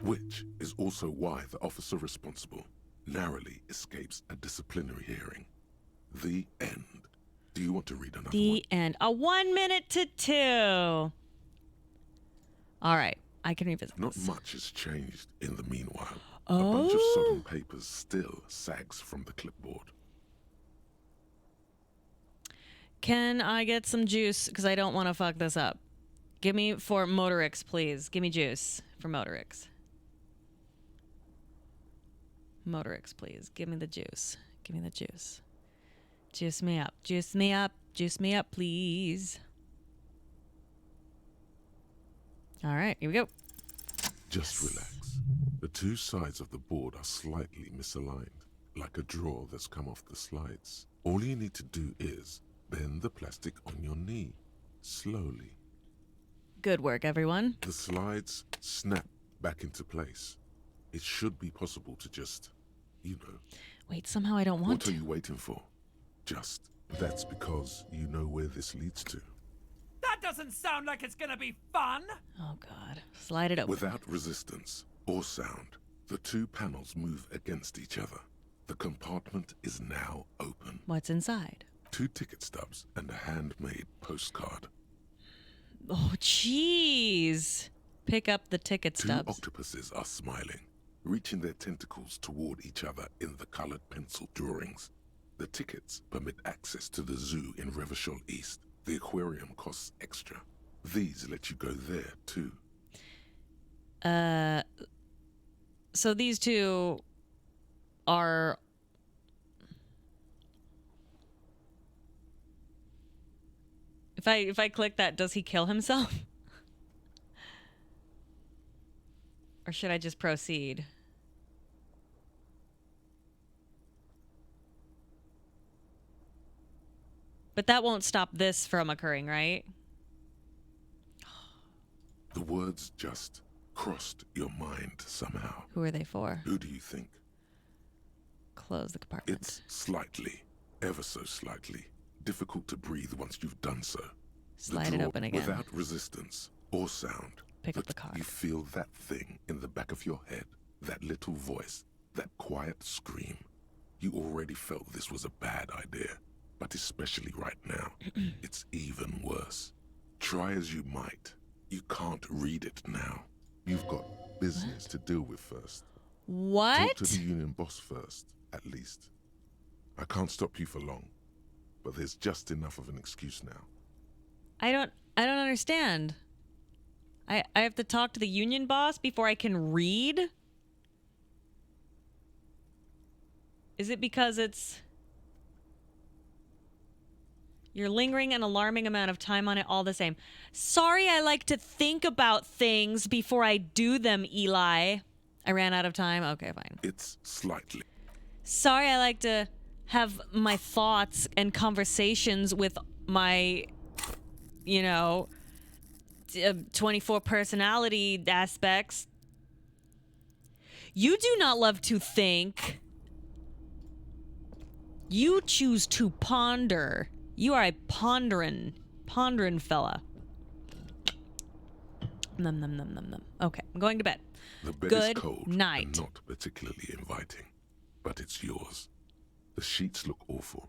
Which is also why the officer responsible narrowly escapes a disciplinary hearing. The end. Do you want to read another one? The end. 1 minute to 2. All right, I can revisit Not this. much has changed in the meanwhile. Oh. A bunch of sodden papers still sags from the clipboard. Can I get some juice? Because I don't want to fuck this up. Give me for Motorix, please. Give me juice for Motorix. Motorix, please. Give me the juice. Give me the juice. Juice me up. Juice me up. Juice me up, please. All right, here we go. Just relax. The two sides of the board are slightly misaligned, like a drawer that's come off the slides. All you need to do is bend the plastic on your knee, slowly. Good work, everyone. The slides snap back into place. It should be possible to just, you know. Wait, somehow I don't want to. What are you waiting for? Just, that's because you know where this leads to. That doesn't sound like it's gonna be fun! Oh god. Slide it open. Without resistance or sound, the two panels move against each other. The compartment is now open. What's inside? 2 ticket stubs and a handmade postcard. Oh, jeez. Pick up the ticket 2 stubs. octopuses are smiling, reaching their tentacles toward each other in the colored pencil drawings. The tickets permit access to the zoo in Revachol East. The aquarium costs extra. These let you go there, too. So these 2 are... If I click that, does he kill himself? Or should I just proceed? But that won't stop this from occurring, right? The words just crossed your mind somehow. Who are they for? Who do you think? Close the compartment. It's slightly, ever so slightly, difficult to breathe once you've done so. Slide The it drawer, open again. without resistance or sound. Pick up but the card. You feel that thing in the back of your head, that little voice, that quiet scream. You already felt this was a bad idea, but especially right now, it's even worse. Try as you might, you can't read it now. You've got business to deal with first. What? Talk to the union boss first, at least. I can't stop you for long, but there's just enough of an excuse now. I don't understand. I have to talk to the union boss before I can read? Is it because it's... You're lingering an alarming amount of time on it all the same. Sorry, I like to think about things before I do them, Eli. I ran out of time. Okay, fine. It's slightly. Sorry, I like to have my thoughts and conversations with my, 24 personality aspects. You do not love to think. You choose to ponder. You are a pondering fella. Num num num num num. Okay, I'm going to bed. The bed Good is cold night. and not particularly inviting, but it's yours. The sheets look awful.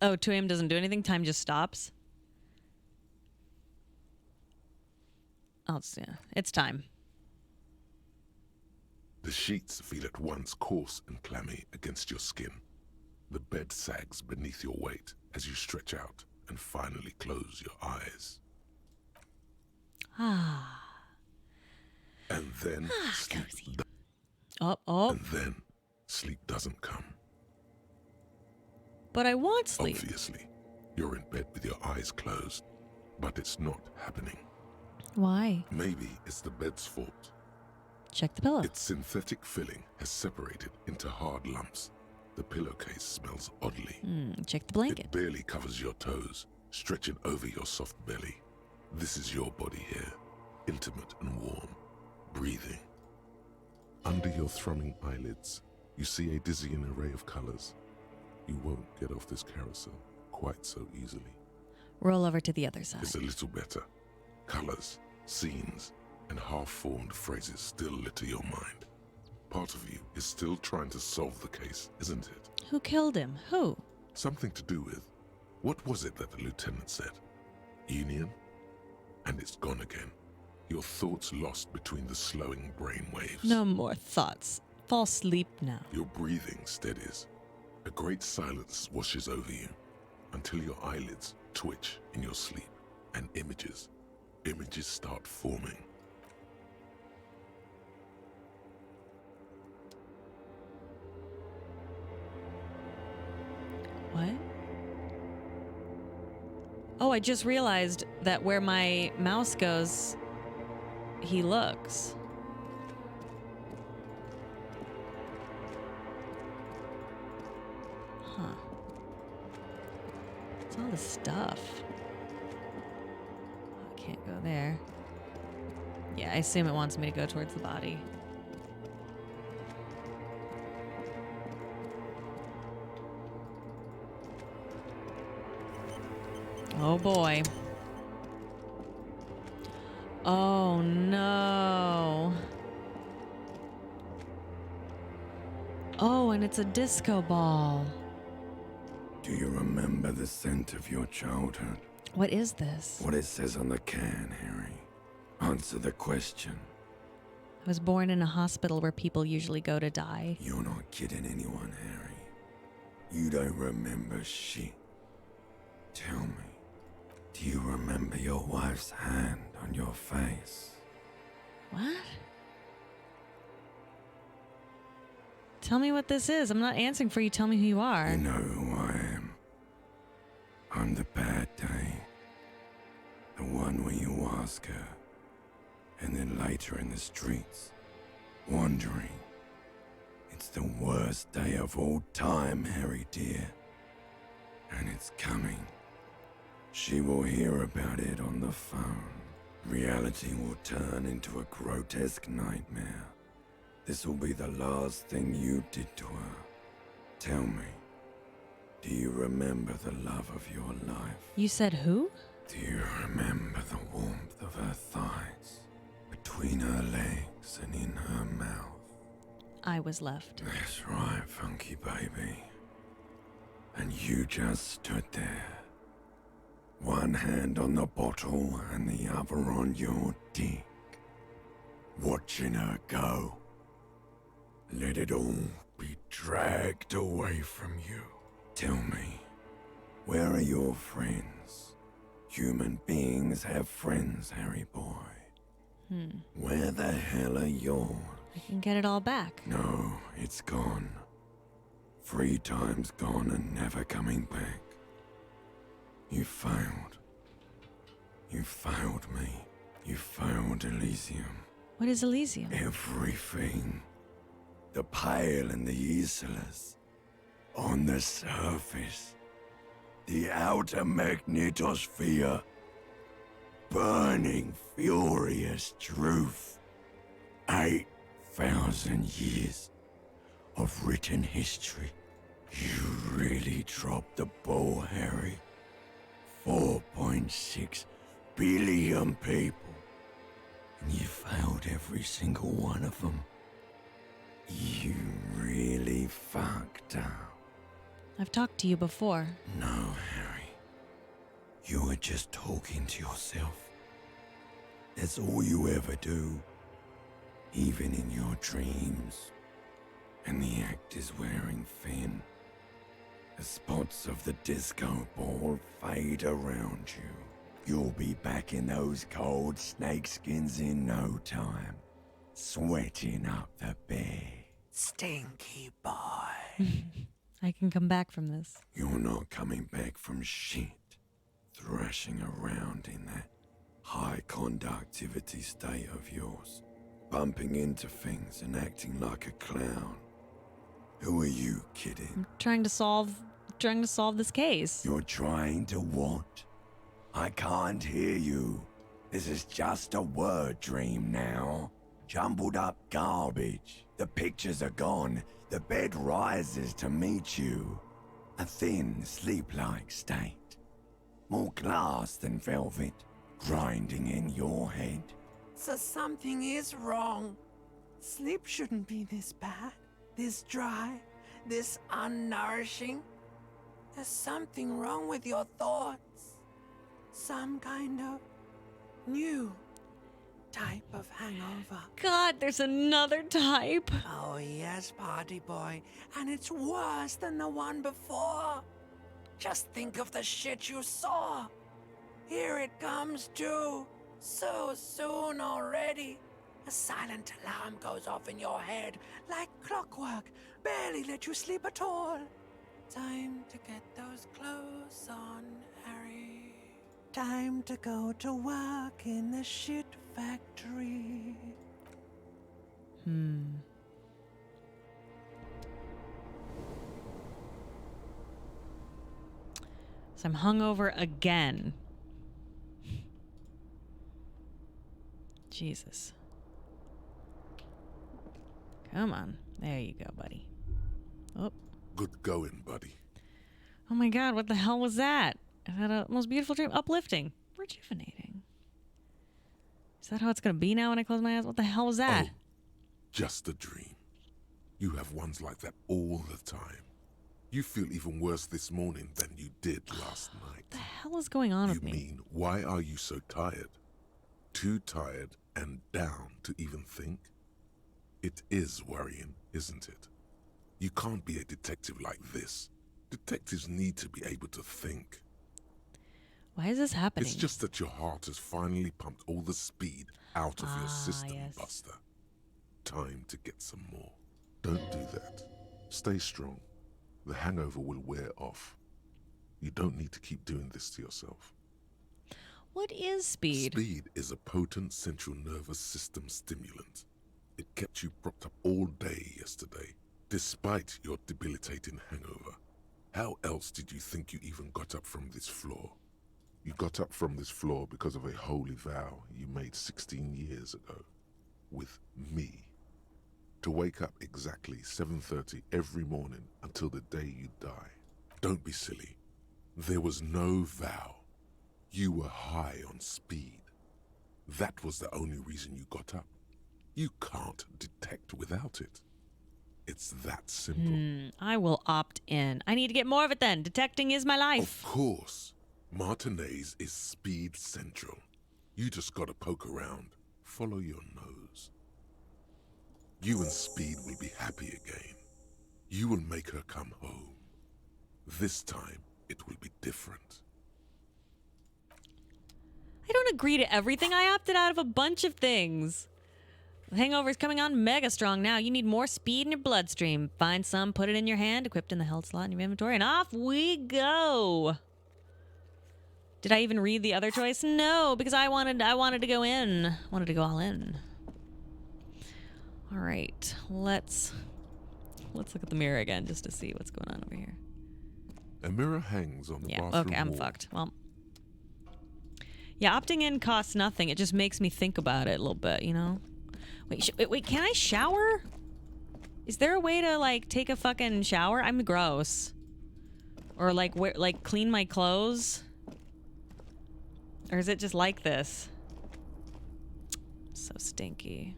Oh, 2 a.m. doesn't do anything? Time just stops? Oh, it's time. The sheets feel at once coarse and clammy against your skin. The bed sags beneath your weight as you stretch out and finally close your eyes. Ah. And then sleep. And then sleep doesn't come. But I want sleep. Obviously, you're in bed with your eyes closed, but it's not happening. Why? Maybe it's the bed's fault. Check the pillow. Its synthetic filling has separated into hard lumps. The pillowcase smells oddly. Check the blanket. It barely covers your toes, stretching over your soft belly. This is your body here, intimate and warm, breathing. Under your thrumming eyelids, you see a dizzying array of colors. You won't get off this carousel quite so easily. Roll over to the other side. It's a little better. Colors, scenes, and half-formed phrases still litter your mind. Part of you is still trying to solve the case, isn't it? Who killed him? Who? Something to do with... What was it that the lieutenant said? Union? And it's gone again. Your thoughts lost between the slowing brain waves. No more thoughts. Fall asleep now. Your breathing steadies. A great silence washes over you until your eyelids twitch in your sleep and images start forming. What? Oh, I just realized that where my mouse goes, he looks. Huh. It's all the stuff. I can't go there. Yeah, I assume it wants me to go towards the body. Oh boy. Oh no. Oh, and it's a disco ball. Do you remember the scent of your childhood? What is this? What it says on the can, Harry. Answer the question. I was born in a hospital where people usually go to die. You're not kidding anyone, Harry. You don't remember shit. Tell me, do you remember your wife's hand on your face? What? Tell me what this is. I'm not answering for you. Tell me who you are. You know who I am. I'm the bad day. The one where you ask her, and then later in the streets, wandering. It's the worst day of all time, Harry dear. And it's coming. She will hear about it on the phone. Reality will turn into a grotesque nightmare. This will be the last thing you did to her. Tell me, do you remember the love of your life? You said who? Do you remember the warmth of her thighs, between her legs and in her mouth? I was left. That's right, funky baby. And you just stood there. One hand on the bottle and the other on your dick. Watching her go. Let it all be dragged away from you. Tell me, where are your friends? Human beings have friends, Harry boy. Where the hell are yours? I can get it all back. No, it's gone. 3 times gone and never coming back. You failed. You failed me. You failed Elysium. What is Elysium? Everything. The Pale and the Useless. On the surface. The outer magnetosphere. Burning, furious truth. 8,000 years of written history. You really dropped the ball, Harry. 4.6 billion people. And you failed every single one of them. You really fucked up. I've talked to you before. No, Harry. You were just talking to yourself. That's all you ever do. Even in your dreams. And the act is wearing thin. The spots of the disco ball fade around you. You'll be back in those cold snakeskins in no time. Sweating up the bed. Stinky boy. I can come back from this. You're not coming back from shit. Thrashing around in that high conductivity state of yours. Bumping into things and acting like a clown. Who are you kidding? I'm trying to solve this case. You're trying to what? I can't hear you. This is just a word dream now. Jumbled up garbage. The pictures are gone. The bed rises to meet you. A thin, sleep-like state. More glass than velvet, grinding in your head. So something is wrong. Sleep shouldn't be this bad, this dry, this unnourishing. There's something wrong with your thoughts. Some kind of new type of hangover. God, there's another type. Oh yes, party boy. And it's worse than the one before. Just think of the shit you saw. Here it comes too. So soon already. A silent alarm goes off in your head like clockwork. Barely let you sleep at all. Time to get those clothes on, Harry. Time to go to work in the shit factory. So I'm hungover again. Jesus. Come on. There you go, buddy. Oh. Good going, buddy. Oh my God, what the hell was that? I had a most beautiful dream. Uplifting. Rejuvenating. Is that how it's going to be now when I close my eyes? What the hell was that? Just a dream. You have ones like that all the time. You feel even worse this morning than you did last night. What the hell is going on with me? You mean, why are you so tired? Too tired and down to even think? It is worrying, isn't it? You can't be a detective like this. Detectives need to be able to think. Why is this happening? It's just that your heart has finally pumped all the speed out of your system, yes. Buster. Time to get some more. Don't do that. Stay strong. The hangover will wear off. You don't need to keep doing this to yourself. What is speed? Speed is a potent central nervous system stimulant. It kept you propped up all day yesterday, despite your debilitating hangover. How else did you think you even got up from this floor? You got up from this floor because of a holy vow you made 16 years ago. With me. To wake up exactly 7:30 every morning until the day you die. Don't be silly. There was no vow. You were high on speed. That was the only reason you got up. You can't detect without it. It's that simple. I will opt in. I need to get more of it then. Detecting is my life. Of course. Martinez is speed central. You just gotta poke around. Follow your nose. You and Speed will be happy again. You will make her come home. This time, it will be different. I don't agree to everything. I opted out of a bunch of things. The hangover is coming on mega strong now. You need more speed in your bloodstream. Find some, put it in your hand, equipped in the held slot in your inventory, and off we go. Did I even read the other choice? No, because I wanted to go in. Wanted to go all in. All right, let's look at the mirror again just to see what's going on over here. A mirror hangs on the bathroom okay, I'm wall. fucked. Well, yeah, opting in costs nothing. It just makes me think about it a little bit, you know? Wait, can I shower? Is there a way to, like, take a fucking shower? I'm gross. Or, like, clean my clothes? Or is it just like this? So stinky.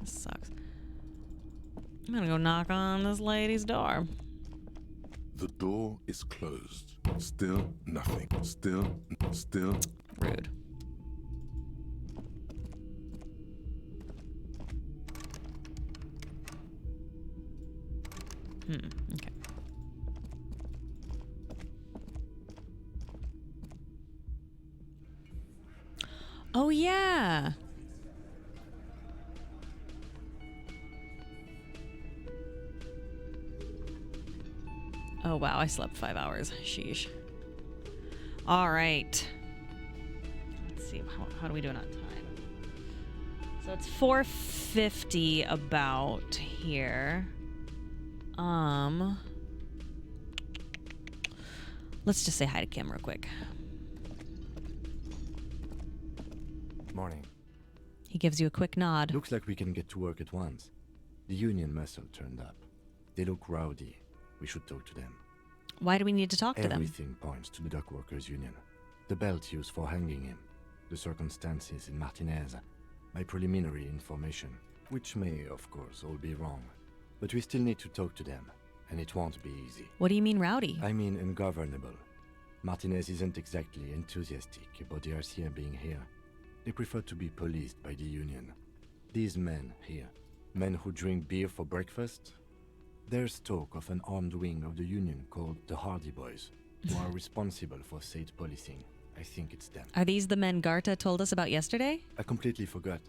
This sucks. I'm gonna go knock on this lady's door. The door is closed. Still nothing. Still. Rude. Okay. Oh, yeah. Oh, wow. I slept 5 hours. Sheesh. All right. Let's see. How do we do it on time? So it's 4:50 about here. Let's just say hi to Kim real quick. Morning. He gives you a quick nod. Looks like we can get to work at once. The union muscle turned up. They look rowdy. We should talk to them. Why do we need to talk to them? Everything points to the dock workers union. The belt used for hanging him. The circumstances in Martinez. My preliminary information. Which may, of course, all be wrong. But we still need to talk to them. And it won't be easy. What do you mean rowdy? I mean ungovernable. Martinez isn't exactly enthusiastic about the RCM being here. They prefer to be policed by the union. These men here, men who drink beer for breakfast, there's talk of an armed wing of the union called the Hardy Boys, who are responsible for state policing. I think it's them. Are these the men Garta told us about yesterday? I completely forgot.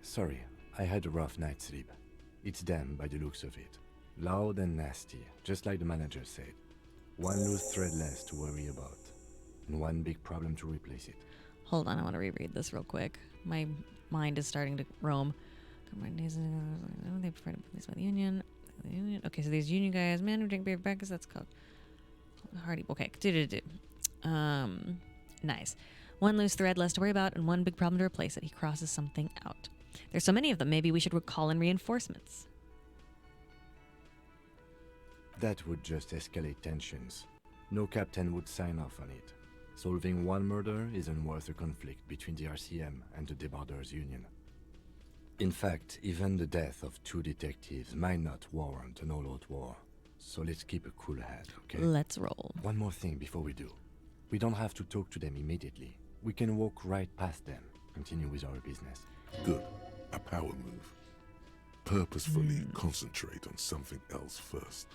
Sorry, I had a rough night's sleep. It's them by the looks of it. Loud and nasty, just like the manager said. One loose thread less to worry about, and one big problem to replace it. Hold on, I want to reread this real quick. My mind is starting to roam. They prefer to police by the union. Okay, so these union guys, men who drink beer for breakfast, that's called Hardy. Okay, nice. One loose thread less to worry about, and one big problem to replace it. He crosses something out. There's so many of them, maybe we should call in reinforcements. That would just escalate tensions. No captain would sign off on it. Solving one murder isn't worth a conflict between the RCM and the Debarders Union. In fact, even the death of 2 detectives might not warrant an all-out war. so let's keep a cool head, okay? Let's roll. One more thing before we do. We don't have to talk to them immediately. We can walk right past them, continue with our business. Good. A power move. Purposefully concentrate on something else first.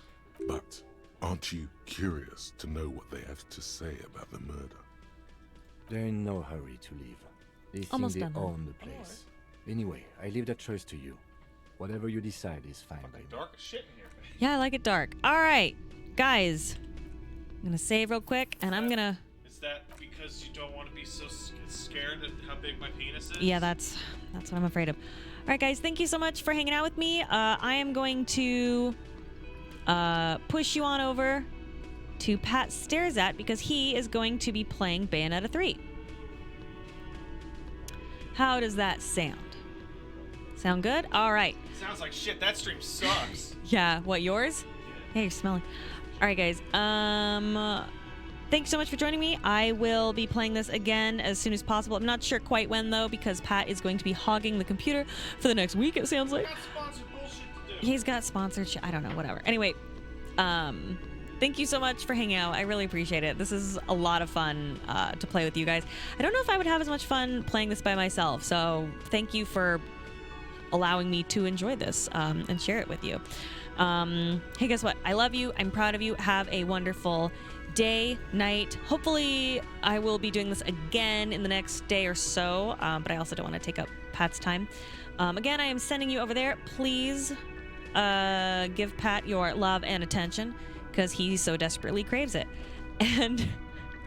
But aren't you curious to know what they have to say about the murder? They're in no hurry to leave. They Almost think they done. own the place. Anyway, I leave that choice to you. Whatever you decide is fine by me. Dark as shit in here. Yeah, I like it dark. All right, guys. I'm gonna save real quick, and I'm gonna. Is that because you don't want to be so scared at how big my penis is? Yeah, that's what I'm afraid of. All right, guys. Thank you so much for hanging out with me. I am going to push you on over to Pat Stares At because he is going to be playing Bayonetta 3. How does that sound? Sound good? All right. Sounds like shit. That stream sucks. Yeah. What, yours? Yeah, you're smelling. All right, guys. Thanks so much for joining me. I will be playing this again as soon as possible. I'm not sure quite when, though, because Pat is going to be hogging the computer for the next week, it sounds like. He's got sponsored shit. I don't know, whatever. Anyway, thank you so much for hanging out. I really appreciate it. This is a lot of fun to play with you guys. I don't know if I would have as much fun playing this by myself, so thank you for allowing me to enjoy this and share it with you. Hey, guess what? I love you. I'm proud of you. Have a wonderful day, night. Hopefully, I will be doing this again in the next day or so, but I also don't want to take up Pat's time. Again, I am sending you over there. Please give Pat your love and attention because he so desperately craves it. And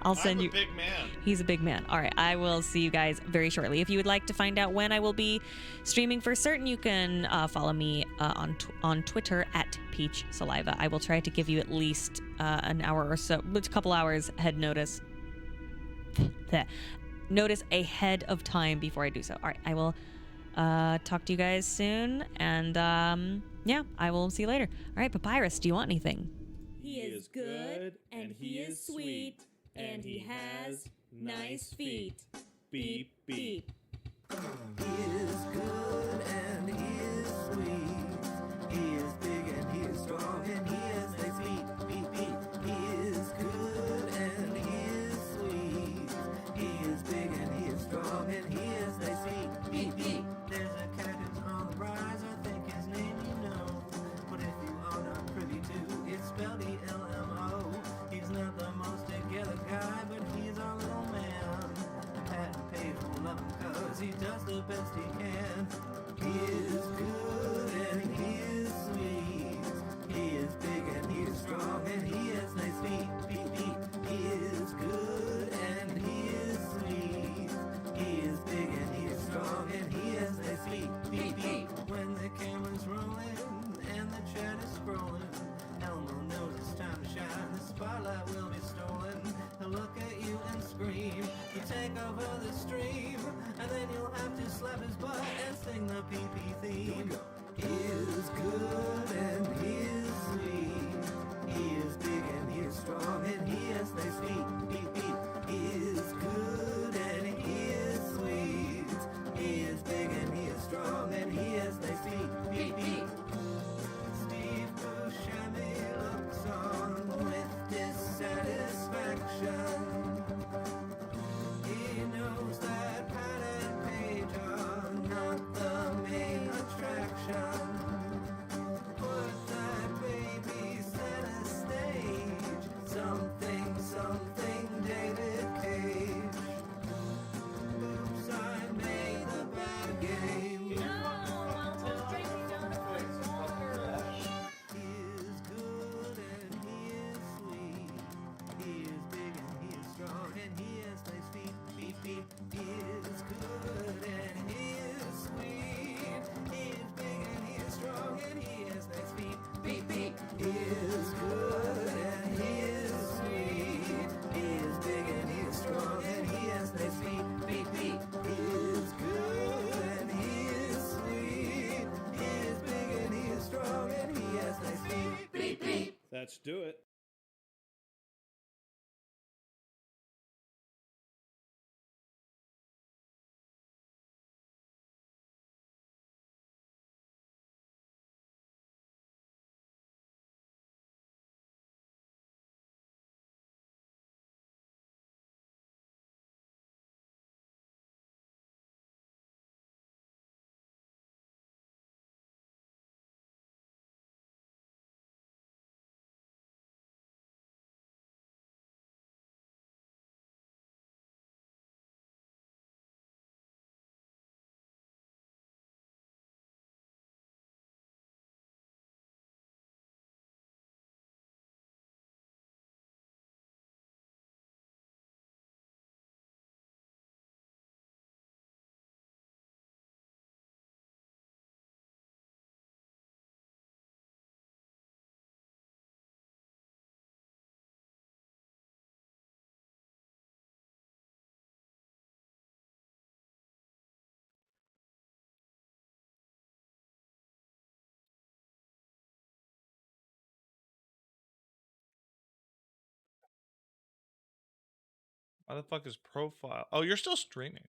I'll send you. I'm a big man. He's a big man. All right. I will see you guys very shortly. If you would like to find out when I will be streaming for certain, you can follow me on Twitter at Peach Saliva. I will try to give you at least an hour or so, a couple hours head notice. Notice ahead of time before I do so. All right. I will talk to you guys soon. And yeah, I will see you later. All right. Papyrus, do you want anything? He is good, and he is sweet, and he has nice feet. Beep, beep. He is good and he is sweet. He is big and he is strong and he has nice feet. Beep, beep. He is good and he is sweet. He is big and he is strong and he has nice feet. Beep, beep. There's a cactus on the rise, I think his name you know. But if you are not privy to, it's spelled E-L-M-O. He's not the most together guy, but he's our little man. Pat and Paige will love him 'cause he does the best he can. He is good and he is sweet. He is big and he is strong and he has nice feet. Beep, beep. He is good and he is sweet. He is big and he is strong and he has nice feet. Beep, beep. When the camera's rolling and the chat is scrolling, Elmo knows it's time to shine. The spotlight will be stolen. He'll look at you and scream. You take over the stream, and then you'll have to slap his butt and sing the PP theme. He is good and he is sweet. He is big and he is strong and he has nice feet. Beep, beep. He is good and he is sweet. He is big and he is strong and he has nice feet. Beep, beep. Steve Buscemi looks on with dissatisfaction. He knows that Pat and Paige are not the main attraction. Put that baby center stage. Something, something, David Cage. Oops, I made the bad game. He is good and he is sweet. He is big and he is strong and he has nice feet. Beep, beep. He is good and he is sweet. He is big and he is strong and he has nice feet. Beep, beep. He is good and he is sweet. He is big and he is strong and he has nice feet. Beep, beep. He is good and he is sweet. He is big and he is strong and he has nice feet. Beep, beep. Let's do it. Why the fuck is profile? Oh, you're still streaming.